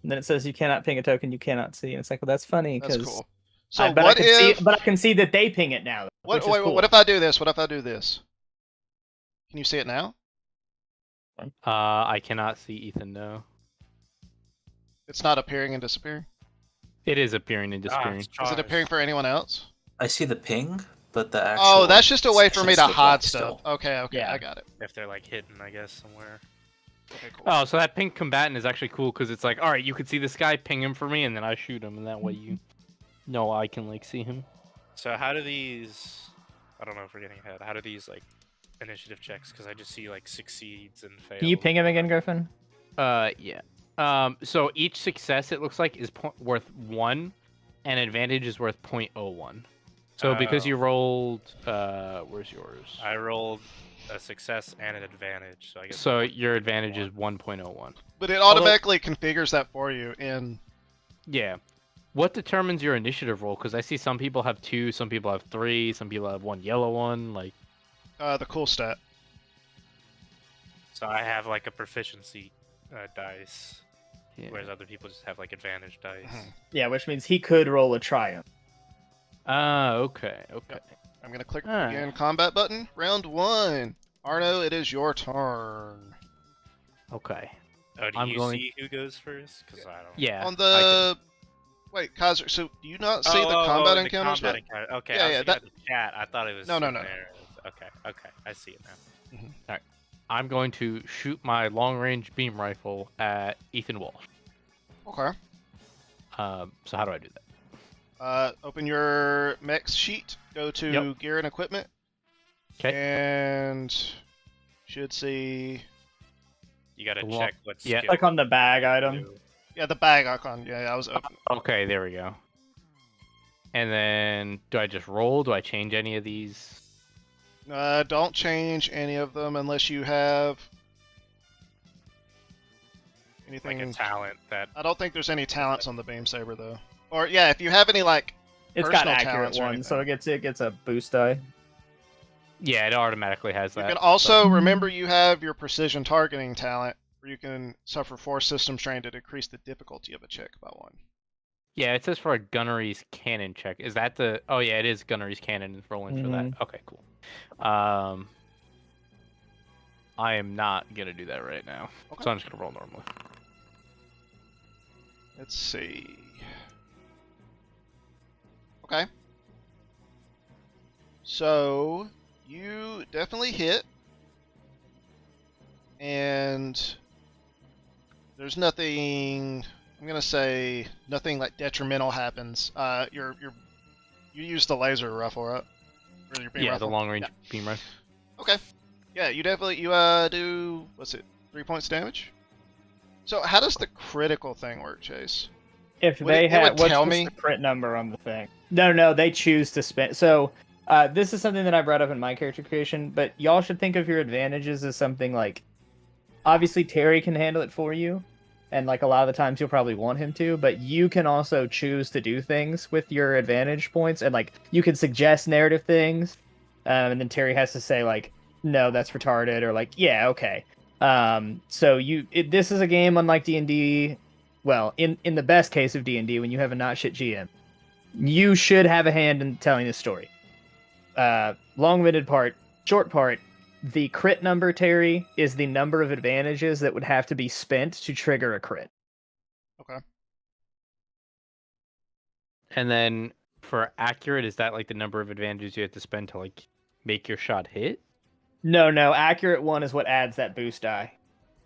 And then it says you cannot ping a token you cannot see, and it's like, well, that's funny That's because. cool. So But what I can if? see, but I can see that they ping it now, What? which is Wait, cool. what if I do this? What if I do this? Can you see it now? I cannot see Ethan. No, It's not appearing and disappearing. it is appearing and disappearing. it's Is it charged. appearing for anyone else? I see the ping, but the actual. Oh, that's just a way for section me is to still hide black stuff. still. Okay, Yeah. I got it. If they're like hidden, I guess somewhere. Okay, cool. Oh, so that pink combatant is actually cool because it's like, all right, you could see this guy, ping him for me, and then I shoot him, and that way you know I can like see him. So how do these? I don't know if we're getting ahead. How do these like initiative checks? Because I just see like succeeds and fails. Can you ping him again, Griffin? Yeah. So each success it looks like is worth 1, and advantage is worth 0.01. So because Oh. you rolled, where's yours? I rolled a success and an advantage, so I guess. So your advantage is 1.01. But it automatically configures that for you in. Yeah. What determines your initiative roll? Because I see some people have 2, some people have 3, some people have 1 yellow one. Like, The cool stat. So I have like a proficiency dice, yeah. whereas other people just have like advantage dice. Mhm. Yeah, which means he could roll a triumph. Okay. I'm gonna click Alright. begin combat button. Round 1. Arno, it is your turn. Okay. Oh, do I'm you going- see who goes first? Because I don't. Yeah. On I the wait, Kaiser. So do you not see the combat encounters? Combat encounter. Okay, Yeah, I was yeah, looking at the chat. I thought it was. No. in there. Okay, I see it now. I'm going to shoot my long-range beam rifle at Ethan Walsh. Okay. So how do I do that? Open your mech sheet. Go to Yep. gear and equipment. 'Kay. And should see. You gotta The wall- check what yeah. skill Click on the bag you item. do. Yeah, the bag icon. Yeah, I was open. Okay, there we go. And then, do I just roll? Do I change any of these? Don't change any of them unless you have anything. Like a talent that. I don't think there's any talents on the beam saber though. Or yeah, if you have any like It's got personal accurate talents or ones, so anything. it gets a boost die. Yeah, it automatically has You that. can also remember you have your precision targeting talent, where you can suffer 4 system strain to decrease the difficulty of a check by 1. Yeah, it says for a gunnery's cannon check. Is that the? Oh yeah, it is gunnery's cannon rolling for that. Okay, cool. I am not gonna do that right now, Okay. so I'm just gonna roll normally. Let's see. Okay. So you definitely hit, and there's nothing. I'm gonna say nothing like detrimental happens. You use the laser rifle, right? Or your beam Yeah, rifle? the long range beam rifle. Okay. Yeah, you definitely do what's it? 3 points damage. So how does the critical thing work, Chase? If Would they it have would what's tell what's me? the crit number on the thing? No, they choose to spend. So this is something that I brought up in my character creation, but y'all should think of your advantages as something like, obviously Terry can handle it for you, and like a lot of the times you'll probably want him to, but you can also choose to do things with your advantage points, and like you can suggest narrative things, and then Terry has to say like, no, that's retarded, or like, yeah, okay. So this is a game unlike D&D. Well, in the best case of D&D, when you have a not shit GM, you should have a hand in telling the story. Long-winded part, short part, the crit number, Terry, is the number of advantages that would have to be spent to trigger a crit. Okay. And then for accurate, is that like the number of advantages you have to spend to like make your shot hit? No, accurate 1 is what adds that boost die.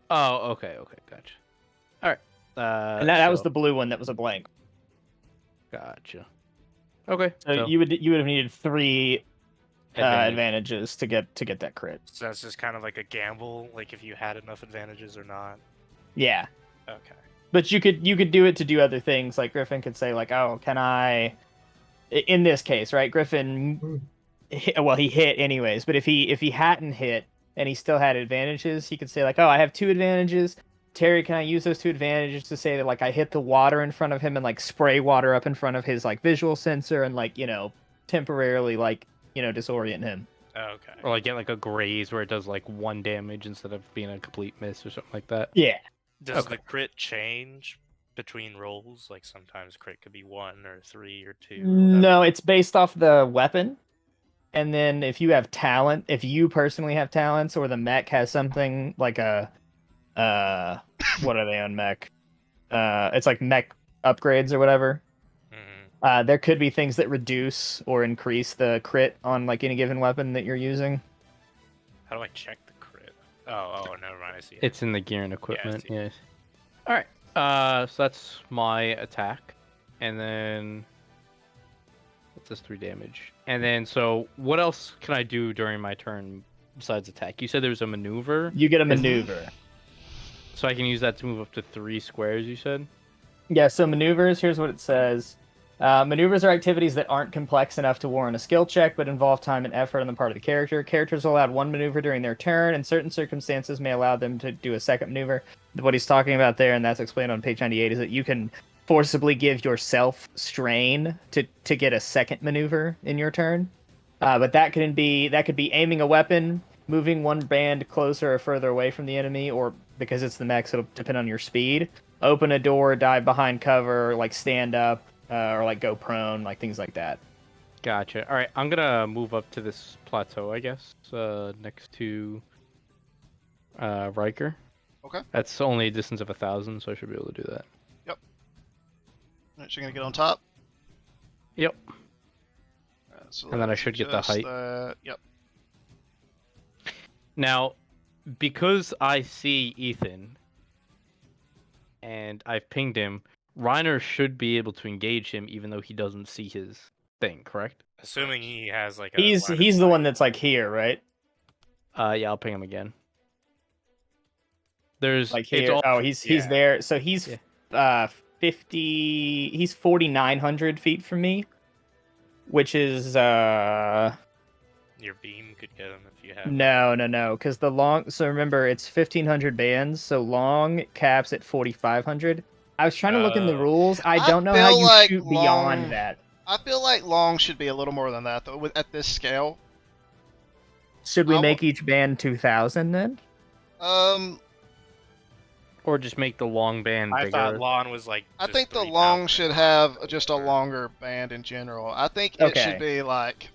Oh, okay, gotcha. All right. And that was the blue one that was a blank. Gotcha. Okay. So you would have needed 3 advantages to get that crit. So that's just kind of like a gamble, like if you had enough advantages or not. Yeah. Okay. But you could do it to do other things. Like Griffin could say, like, oh, can I? In this case, right? Griffin, he hit anyways. But if he hadn't hit and he still had advantages, he could say like, oh, I have 2 advantages. Terry, can I use those 2 advantages to say that like I hit the water in front of him and like spray water up in front of his like visual sensor and like temporarily like disorient him. Okay. Or like get like a graze where it does like 1 damage instead of being a complete miss or something like that. Yeah. Does the crit change between rolls? Like sometimes crit could be 1 or 3 or 2. Or no, it's based off the weapon. And then if you have talent, if you personally have talents, or the mech has something like a, what are they on mech? It's like mech upgrades or whatever. Mhm. There could be things that reduce or increase the crit on like any given weapon that you're using. How do I check the crit? Oh, never mind. I see it. It's in the gear and equipment. see. Yes. All right. So that's my attack, and then what's this 3 damage? And then so what else can I do during my turn besides attack? You said there's a maneuver. You get a maneuver. So I can use that to move up to 3 squares. You said. Yeah. So maneuvers. Here's what it says. Maneuvers are activities that aren't complex enough to warrant a skill check, but involve time and effort on the part of the character. Characters are allowed 1 maneuver during their turn, and certain circumstances may allow them to do a second maneuver. What he's talking about there, and that's explained on page 98, is that you can forcibly give yourself strain to get a second maneuver in your turn. But that could be aiming a weapon, moving 1 band closer or further away from the enemy, or because it's the mech, so it'll depend on your speed. Open a door, dive behind cover, like stand up. Or like go prone, like things like that. Gotcha. All right, I'm gonna move up to this plateau, I guess, next to Riker. Okay. That's only a distance of 1,000, so I should be able to do that. Yep. Alright, so you're gonna get on top. Yep. So And then I should get the just height. Yep. Now, because I see Ethan, and I've pinged him, Reiner should be able to engage him even though he doesn't see his thing, correct? Assuming he has like a He's line of the sight. one that's like here, right? Yeah, I'll ping him again. There's Like it's here. all- Oh, he's yeah. there. So he's Yeah. 50. He's 4,900 feet from me, which is Your beam could get him if you have. no, because the long. So remember, it's 1,500 bands. So long caps at 4,500. I was trying to look in the Oh. rules. I I don't know how feel you like shoot long- beyond that. I feel like long should be a little more than that, though, at this scale. Should we I'll- make each band 2,000 then? or just make the long band I bigger. thought lawn was like. I just think the 3,000. long should have just a longer band in general. I think it Okay. should be like...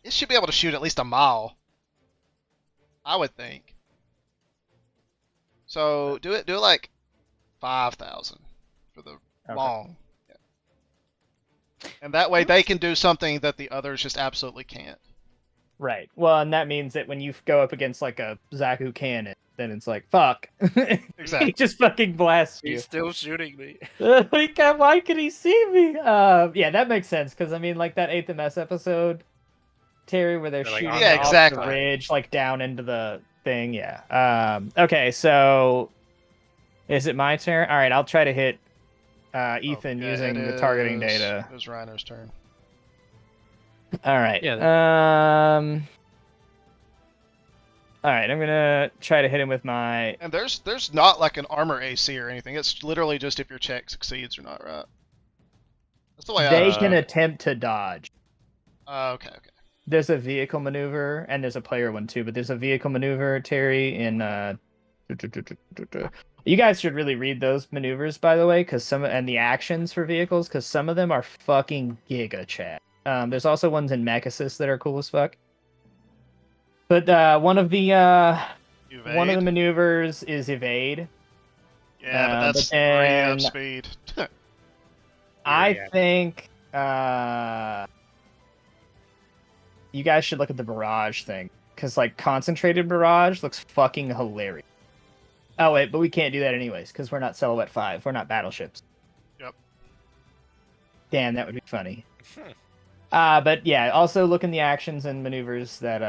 It should be able to shoot at least a mile. I would think. So, do it like 5,000 for the long. Yeah. And that way they can do something that the others just absolutely can't. Right. Well, and that means that when you go up against like a Zaku cannon, then it's like fuck. Exactly. He just fucking blasts you. He's still shooting me. Why could he see me? Yeah, that makes sense because I mean, like that 8th MS episode, Terry, where they're They're, like, shooting on Yeah, off exactly. the ridge, like down into the thing. Yeah. Okay, so is it my turn? All right, I'll try to hit Ethan Okay, using it the targeting is- data. It was Reiner's turn. All right. Yeah. All right, I'm gonna try to hit him with my. And there's not like an armor AC or anything. It's literally just if your check succeeds or not, right? That's the way I They understand can it. attempt to dodge. Okay. There's a vehicle maneuver and there's a player one too, but there's a vehicle maneuver, Terry, in you guys should really read those maneuvers, by the way, and the actions for vehicles, because some of them are fucking giga chat. There's also ones in Mech Assist that are cool as fuck. But one of the Evade. maneuvers is evade. Yeah, but that's but 3 then- up speed. I Yeah. think you guys should look at the barrage thing, because like concentrated barrage looks fucking hilarious. Oh wait, but we can't do that anyways because we're not Silhouette 5. We're not battleships. Yep. Damn, that would be funny. But yeah, also look in the actions and maneuvers that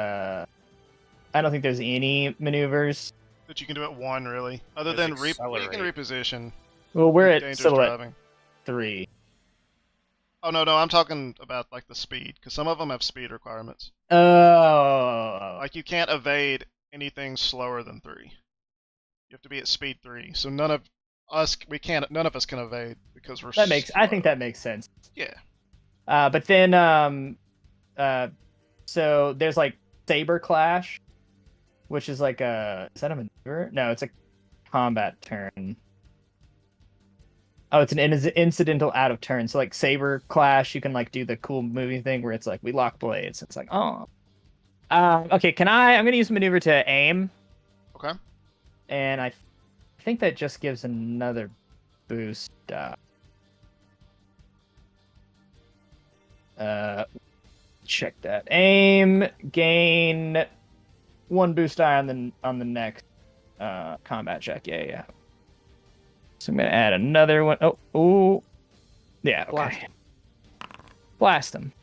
I don't think there's any maneuvers. But you can do it one really, other There's than you can accelerate. reposition. Well, we're at Dangerous Silhouette driving. 3. Oh no, I'm talking about like the speed, because some of them have speed requirements. Oh, Like you can't evade anything slower than 3. You have to be at speed 3. So none of us can evade because we're. I think that makes sense. Yeah. But then so there's like Saber Clash, which is like is that a maneuver? No, it's a combat turn. Oh, it's an incidental out of turn. So like Saber Clash, you can like do the cool moving thing where it's like we lock blades. It's like oh. Okay, I'm gonna use maneuver to aim. Okay. And I think that just gives another boost. Check that. Aim, gain 1 boost die on the next combat check. Yeah. So I'm gonna add another one. Oh, yeah. Okay. Blast him.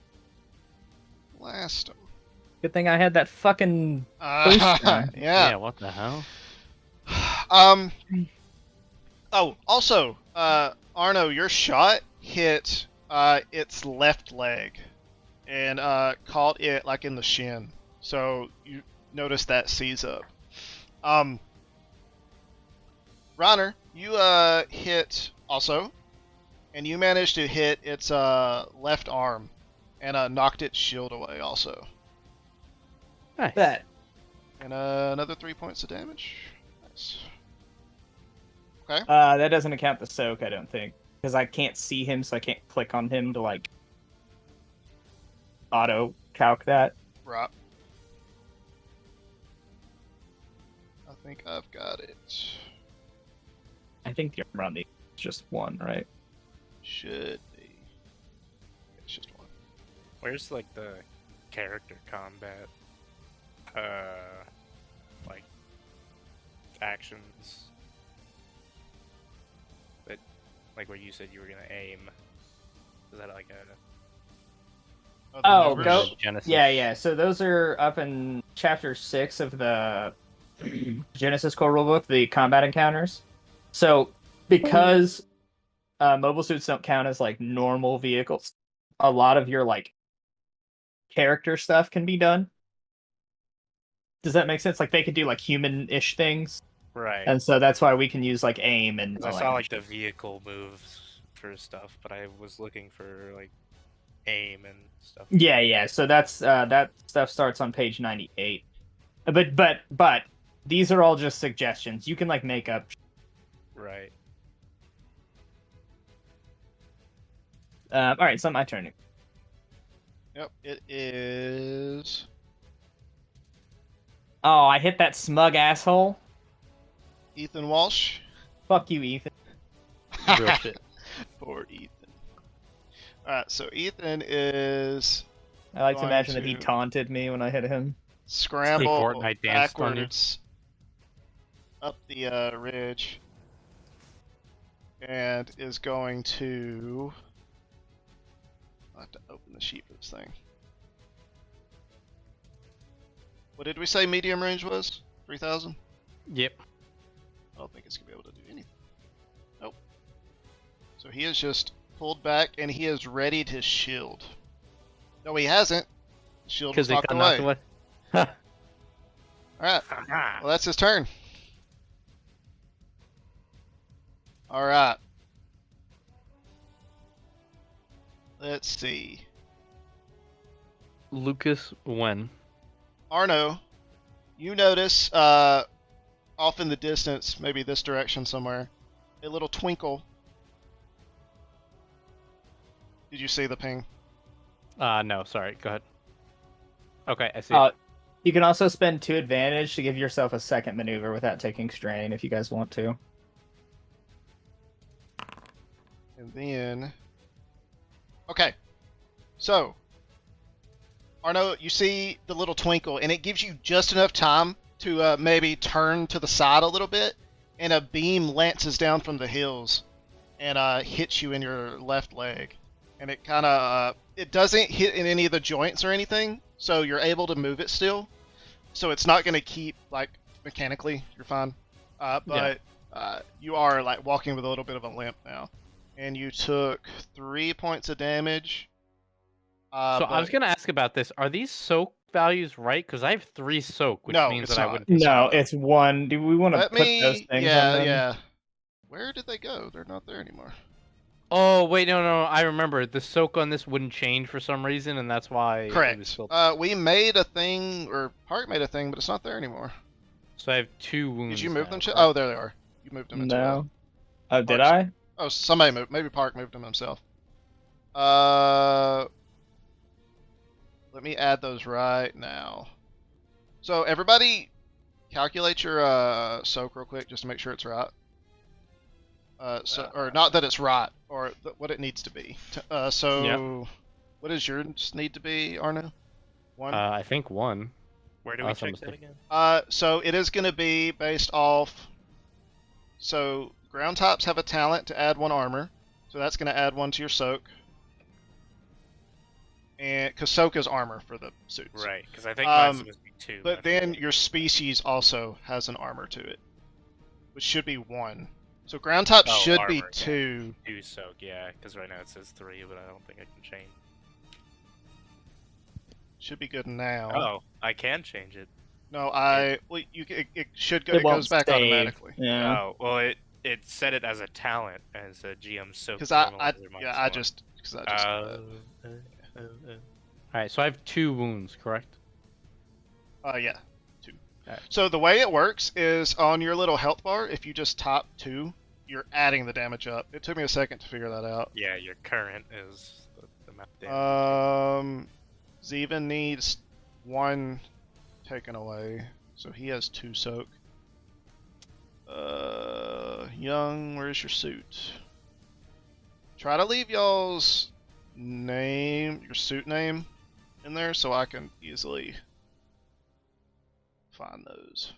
Blast him. Good thing I had that fucking boost die. Yeah. What the hell? Oh, also, Arno, your shot hit its left leg and caught it like in the shin. So you notice that seize up. Reiner, you hit also, and you managed to hit its left arm and knocked its shield away also. Nice. Bet. And another 3 points of damage. Nice. Okay. That doesn't account the soak, I don't think, because I can't see him, so I can't click on him to like auto calc that. Right. I think I've got it. I think the armor on the is just 1, right? Should be. It's just 1. Where's like the character combat? Like actions. But like where you said you were gonna aim. Is that like a Oh, maneuvers? go. Genesis. Yeah. So those are up in chapter 6 of the Genesis core rulebook, the combat encounters. So because mobile suits don't count as like normal vehicles, a lot of your like character stuff can be done. Does that make sense? Like they could do like human-ish things, right? and so that's why we can use like aim and. 'Cause I saw like the vehicle moves for stuff, but I was looking for like aim and stuff. Yeah. So that's that stuff starts on page 98. But these are all just suggestions. You can like make up. Right. All right, so my turn. Yep, it is. Oh, I hit that smug asshole. Ethan Walsh. Fuck you, Ethan. Real shit. Poor Ethan. Alright, so Ethan is I like to Going imagine that he to- taunted me when I hit him. scramble Fortnite danced on you. backwards up the ridge and is going to. I'll have to open the sheet for this thing. What did we say medium range was? 3,000? Yep. I don't think it's going to be able to do anything. Nope. So he is just pulled back and he is ready to shield. No, he hasn't. The shield was Because they knocked got away. knocked away. Ha. Alright. Haha. Well, that's his turn. Alright. Let's see. Lucas, when? Arno, you notice off in the distance, maybe this direction somewhere, a little twinkle. Did you see the ping? No, sorry. Go ahead. Okay, I see. You can also spend 2 advantage to give yourself a second maneuver without taking strain if you guys want to. And then... Okay. So, Arno, you see the little twinkle, and it gives you just enough time to maybe turn to the side a little bit, and a beam lances down from the hills and hits you in your left leg. And it kind of it doesn't hit in any of the joints or anything, so you're able to move it still. So it's not going to keep, like, mechanically, you're fine. But you are, like, walking with a little bit of a limp now. And you took 3 points of damage. So I was gonna ask about this. Are these soak values right? Because I have 3 soak, which No, means it's that I not. wouldn't. No, it's 1. Do we want to Let put those me. things Yeah, on them? yeah. Where did they go? They're not there anymore. Oh wait, no, I remember. The soak on this wouldn't change for some reason, and that's why it was Correct. still... We made a thing, or Park made a thing, but it's not there anymore. So I have 2 wounds. Did you move now, them? correct? Oh, there they are. You moved them into. No. Oh, did Park's- I? Oh, somebody moved. Maybe Park moved them himself. Let me add those right now. So everybody, calculate your soak real quick, just to make sure it's right. Or not that it's right, or what it needs to be. What does yours need to be, Arno? 1. I think 1. Where do we Awesome. check that again? So it is going to be based off. So ground types have a talent to add 1 armor, so that's going to add 1 to your soak. And because soak is armor for the suits, Right, because I think mine's supposed to be 2. But then your species also has an armor to it, which should be 1. So ground type should be armor, 2. 2 soak, yeah, because right now it says 3, but I don't think I can change. Should be good now. Oh, I can change it. No, well, it should go. It It won't goes back save. automatically. Yeah. Oh, well, it set it as a talent as a GM soak. Because normalizer just. Alright, so I have 2 wounds, correct? Yeah, 2. Alright. So the way it works is on your little health bar. If you just top 2, you're adding the damage up. It took me a second to figure that out. Yeah, your current is the map damage. Zeven needs 1 taken away, so he has 2 soak. Young, where's your suit? Try to leave y'all's name, your suit name, in there so I can easily find those.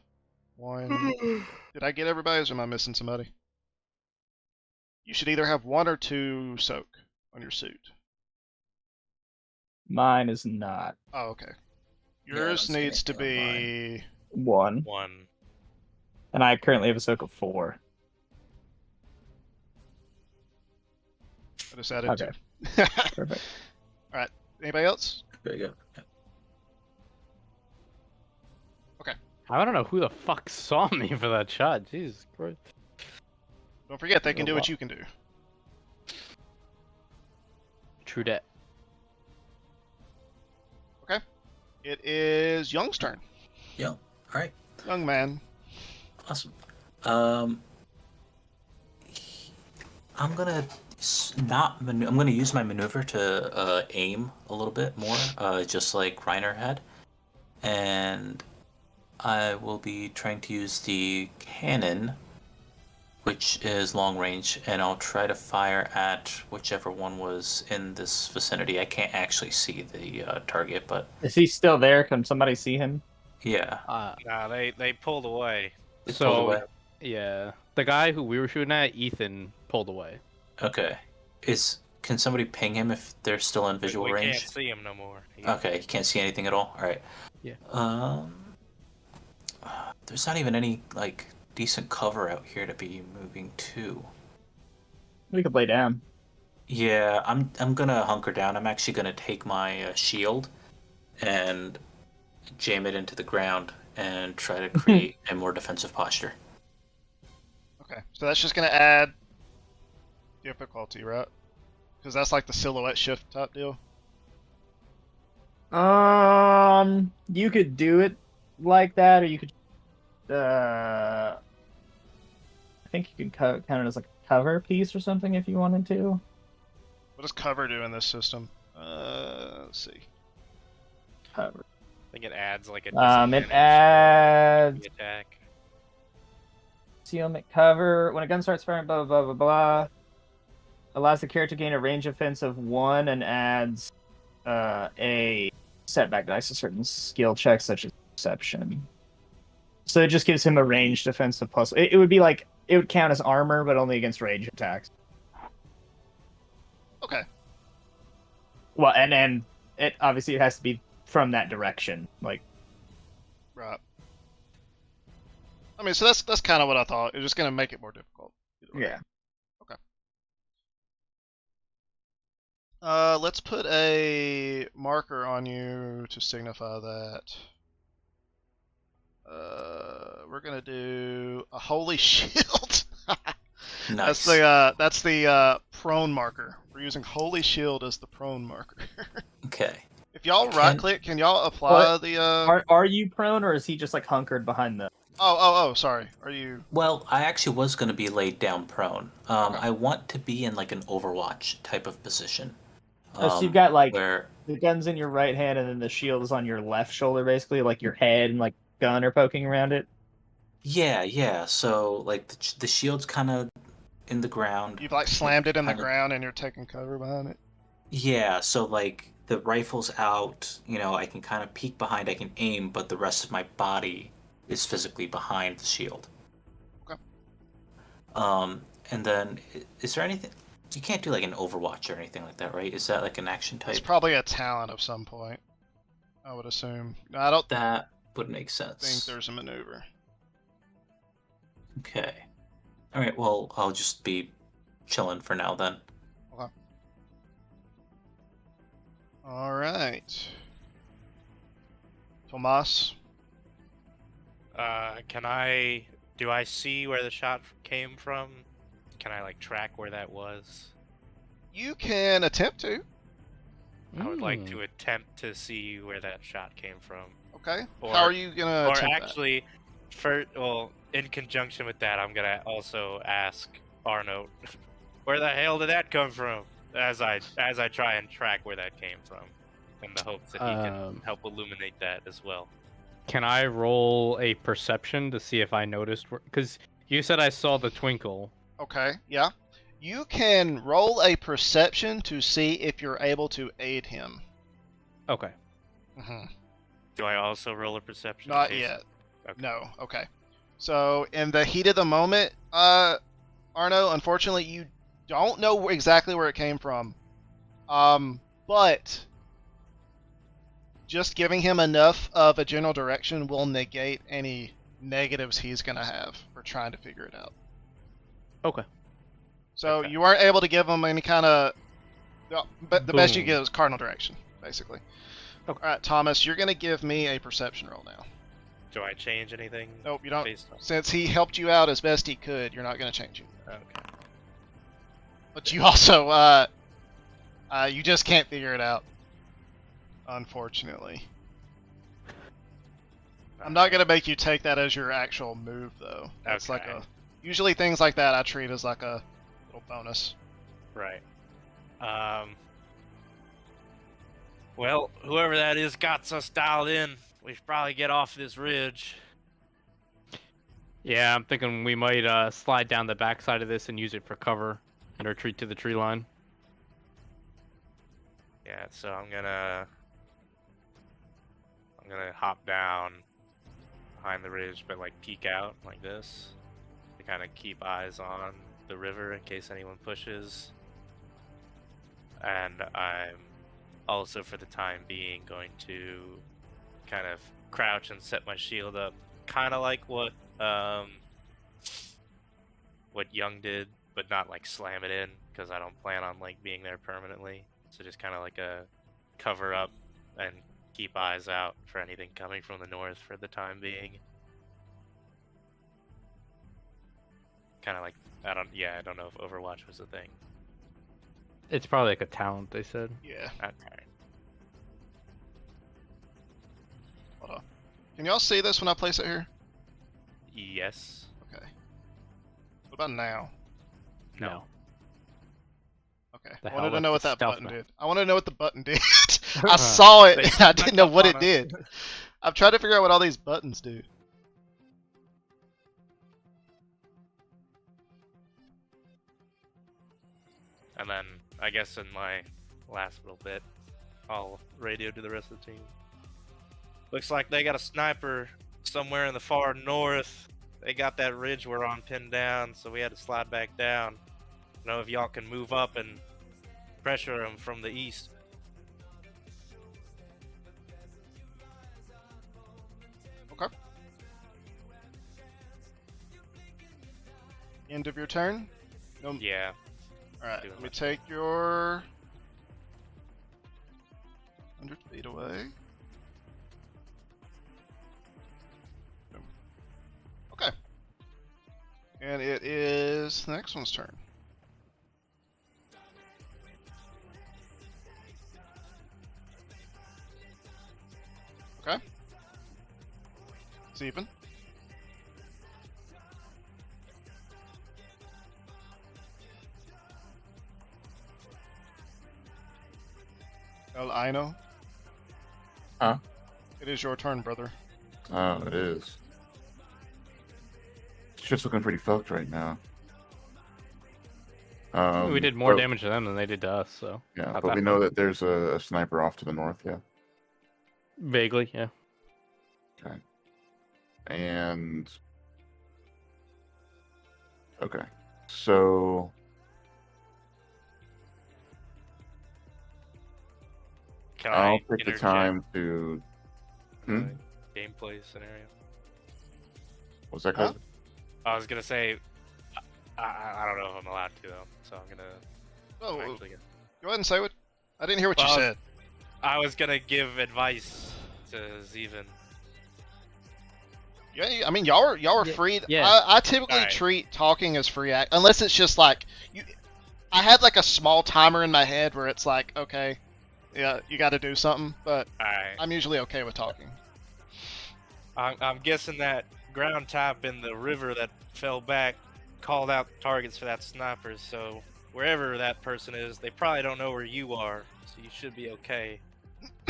1. Did I get everybody's, or am I missing somebody? You should either have 1 or 2 soak on your suit. Mine is not. Oh, okay. Yeah, I Yours don't see needs to anything on be 1. 1. And I currently have a soak of 4. I just added Okay. 2. Perfect. Alright. Anybody else? There you go. Yeah. I don't know who the fuck saw me for that shot. Jesus Christ. Don't forget, they can Oh, do what wow. you can do. True that. It is Young's turn. Yeah. All right. Young man. Awesome. I'm gonna I'm gonna use my maneuver to aim a little bit more, just like Reiner had, and I will be trying to use the cannon, which is long range, and I'll try to fire at whichever one was in this vicinity. I can't actually see the target, but Is he still there? Can somebody see him? yeah. Nah, they pulled away. It's So- pulled away. Yeah. The guy who we were shooting at, Ethan, pulled away. Okay. Can somebody ping him if they're still in visual we range? can't see him no more. Okay, you can't see anything at all. All right. Yeah. There's not even any like decent cover out here to be moving to. We could lay down. Yeah, I'm gonna hunker down. I'm actually gonna take my shield and jam it into the ground and try to create a more defensive posture. Okay. So that's just going to add difficulty, right? Because that's like the silhouette shift type deal. You could do it like that, or you could. I think you can count it as like a cover piece or something if you wanted to. What does cover do in this system? Let's see. Cover. I think it adds like a It disadvantage adds to the attack. concealment cover. When a gun starts firing, blah blah blah blah blah. Allows the character to gain a range offense of 1 and adds a setback dice to certain skill checks, such as perception. So it just gives him a ranged defensive plus. It would be like it would count as armor, but only against range attacks. Okay. Well, and it obviously it has to be from that direction, like. Right. I mean, so that's kind of what I thought. It's just gonna make it more difficult. Yeah. Let's put a marker on you to signify that. We're gonna do a holy shield. Nice. That's the prone marker. We're using holy shield as the prone marker. Okay. If y'all Can- right click, can y'all apply the? Are you prone, or is he just like hunkered behind the? Oh, sorry. Are you? Well, I actually was going to be laid down prone. I want to be in like an Overwatch type of position. So you've got like where the gun's in your right hand, and then the shield is on your left shoulder, basically, like your head and like gun are poking around it. yeah. So like the shield's kind of in the ground. You've like slammed it in the Kinda- ground, and you're taking cover behind it. Yeah, so like the rifle's out, I can kind of peek behind, I can aim, but the rest of my body is physically behind the shield. Okay. And then is there anything you can't do like an Overwatch or anything like that, right? Is that like an action type? It's probably a talent of some point. I would assume. I don't That would make sense. think there's a maneuver. Okay. All right, well, I'll just be chilling for now then. All right. Tomas. Do I see where the shot came from? Can I like track where that was? You can attempt to. I would like to attempt to see where that shot came from. Okay. Or- How are you gonna Or attempt actually, in conjunction with that, I'm gonna also ask Arno, where the hell did that come from? As I try and track where that came from, in the hopes that he can help illuminate that as well. Can I roll a perception to see if I noticed? Because you said I saw the twinkle. that? Okay. Yeah. You can roll a perception to see if you're able to aid him. Okay. Mm-hmm. Do I also roll a perception? Not in case- yet. Okay. No. Okay. So in the heat of the moment, Arno, unfortunately, you don't know exactly where it came from. But just giving him enough of a general direction will negate any negatives he's gonna have for trying to figure it out. Okay. So Okay. you weren't able to give him any kind of. But the best you Boom. get is cardinal direction, basically. Okay. All right, Thomas, you're gonna give me a perception roll now. Do I change anything? Nope, you don't. Based on... Since he helped you out as best he could, you're not gonna change it. Okay. But you also, you just can't figure it out. Unfortunately. I'm not gonna make you take that as your actual move, though. That's like Okay. usually things like that I treat as like a little bonus. Right. Well, whoever that is got us dialed in. We should probably get off this ridge. Yeah, I'm thinking we might slide down the backside of this and use it for cover and retreat to the tree line. Yeah, so I'm gonna hop down behind the ridge, but like peek out like this to kind of keep eyes on the river in case anyone pushes. And I'm also, for the time being, going to kind of crouch and set my shield up, kind of like what Young did, but not like slam it in, because I don't plan on like being there permanently. So just kind of like a cover up and keep eyes out for anything coming from the north for the time being. Kind of like I don't know if Overwatch was a thing. It's probably like a talent, they said. Yeah. Okay. Hold on. Can y'all see this when I place it here? Yes. Okay. What about now? No. Okay. The I wanted hell, to know what that's that the button stealth did. I want to know what the button did. I Uh, saw it they and I didn't know snuck what up it on did. I'm trying to figure out what all these buttons do. And then I guess in my last little bit, I'll radio to the rest of the team. Looks like they got a sniper somewhere in the far north. They got that ridge we're on pinned down, so we had to slide back down. I don't know if y'all can move up and pressure them from the east. Okay. End of your turn? No. Yeah. Alright, Doing let me my- take your 100 feet away. Boom. Okay. And it is the next one's turn. Okay. It's even. El Aino. Huh? It is your turn, brother. Oh, it is. Shit's looking pretty fucked right now. We did more but- damage to them than they did to us, so Yeah, not but that we know fun. that there's a sniper off to the north, yeah. Vaguely, yeah. Okay. And... Okay. So... Can I'll I take the interject time to... Hmm? the gameplay scenario? What's that Huh? called? I was gonna say, I don't know if I'm allowed to though, so I'm gonna. Oh, I'm actually gonna go ahead and say what. I didn't hear what you Well, said. I was gonna give advice to Zeven. Yeah, I mean, y'all are Yeah, free. yeah. I typically Alright. treat talking as free act, unless it's just like you. I had like a small timer in my head where it's like, okay, yeah, you got to do something, but Alright. I'm usually okay with talking. I'm guessing that ground type in the river that fell back called out targets for that sniper, so wherever that person is, they probably don't know where you are, so you should be okay.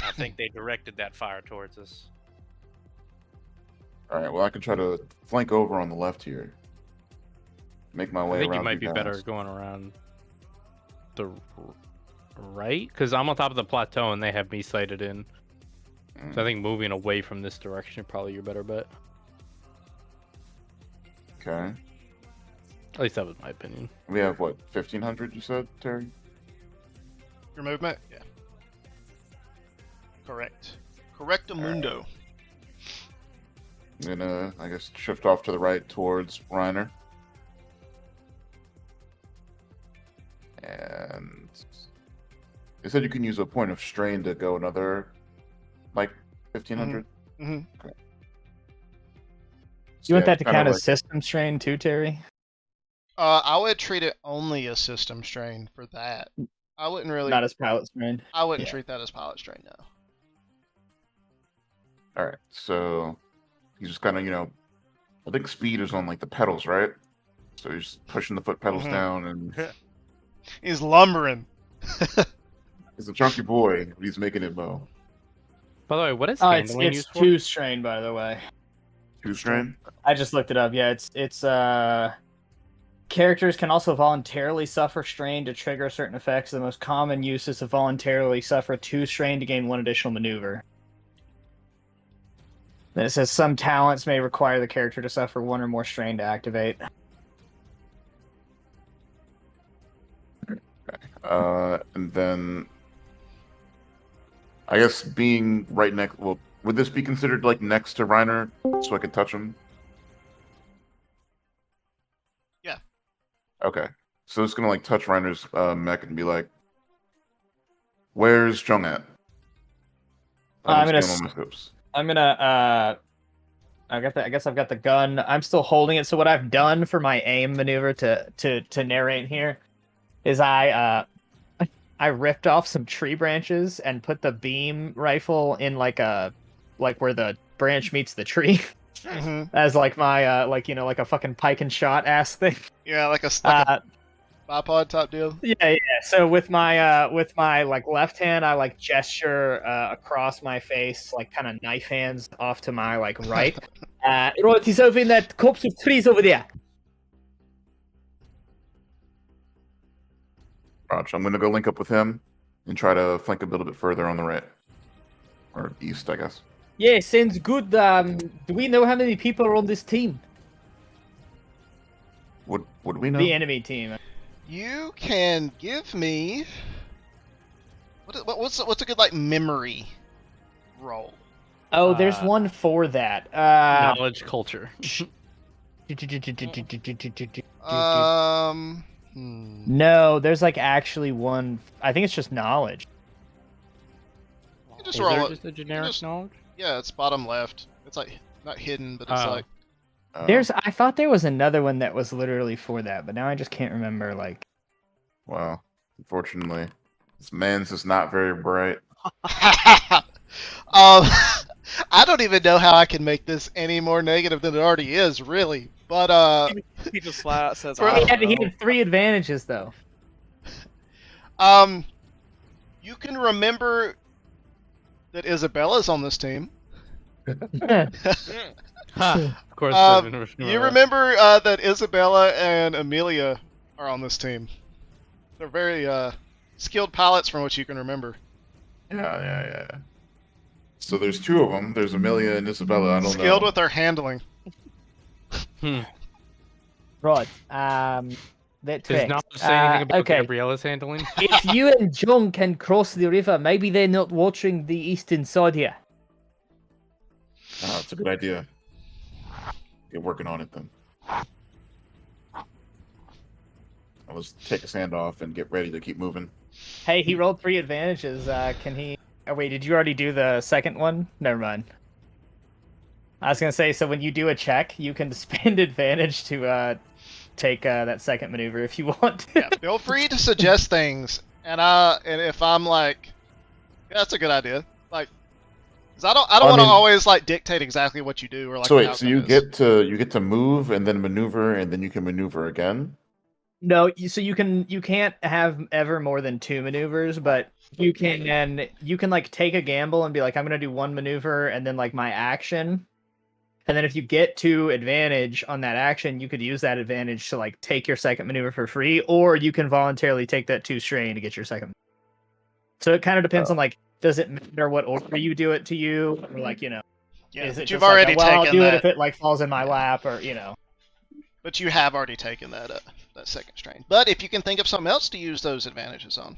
I think they directed that fire towards us. Alright, well I can try to flank over on the left here. Make my way I think around you might be better guys. going around the right, because I'm on top of the plateau and they have me sighted in. So I think moving away from this direction is probably your better bet. Okay. At least that was my opinion. We have what, 1500 you said, Terry? Your movement, yeah. Correct. Correctamundo. I'm gonna, I guess, shift off to the right towards Reiner. And they said you can use a point of strain to go another, like, 1500. Mm-hmm. You want Yeah, that to kinda count like- as system strain too, Terry? I would treat it only as system strain for that. I wouldn't really. Not as pilot strain. I wouldn't yeah. treat that as pilot strain now. All right, so he's just kind of, I think speed is on like the pedals, right? So he's pushing the foot pedals Mhm. down, and He's lumbering. he's a chunky boy. But he's making it low. By the way, what is Oh, it's handling used for? 2 strain, by the way. Two strain. I just looked it up. Yeah, it's characters can also voluntarily suffer strain to trigger certain effects. The most common use is to voluntarily suffer 2 strain to gain 1 additional maneuver. Then it says some talents may require the character to suffer 1 or more strain to activate. And then I guess being right next. Well, would this be considered like next to Reiner, so I could touch him? Yeah. Okay. So it's gonna like touch Reiner's mech and be like, "Where's Jung at?" I'm gonna see him on my scopes. I'm gonna I guess I've got the gun. I'm still holding it. So what I've done for my aim maneuver to narrate here is I ripped off some tree branches and put the beam rifle in like where the branch meets the tree hmm as like my like a fucking pike and shot ass thing. Yeah, like a bipod type deal. Yeah. So with my like left hand, I like gesture across my face, like kind of knife hands off to my like right. Right, he's over in that copse of trees over there. Raj, I'm gonna go link up with him. and try to flank a little bit further on the right or east, I guess. Yeah, sounds good. Do we know how many people are on this team? Would we know? The enemy team. You can give me what's a good like memory roll? Oh, there's one for that. Knowledge culture. No, there's like actually one. I think it's just knowledge. You just Is roll there it. just a generic just- knowledge? Yeah, it's bottom left. It's like not hidden, but it's Oh. like I thought there was another one that was literally for that, but now I just can't remember. Like, Well, unfortunately, this man's is not very bright. I don't even know how I can make this any more negative than it already is, really. But He just flat out says, For- I he don't had know. 3 advantages though. you can remember that Isabella's on this team. Of course. You remember that Isabella and Amelia are on this team. They're very skilled pilots from what you can remember. Yeah. So there's 2 of them. There's Amelia and Isabella. I don't Skilled know. with their handling. Right. That Does tracks. not say anything about okay. Gabriella's handling. If you and John can cross the river, maybe they're not watching the eastern side here. Oh, that's a good idea. Get working on it then. Let's take his hand off and get ready to keep moving. Hey, he rolled 3 advantages. Can he? Oh wait, did you already do the second one? Never mind. I was gonna say, so when you do a check, you can spend advantage to take that second maneuver if you want. Yeah, feel free to suggest things, and if I'm like, yeah, that's a good idea. Like, 'cause I don't want to always like dictate exactly what you do or like. So the wait, so you outcome is. get to move and then maneuver and then you can maneuver again. No, so you can't have ever more than 2 maneuvers, but you can like take a gamble and be like, I'm gonna do 1 maneuver and then like my action, and then if you get to advantage on that action, you could use that advantage to like take your second maneuver for free, or you can voluntarily take that 2 strain to get your second. So it kind of depends on like, does it matter what order you do it to you, or like Yeah, is it but just you've like already well, I'll taken do that. it if it like falls in my lap, or But you have already taken that second strain. But if you can think of something else to use those advantages on,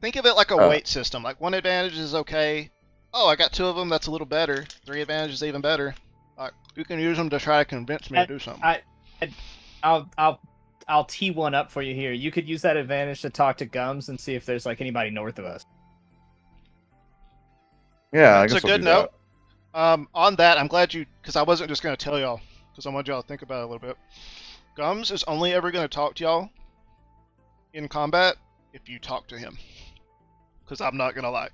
think of it like a weight system. Like 1 advantage is okay. Oh, I got 2 of them. That's a little better. 3 advantages even better. You can use them to try to convince me to do something. I'll tee one up for you here. You could use that advantage to talk to Gums and see if there's like anybody north of us. Yeah, That's I guess a I'll good do that. note. On that, I'm glad because I wasn't just going to tell y'all, because I want y'all to think about it a little bit. Gums is only ever going to talk to y'all in combat if you talk to him. Because I'm not going to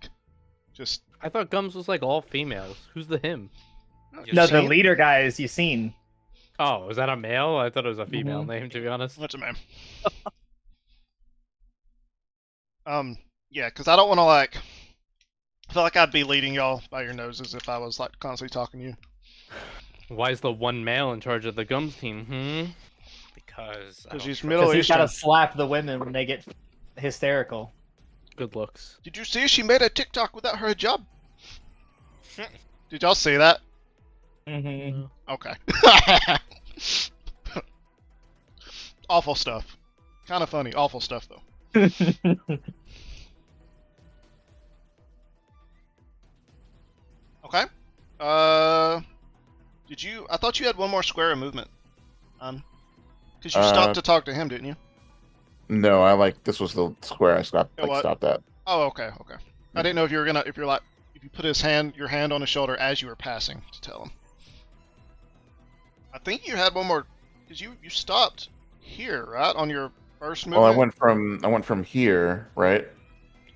just... I thought Gums was like all females. Who's the him? No, the seen? leader guy is Yassine. Oh, is that a male? I thought it was a female name, to be honest. What's a man? Yeah, because I don't want to I feel like I'd be leading y'all by your noses if I was constantly talking to you. Why is the one male in charge of the Gums team? Because Because he's Because Middle he's got to Eastern. slap the women when they get hysterical. Good looks. Did you see she made a TikTok without her hijab? Did y'all see that? Mm-hmm. Okay. Awful stuff. Kind of funny. Awful stuff, though. Okay. Did you... I thought you had 1 more square of movement. Because you stopped to talk to him, didn't you? No, this was the square I stopped what? stopped at. Oh, okay. I didn't know if you were gonna... If you put your hand on his shoulder as you were passing to tell him. I think you had 1 more... Because you stopped here, right? On your first movement? Well, I went from here, right?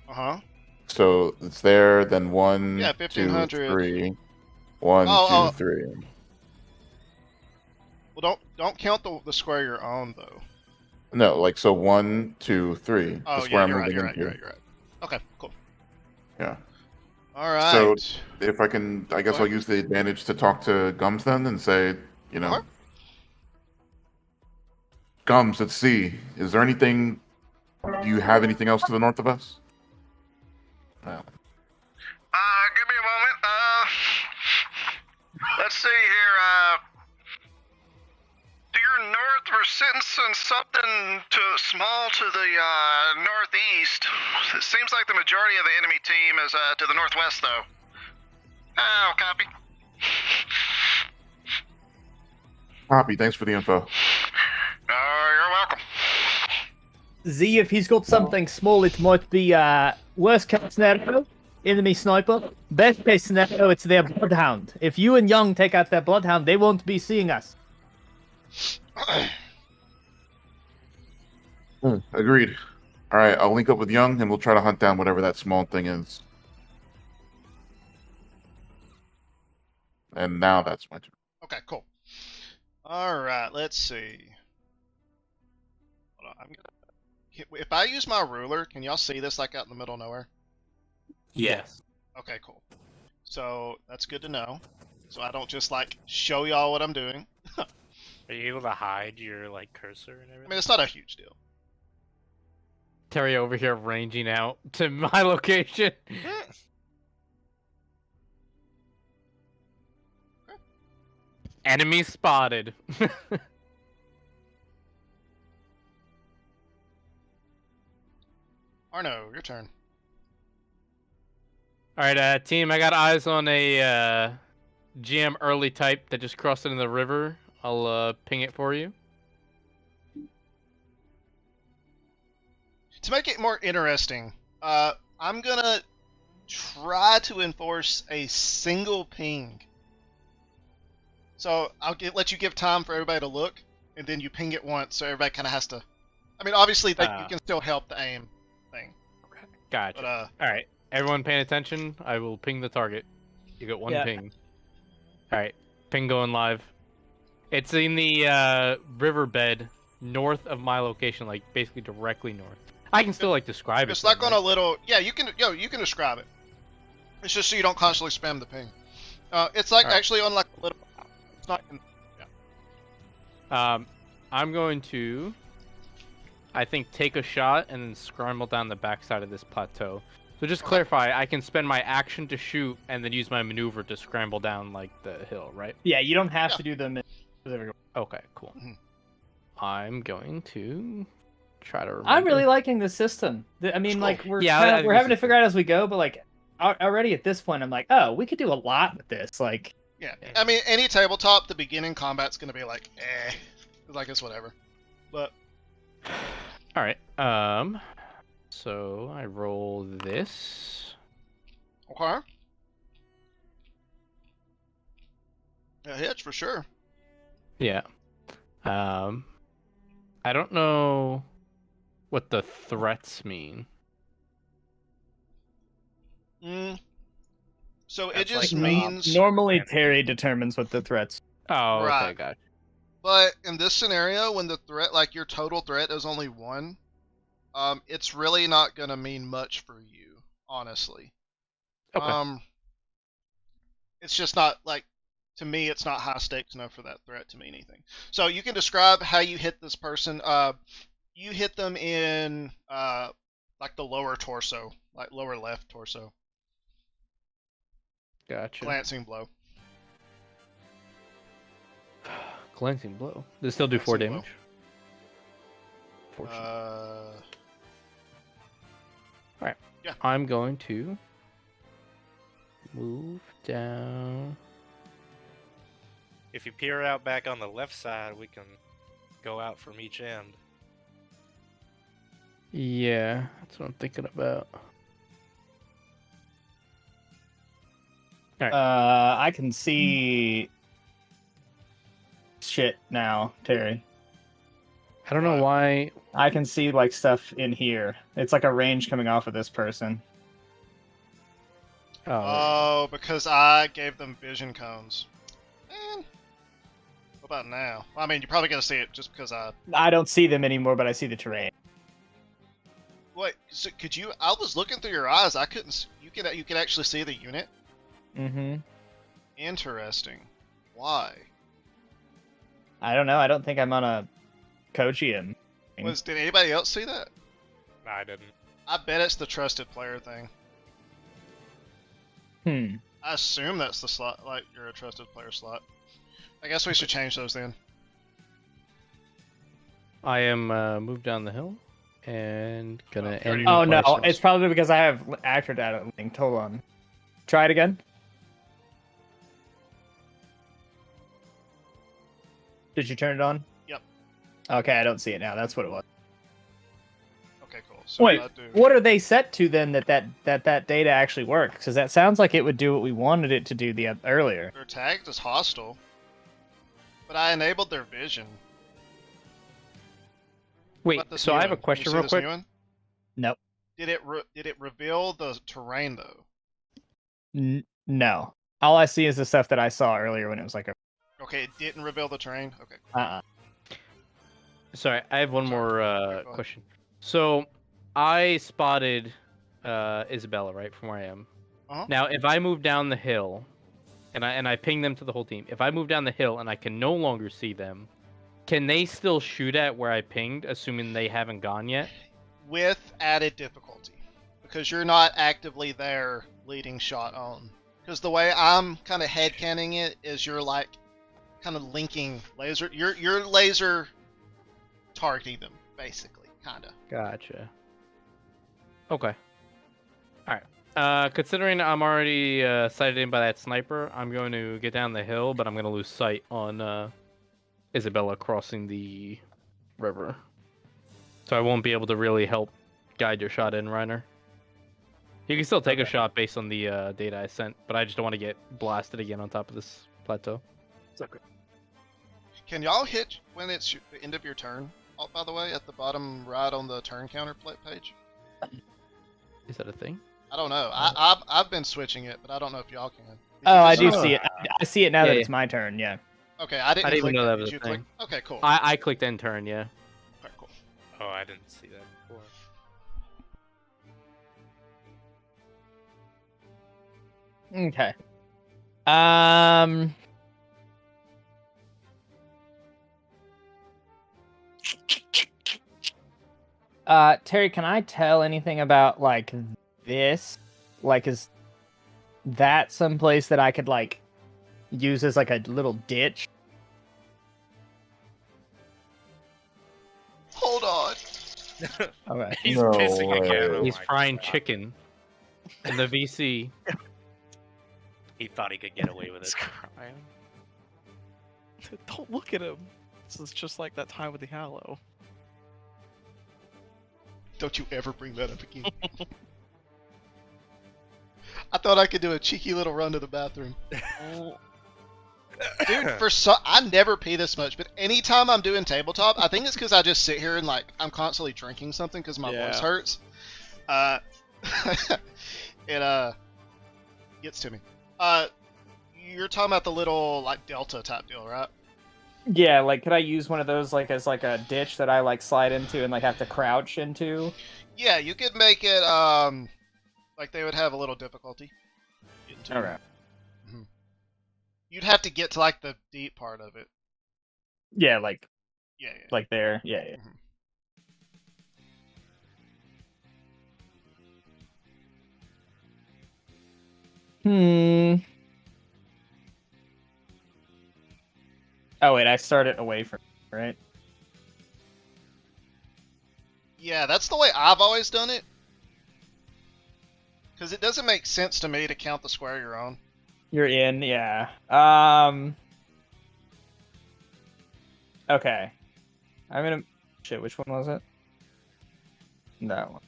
Uh-huh. So it's there, then 1, Yeah, 2, 1500. 3. 1, Oh, 2, 3. Well, don't count the square you're on, though. No, so 1, 2, 3. Oh, That's yeah, where I'm you're right, moving you're right, into. you're right. Okay, cool. Yeah. All right. So if I can, I guess I'll use the advantage to talk to Gums then and say, Okay. Gums, let's see. Is there anything Do you have anything else to the north of us? Give me a moment. Let's see here. To your north, we're sensing something small to the northeast. It seems like the majority of the enemy team is to the northwest, though. Oh, copy. Copy. Thanks for the info. You're welcome. Z, if he's got something small, it might be worst case scenario, enemy sniper. Best case scenario, it's their bloodhound. If you and Young take out their bloodhound, they won't be seeing us. Agreed. All right, I'll link up with Young, and we'll try to hunt down whatever that small thing is. And now that's my turn. Okay, cool. All right, let's see. Hold on, if I use my ruler, can y'all see this like out in the middle of nowhere? Yes. Okay, cool. So that's good to know. So I don't just like show y'all what I'm doing. Are you able to hide your like cursor and I everything? mean, it's not a huge deal. Terry over here ranging out to my location. Enemy spotted. Arno, your turn. Alright, team, I got eyes on a GM early type that just crossed into the river. I'll ping it for you. To make it more interesting, I'm gonna try to enforce a single ping. So I'll let you give time for everybody to look, and then you ping it once, so everybody kind of has to. I mean, obviously, you can still help the aim thing. Okay. Gotcha. But, Alright, everyone paying attention? I will ping the target. You get one ping. Alright, ping going live. It's in the riverbed north of my location, like basically directly north. I can still like describe it. It's like on a little. Yeah, you can describe it. It's just so you don't constantly spam the ping. It's like actually on like a little. It's not. I'm going to, I think, take a shot and then scramble down the backside of this plateau. So just clarify, I can spend my action to shoot and then use my maneuver to scramble down like the hill, right? Yeah, you don't have to do them. Okay, cool. I'm going to try to remember. I'm really liking this system. I mean, like we're we're having to figure out as we go, but like already at this point, I'm like, oh, we could do a lot with this. Like, yeah, I mean, any tabletop, the beginning combat's gonna be like, like it's whatever. But all right, so I roll this. Okay. Yeah, hits for sure. Yeah. I don't know what the threats mean. So That's it just like, means normally Terry determines what the threats. Oh, Right. okay, gotcha. But in this scenario, when the threat, like your total threat is only one, it's really not gonna mean much for you, honestly. Okay. It's just not like, to me, it's not high stakes enough for that threat to mean anything. So you can describe how you hit this person. You hit them in like the lower torso, like lower left torso. Gotcha. Glancing blow. Glancing blow. Does it still do 4 Glancing damage? Fortunate. Alright. Yeah. I'm going to move down. If you peer out back on the left side, we can go out from each end. Yeah, that's what I'm thinking about. I can see shit now, Terry. I don't know why. I can see like stuff in here. It's like a range coming off of this person. Oh, because I gave them vision cones. Man, what about now? Well, I mean, you're probably gonna see it just because I don't see them anymore, but I see the terrain. Wait, so could you? I was looking through your eyes. I couldn't. You can actually see the unit. Mm-hmm. Interesting. Why? I don't know. I don't think I'm on a Kochian. Did anybody else see that? I didn't. I bet it's the trusted player thing. I assume that's the slot, like you're a trusted player slot. I guess we should change those then. I am moved down the hill and gonna end. Oh no, my it's probably because I have actor data linked. Hold on. Try it again. Did you turn it on? Yep. Okay, I don't see it now. That's what it was. Okay, cool. So Wait, I do... what are they set to then that data actually works? Because that sounds like it would do what we wanted it to do earlier. They're tagged as hostile, but I enabled their vision. Wait, What about this so new I have a one? Can you question see real this quick. new one? Nope. Did it reveal the terrain though? No. All I see is the stuff that I saw earlier when it was like a. Okay, it didn't reveal the terrain. Okay. Sorry, I have one Sorry. more go ahead. question. So, I spotted Isabella right from where I am. Uh-huh. Now, if I move down the hill, and I ping them to the whole team, if I move down the hill and I can no longer see them, can they still shoot at where I pinged, assuming they haven't gone yet? With added difficulty, because you're not actively there leading shot on. Because the way I'm kind of headcanning it is you're like kind of linking laser. You're laser targeting them basically, kind of. Gotcha. Okay. All right. Considering I'm already sighted in by that sniper, I'm going to get down the hill, but I'm going to lose sight on Isabella crossing the river. So I won't be able to really help guide your shot in, Reiner. You can still take a shot based on the data I sent, but I just don't want to get blasted again on top of this plateau. It's okay. Can y'all hit when it's the end of your turn? Oh, by the way, at the bottom right on the turn counter page. Is that a thing? I don't know. I've been switching it, but I don't know if y'all can. Did Oh, you I just- do see it. I see it now Yeah, that yeah. it's my turn. Yeah. Okay, I didn't, I didn't click even know that Did was a you thing. click? Okay, cool. I clicked end turn, yeah. Okay, cool. Oh, I didn't see that before. Okay. Terry, can I tell anything about like this? Like, is that someplace that I could like use as like a little ditch? Hold on. Okay. He's No pissing way. again. Oh He's my frying God. chicken in the VC. He thought he could get away with He's it. crying. Don't look at him. This is just like that time with the Hallow. Don't you ever bring that up again. I thought I could do a cheeky little run to the bathroom. Dude, I never pee this much, but anytime I'm doing tabletop, I think it's because I just sit here and like I'm constantly drinking something because my voice hurts. It gets to me. You're talking about the little like Delta type deal, right? Yeah, like could I use one of those like as like a ditch that I like slide into and like have to crouch into? Yeah, you could make it like they would have a little difficulty. getting to it. Okay. You'd have to get to like the deep part of it. Yeah, like Yeah. like there. Yeah, yeah. Oh wait, I started away from right. Yeah, that's the way I've always done it. Because it doesn't make sense to me to count the square you're on. You're in, yeah. Okay. I'm gonna shit. Which one was it? That one.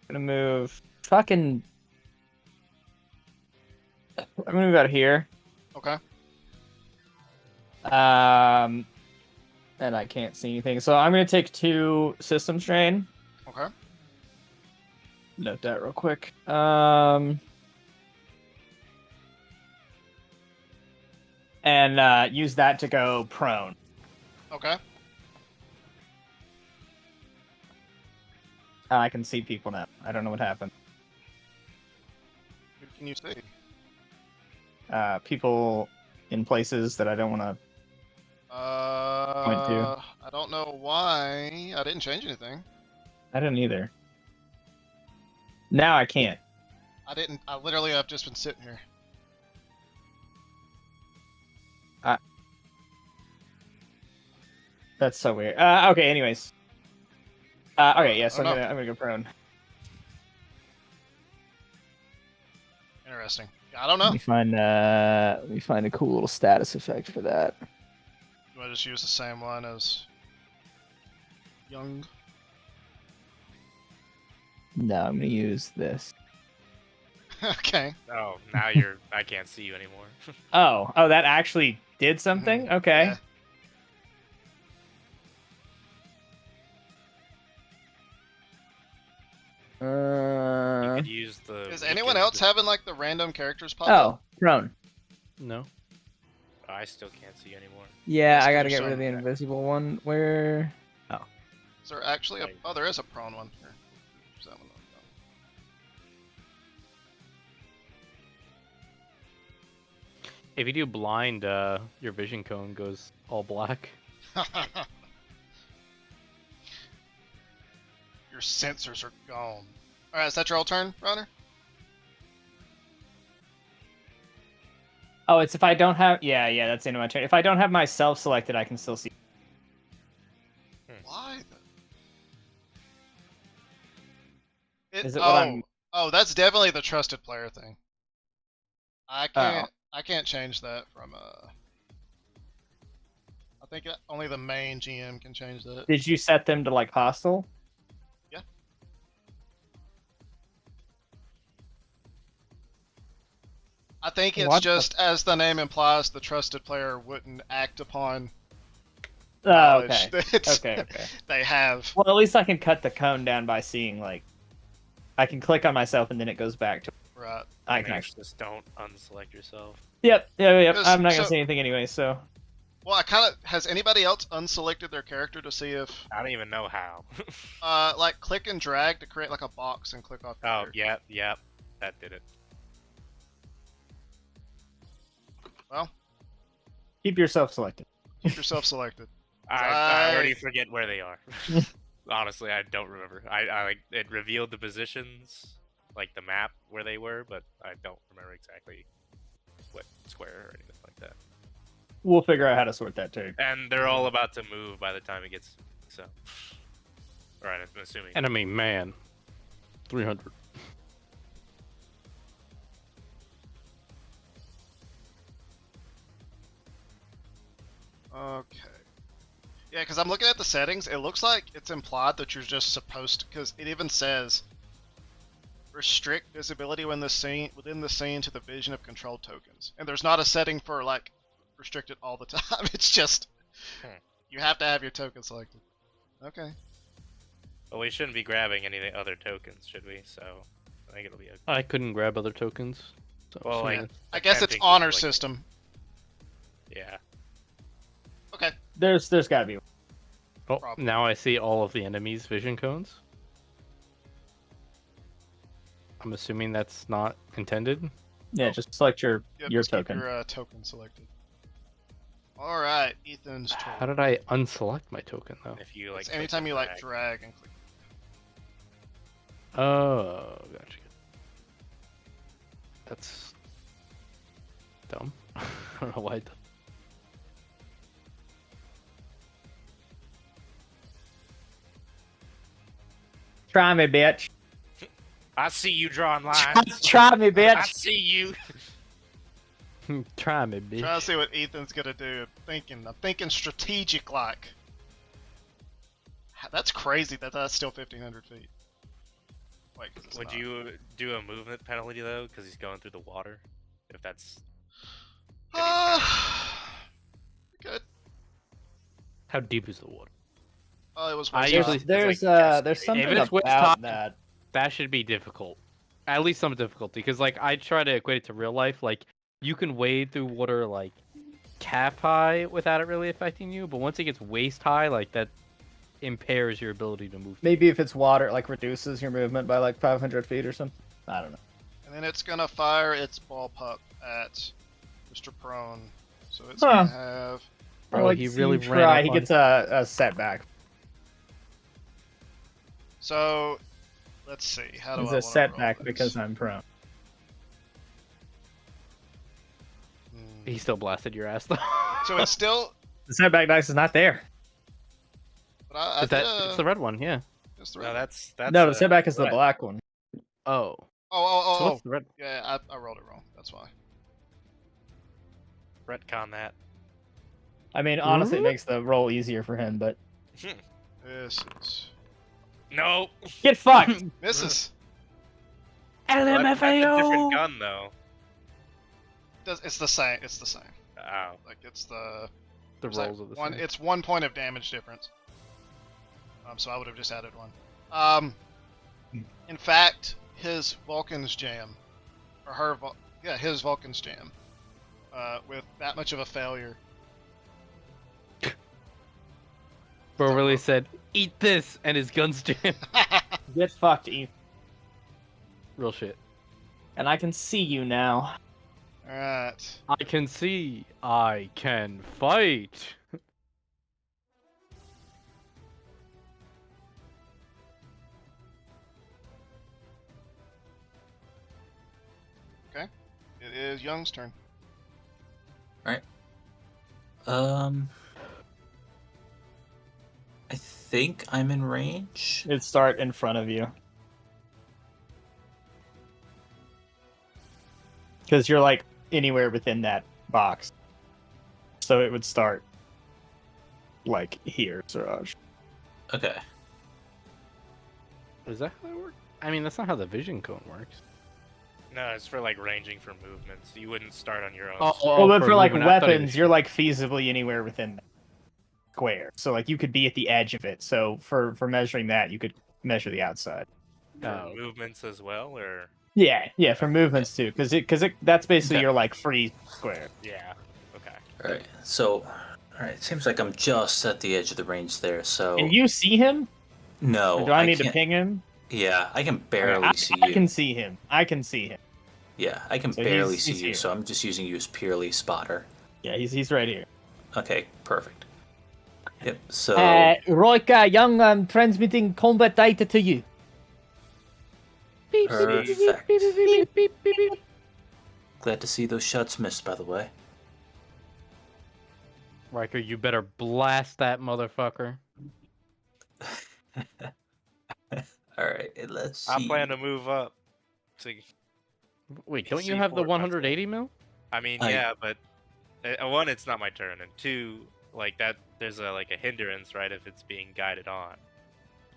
I'm gonna move. Fucking. I'm gonna move out here. Okay. And I can't see anything, so I'm gonna take 2 system strain. Okay. Note that real quick. And use that to go prone. Okay. I can see people now. I don't know what happened. What can you see? People in places that I don't want to. I don't know why. I didn't change anything. I didn't either. Now I can't. I didn't. I literally have just been sitting here. That's so weird. Okay, anyways. Okay, yes, Oh, no. I'm gonna go prone. Interesting. I don't know. Let me find a cool little status effect for that. Do I just use the same one as Young? No, I'm gonna use this. Okay. Oh, now I can't see you anymore. Oh, that actually did something? Okay. Yeah. You could use the. Is you anyone could- else having like the random characters pop up? Oh, prone. No. I still can't see you anymore. Yeah, Let's I do gotta get rid of the some- invisible one. Where? Is there actually a? Oh, there is a prone one. Here. There's that one. If you do blind, your vision cone goes all black. Your sensors are gone. All right, is that your all turn, Runner? Oh, it's if I don't have. Yeah, that's the end of my turn. If I don't have myself selected, I can still see. Why? Is it what I'm- Oh, that's definitely the trusted player thing. I can't change that from I think only the main GM can change that. Did you set them to like hostile? Yeah. I think it's What the- just as the name implies, the trusted player wouldn't act upon Oh, knowledge okay. that Okay. they have. Well, at least I can cut the cone down by seeing like. I can click on myself and then it goes back to. Right. I can actually. Just don't unselect yourself. Yep. Because- I'm not gonna so- say anything anyway. So. Well, I kind of has anybody else unselected their character to see if I don't even know how. like click and drag to create like a box and click off. your Oh, character. yep, that did it. Keep yourself selected. Keep yourself selected. I already forget where they are. Honestly, I don't remember. I like it revealed the positions, like the map where they were, but I don't remember exactly what square or anything like that. We'll figure out how to sort that too. And they're all about to move by the time it gets so. Alright, I'm assuming. Enemy man. 300. Okay. Yeah, because I'm looking at the settings. It looks like it's implied that you're just supposed to, because it even says restrict visibility within the scene to the vision of control tokens. And there's not a setting for like restrict it all the time. It's just you have to have your token selected. Okay. Well, we shouldn't be grabbing any other tokens, should we? So I think it'll be okay. I couldn't grab other tokens. So Well, sorry. like, I guess it's attempting to, honor like- system. Yeah. Okay. There's gotta be. Oh, Probably. now I see all of the enemies' vision cones. I'm assuming that's not intended. Yeah, just select your Yep, your just keep token. Your token selected. All right, Ethan's turn. How did I unselect my token though? If you like. It's click anytime and you like drag. drag and click. Oh, gotcha. That's dumb. I don't know why. Try me, bitch. I see you drawing lines. Try me, I bitch. see you. Try me, bitch. Trying to see what Ethan's gonna do. I'm thinking strategic like. That's crazy that that's still 1,500 feet. Wait, 'cause it's Would not. you do a movement penalty though, because he's going through the water? If that's Good. How deep is the water? Oh, it was. I waist usually- high. There's like, there's if something it's with about top- that. That should be difficult. At least some difficulty, because like I try to equate it to real life. Like you can wade through water like calf high without it really affecting you, but once it gets waist high, like that impairs your ability to move. Maybe if it's water, it, like reduces your movement by like 500 feet or something. I don't know. And then it's gonna fire its ball pup at Mr. Prone. So it's Huh. gonna have. Bro, Like, he see really you ran try. up He on- gets a setback. So Let's see. How do It's I a wanna setback roll because this? I'm prone. Hmm. He still blasted your ass though. So it's still. The setback dice is not there. But I Is that it's the red one? Yeah. it's the No, red. that's No, the setback is the red. black one. Oh. Oh. So what's the red? Yeah, I rolled it wrong. That's why. Retcon that. I mean, honestly, it makes the roll easier for him, but This is No. get fucked. misses. That's a different gun though. It's the same. It's the same. Oh. Like it's the The it's like rolls of the one. same. It's 1 point of damage difference. So I would have just added one. In fact, his Vulcan's jam, or his Vulcan's jam, with that much of a failure. Bro really said, "Eat this," and his guns jam. Get fucked, Ethan. Real shit. And I can see you now. All right. I can see. I can fight. It is Young's turn. I think I'm in range. It'd start in front of you. Because you're like anywhere within that box. So it would start like here, Siraj. Okay. Is that how that works? I mean, that's not how the vision cone works. No, it's for like ranging for movements. You wouldn't start on your own. Well, but for like movement, I thought it weapons, was- you're like feasibly anywhere within that square. So like you could be at the edge of it. So for measuring that, you could measure the outside. For Oh. movements as well, or Yeah, for movements too, because that's basically Okay. your like free square. yeah. Okay. All right. So, all right. It seems like I'm just at the edge of the range there. So And you see him? no. Or do I need to can't- ping him? Yeah, I can barely I see you. can see him. I can see him. Yeah, I can So barely he's see you. here. So I'm just using you as purely spotter. Yeah, he's right here. Okay, perfect. Yep. So Roika, Young, I'm transmitting combat data to you. perfect. Glad to see those shots missed, by the way. Riker, you better blast that motherfucker. All right. Let's see. I plan to move up. To, Wait, don't you have the C4 180 mil? I mean, I- yeah, but one, it's not my turn, and two, like that, there's a hindrance, right? If it's being guided on.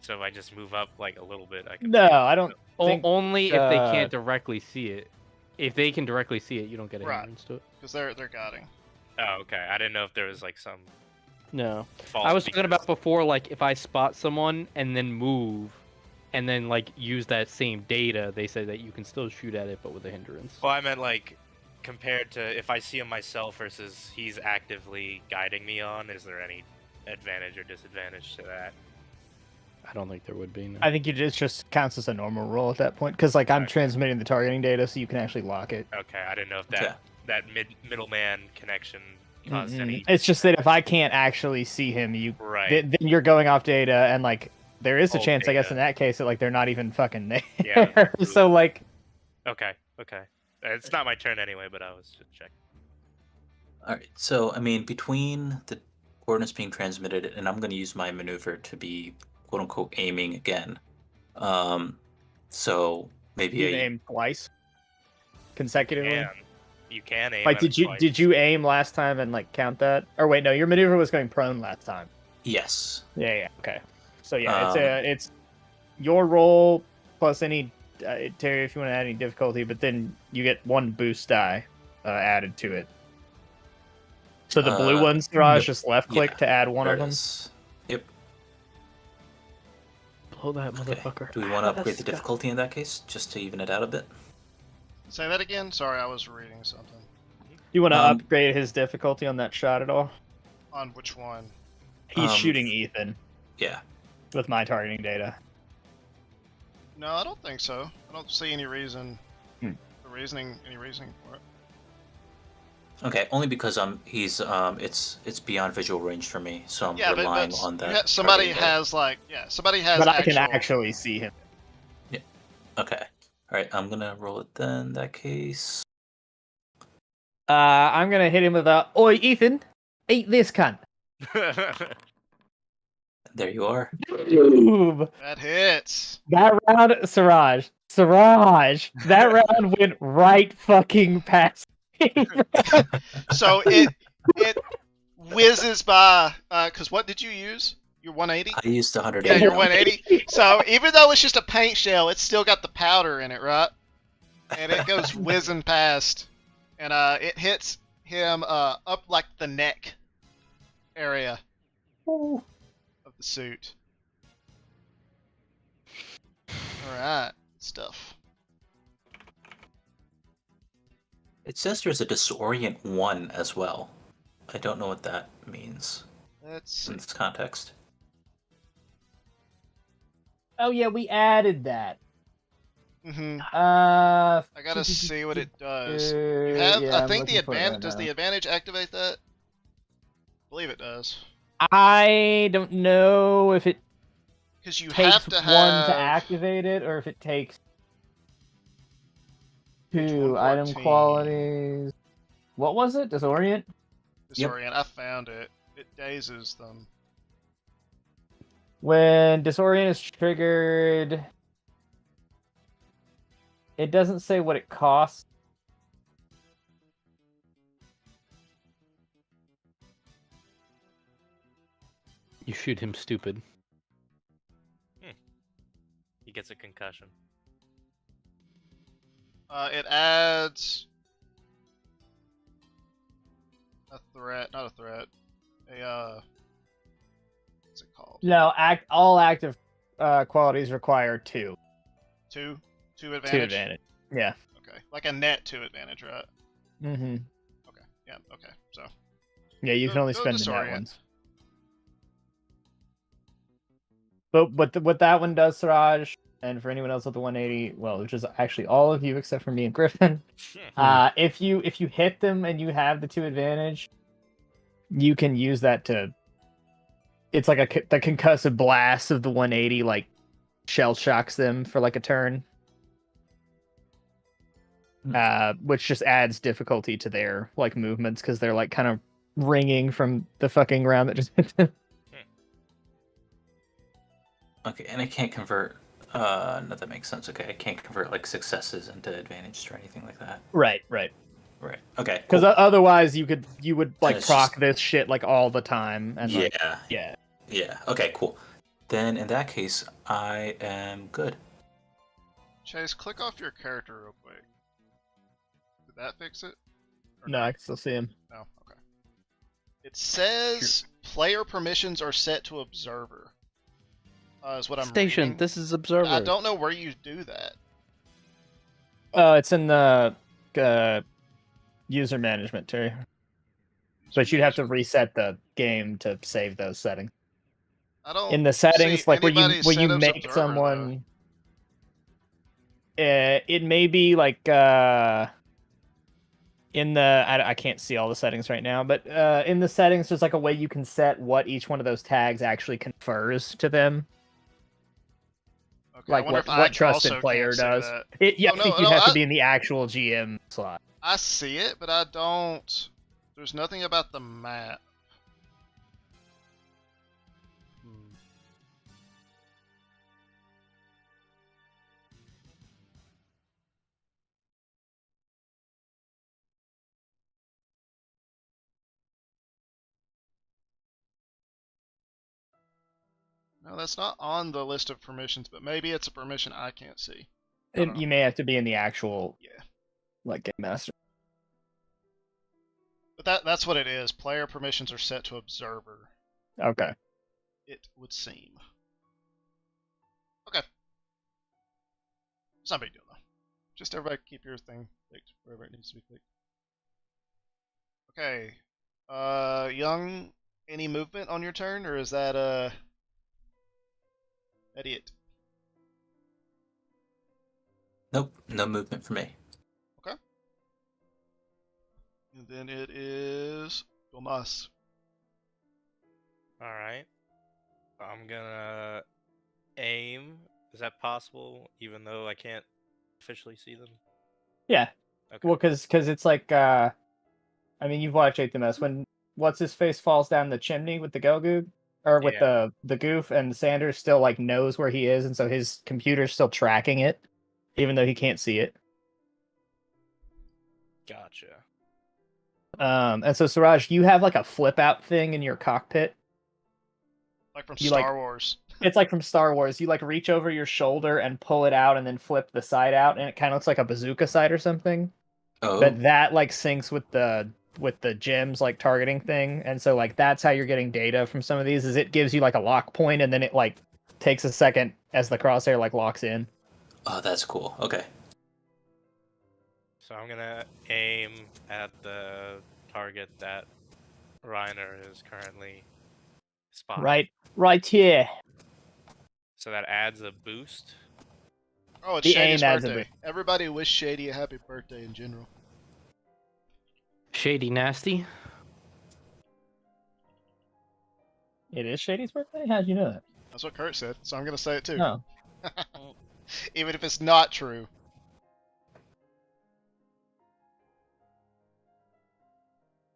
So if I just move up like a little bit, I can. No, I don't think. Only if they uh, can't directly see it. If they can directly see it, you don't get a Right. hindrance to it. Because they're guiding. Oh, okay. I didn't know if there was like some. No. False I was talking about weakness. before, like if I spot someone and then move, and then like use that same data, they say that you can still shoot at it, but with a hindrance. Well, I meant like compared to if I see him myself versus he's actively guiding me on. Is there any advantage or disadvantage to that? I don't think there would be. No. I think it just counts as a normal roll at that point, because like I'm Okay. transmitting the targeting data, so you can actually lock it. Okay, I didn't know if Okay. that middleman connection caused any. It's just that if I can't actually see him, you Right. then you're going off data, and like there is a Old chance, I guess, data. in that case, that like they're not even fucking there. Yeah, true. So like, Okay. Okay. It's not my turn anyway, but I was just checking. All right. So I mean, between the coordinates being transmitted, and I'm going to use my maneuver to be quote unquote aiming again. So maybe you a aim twice consecutively. And you can aim. Like, at it twice. did you aim last time and like count that? Or wait, no, your maneuver was going prone last time. yes. Yeah, okay. So yeah, Um, it's your roll plus any Terry, if you want to add any difficulty, but then you get one boost die added to it. So the blue ones, Raj, yep. just left click Yeah, to add one There of it them. is. Yep. Blow that Okay. motherfucker. Do we want to upgrade the difficulty in that case, just to even it out a bit? Say that again? Sorry, I was reading something. You want to Um, upgrade his difficulty on that shot at all? On which one? He's Um, shooting Ethan Yeah. with my targeting data. No, I don't think so. I don't see any reason. Hmm. Any reasoning for it. Okay. Only because he's it's beyond visual range for me, so I'm Yeah, but relying on that. somebody targeting data. has somebody has. But I can actually see him. Okay. All right. I'm gonna roll it then. In that case. I'm gonna hit him with a "Oi, Ethan, eat this cunt." There you are. Boom. That hits. That round, Siraj, that round went right fucking past me. So it whizzes by. Cause what did you use? Your 180. I used 180. Yeah, your 180. So even though it's just a paint shell, it's still got the powder in it, right? And it goes whizzing past, and it hits him up like the neck area of the suit. All right, stuff. It says there's a disorient 1 as well. I don't know what that means Let's see. in this context. Oh yeah, we added that. I gotta see what it does. You have, yeah, I I'm think the looking for it advantage. right Does now. the advantage activate that? I believe it does. I don't know if it Because you takes have to one to have activate it, or if it takes page 2 item 114. qualities. What was it? Disorient? Disorient. I found it. It dazes them. When disorient is triggered, it doesn't say what it costs. You shoot him stupid. He gets a concussion. It adds a threat, not a threat. What's it called? No, all active qualities require 2. Two 2 advantage. advantage. Yeah. Okay, like a net 2 advantage, right? Mm-hmm. Okay, yeah, okay. So Yeah, you can only spend the net disorient. ones. But what that one does, Siraj, and for anyone else with the 180, well, which is actually all of you except for me and Griffin, if you hit them and you have the 2 advantage, you can use that to. It's like the concussive blast of the 180, like shell shocks them for like a turn, which just adds difficulty to their like movements because they're like kind of ringing from the fucking round that just hit them. Okay, and I can't convert. No, that makes sense. Okay, I can't convert like successes into advantage or anything like that. Right. Right. Okay. Because Cool. otherwise, you would like it's proc just- this shit like all the time, and Yeah. like, yeah. Yeah. Okay. Cool. Then in that case, I am good. Chase, click off your character real quick. Did that fix it? Or No, I can still see him. No. Okay. It says player permissions are set to observer. Is what I'm Station. reading. This is observer. I don't know where you do that. It's in the user management too. But you'd have to reset the game to save those settings. I don't In the settings, see like where you anybody's setups make observer, someone, it may be like in the I can't see all the settings right now, but in the settings, there's like a way you can set what each one of those tags actually confers to them. Okay, I Like wonder what if I trusted also player can't see does. that. I think you'd have to I- be in the actual GM slot. I see it, but I don't. There's nothing about the map. Hmm. No, that's not on the list of permissions, but maybe it's a permission I can't see. I don't know. You may have to be in the actual, Yeah. like game master. But that's what it is. Player permissions are set to observer. Okay. It would seem. Okay. It's not a big deal though. Just everybody keep your thing clicked wherever it needs to be clicked. Okay. Young, any movement on your turn, or is that it? Nope. No movement for me. Okay. And then it is Domas. All right. I'm gonna aim Is that possible, even though I can't officially see them? Yeah. Okay. Well, because it's like, I mean, you've watched 8th MS. When what's his face falls down the chimney with the Gogoog, or with Yeah. the goof, and Sanders still like knows where he is, and so his computer's still tracking it, even though he can't see it. Gotcha. And so Siraj, you have like a flip out thing in your cockpit. Like from You, Star Wars. It's like from Star Wars. You like reach over your shoulder and pull it out, and then flip the side out, and it kind of looks like a bazooka sight or something. Oh, But that like syncs with the gems like targeting thing, and so like that's how you're getting data from some of these. Is it gives you like a lock point, and then it like takes a second as the crosshair like locks in. oh, that's cool. Okay. So I'm gonna aim at the target that Reiner is currently spotting. Right here. So that adds a boost. Oh, it's The Shady's aim adds a birthday. bit. Everybody wish Shady a happy birthday in general. Shady nasty. It is Shady's birthday. How'd you know that? That's what Kurt said, so I'm gonna say it too. No. Even if it's not true.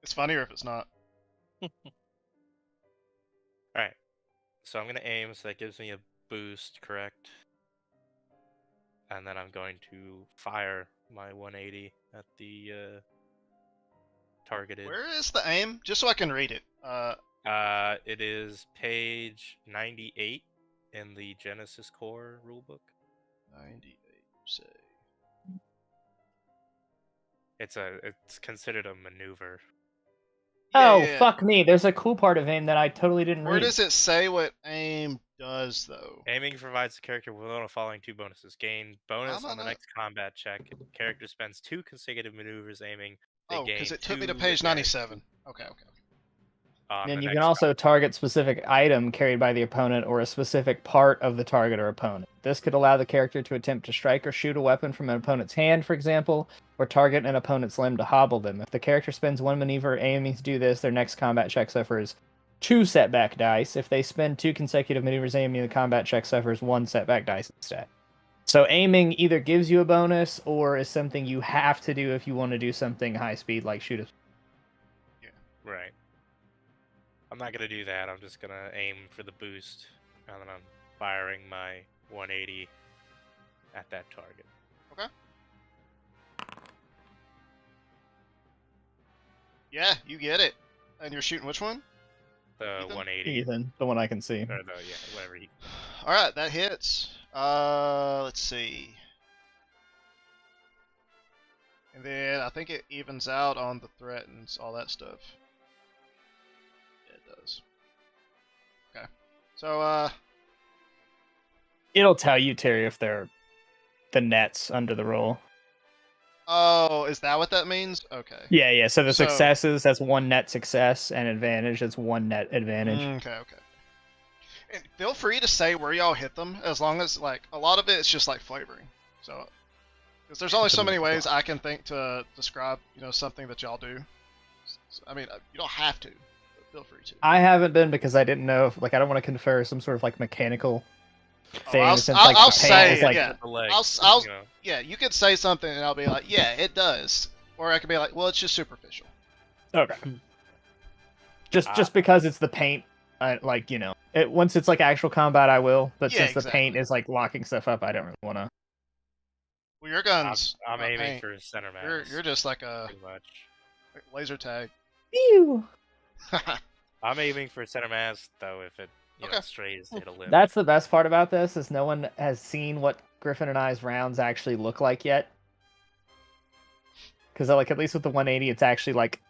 It's funnier if it's not. Alright. So I'm gonna aim, so that gives me a boost, correct? And then I'm going to fire my 180 at the targeted. Where is the aim? Just so I can read it. It is page 98 in the Genesis Core rulebook. 98, say. It's considered a maneuver. Oh, Yeah. fuck me. There's a cool part of aim that I totally didn't Where read. does it say what aim does, though? Aiming provides the character with one of the following 2 bonuses. Gain bonus I'm on the not- next combat check. Character spends 2 consecutive maneuvers aiming. They Oh, gain because it took me 2 to page advantage 97. Okay. on And the you can next also target specific item carried by the opponent or a specific part of the target or opponent. This could allow the character to attempt to strike or shoot a weapon from an opponent's hand, for example, or target an opponent's limb to hobble them. If the character spends 1 maneuver aiming to do this, their next combat check suffers 2 setback dice. If they spend 2 consecutive maneuvers aiming, the combat check suffers 1 setback dice instead. So aiming either gives you a bonus or is something you have to do if you want to do something high speed like shoot a... Right. I'm not gonna do that. I'm just gonna aim for the boost, and then I'm firing my 180 at that target. Yeah, you get it. And you're shooting which one? The Ethan? 180, Ethan, the one I can see. or whatever he. Alright, that hits. Let's see. And then I think it evens out on the threat and all that stuff. Yeah, it does. Okay. So, It'll tell you, Terry, if they're the nets under the roll. oh, is that what that means? Okay. Yeah. So the So- successes, that's 1 net success, and advantage, that's 1 net advantage. Okay. And feel free to say where y'all hit them, as long as, like, a lot of it is just, like, flavoring. So, because there's only so many ways I can think to describe, something that y'all do. So, I mean, you don't have to, but feel free to. I haven't been because I didn't know if, like, I don't want to confer some sort of, like, mechanical thing. I'll since, like, I'll the paint say, is, like, yeah. The legs, I'll- you know. Yeah, you could say something and I'll be like, yeah, it does. Or I could be like, well, it's just superficial. Okay. Just because it's the paint, like, once it's, like, actual combat, I will. But Yeah, since the paint exactly. is, like, locking stuff up, I don't really want to. Well, your guns. I'm not aiming paint. for center mass. You're just like a pretty much. laser tag. Ew. I'm aiming for center mass though. If it Okay. strays, hit a limb. That's the best part about this, is no one has seen what Griffin and I's rounds actually look like yet. Because, like, at least with the 180, it's actually, like,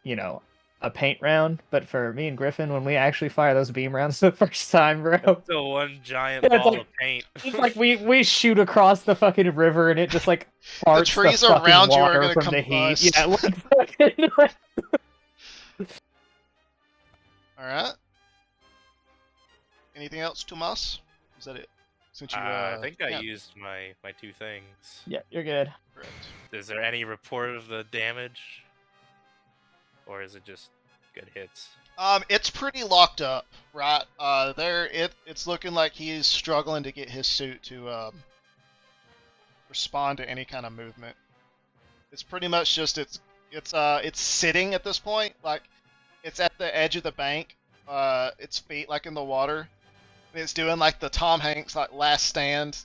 a paint round. But for me and Griffin, when we actually fire those beam rounds the first time, bro, Still one giant Yeah, it's ball like- of paint. it's like we shoot across the fucking river and it just, like, parts trees the fucking around you are water gonna from the heat. combust. Yeah, like, fucking, Alright. Anything else, Tomas? Is that it? Since you, I think I yeah, used my 2 things. yeah, you're good. correct. Is there any report of the damage, or is it just good hits? It's pretty locked up, right? It's looking like he's struggling to get his suit to respond to any kind of movement. It's pretty much just it's sitting at this point, like it's at the edge of the bank, its feet like in the water. And it's doing like the Tom Hanks like Last Stand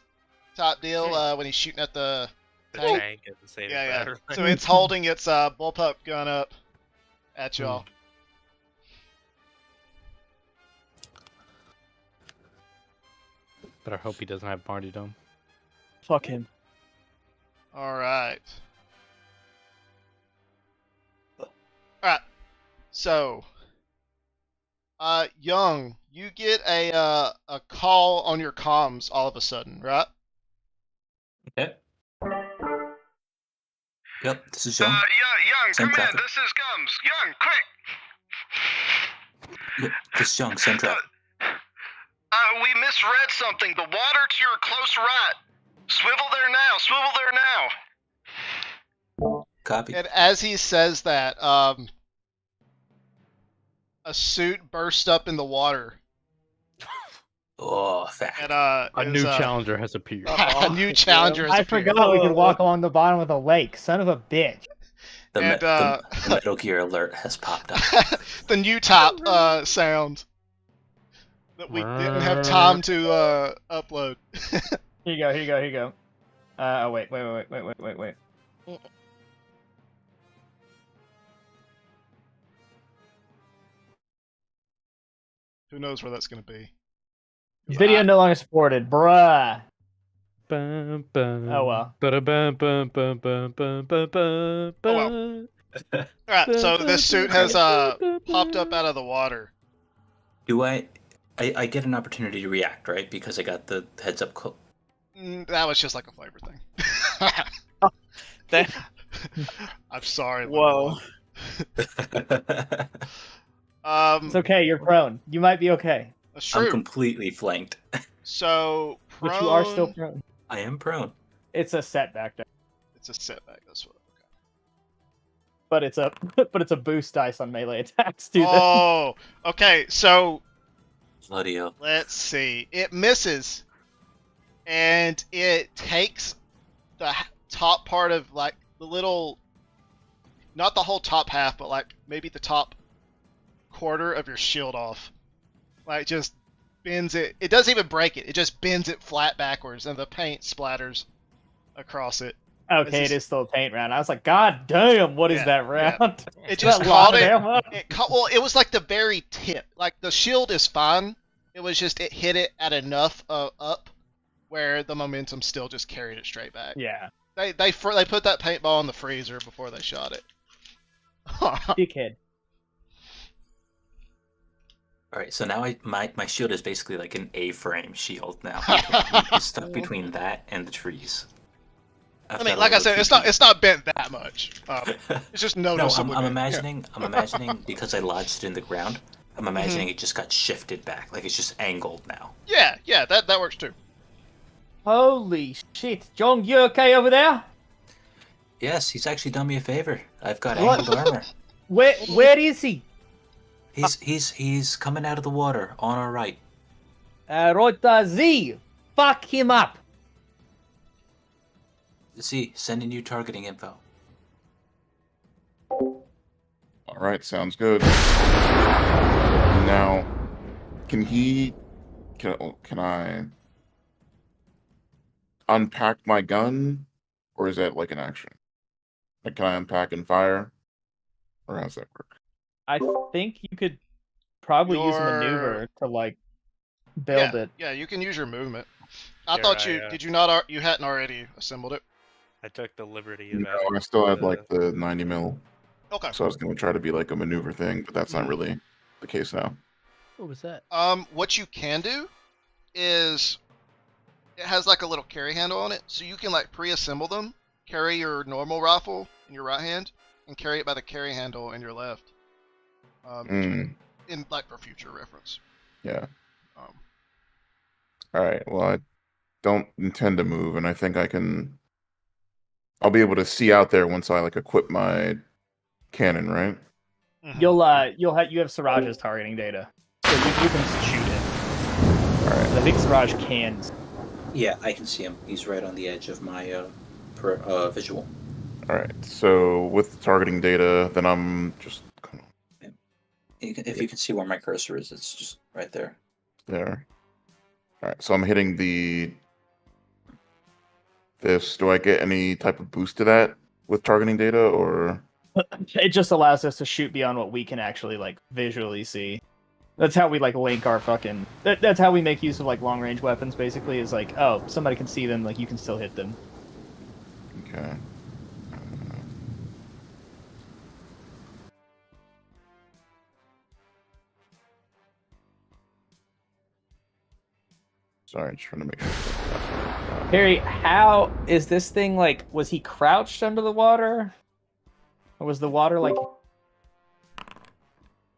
type deal when he's shooting at the tank. tank and the saving Yeah, yeah. battery. So it's holding its bullpup gun up at y'all. But I hope he doesn't have martyrdom. Fuck him. All right. Alright, so, Young, you get a call on your comms all of a sudden, right? Okay. Yep, this is Young. Young, Send come in. traffic. This is Gums. Young, quick. Yep, this is Young. Send traffic. We misread something. The water to your close right. Swivel there now. Swivel there now. Copy. And as he says that, a suit burst up in the water. Oh, fact. And, A it new was, challenger has appeared. a new challenger has I appeared. forgot we could walk along the bottom of the lake. Son of a bitch. The Metal Gear alert has popped up. The new top sound that we didn't have time to upload. Here you go. Oh, wait. Who knows where that's going to be? Video no longer supported, bruh. Bum, bum, Oh, well. ba-da-bum, bum, bum, bum, bum, bum, bum, Oh, Alright, so this suit has popped up out of the water. Do I get an opportunity to react, right? Because I got the heads up call. That was just like a flavor thing. I'm sorry. Whoa. It's okay, you're prone. You might be okay. That's true. I'm completely flanked. So, prone, But you are still prone. I am prone. It's a setback, though. It's a setback. That's what. But it's a boost dice on melee attacks too. Oh, okay. So Bloody hell. let's see. It misses, and it takes the top part of like the little, not the whole top half, but like maybe the top quarter of your shield off. Like just bends it. It doesn't even break it. It just bends it flat backwards, and the paint splatters across it. Okay, it is still a paint round. I was like, God damn, what is Yeah, that round? It Is just that a lot caught of it. ammo? Well, it was like the very tip. Like the shield is fine. It was just it hit it at enough up where the momentum still just carried it straight back. Yeah, They put that paintball in the freezer before they shot it. dickhead. All right, so now my shield is basically like an A-frame shield now. It's stuck between that and the trees. I mean, like I said, it's not bent that much. It's just No, noticeably. I'm bent. imagining because I lodged it in the ground. I'm imagining it just got shifted back, like it's just angled now. Yeah, that works too. Holy shit, Jong, you okay over there? Yes, he's actually done me a favor. I've got What? angled armor. Where is he? He's coming out of the water on our right. Rota Z, fuck him up. See, sending you targeting info. All right, sounds good. Now, can I unpack my gun, or is that like an action? Like, can I unpack and fire, or how's that work? I think you could probably use Your- maneuver to like build it. Yeah, you can use your movement. I Here, thought I, did you not? You hadn't already assembled it. I took the liberty of No, adding I still had the- like the 90 mil, Okay. so I was gonna try to be like a maneuver thing, but that's not really the case now. What was that? What you can do is it has like a little carry handle on it, so you can like pre-assemble them, carry your normal rifle in your right hand, and carry it by the carry handle in your left. In like for future reference. Yeah. Um, All right. Well, I don't intend to move, and I think I'll be able to see out there once I like equip my cannon, right? Mhm. You have Siraj's targeting data, so you can shoot it. All right. I think Siraj can. Yeah, I can see him. He's right on the edge of my visual. All right. So with targeting data, then I'm just kind of If you can see where my cursor is, it's just right there. there. All right. So I'm hitting this. Do I get any type of boost to that with targeting data, or? It just allows us to shoot beyond what we can actually like visually see. That's how we like link our fucking. That's how we make use of like long range weapons. Basically, is like, oh, somebody can see them, like you can still hit them. Okay. Sorry, just trying to make sure. Harry, how is this thing like? Was he crouched under the water, or was the water like?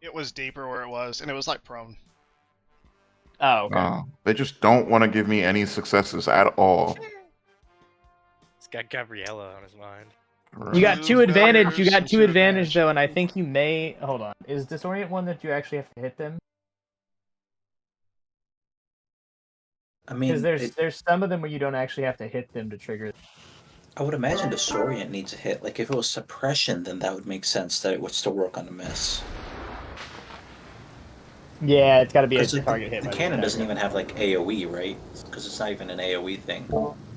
It was deeper where it was, and it was like prone. Oh, okay. They just don't want to give me any successes at all. He's got Gabriella on his mind. You got two Two advantage. You failures got and two two advantage advantage. though, and I think you may hold on. Is disorient one that you actually have to hit them? I Because mean, there's some of them where you don't actually have to hit them to trigger. I would imagine Disorient needs a hit. Like, if it was Suppression, then that would make sense that it would still work on a miss. Yeah, it's got to be a Because target hit. the by cannon doesn't attacker. even have, like, AoE, right? Because it's not even an AoE thing.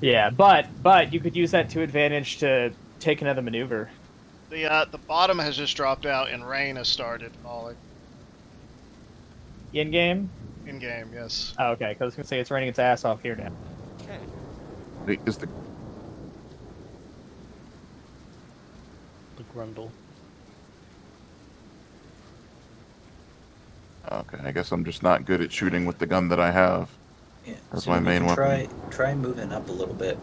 Yeah, but you could use that to advantage to take another maneuver. The bottom has just dropped out, and rain has started falling In game. in game. Yes. Oh, okay. Because I was gonna say it's raining its ass off here now. Wait, is the The Grundle. Okay, I guess I'm just not good at shooting with the gun that I have. Yeah, That's so my you main can weapon. try moving up a little bit.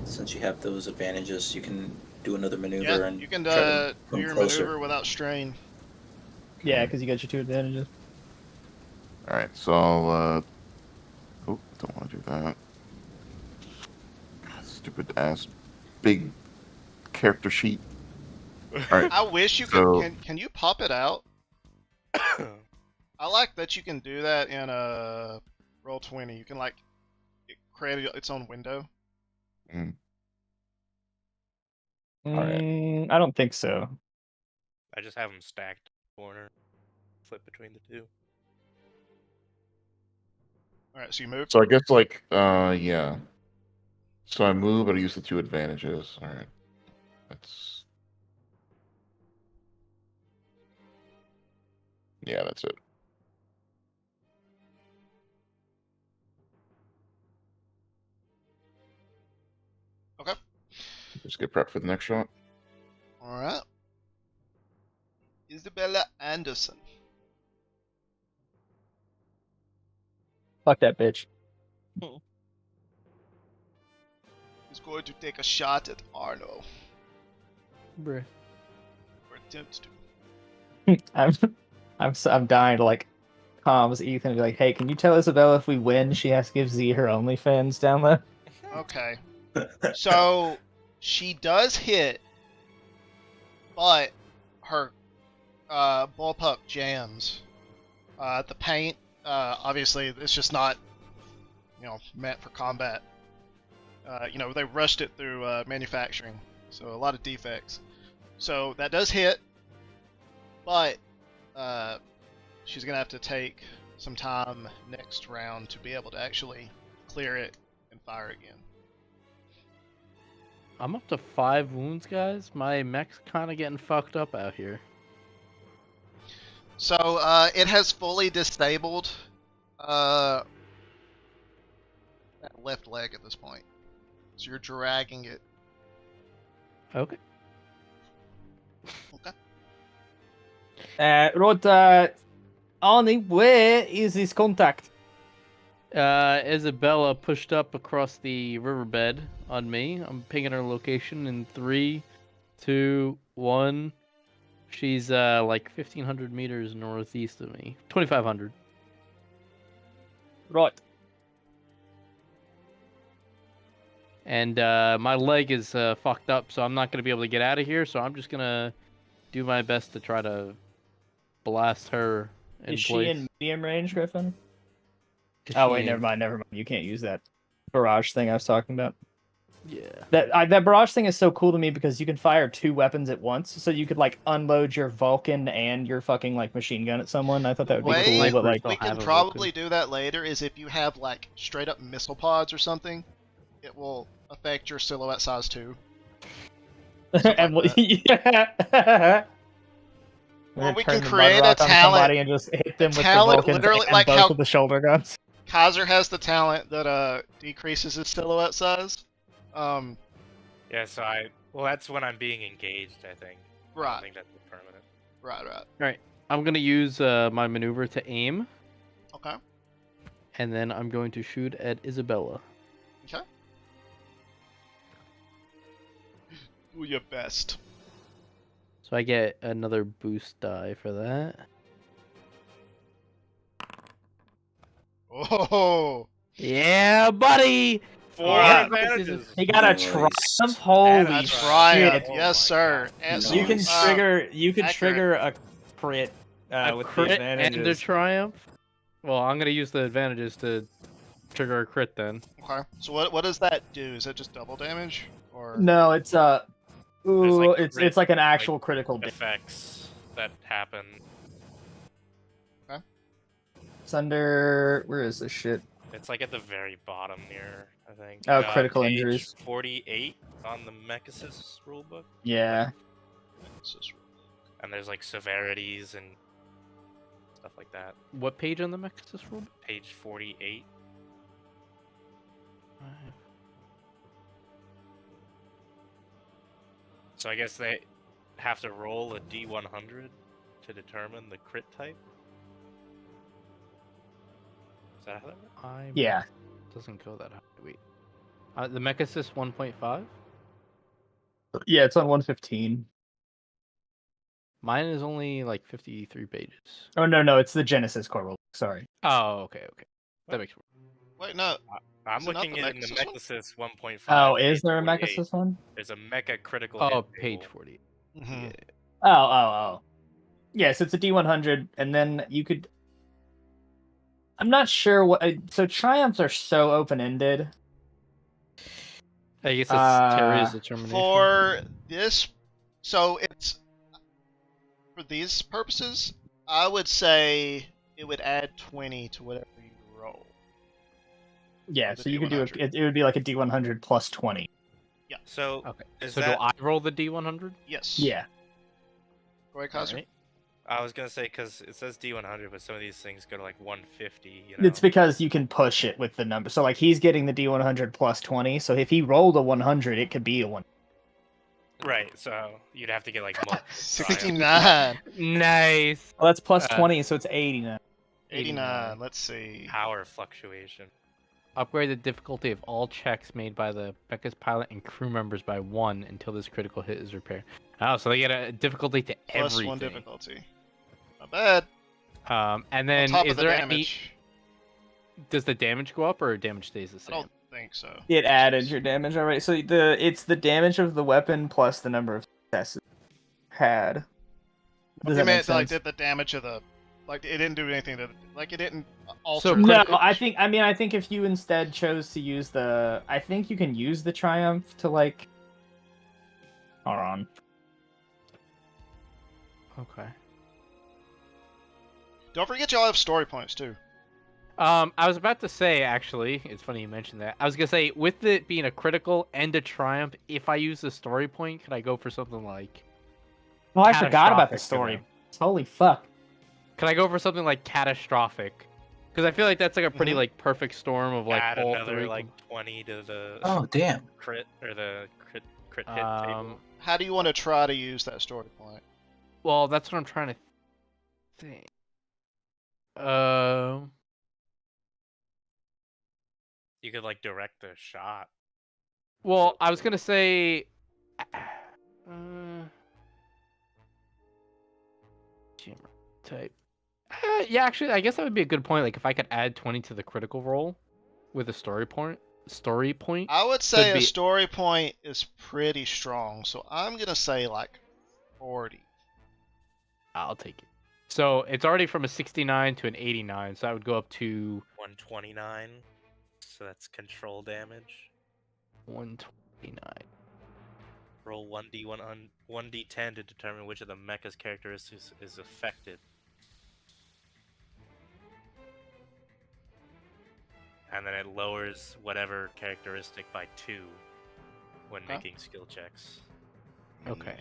Since you have those advantages, you can do another maneuver Yeah, and you can try to do come your closer. maneuver without strain. Yeah, because you got your two advantages. All right, so I'll. Oh, don't want to do that. God, stupid ass, big character sheet. All right. I wish you So- could. Can you pop it out? I like that you can do that in a Roll20. You can like create its own window. Mm, Mm, I don't think so. I just have them stacked corner, flip between the two. All right, so you move. So I guess like yeah. So I move, but I use the two advantages. All right. That's. Yeah, that's it. Okay. Just get prepped for the next shot. All right. Isabella Anderson. Fuck that bitch. Is going to take a shot at Arno. Bruh. Or attempt to. I'm dying to like comms Ethan and be like, hey, can you tell Isabella if we win, she has to give Z her OnlyFans download? Okay. So she does hit, but her bullpup jams. The paint, obviously, it's just not, meant for combat. They rushed it through manufacturing, so a lot of defects. So that does hit, but she's gonna have to take some time next round to be able to actually clear it and fire again. I'm up to 5 wounds, guys. My mech's kind of getting fucked up out here. So it has fully disabled that left leg at this point. So you're dragging it. Okay. Okay. Rod, Arnie, where is this contact? Isabella pushed up across the riverbed on me. I'm pinging her location in 3, 2, 1. She's like 1,500 meters northeast of me. 2,500. Right. And my leg is fucked up, so I'm not gonna be able to get out of here. So I'm just gonna do my best to try to blast her in Is place. she in medium range, Griffin? Is Oh she wait, in- never mind. You can't use that barrage thing I was talking about. Yeah. That barrage thing is so cool to me because you can fire 2 weapons at once, so you could like unload your Vulcan and your fucking like machine gun at someone. I thought that would be Way cool, but like don't we have can a probably do that later. Is if you have like straight up missile pods or something, it will affect your silhouette size too. and like yeah. Or we Turn can the create a mud rock on talent- somebody and just hit them with the talent Vulcans literally and like both how- of the shoulder guns. Kaiser has the talent that decreases his silhouette size. Yeah, so that's when I'm being engaged, I think. I Right. don't think that's permanent. Right. I'm gonna use my maneuver to aim, Okay. and then I'm going to shoot at Isabella. Okay. Do your best. So I get another boost die for that. Oh. Yeah, buddy! 4 Alright. advantages. He got a Nice. triumph. Holy That's shit! Triumph. Oh Yes, my sir. God. And Nice. You can trigger. You can accurate. trigger a crit A with the crit and a advantages. triumph. Well, I'm gonna use the advantages to trigger a crit then. Okay. So what does that do? Is it just double damage or? No, it's ooh, like it's like an actual critical. Effects that happen. It's under where is this shit? It's like at the very bottom near, I think. Oh, critical page injuries. 48 on the Mechasys rulebook. Yeah. And there's like severities and stuff like that. What page on the Mechasys rule? Page 48. So I guess they have to roll a D100 to determine the crit type. Is that how that works? Yeah. Doesn't go that high. Wait. The Mechasys 1.5? Yeah, it's on 115. Mine is only like 53 pages. Oh no, it's the Genesis core rule. Sorry. Oh, okay. That makes sense. Wait, no. I'm Is it not looking the at the Mechasys one? Mechasys 1.5. Oh, is page there a 48. Mechasys one? There's a mecha critical Oh, hit page table. 40. Mm-hmm. Yeah. Oh. Yes, it's a D100, and then you could. I'm not sure what. So triumphs are so open-ended. I guess it's Terry's Uh, determination. For this, so it's for these purposes, I would say it would add 20 to whatever you roll. Yeah, The so you could do D100. it would be like a D100 plus 20. So Okay. is So that, do I roll the D100? Yes. Yeah. Go ahead, Kaiser. Alright. I was gonna say because it says D100, but some of these things go to like 150. You know? It's because you can push it with the number. So like he's getting the D100 plus 20. So if he rolled a 100, it could be a 1. Right. So you'd have to get like 69. Nice. Well, that's plus Uh, 20, so it's 80 now. 89. Let's see. power fluctuation. Upgrade the difficulty of all checks made by the Becca's pilot and crew members by 1 until this critical hit is repaired. Oh, so they get a difficulty to Plus everything. 1 difficulty. Not bad. And On then top is of the there any? damage. Does the damage go up or damage stays the I same? don't think so. It added your damage already. So it's the damage of the weapon plus the number of successes had. Does You that make meant like sense? did the damage of the like it didn't do anything to like it didn't alter. So No, critical- I think if you instead chose to use the, I think you can use the triumph to like. Hold on. Okay. Don't forget y'all have story points too. I was about to say, actually, it's funny you mentioned that. I was gonna say, with it being a critical and a triumph, if I use the story point, could I go for something like? Oh, I forgot about the Catastrophic for story. them. Holy fuck. Could I go for something like catastrophic? Because I feel like that's like a pretty Mhm. like perfect storm of like Add all another three. like 20 to the Oh damn! crit or the crit hit table. How do you want to try to use that story point? Well, that's what I'm trying to think. You could like direct the shot. Well, I was gonna say. Jammer type. Yeah, actually, I guess that would be a good point. Like, if I could add 20 to the critical roll with a story point. I would say Could a be- story point is pretty strong, so I'm gonna say like 40. I'll take it. So it's already from a 69 to an 89, so I would go up to 129. So that's control damage. 129. Roll 1d10 to determine which of the mecha's characteristics is affected. And then it lowers whatever characteristic by 2 when making skill checks. Okay.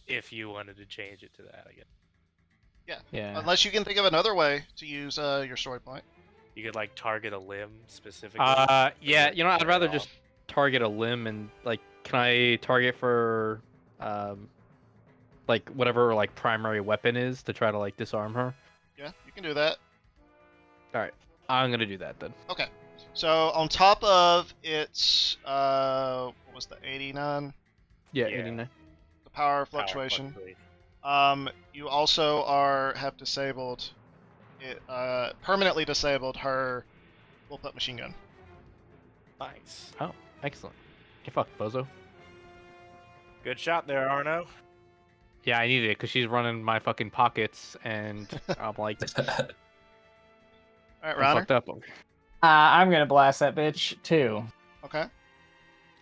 If you wanted to change it to that, I guess. Yeah. Unless you can think of another way to use your story point. You could like target a limb specifically. Yeah, you know, I'd rather just target a limb and like, can I target for, like whatever like primary weapon is to try to like disarm her? Yeah, you can do that. All right, I'm gonna do that then. Okay. So on top of its what was the 89? Yeah, Yeah. 89. The power fluctuation. You also have disabled it, permanently disabled her bullpup machine gun. Nice. Oh, excellent. Get fucked, bozo. Good shot there, Arno. Yeah, I needed it because she's running my fucking pockets, and I'm like, All right, I'm Ronner. fucked up. I'm gonna blast that bitch too. Okay.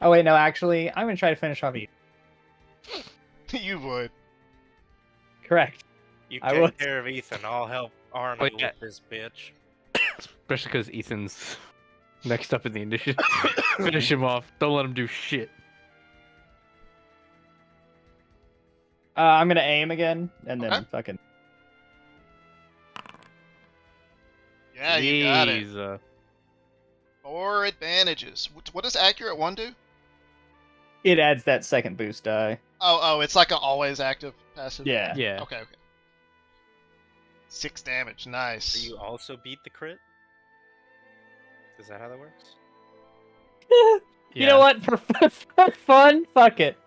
Oh wait, no, actually, I'm gonna try to finish off you. You would. Correct. You I take would. care of Ethan. I'll help Arno Wait, yeah. with this bitch. Especially because Ethan's next up in the initiative. Finish him off. Don't let him do shit. I'm gonna aim again, and then Okay. fucking. Yeah, you got it. Jeez, 4 advantages. What does accurate 1 do? It adds that second boost die. Oh, it's like an always active passive. Yeah. Yeah. Okay. 6 damage. Nice. So you also beat the crit? Is that how that works? You know what? For fun, fuck it.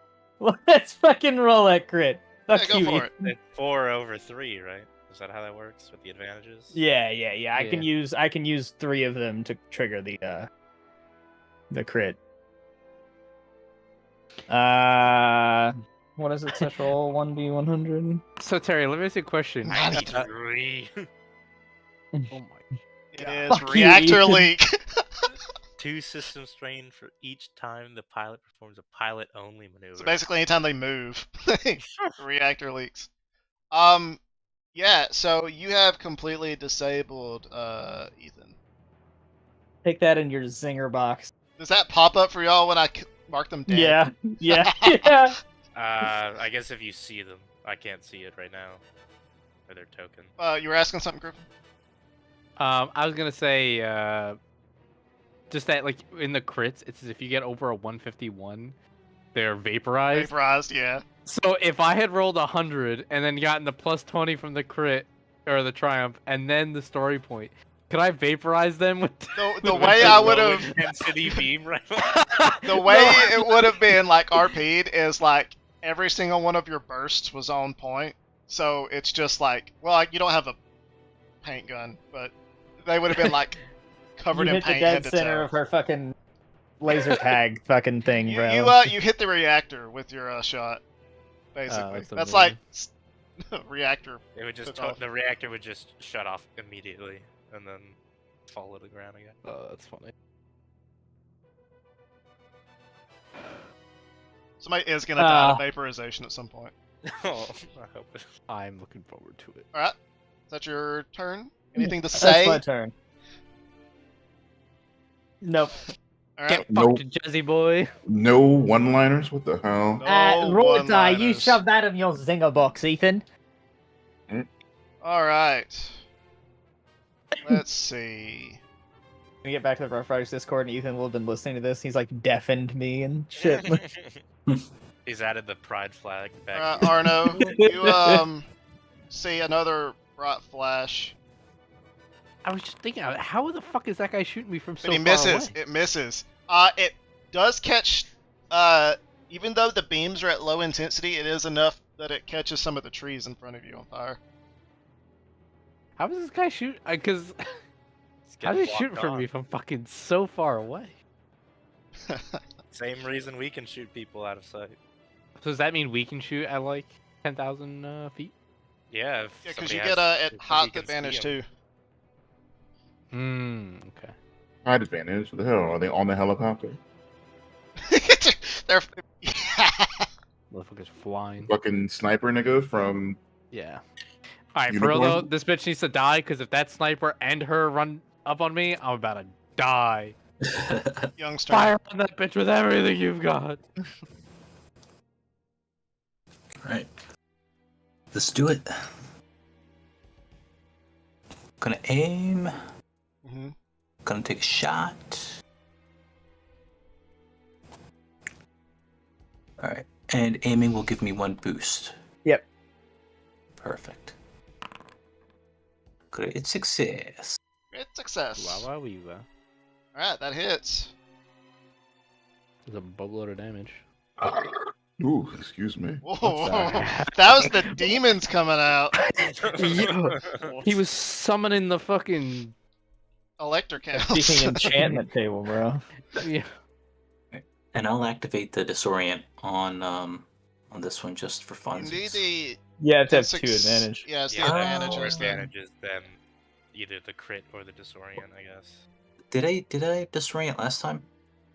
Let's fucking roll that crit. Fuck go you. for it. Ethan. It's 4 over 3, right? Is that how that works with the advantages? Yeah. I can Yeah. use 3 of them to trigger the crit. What is it? Such roll 1d100. So Terry, let me ask you a question. 93. Oh my. It is Fuck you, reactor Ethan. leak. 2 system strain for each time the pilot performs a pilot-only maneuver. So basically, anytime they move, reactor leaks. Yeah. So you have completely disabled Ethan. Take that in your zinger box. Does that pop up for y'all when I mark them dead? Yeah. Yeah. I guess if you see them. I can't see it right now. Or their token. You were asking something, Griffin? I was gonna say, just that like in the crits, it's as if you get over a 151, they're vaporized. Vaporized, yeah. So if I had rolled 100 and then gotten the plus 20 from the crit or the triumph and then the story point, could I vaporize them with The way I would Low have, intensity beam rifle. the way it would have been like RP'd is like every single one of your bursts was on point. So it's just like, well, you don't have a paint gun, but they would have been like covered You in hit the paint dead head to center toe. of her fucking laser tag fucking thing, bro. You hit the reactor with your shot, basically. that's That's amazing. like reactor. It would just Took off. the reactor would just shut off immediately and then fall to the ground again. Oh, that's funny. Somebody is gonna die of vaporization at some point. Oh, I hope it. I'm looking forward to it. All right, is that your turn? Anything to That's say? my turn. Nope. All Get right. fucked, Nope. Jazzy boy. No one-liners. What the hell? No Roll a die. You one-liners. shove that in your zinger box, Ethan. All right. Let's see. We get back to the Rough Riders Discord, and Ethan will have been listening to this. He's like deafened me and shit. He's added the pride flag back. Arno, you see another bright flash, I was just thinking, how the fuck is that guy shooting me from so but he far misses. away? It misses. It does catch. Even though the beams are at low intensity, it is enough that it catches some of the trees in front of you on fire. How is this guy shoot? Because It's how getting is he shooting blocked from on. me from fucking so far away? Same reason we can shoot people out of sight. So does that mean we can shoot at like 10,000 feet? Yeah, if Yeah, because somebody you has- get a if at somebody hot can see advantage 'em. too. Okay. Height advantage. What the hell? Are they on the helicopter? They're Motherfucker's flying. Fucking sniper nigga from Yeah. Alright, for real though, Unicorn? this bitch needs to die, because if that sniper and her run up on me, I'm about to die. youngster. Fire on that bitch with everything you've got. Right. Let's do it. Gonna aim. hmm Gonna take a shot. Alright. And aiming will give me 1 boost. Yep. Perfect. Great success. Great success. Wow, wow, wow. Alright, that hits. There's a boatload of damage. Ooh, excuse me. Whoa, sorry. that was the demons coming out. He was summoning the fucking. Electric Speaking enchantment table, bro. Yeah. And I'll activate the disorient on this one just for fun. You need the Yeah, it's have six- 2 advantage. Yeah, it's the Yeah, advantage. more instead. advantages than either the crit or the disorient, I guess. Did I disorient last time?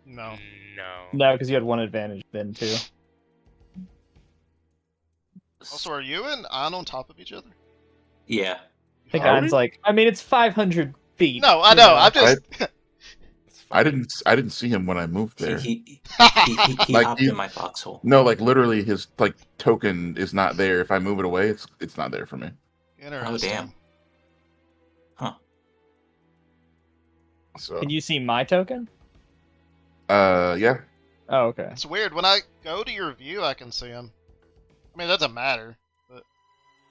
No. No. No, because you had 1 advantage then too. Also, are you and An on top of each other? Yeah. I think Are An's we? like, I mean, it's 500 feet. No, I you know. I'm just. It's fine. I didn't see him when I moved there. He Like, hopped he- in my foxhole. No, like literally his like token is not there. If I move it away, it's not there for me. Interesting. damn. So Can you see my token? yeah. Oh, okay. It's weird. When I go to your view, I can see him. I mean, it doesn't matter. But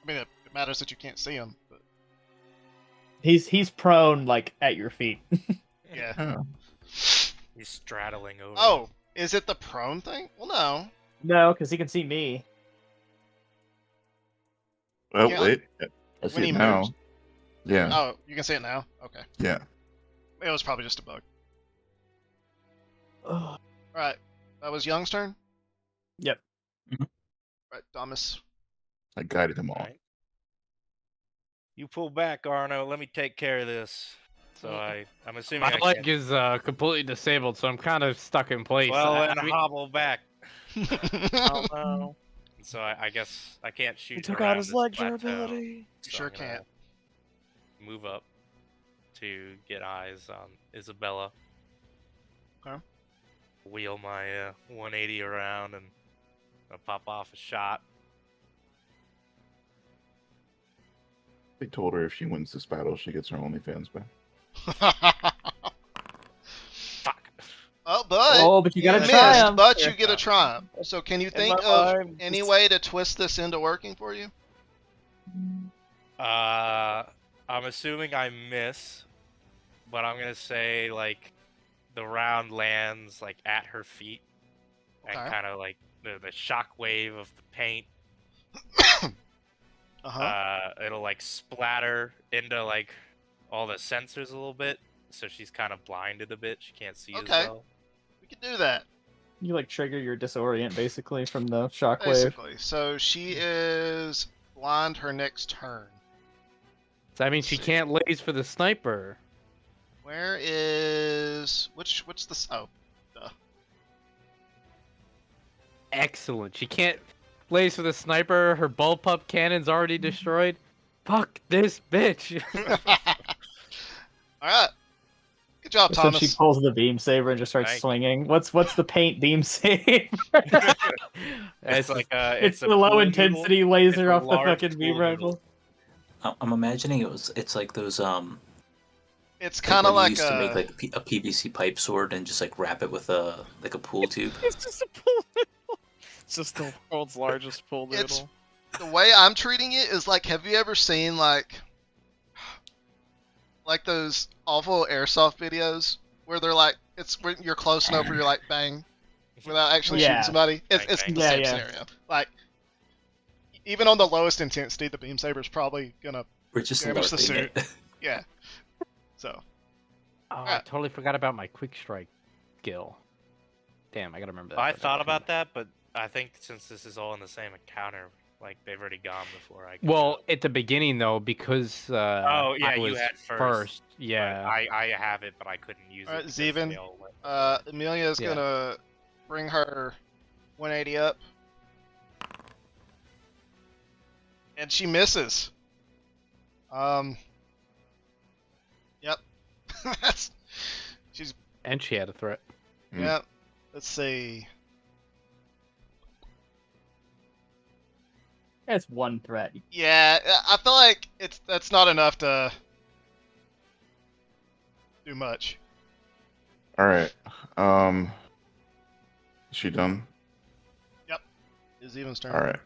I mean, it matters that you can't see him. But He's prone like at your feet. yeah. Oh. He's straddling over. Oh, is it the prone thing? Well, no. No, because he can see me. Oh Yeah. wait, I When see he it now. moves. Yeah, Oh, you can see it now. Okay. yeah. It was probably just a bug. Ugh. All right. That was Young's turn. Yep. Right, Thomas. I guided him all. Alright. You pull back, Arno. Let me take care of this. So I'm assuming My I leg can't. is completely disabled, so I'm kind of stuck in place. Well, I then mean, hobble back. Oh no. So I guess I can't shoot. He took around out his this leg plateau, durability. so Sure I'm gonna can't. Move up to get eyes on Isabella. Okay. Wheel my 180 around and pop off a shot. They told her if she wins this battle, she gets her OnlyFans back. Fuck. Oh, but Oh, but you gotta missed, triumph. but you get a triumph. So can you think my of mind, any it's- way to twist this into working for you? I'm assuming I miss, but I'm gonna say like the round lands like at her feet, and Okay. kind of like the shock wave of the paint. It'll like splatter into like all the sensors a little bit, so she's kind of blinded a bit. She can't see Okay. as well. We could do that. You like trigger your disorient basically from the shockwave. Basically. So she is blind her next turn. that means she see. can't laze for the sniper. Where is what's this? Oh, Excellent. She can't laze for the sniper. Her bullpup cannon's already destroyed. Fuck this bitch. all right. Good job, So Thomas. she pulls the beam saber and just starts Thank you. swinging. What's the paint beam saver? It's like it's a the low pool intensity noodle. laser a off the large fucking beam pool noodle. rifle. I'm imagining it's like those It's like kind of when you like used to make like a PVC pipe sword and just like wrap it with a pool tube. It's just a pool noodle. It's just the world's largest pool It's- noodle. the way I'm treating it is like, have you ever seen like those awful airsoft videos where they're like, it's when you're close enough where you're like bang without actually Yeah. shooting somebody? It's Bang, the bang. same Yeah, yeah. scenario. Like even on the lowest intensity, the beam saber's probably gonna We're just Damage the larping it. yeah. So Oh, I Alright. totally forgot about my quick strike skill. Damn, I gotta remember that. I for thought next about turn. that, but I think since this is all in the same encounter, Like they've already gone before I. Well, at the beginning though, because oh yeah, I you was had first. Yeah. I have it, but I couldn't use All right, it. because Zeven. they all went before. Amelia is Yeah. gonna bring her 180 up, and she misses. Yep. That's. She's. And she had a threat. Hmm. Yep. Let's see. That's one threat. Yeah, I feel like that's not enough to do much. All right. Is she done? Is Even's turn. All right.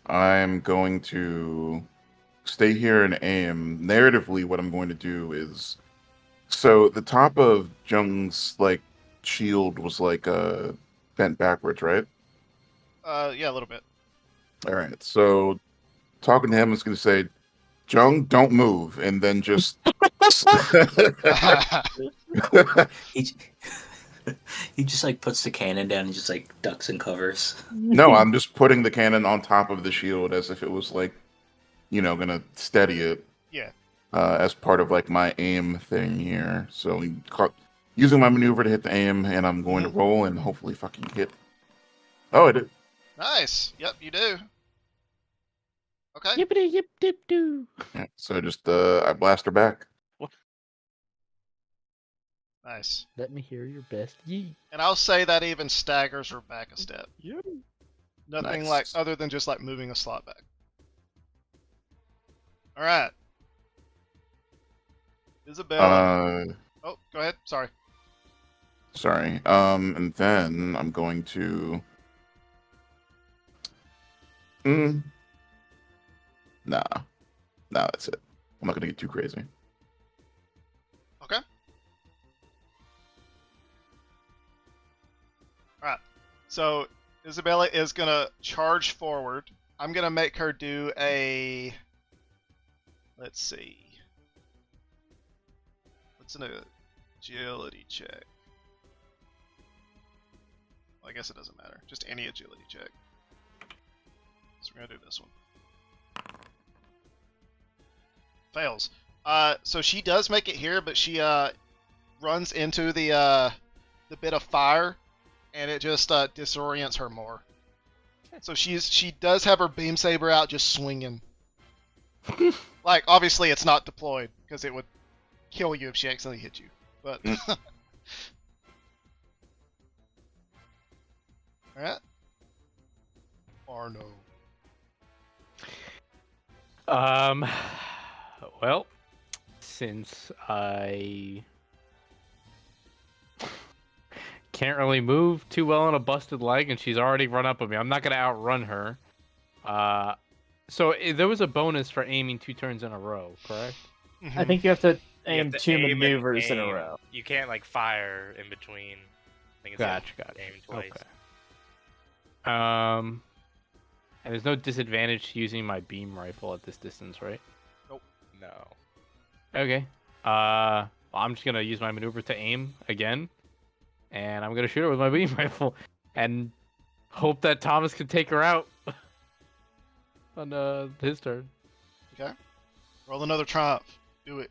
I'm going to stay here and aim. Narratively, what I'm going to do is, so the top of Jung's like shield was like bent backwards, right? Yeah, a little bit. All right. So talking to him is going to say, Jung, don't move, and then just. He, he just like puts the cannon down and just like ducks and covers. No, I'm just putting the cannon on top of the shield as if it was like, gonna steady it. Yeah. As part of like my aim thing here. So using my maneuver to hit the aim, and I'm going to roll and hopefully fucking hit. Oh, I did. Nice. Yep, you do. Okay. Yippity yip dip doo. Yeah, so just I blast her back. Nice. Let me hear your best yee. And I'll say that even staggers her back a step. Yep. Nothing Nice. like other than just like moving a slot back. All right. Isabella. Oh, go ahead. Sorry. Sorry. And then I'm going to. Nah, that's it. I'm not gonna get too crazy. Okay. Alright. So Isabella is gonna charge forward. I'm gonna make her do a. Let's see. What's an agility check? Well, I guess it doesn't matter. Just any agility check. So we're gonna do this one. Fails. So she does make it here, but she runs into the bit of fire, and it just disorients her more. So she does have her beam saber out, just swinging. Like obviously it's not deployed because it would kill you if she accidentally hit you. But all right, Arno. Well, since I can't really move too well on a busted leg, and she's already run up on me, I'm not gonna outrun her. So there was a bonus for aiming 2 turns in a row, correct? I think you have to You aim have to 2 aim and maneuvers in a aim. row. You can't like fire in between. I think it's Gotcha. aim twice. Okay. And there's no disadvantage to using my beam rifle at this distance, right? No. Okay. Well, I'm just gonna use my maneuver to aim again, and I'm gonna shoot her with my beam rifle, and hope that Thomas can take her out on his turn. Okay. Roll another triumph. Do it.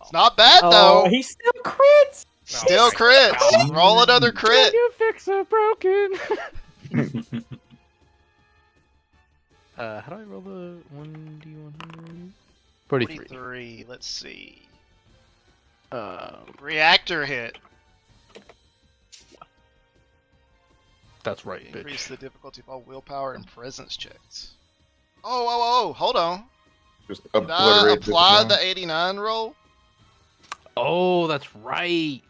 It's not bad though. Oh, he still crits. Still my crits. God. Roll another crit. Can you fix a broken? How do I roll the 1d100? 43. 43. Let's see. Um, Reactor hit. that's right, Increase bitch. the difficulty of all willpower and presence checks. Oh, hold on. Just Did I obliterate this apply now. the 89 roll? Oh, that's right.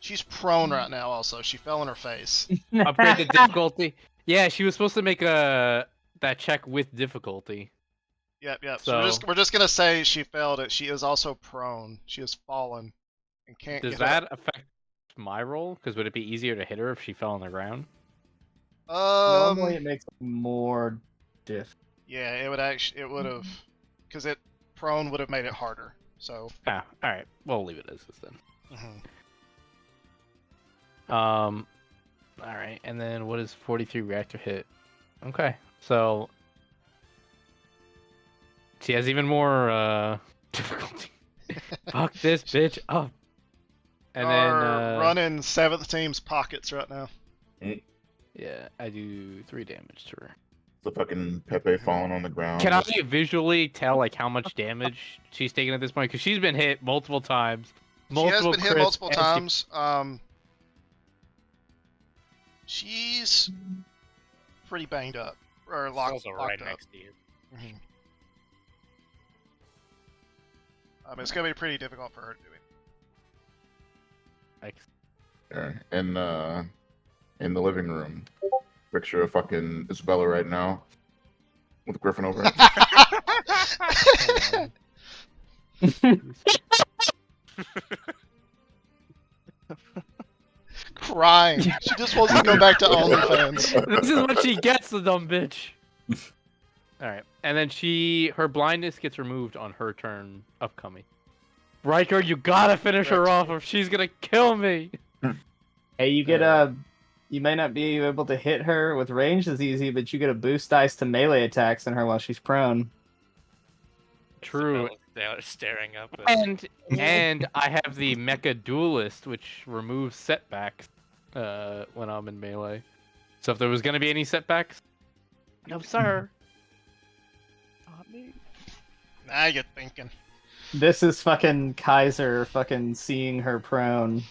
She's prone right now also. She fell on her face. Upgrade the difficulty. Yeah, she was supposed to make that check with difficulty. Yep. So- So we're just gonna say she failed it. She is also prone. She has fallen and can't Does get up. that affect my roll? Because would it be easier to hit her if she fell on the ground? Normally it makes it more diff. Yeah, it would have, because prone would have made it harder. So. Ah, all right. We'll leave it as this then. Mhm. All right, and then what is 43 reactor hit? Okay, so she has even more difficulty. Fuck this bitch up. And then running 7th team's pockets right now. yeah, I do 3 damage to her. The fucking Pepe falling on the ground. Can I visually tell like how much damage she's taken at this point? Because she's been hit multiple times. She has been hit crits, multiple and times. She's pretty banged up or It's locked also right up. next to you. Mhm. It's gonna be pretty difficult for her to do it. There. In the living room. Picture of fucking Isabella right now. With Griffin over it. Crying. She just wants to go back to OnlyFans. This is what she gets, the dumb bitch. All right, and then her blindness gets removed on her turn upcoming. Riker, you gotta finish her off, or she's gonna kill me. Hey, you get you may not be able to hit her with range as easy, but you get a boost dice to melee attacks on her while she's prone. True. Isabella staring up. At... And I have the Mecha Duelist, which removes setbacks when I'm in melee. So if there was gonna be any setbacks, no sir. Not me. Now you're thinking. This is fucking Kaiser fucking seeing her prone.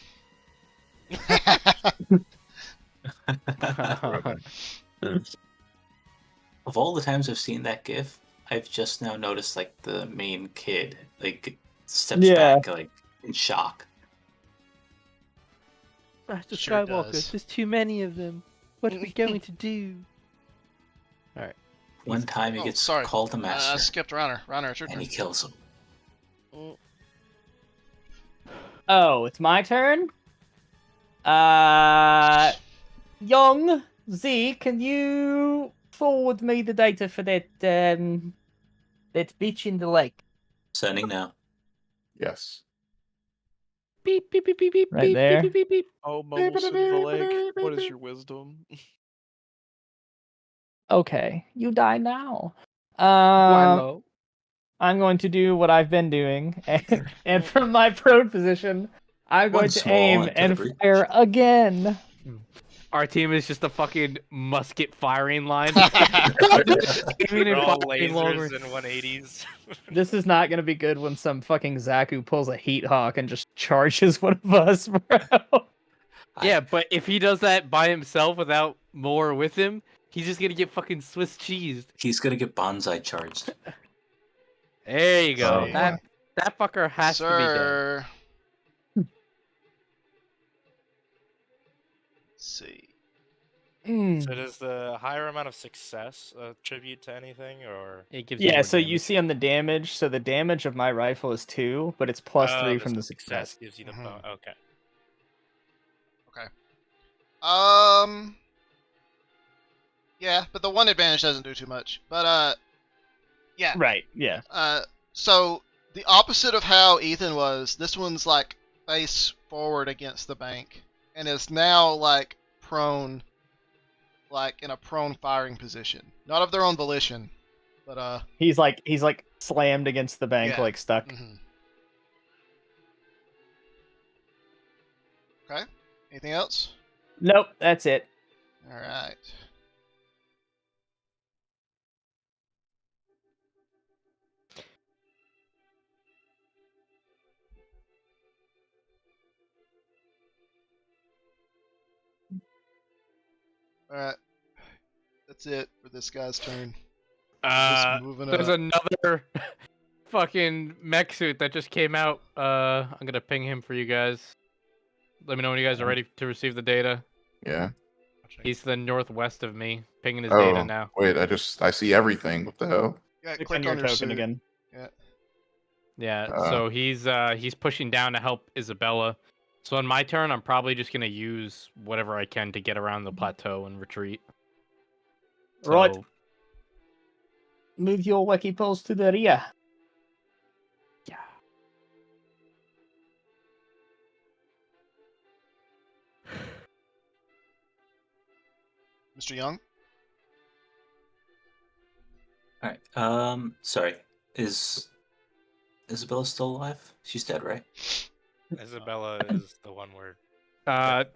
Of all the times I've seen that GIF, I've just now noticed like the main kid like steps back like in shock. Master Sure Skywalker, does. there's too many of them. What are we going to do? Alright. One time he gets called a I master skipped Runner. Runner, it's your and turn. he kills him. Oh, it's my turn? Young Z, can you forward me the data for that bitch in the lake? Sending now. Yes. Beep beep beep beep beep Right beep, there. beep beep beep. Oh, Mobile City of the Lake, what is your wisdom? Okay, you die now. Milo. I'm going to do what I've been doing, and from my prone position, I'm going to small aim into the and breach. fire again. Our team is just a fucking musket firing line. Aiming They're and all firing long lasers range. and 180s. This is not going to be good when some fucking Zaku pulls a heat hawk and just charges one of us, bro. Yeah, but if he does that by himself without more with him, he's just gonna get fucking Swiss cheesed. He's gonna get bonsai charged. There you go. See. That fucker has to be dead. Sir. Let's see. So does the higher amount of success attribute to anything, or It gives Yeah, more so you damage. see on the damage, so the damage of my rifle is 2, but it's plus 3 from the success. gives you the Mhm. okay. Yeah, but the one advantage doesn't do too much. But yeah. Right, yeah. So the opposite of how Ethan was, this one's like face forward against the bank, and is now like prone, like in a prone firing position, not of their own volition, but He's like slammed against the bank, Yeah. like stuck. mhm. Okay. Anything else? Nope, that's it. All right. All right. That's it for this guy's turn. Just moving There's up. another fucking mech suit that just came out. I'm gonna ping him for you guys. Let me know when you guys are ready to receive the data. Yeah. He's to the northwest of me, pinging his Oh, data now. wait, I see everything. What the hell? Yeah, Click click on your on your token suit. again. Yeah, Uh. so he's pushing down to help Isabella. So on my turn, I'm probably just gonna use whatever I can to get around the plateau and retreat. Right. So, Move your wacky poles to the rear. yeah. Mr. Young. All right. Sorry. Is Isabella still alive? She's dead, right? Isabella is the one where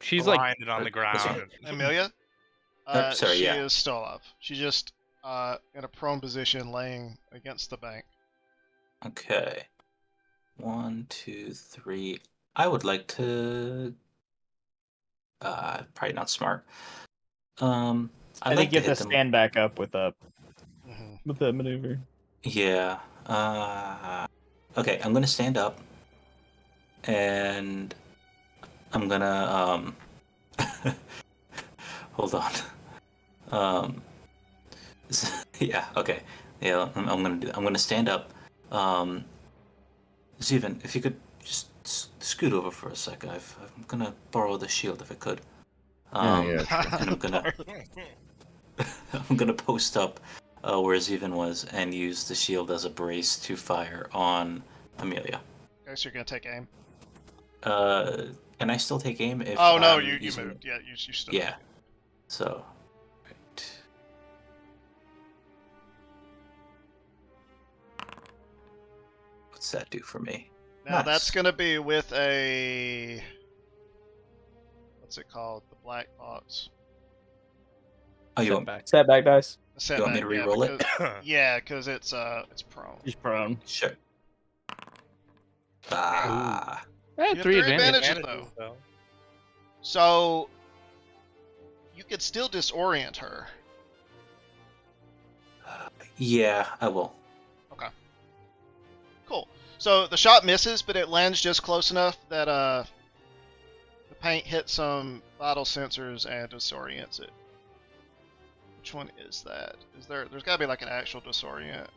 She's like blinded on the ground. Amelia. Sorry, she yeah. is still alive. She's just in a prone position, laying against the bank. Okay. 1, 2, 3. I would like to. Probably not smart. I I'd think like you to have hit to them. stand back up with Mhm. that maneuver. Yeah. Okay, I'm gonna stand up, and I'm gonna hold on. Yeah. Okay. Yeah. I'm gonna do that. I'm gonna stand up. Steven, if you could just scoot over for a sec. I'm gonna borrow the shield if I could. Yeah. And I'm gonna I'm gonna post up where Steven was and use the shield as a brace to fire on Amelia. Okay, so you're gonna take aim. Can I still take aim if Oh no, I'm you using... moved. Yeah, you stood. Yeah. So, right. What's that do for me? Now Nice. that's gonna be with a what's it called? The black box. Oh, you want, setback. Setback dice. A you want me to setback, re-roll it? Yeah, because it's prone. He's prone. Sure. Ah. I had You have 3 3 advantages. advantages, though. So you could still disorient her. Yeah, I will. Cool. So the shot misses, but it lands just close enough that the paint hits some vital sensors and disorients it. Which one is that? Is there's gotta be like an actual disorient.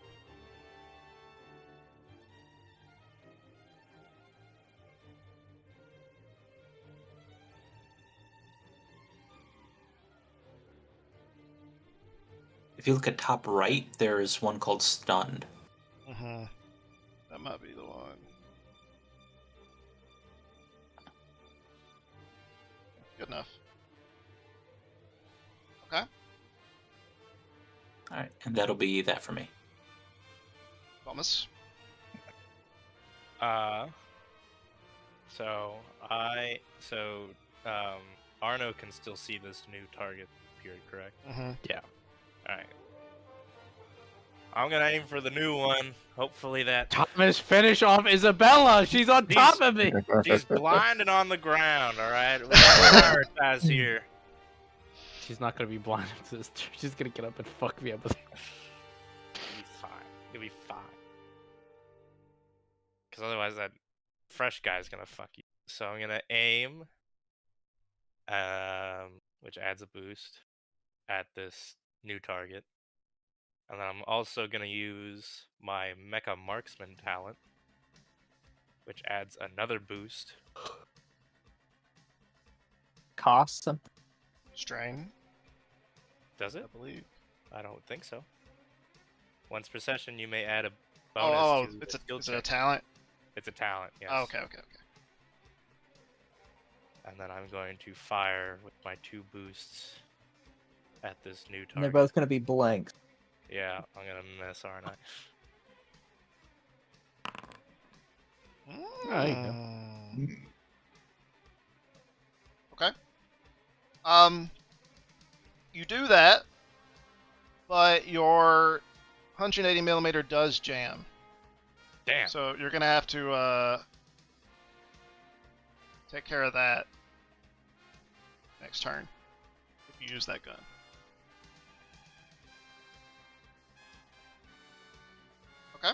If you look at top right, there's one called Stunned. Mm-hmm. That might be the one. Good enough. Okay. Alright, and that'll be that for me. Thomas. Arno can still see this new target appeared, correct? Mm-hmm. Alright. I'm gonna aim for the new one. Hopefully that Thomas, finish off Isabella. She's on top of me. she's blinded on the ground, alright? We gotta prioritize here. She's not gonna be blind. She's gonna get up and fuck me up. It'll be fine. It'll be fine. Because otherwise that fresh guy's gonna fuck you. So I'm gonna aim, which adds a boost at this new target. And then I'm also gonna use my Mecha Marksman talent, which adds another boost. Cost something. Strain, Does it? I believe. I don't think so. Once per session, you may add a Oh, bonus it's to skill is it a check. talent? It's a talent, yes. Oh, okay. And then I'm going to fire with my 2 boosts at this new And they're target. both going to be blanks. Yeah, I'm gonna miss, aren't I? There you go. Okay. You do that, but your 180 millimeter does jam. Damn. So you're gonna have to take care of that next turn if you use that gun. Okay.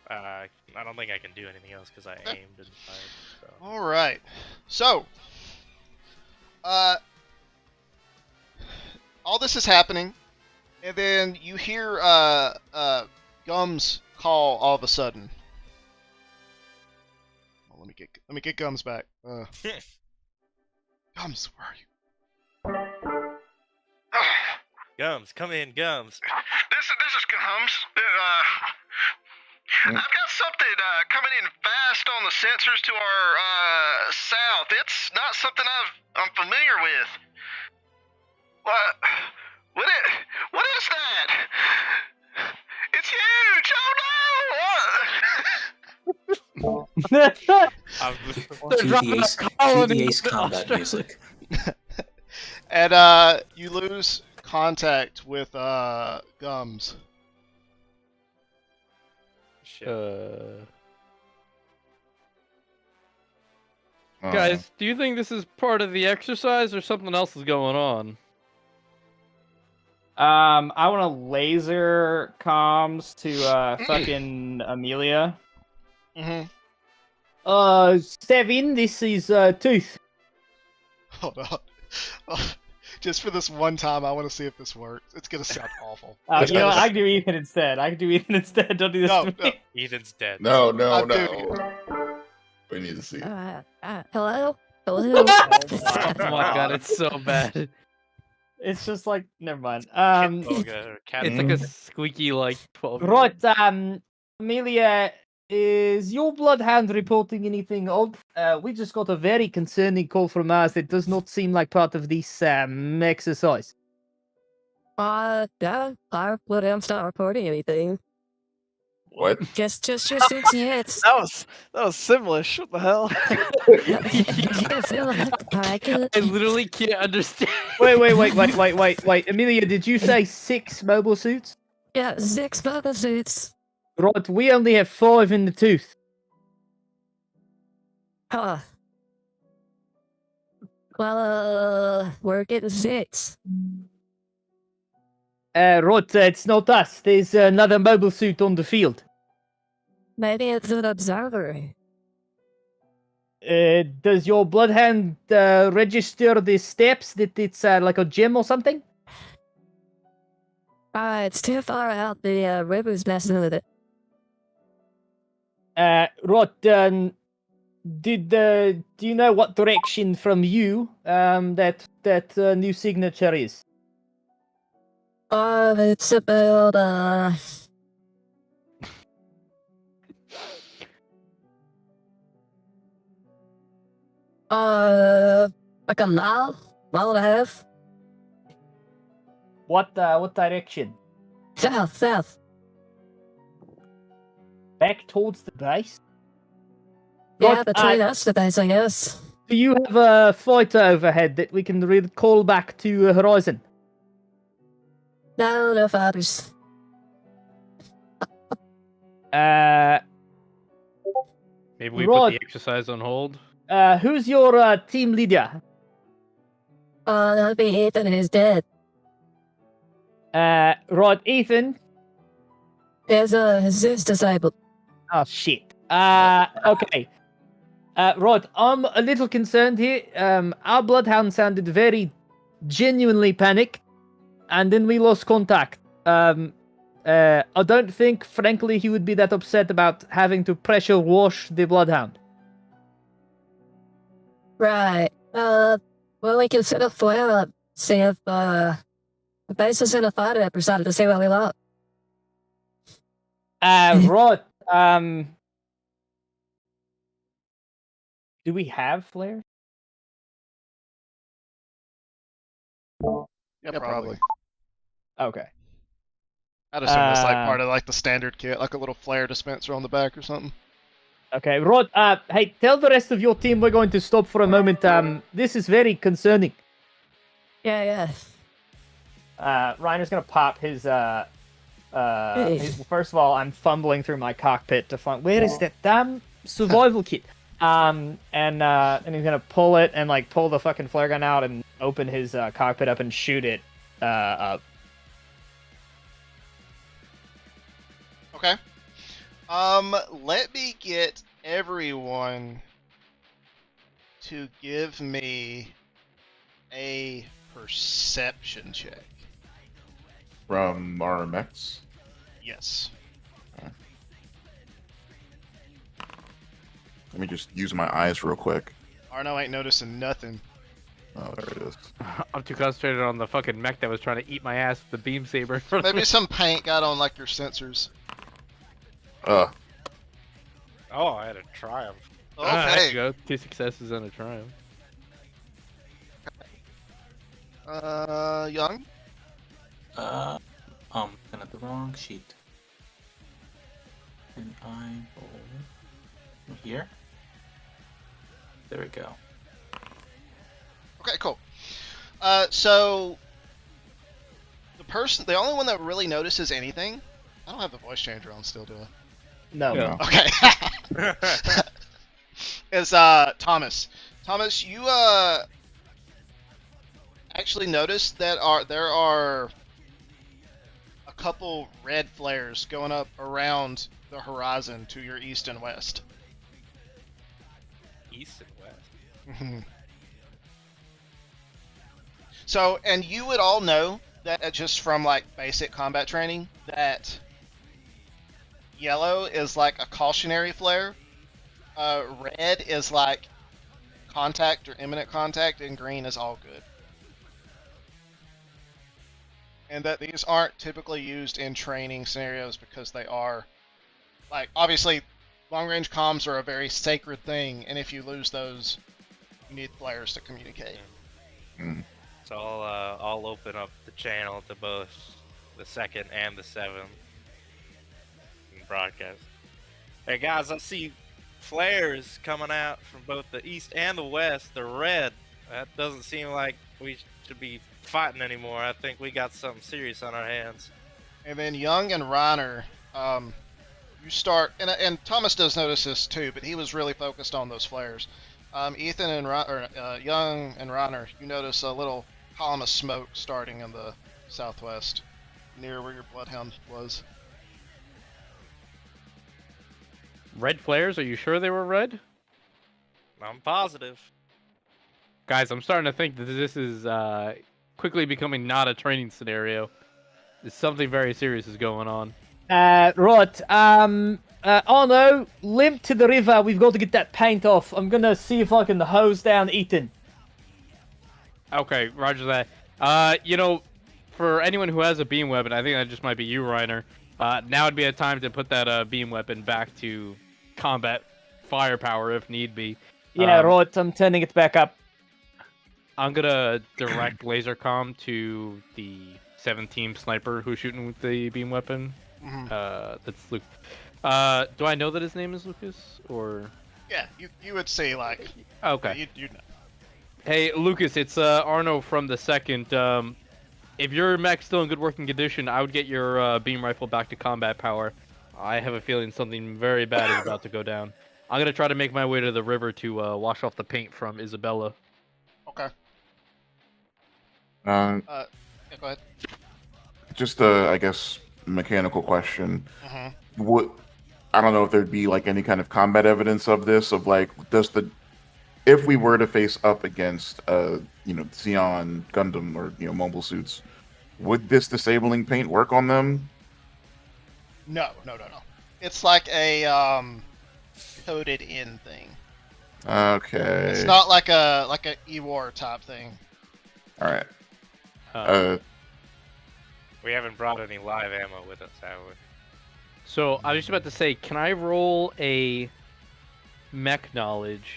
I don't think I can do anything else because I Okay. aimed and fired. So. All right. So, all this is happening, and then you hear Gums call all of a sudden. Oh, let me get Gums back. Gums, where are you? Gums, come in, Gums. This is Gums. I've got something coming in fast on the sensors to our south. It's not something I'm familiar with. What is that? It's huge! Oh no! PDA's combat music. And you lose contact with Gums. Guys, do you think this is part of the exercise or something else is going on? I want to laser comms to fucking Amelia. Seven, this is Tooth. Hold on. Just for this one time, I want to see if this works. It's gonna sound awful. You know, I can do Ethan instead. Don't do this to me. Ethan's dead. No. We need to see it. Hello? Oh my god, it's so bad. It's just like, never mind. It's like a squeaky, like, 12. Right, Amelia, is your bloodhound reporting anything odd? We just got a very concerning call from us that does not seem like part of this exercise. Yeah, our bloodhound's not reporting anything. What? Just your 6 hits. That was Simlish. What the hell? I literally can't understand. Wait. Amelia, did you say 6 mobile suits? Yeah, 6 mobile suits. Right, we only have 5 in the Tooth. Huh. Well, we're getting 6. Right, it's not us. There's another mobile suit on the field. Maybe it's an observer. Does your bloodhound register the steps that it's like a gym or something? It's too far out. The river's messing with it. Right, do you know what direction from you that new signature is? It's about like a mile and a half. What direction? South. Back towards the base? Yeah, Right, between us, the base, I guess. do you have a fighter overhead that we can call back to Horizon? No fighters. Maybe we put the exercise on hold. Who's your team leader? That'd be Ethan, who's dead. Right, Ethan. His disabled. Oh shit. Okay. Right, I'm a little concerned here. Our bloodhound sounded very genuinely panicked, and then we lost contact. I don't think, frankly, he would be that upset about having to pressure wash the bloodhound. Right. Well, we can set a flare up, see if the base is in a fighter episode to see what we want. Right. Do we have flares? Yeah, probably. Okay. I'd assume it's like part of like the standard kit, like a little flare dispenser on the back or something. Okay, Rod, hey, tell the rest of your team we're going to stop for a moment. This is very concerning. Yeah. Reiner's gonna pop his, first of all, I'm fumbling through my cockpit to find, where is that damn survival kit? And he's gonna pull it and, like, pull the fucking flare gun out and open his, cockpit up and shoot it, up. Okay. Let me get everyone to give me a perception check. From RMX? Yes. Okay. Let me just use my eyes real quick. Arno ain't noticing nothing. Oh, there it is. I'm too concentrated on the fucking mech that was trying to eat my ass with the beam saber. Maybe some paint got on like your sensors. Oh, I had a triumph. There you Okay. go. 2 successes and a triumph. Young. Looking at the wrong sheet. And I roll here. There we go. Okay, cool. So the only one that really notices anything. I don't have the voice changer on still, do I? No. No. Okay. Is Thomas. Thomas, you actually noticed that there are a couple red flares going up around the horizon to your east and west. East and west. So, and you would all know that just from like basic combat training that yellow is like a cautionary flare, red is like contact or imminent contact, and green is all good. And that these aren't typically used in training scenarios because they are, like, obviously, long-range comms are a very sacred thing, and if you lose those, you need flares to communicate. Mm. So I'll open up the channel to both the 2nd and the 7th and broadcast. Hey guys, I see flares coming out from both the east and the west. They're red. That doesn't seem like we should be fighting anymore. I think we got something serious on our hands. And then Young and Reiner, you start, and Thomas does notice this too, but he was really focused on those flares. Ethan and Young and Reiner, you notice a little column of smoke starting in the southwest, near where your bloodhound was. Red flares? Are you sure they were red? I'm positive. Guys, I'm starting to think that this is quickly becoming not a training scenario. Something very serious is going on. Right. Oh no, limp to the river. We've got to get that paint off. I'm gonna see if I can hose down Ethan. Okay, roger that. You know, for anyone who has a beam weapon, I think that just might be you, Reiner. Now would be a time to put that beam weapon back to combat firepower if need be. Yeah, right. I'm turning it back up. I'm gonna direct laser comm to the 17 sniper who's shooting with the beam weapon. That's Luke. Do I know that his name is Lucas, or? Yeah, you would see, like, Okay. you know. Hey, Lucas, it's Arno from the 2nd. If your mech's still in good working condition, I would get your beam rifle back to combat power. I have a feeling something very bad is about to go down. I'm gonna try to make my way to the river to wash off the paint from Isabella. Okay. Uh, Yeah, go ahead. just I guess, mechanical question. Mm-hmm. What I don't know if there'd be like any kind of combat evidence of this. Of like, if we were to face up against Xeon Gundam or mobile suits, would this disabling paint work on them? No. It's like a coded in thing. Okay. It's not like a E-War type thing. All right. We haven't brought any live ammo with us, have we? So I was just about to say, can I roll a mech knowledge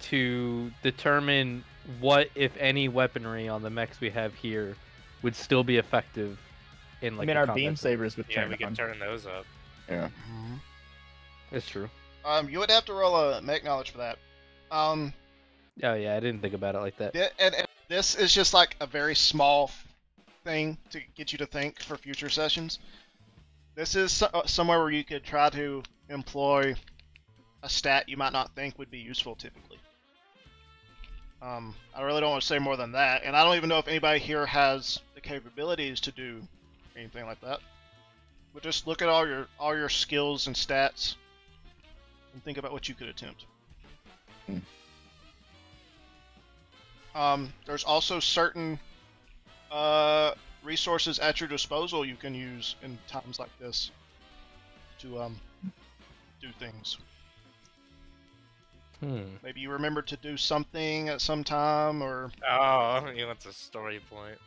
to determine what, if any, weaponry on the mechs we have here would still be effective in like? I mean, a our combat beam setting? sabers would Yeah, turn we can on. turn those up. Yeah. That's true. You would have to roll a make knowledge for that. Oh yeah, I didn't think about it like that. And this is just like a very small thing to get you to think for future sessions. This is somewhere where you could try to employ a stat you might not think would be useful typically. I really don't want to say more than that, and I don't even know if anybody here has the capabilities to do anything like that. But just look at all your skills and stats, and think about what you could attempt. There's also certain resources at your disposal you can use in times like this to do things. Maybe you remember to do something at some time, or Oh, he wants a story point.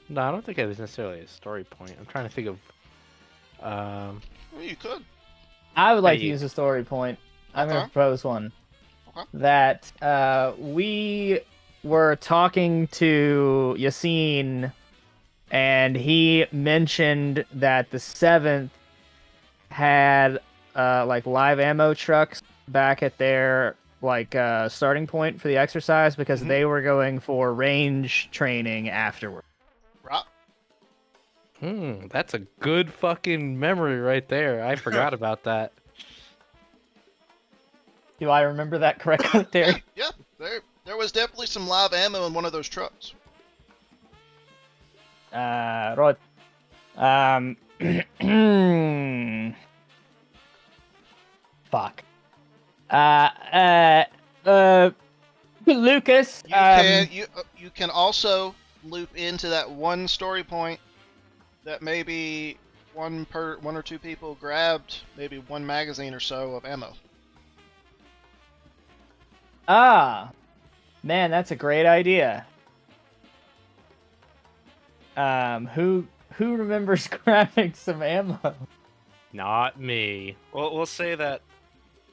No, I don't think it was necessarily a story point. I'm trying to think of Um, Well, you could. I would like to Hey. use a story point. I'm going to Okay. propose one. Okay. That we were talking to Yassine, and he mentioned that the 7th had like live ammo trucks back at their like starting point for the exercise because Mhm. they were going for range training afterward. Right. that's a good fucking memory right there. I forgot about that. Do I remember that correctly, Terry? Yeah. There was definitely some live ammo in one of those trucks. Right. Fuck. Lucas. You can also loop into that one story point that maybe one or two people grabbed maybe one magazine or so of ammo. Man, that's a great idea. Who remembers grabbing some ammo? Not me. Well, we'll say that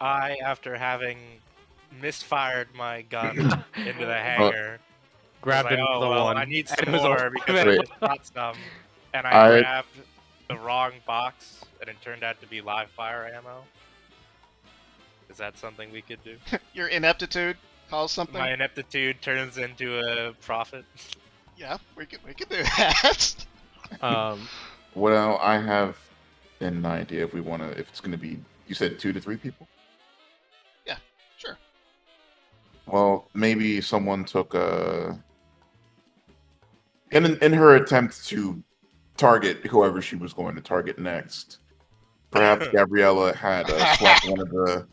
I, after having misfired my gun into the hangar, Grabbed was like, another oh, well, one. I need and some it was more a- because I Wait. just got some, and I- I grabbed the wrong box, and it turned out to be live fire ammo. Is that something we could do? Your ineptitude caused something. My ineptitude turns into a profit. Yeah, we could do that. Well, I have an idea if it's gonna be. You said 2 to 3 people. Yeah, sure. Well, maybe someone took a. In her attempt to target whoever she was going to target next, perhaps Gabriella had swapped one of the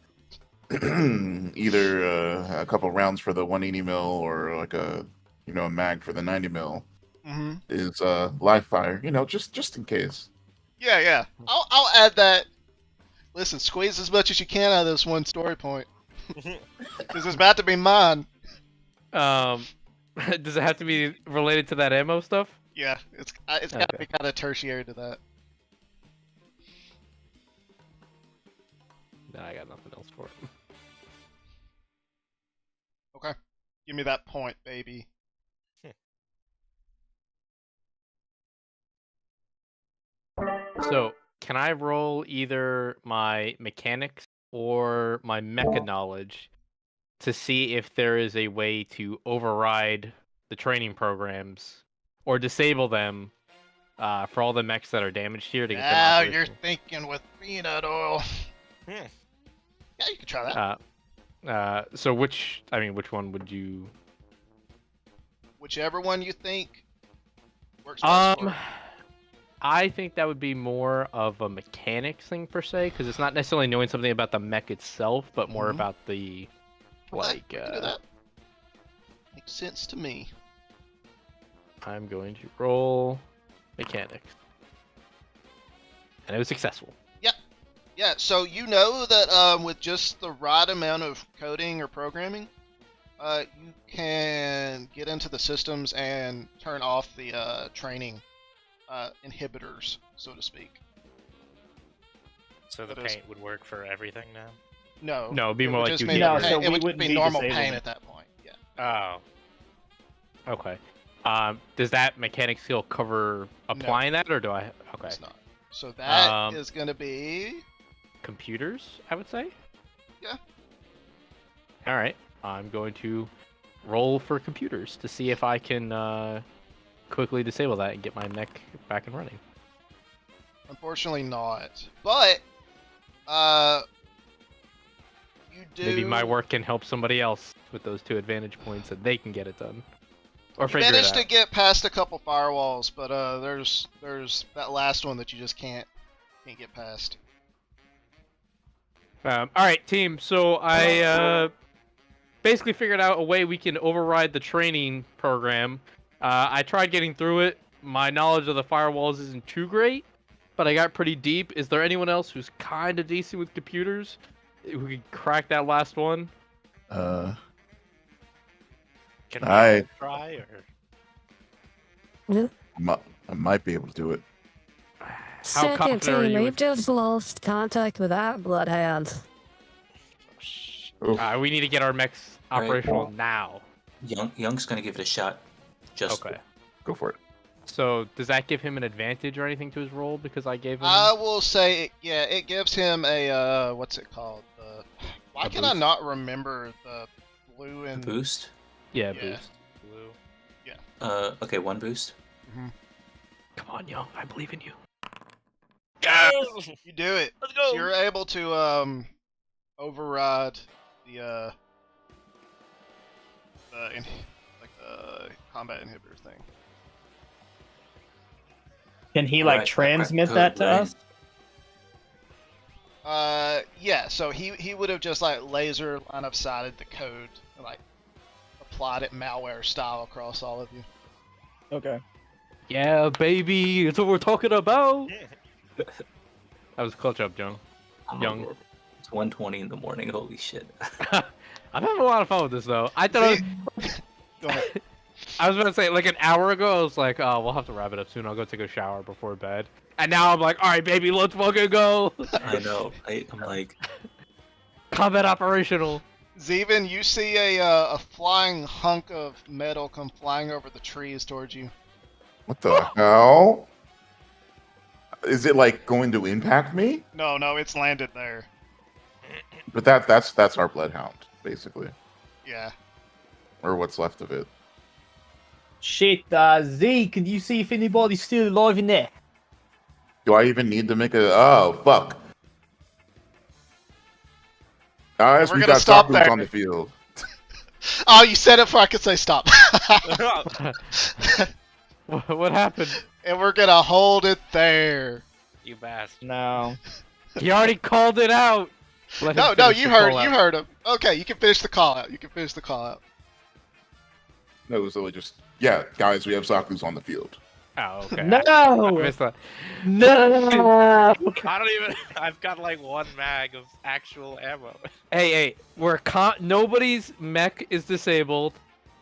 either a couple rounds for the 180 mil or like a mag for the 90 mil. Mm-hmm. Is live fire, just in case. Yeah. I'll add that. Listen, squeeze as much as you can out of this one story point. Because it's about to be mine. does it have to be related to that ammo stuff? Yeah, it's got to Okay. be kind of tertiary to that. No, I got nothing else for it. Okay. Give me that point, baby. So, can I roll either my mechanics or my mecha knowledge to see if there is a way to override the training programs or disable them for all the mechs that are damaged here to get them Now you're operational? thinking with peanut oil. Yeah, you can try that. So which one would you? Whichever one you think works best for you. I think that would be more of a mechanics thing per se, because it's not necessarily knowing something about the mech itself, but more Mhm. about the Okay, we can do that. Makes sense to me. I'm going to roll mechanics, and it was successful. Yeah, so you know that with just the right amount of coding or programming, you can get into the systems and turn off the training inhibitors, so to speak. So the That is- paint would work for everything now? No, it'd be it more would like just you be get No, rid of- so it we would wouldn't be be normal disabling paint it. at that point. Yeah. Oh. Okay. Does that mechanics skill cover applying that, or do I? Okay. It's not. So that is Um, going to be... Computers, I would say. Yeah. All right. I'm going to roll for computers to see if I can quickly disable that and get my mech back and running. Unfortunately not. But, you do... Maybe my work can help somebody else with those 2 advantage points, and they can get it done, or You figure it managed out. to get past a couple firewalls, but there's that last one that you just can't get past. All right, team. So I basically figured out a way we can override the training program. I tried getting through it. My knowledge of the firewalls isn't too great, but I got pretty deep. Is there anyone else who's kind of decent with computers who could crack that last one? Uh, Can we I- try, or? I might be able to do it. Second confident are team, you we've with- just lost contact with our bloodhound. Oof. We need to get our mechs Alright, operational well- now. Young's gonna give it a shot. Just Okay. Go for it. So does that give him an advantage or anything to his roll because I gave him? I will say, it gives him a what's it called? Why A can I boost? not remember the blue a and boost. Yeah, yeah. boost. Blue. Okay, 1 boost. Come on, Young. I believe in you. You do it. Let's go. You're able to override the the combat inhibitor thing. Can he Alright, like transmit code that to red. us? Yeah. So he would have just like laser line of sighted the code and like applied it malware style across all of you. Okay. Yeah, baby. That's what we're talking about. That was a clutch up, Young. Young. It's 1:20 in the morning. Holy shit. I'm having a lot of fun with this though. I thought Go ahead. I was about to say like an hour ago. I was like, oh, we'll have to wrap it up soon. I'll go take a shower before bed. And now I'm like, all right, baby, let's fucking go. I know. I'm like, Combat operational. Zevin, you see a flying hunk of metal come flying over the trees towards you. What the hell? Is it like going to impact me? No, it's landed there. But that's our bloodhound, basically, Yeah. or what's left of it. Shit, Z, can you see if anybody's still alive in there? Do I even need to make a? Oh fuck! Guys, We're we gonna got stop tacos there. on the field. Oh, you said it before I could say stop. What happened? And we're gonna hold it there. You bastard. No. He already called it out. Let him No, finish you the heard call out. him. Okay, you can finish the call out. No, it was really just guys, we have Zaku's on the field. Oh, okay. No! I missed that. No! I don't even. I've got like 1 mag of actual ammo. Hey, nobody's mech is disabled.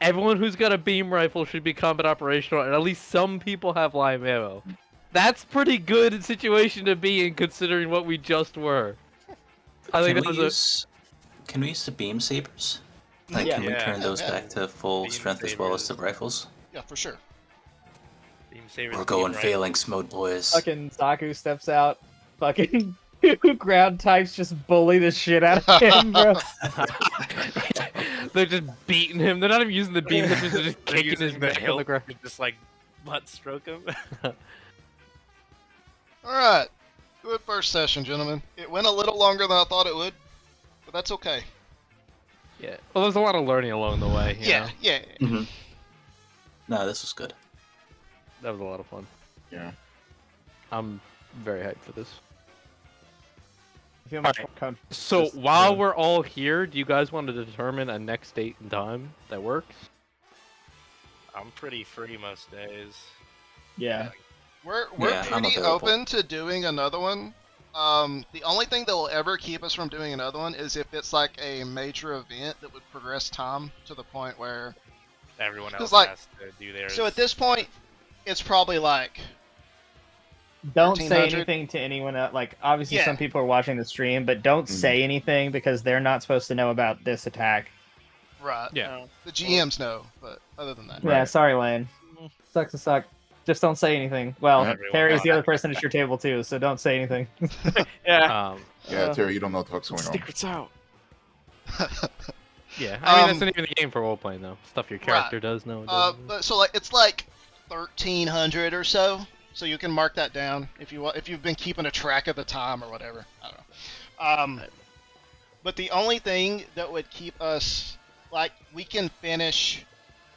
Everyone who's got a beam rifle should be combat operational, and at least some people have live ammo. That's pretty good situation to be in, considering what we just were. I think can we use the beam sabers? Like, Yeah. can we turn those Yeah. back to full Beam strength as well as the sabers. rifles? Yeah, for sure. Beam sabers, We're beam going rifles. phalanx mode, boys. Fucking Zaku steps out. Fucking ground types just bully the shit out of him, bro. They're just beating him. They're not even using the beam sabers, they're just They're kicking his using the mech on the hilt ground. to just like butt stroke him. Alright. Good first session, gentlemen. It went a little longer than I thought it would, but that's okay. Yeah. Well, there's a lot of learning along the way. You know? Yeah. Mm-hmm. No, this was good. That was a lot of fun. Yeah. I'm very hyped for this. I feel much Alright. more So Just, while uh, we're all here, do you guys want to determine a next date and time that works? I'm pretty free most days. Yeah. We're Yeah, I'm pretty available. open to doing another one. The only thing that will ever keep us from doing another one is if it's like a major event that would progress time to the point where. Everyone 'Cause, else like- has to do theirs. So at this point, it's probably like. Don't say 1300. anything to anyone else. Like, obviously, Yeah. some people are watching the stream, but don't Mhm. say anything because they're not supposed to know about this attack. Right. Yeah. The GMs know, but other than that. Yeah, sorry, Lane. Sucks to suck. Just don't say anything. Well, Everyone Terry's the knows. other person at your table, too, so don't say anything. Yeah. Yeah, Terry, you don't know what the fuck's going on. Secrets out. Yeah, I mean that's Um, the name of the game for role playing though. Stuff your Right. character does nowadays. But so like it's like 1,300 or so. So you can mark that down if you want, if you've been keeping a track of the time or whatever. I don't know. But the only thing that would keep us like we can finish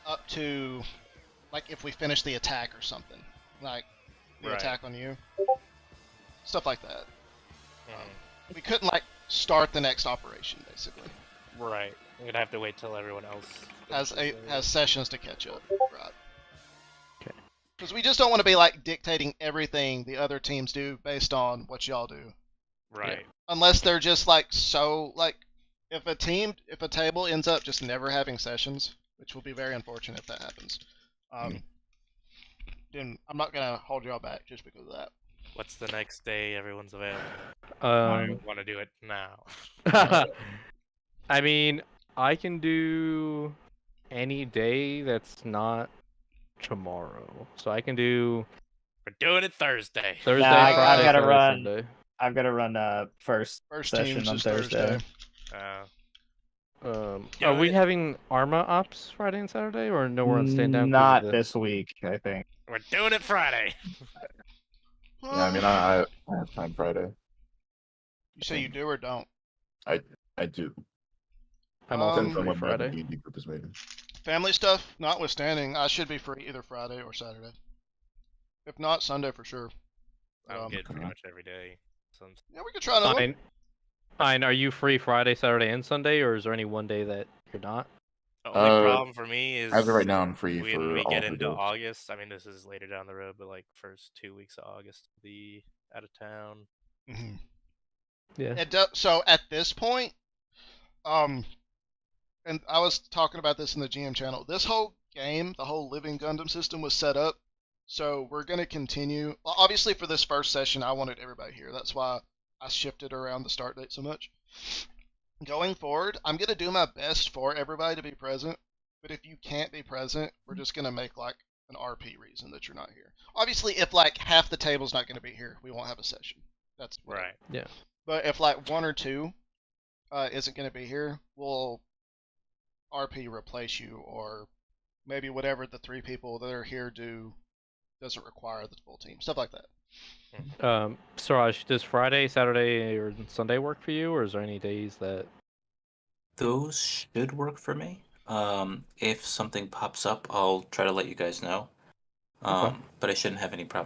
up to like if we finish the attack or something, like the Right. attack on you, stuff like that. Mhm. We couldn't like start the next operation basically. Right. We'd have to wait till everyone else Has sessions to catch up. Right. Okay. Because we just don't want to be like dictating everything the other teams do based on what y'all do. Right. Unless they're just like so like if a table ends up just never having sessions, which will be very unfortunate if that happens. Then I'm not gonna hold y'all back just because of that. What's the next day everyone's available? Um, Want to do it now. I mean, I can do any day that's not tomorrow. So I can do We're doing it Thursday. Thursday, I've Friday, gotta Saturday, run. Sunday. I've got to run first First session teams on is Thursday. Thursday. Are we it. having Arma Ops Friday and Saturday, or no we're on stand down? 'cause of Not the- this week, I think. We're doing it Friday. Yeah, I mean, I have time Friday. You say you do or don't? I do. I'm also Depends on free what the Friday. D&D group is meeting. Family stuff notwithstanding, I should be free either Friday or Saturday. If not, Sunday for sure. I'm good pretty okay. much every day. Yeah, we could try another one. Fine. Are you free Friday, Saturday, and Sunday, or is there any one day that you're not? The only problem for me is As of right now, I'm free when for we all get three into days. August. I mean, this is later down the road, but like first 2 weeks of August, I'll be out of town. Mm-hmm. Yeah. So at this point, and I was talking about this in the GM channel. This whole game, the whole living Gundam system was set up. So we're going to continue. Well, obviously, for this first session, I wanted everybody here. That's why I shifted around the start date so much. Going forward, I'm going to do my best for everybody to be present. But if you can't be present, we're just going to make like an RP reason that you're not here. Obviously, if like half the table's not going to be here, we won't have a session. That's Right. Yeah. But if like one or two isn't going to be here, we'll RP replace you, or maybe whatever the 3 people that are here do doesn't require the full team. Stuff like that. Suraj, does Friday, Saturday, or Sunday work for you, or is there any days that? Those should work for me. If something pops up, I'll try to let you guys know. Okay. But I shouldn't have any problem